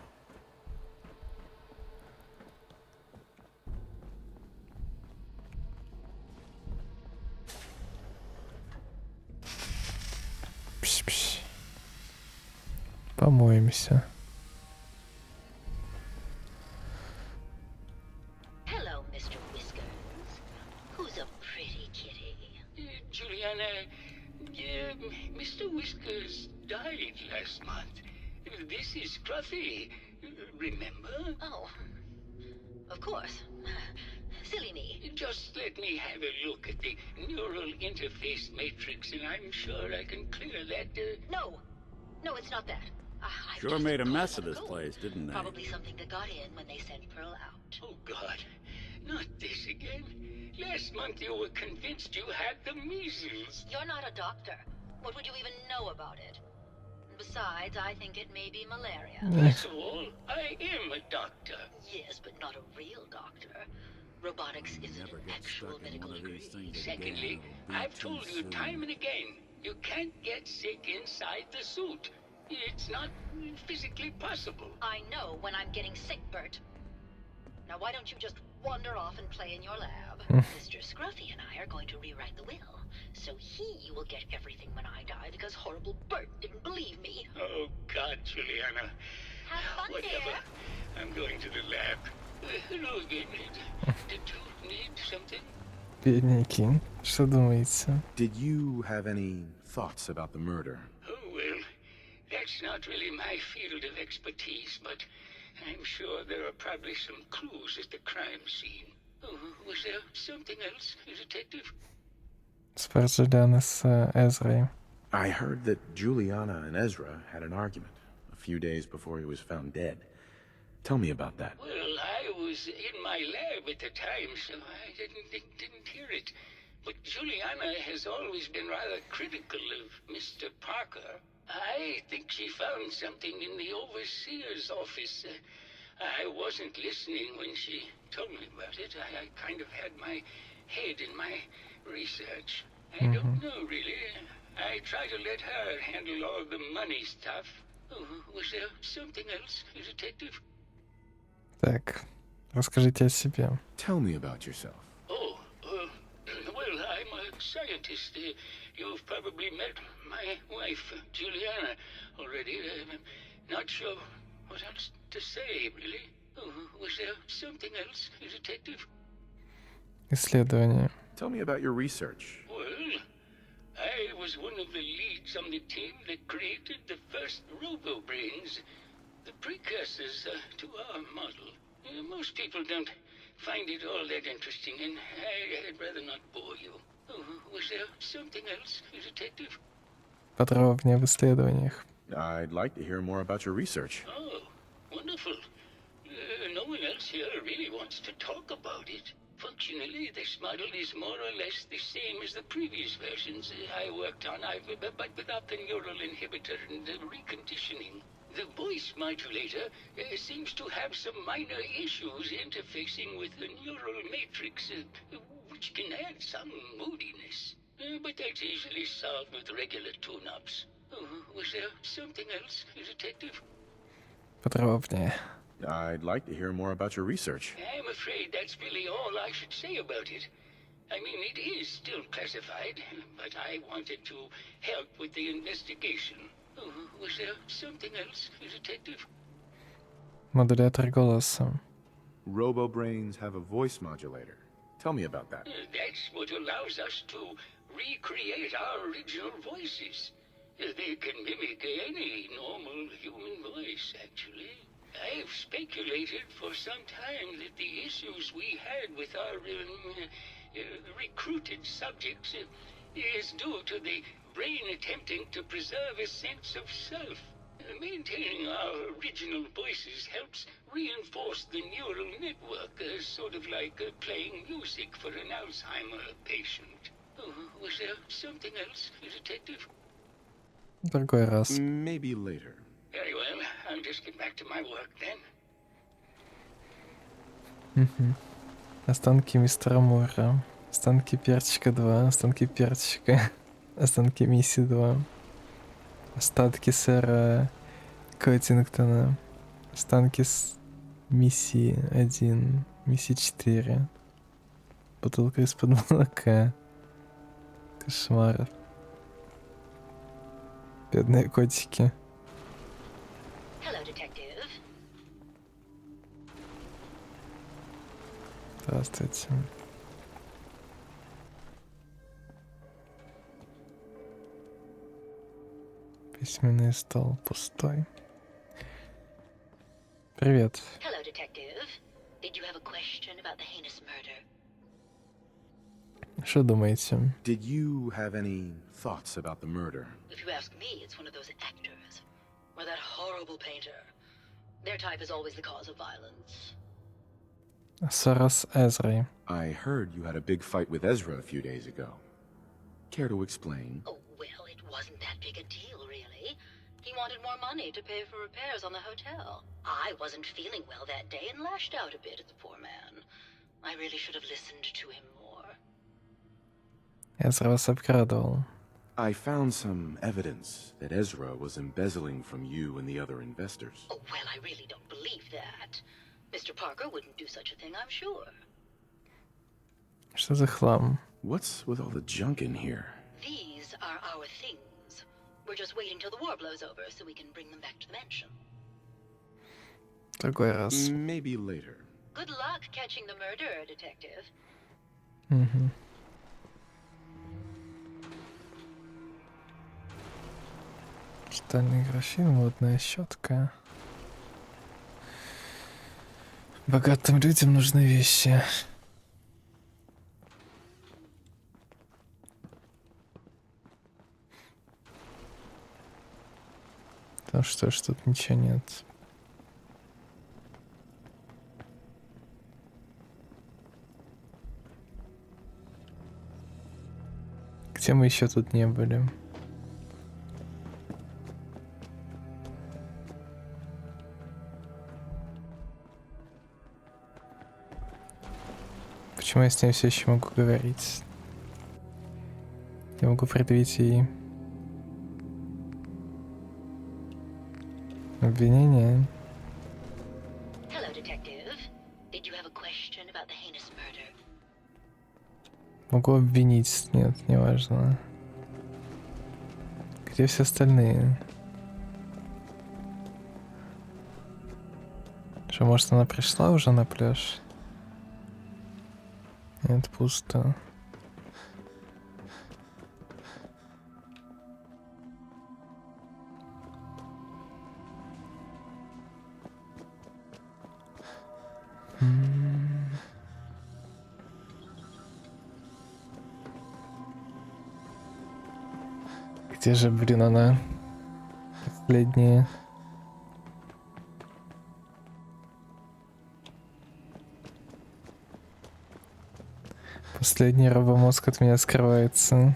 Пш-пш. Помоемся. Hello, Mr. Whiskers. Who's a pretty kitty? Juliana, Mr. Whiskers died last month. This is Scruffy. Remember? Oh, of course. Silly me. Just let me have a look at the neural interface matrix, and I'm sure I can clear that. No, it's not that. Sure made a mess of this place, didn't they? Probably something that got in when they sent Pearl out. Oh, God. Not this again. Last month you were convinced you had the measles. You're not a doctor. What would you even know about it? Besides, I think it may be malaria. That's all. I am a doctor. Yes, but not a real doctor. Robotics is an actual medical degree. Secondly, I've told you time and again, you can't get sick inside the suit. It's not physically possible. I know when I'm getting sick, Bert. Now why don't you just wander off and play in your lab? Mr. Scruffy and I are going to rewrite the will, so he will get everything when I die because horrible Bert didn't believe me. Oh, God, Juliana. Have fun, Whatever. dear. I'm going to the lab. Hello again. Did you need something? Бедненький. Что думаете? Did you have any thoughts about the murder? Oh, well, that's not really my field of expertise, but I'm sure there are probably some clues at the crime scene. Oh, was there something else, Detective? Спор Джулианы с Эзрой. I heard that Juliana and Ezra had an argument a few days before he was found dead. Tell me about that. Well, I was in my lab at the time, so I didn't hear it. But Juliana has always been rather critical of Mr. Parker. I think she found something in the overseer's office. I wasn't listening when she told me about it. I kind of had my head in my research. I don't know, really. I try to let her handle all the money stuff. Oh, was there something else, Detective? Так, расскажите о себе. Tell me about yourself. Oh, well, I'm a scientist. You've probably met my wife, Juliana, already. Not sure what else to say, really. Oh, was there something else, Detective? Исследование. Tell me about your research. Well, I was one of the leads on the team that created the first robo-brains, the precursors to our model. Most people don't find it all that interesting, and I'd rather not bore you. Oh, was there something else, Detective? Подробнее в исследованиях. I'd like to hear more about your research. Oh, wonderful. No one else here really wants to talk about it. Functionally, this model is more or less the same as the previous versions I worked on, but without the neural inhibitor and the reconditioning. The voice modulator seems to have some minor issues interfacing with the neural matrix, which can add some moodiness. But that's easily solved with regular tune-ups. Was there something else, Detective? Подробнее. I'd like to hear more about your research. I'm afraid that's really all I should say about it. I mean, it is still classified, but I wanted to help with the investigation. Was there something else, Detective? Модулятор голоса. Robo-brains have a voice modulator. Tell me about that. That's what allows us to recreate our original voices. They can mimic any normal human voice, actually. I've speculated for some time that the issues we had with our recruited subjects is due to the brain attempting to preserve a sense of self. Maintaining our original voices helps reinforce the neural network, sort of like playing music for an Alzheimer patient. Oh, was there something else, Detective? Другой раз. Maybe later. Very well, I'll just get back to my work then. Останки мистера Мура. Останки перчика 2. Останки перчика. Останки миссии 2. Остатки сэра Коттингтона. Останки с миссии 1. Миссии 4. Бутылка из-под молока. Кошмар. Бедные котики. Hello, detective. Здравствуйте. Письменный стол пустой. Привет. Hello, detective. Did you have a question about the heinous murder? Что думаете? Did you have any thoughts about the murder? If you ask me, it's one of those actors. Or that horrible painter. Their type is always the cause of violence. Ссора с Эзрой. I heard you had a big fight with Ezra a few days ago. Care to explain? Oh, well, it wasn't that big a deal, really. He wanted more money to pay for repairs on the hotel. I wasn't feeling well that day and lashed out a bit at the poor man. I really should have listened to him more. Эзра вас обкрадывал. I found some evidence that Ezra was embezzling from you and the other investors. Oh, well, I really don't believe that. Mr. Parker wouldn't do such a thing, I'm sure. Что за хлам? What's with all the junk in here? These are our things. We're just waiting till the war blows over so we can bring them back to the mansion. Другой раз. Maybe later. Good luck catching the murderer, detective. Стальный графин, водная щетка. Богатым людям нужны вещи. Потому что ж тут ничего нет. Где мы еще тут не были? Почему я с ней все еще могу говорить? Я могу предъявить ей обвинение. Hello, detective. Did you have a question about the heinous murder? Могу обвинить. Нет, неважно. Где все остальные? Что, может, она пришла уже на пляж? Нет, пусто. Где же, блин, она? Последняя. Последний робомозг от меня скрывается.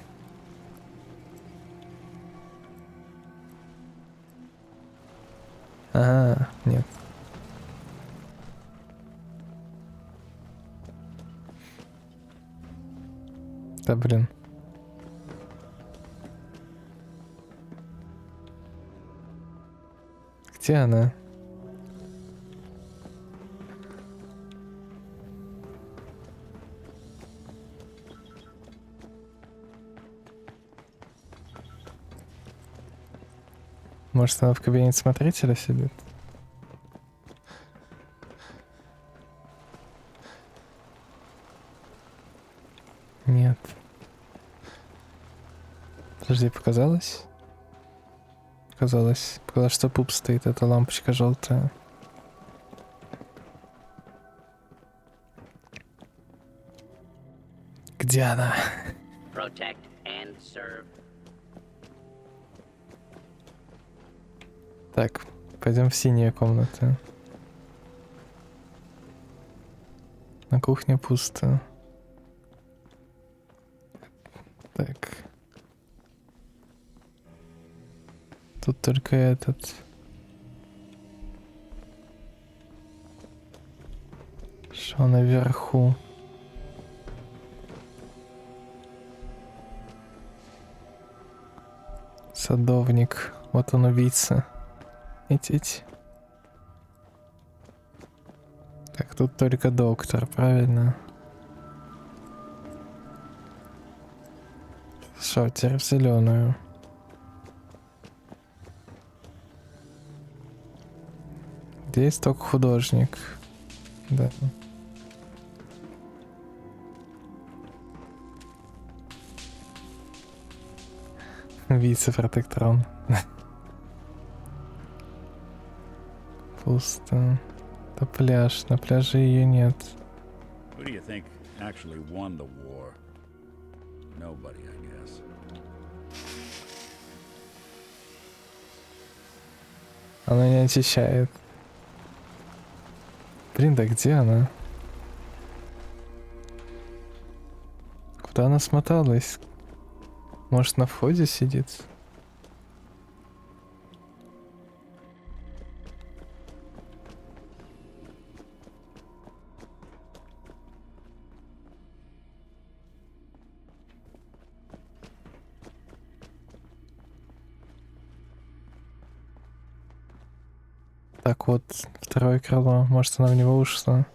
Ага, нет. Да блин. Где она? Может, она в кабинете смотрителя сидит? Нет. Подожди, показалось? Показалось, что пуп стоит, эта лампочка желтая. Где она? Protect and serve. Так, пойдем в синие комнаты. На кухне пусто. Так. Тут только этот. Что наверху? Садовник. Вот он, убийца. Эть. Так, тут только доктор, правильно? Что, теперь в зеленую. Где есть только художник? Да. Вице-протекторон. Пусто. Это пляж. На пляже ее нет. Who do you think actually won the war? Nobody, I guess. Она не отвечает. Блин, да где она? Куда она смоталась? Может, на входе сидит? Так вот, второе крыло. Может, она в него ушла?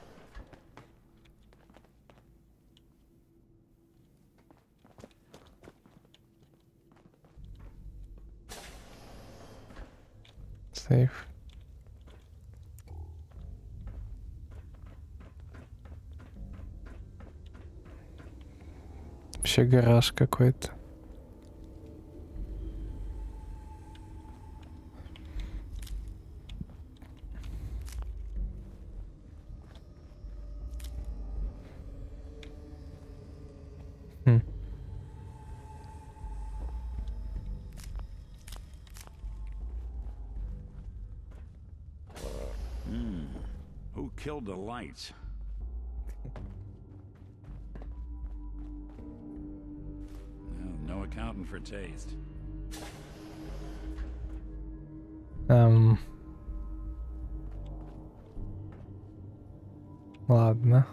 Сейф. Вообще гараж какой-то. Who killed the lights? No accounting for taste. Ладно.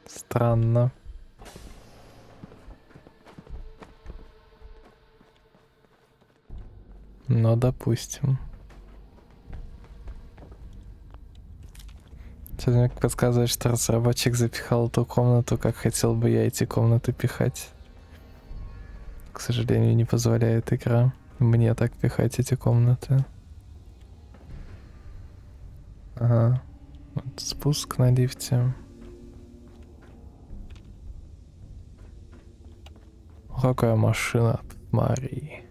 Странно. Но допустим. Человек подсказывает, что разработчик запихал эту комнату, как хотел бы я эти комнаты пихать. К сожалению, не позволяет игра мне так пихать эти комнаты. Ага. Вот спуск на лифте. Какая машина, Марии.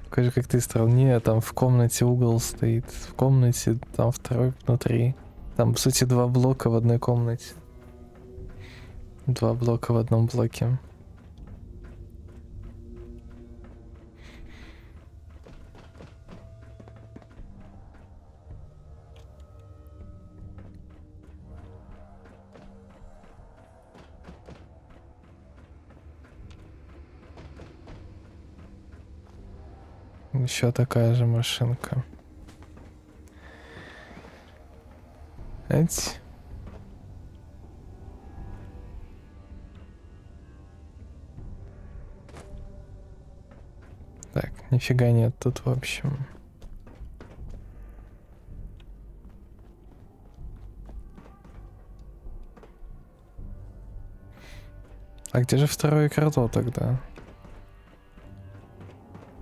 Покажи, как ты строил. Не, там в комнате угол стоит. В комнате, там второй внутри. Там, по сути, два блока в одной комнате. Два блока в одном блоке. Еще такая же машинка. Эть. Так, нифига нет тут, в общем. А где же второе крыло тогда?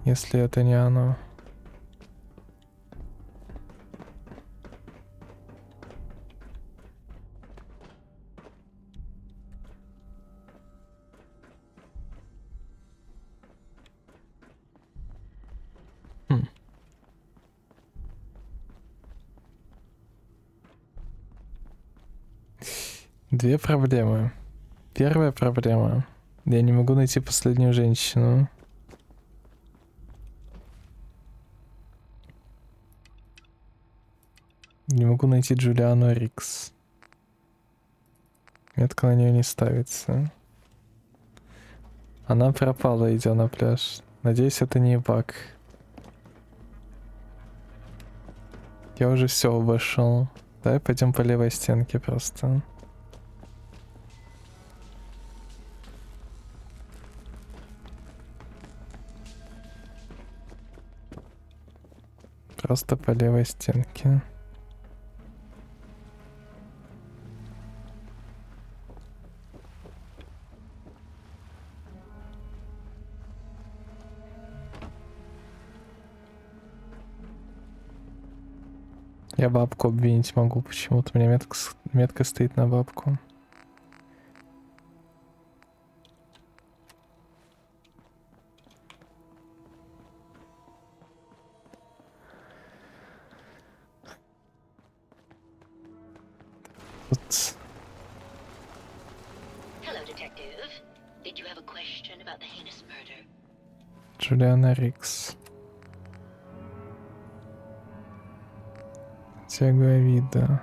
Если это не оно. Хм. Две проблемы. Первая проблема. Я не могу найти последнюю женщину. Не могу найти Джулиану Рикс. Метка на нее не ставится. Она пропала, идя на пляж. Надеюсь, это не баг. Я уже все обошел. Давай пойдем по левой стенке просто. Просто по левой стенке. Я бабку обвинить могу почему-то. У меня метка стоит на бабку. Тут. Hello, detective. Did you have a question about the heinous murder? Джулиана Рикс. Тяга вида.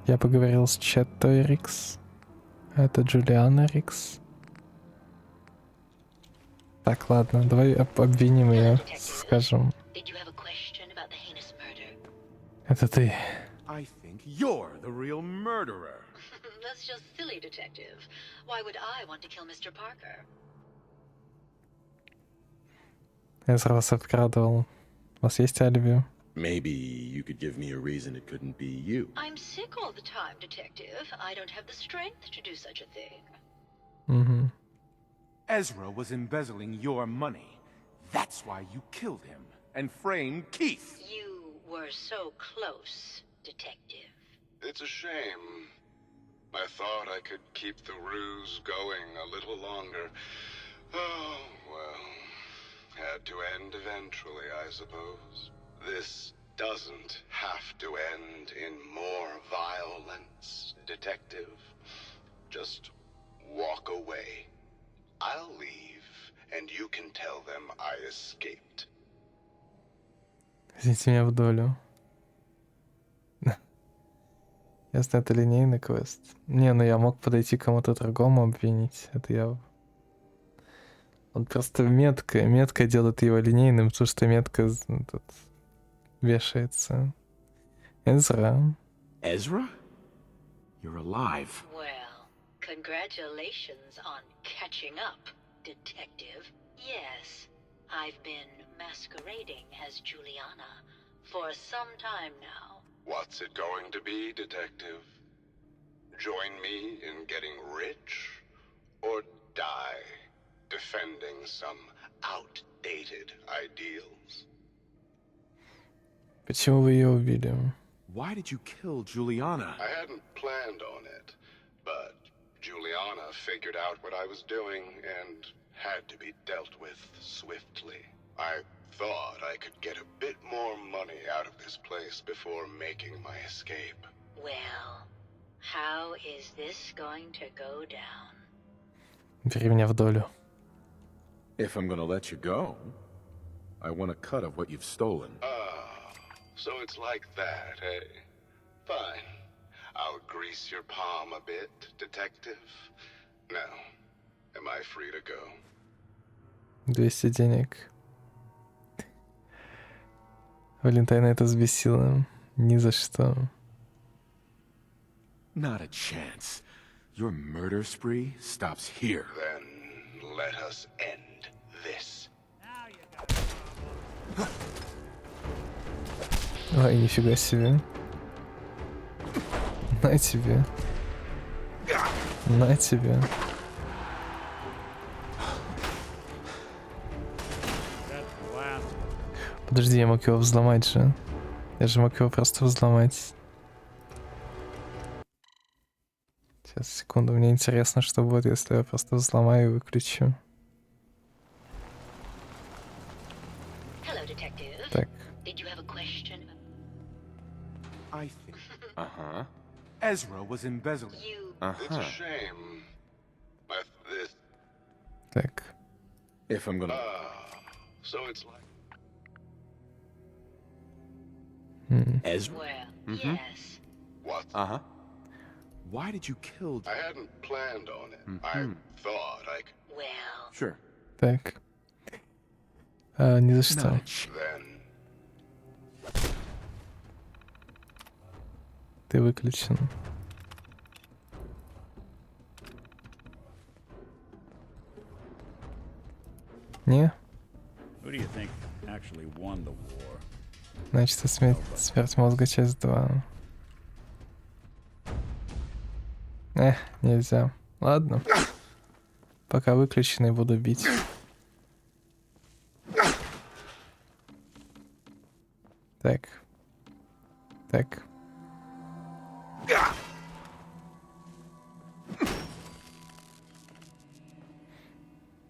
Я поговорил с Четтой Рикс. Это Джулиана Рикс. Так, ладно, давай обвиним ее, скажем. Это ты. I think you're the real murderer. That's just silly, detective. Why would I want to kill Mr. Parker? Я сразу обкрадывал. У вас есть алиби? Maybe you could give me a reason it couldn't be you. I'm sick all the time, detective. I don't have the strength to do such a thing. Mm-hmm. Ezra was embezzling your money. That's why you killed him and framed Keith. You were so close, detective. It's a shame. I thought I could keep the ruse going a little longer. Oh, well. Had to end eventually, I suppose. This doesn't have to end in more violence, detective. Just walk away. I'll leave, and you can tell them I escaped. Возьмите меня в долю. Ясно, это линейный квест. Не, ну я мог подойти к кому-то другому обвинить. Это я... Он просто метка делает его линейным, потому что метка тут вешается. Ezra. Ezra? You're alive. Well, congratulations on catching up, detective. Yes, I've been masquerading as Juliana for some time now. What's it going to be, detective? Join me in getting rich? Or die defending some outdated ideals? Почему вы ее убили? Why did you kill Juliana? I hadn't planned on it, but Juliana figured out what I was doing and had to be dealt with swiftly. I thought I could get a bit more money out of this place before making my escape. Well, how is this going to go down? Бери меня в долю. If I'm gonna let you go, I want a cut of what you've stolen. So it's like that, eh? Fine. I'll grease your palm a bit, detective. Now, am I free to go? 200 денег. Валентайна это взбесило. Ни за что. Not a chance. Your murder spree stops here. Then let us end this. Ой, нифига себе. На тебе. На тебе. Подожди, я мог его взломать же. Я же мог его просто взломать. Сейчас, секунду, мне интересно, что будет, если я просто взломаю и выключу. Hello, detective. Так. Did you have a question? I Ezra was embezzling. It's a shame, but this. Так. If I'm gonna. So it's like. Ezra? Well, yes. What? Uh-huh. Why did you kill... I hadn't planned on it. I thought I could... Well... Sure. Так. Ни за что. Then... Ты выключен. Не? Who do you think actually won the war? Значит, смерть мозга, часть 2. Нельзя. Ладно. Пока выключенный буду бить. Так. Так.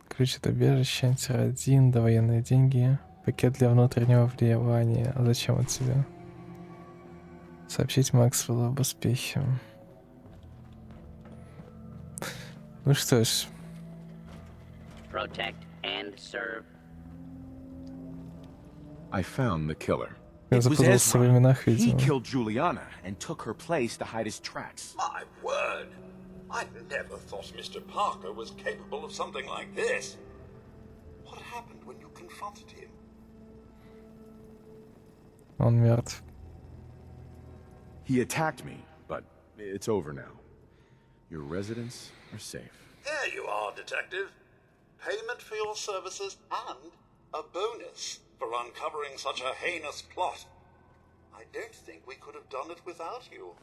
Ключ от убежища, антир-1, довоенные деньги, пакет для внутреннего влияния. А зачем он тебе? Сообщить Максвеллу об успехе. Ну что ж. Protect and serve. I found the killer. Я запутался в именах, He видимо. killed Juliana and took her place to hide his tracks. My word! I never thought Mr. Parker was capable of something like this. What happened when you confronted him? Он мертв. He attacked me, but it's over now. Your residents are safe. There you are, Detective. Payment for your services and a bonus for uncovering such a heinous plot. I don't think we could have done it without you.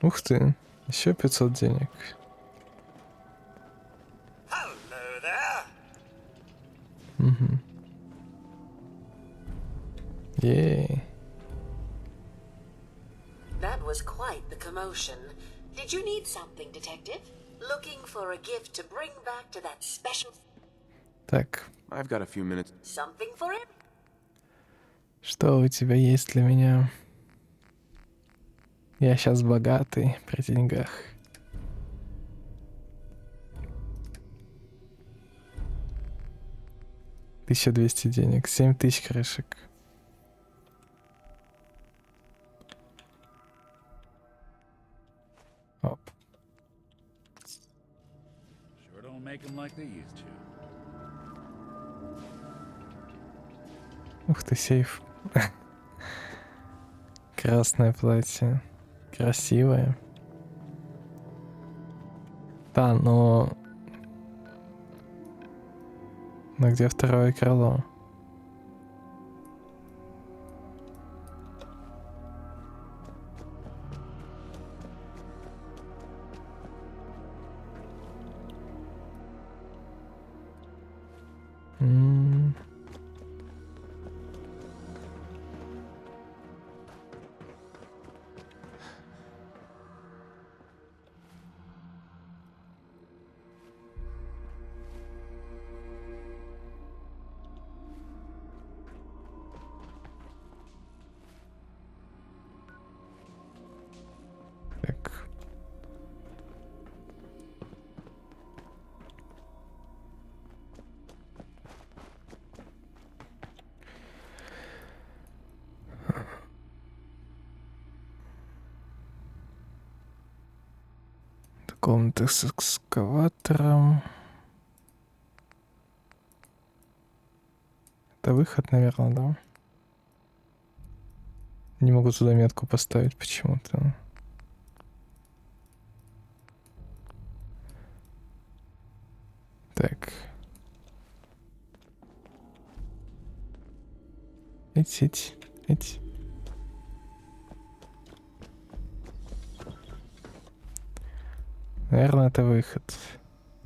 Ух ты. Еще 500 денег. Hello there. Угу. Ей. That was quite the commotion. Did you need something, Detective? Looking for a gift to bring back to that special... Так. I've got a few minutes. Something for it? Что у тебя есть для меня? Я сейчас богатый при деньгах. $1200 денег, 7000 крышек. Оп. Sure don't make them like they used to. Ух ты, сейф. Красное платье. Красивое. Да, но... Но где второе крыло? Комната с экскаватором. Это выход, наверное, да? Не могу туда метку поставить почему-то. Так. Эть. Наверное, это выход.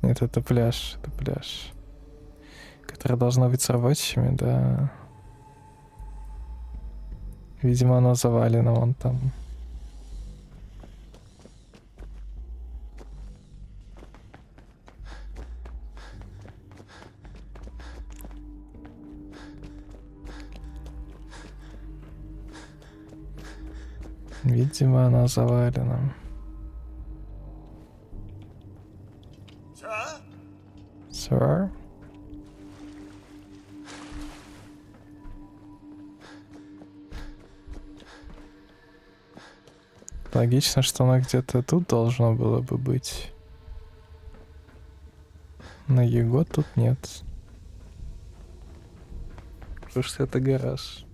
Нет, это пляж. Это пляж. Который должно быть с рабочими, да. Видимо, оно завалено вон там. Видимо, она завалена. Sir? Логично, что она где-то тут должна было бы быть. Но его тут нет. Потому что это гараж.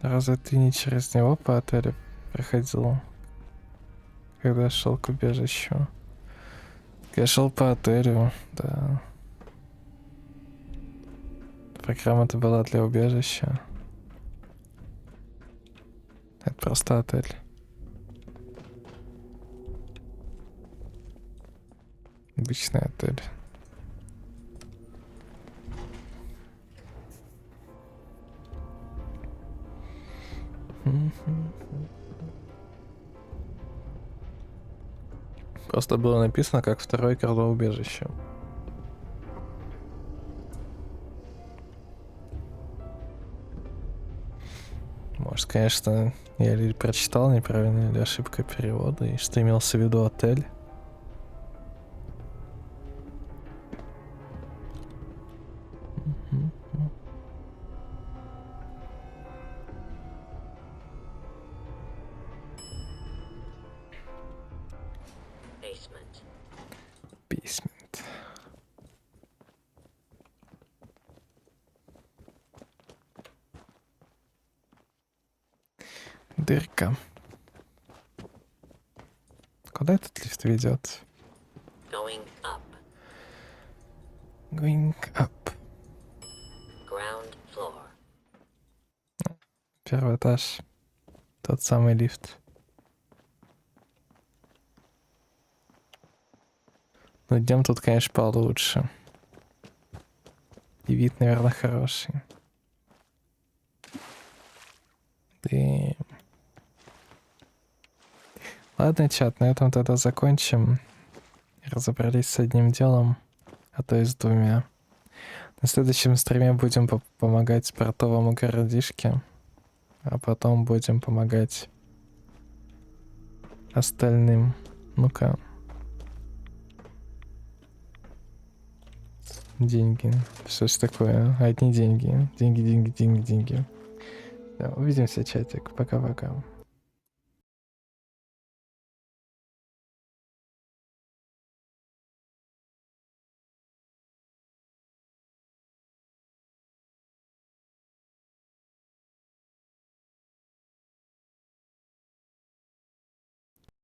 Разве ты не через него по отелю проходил? Когда шел к убежищу? Я шел по отелю, да. Программа-то была для убежища. Это просто отель. Обычный отель. Просто было написано как второе крыло убежища. Может, конечно, я или прочитал неправильно, или ошибка перевода, и что имелся в виду отель. Basement. Дырка. Куда этот лифт ведет? Going up. Going up. Ground floor. Первый этаж. Тот самый лифт. Но днем тут, конечно, получше. И вид, наверное, хороший. И... Ладно, чат, на этом тогда закончим. Разобрались с одним делом, а то и с двумя. На следующем стриме будем помогать портовому городишке, а потом будем помогать остальным. Ну-ка. Деньги. Что ж такое? Одни деньги. Деньги, деньги, деньги, деньги. Да, увидимся, чатик. Пока-пока.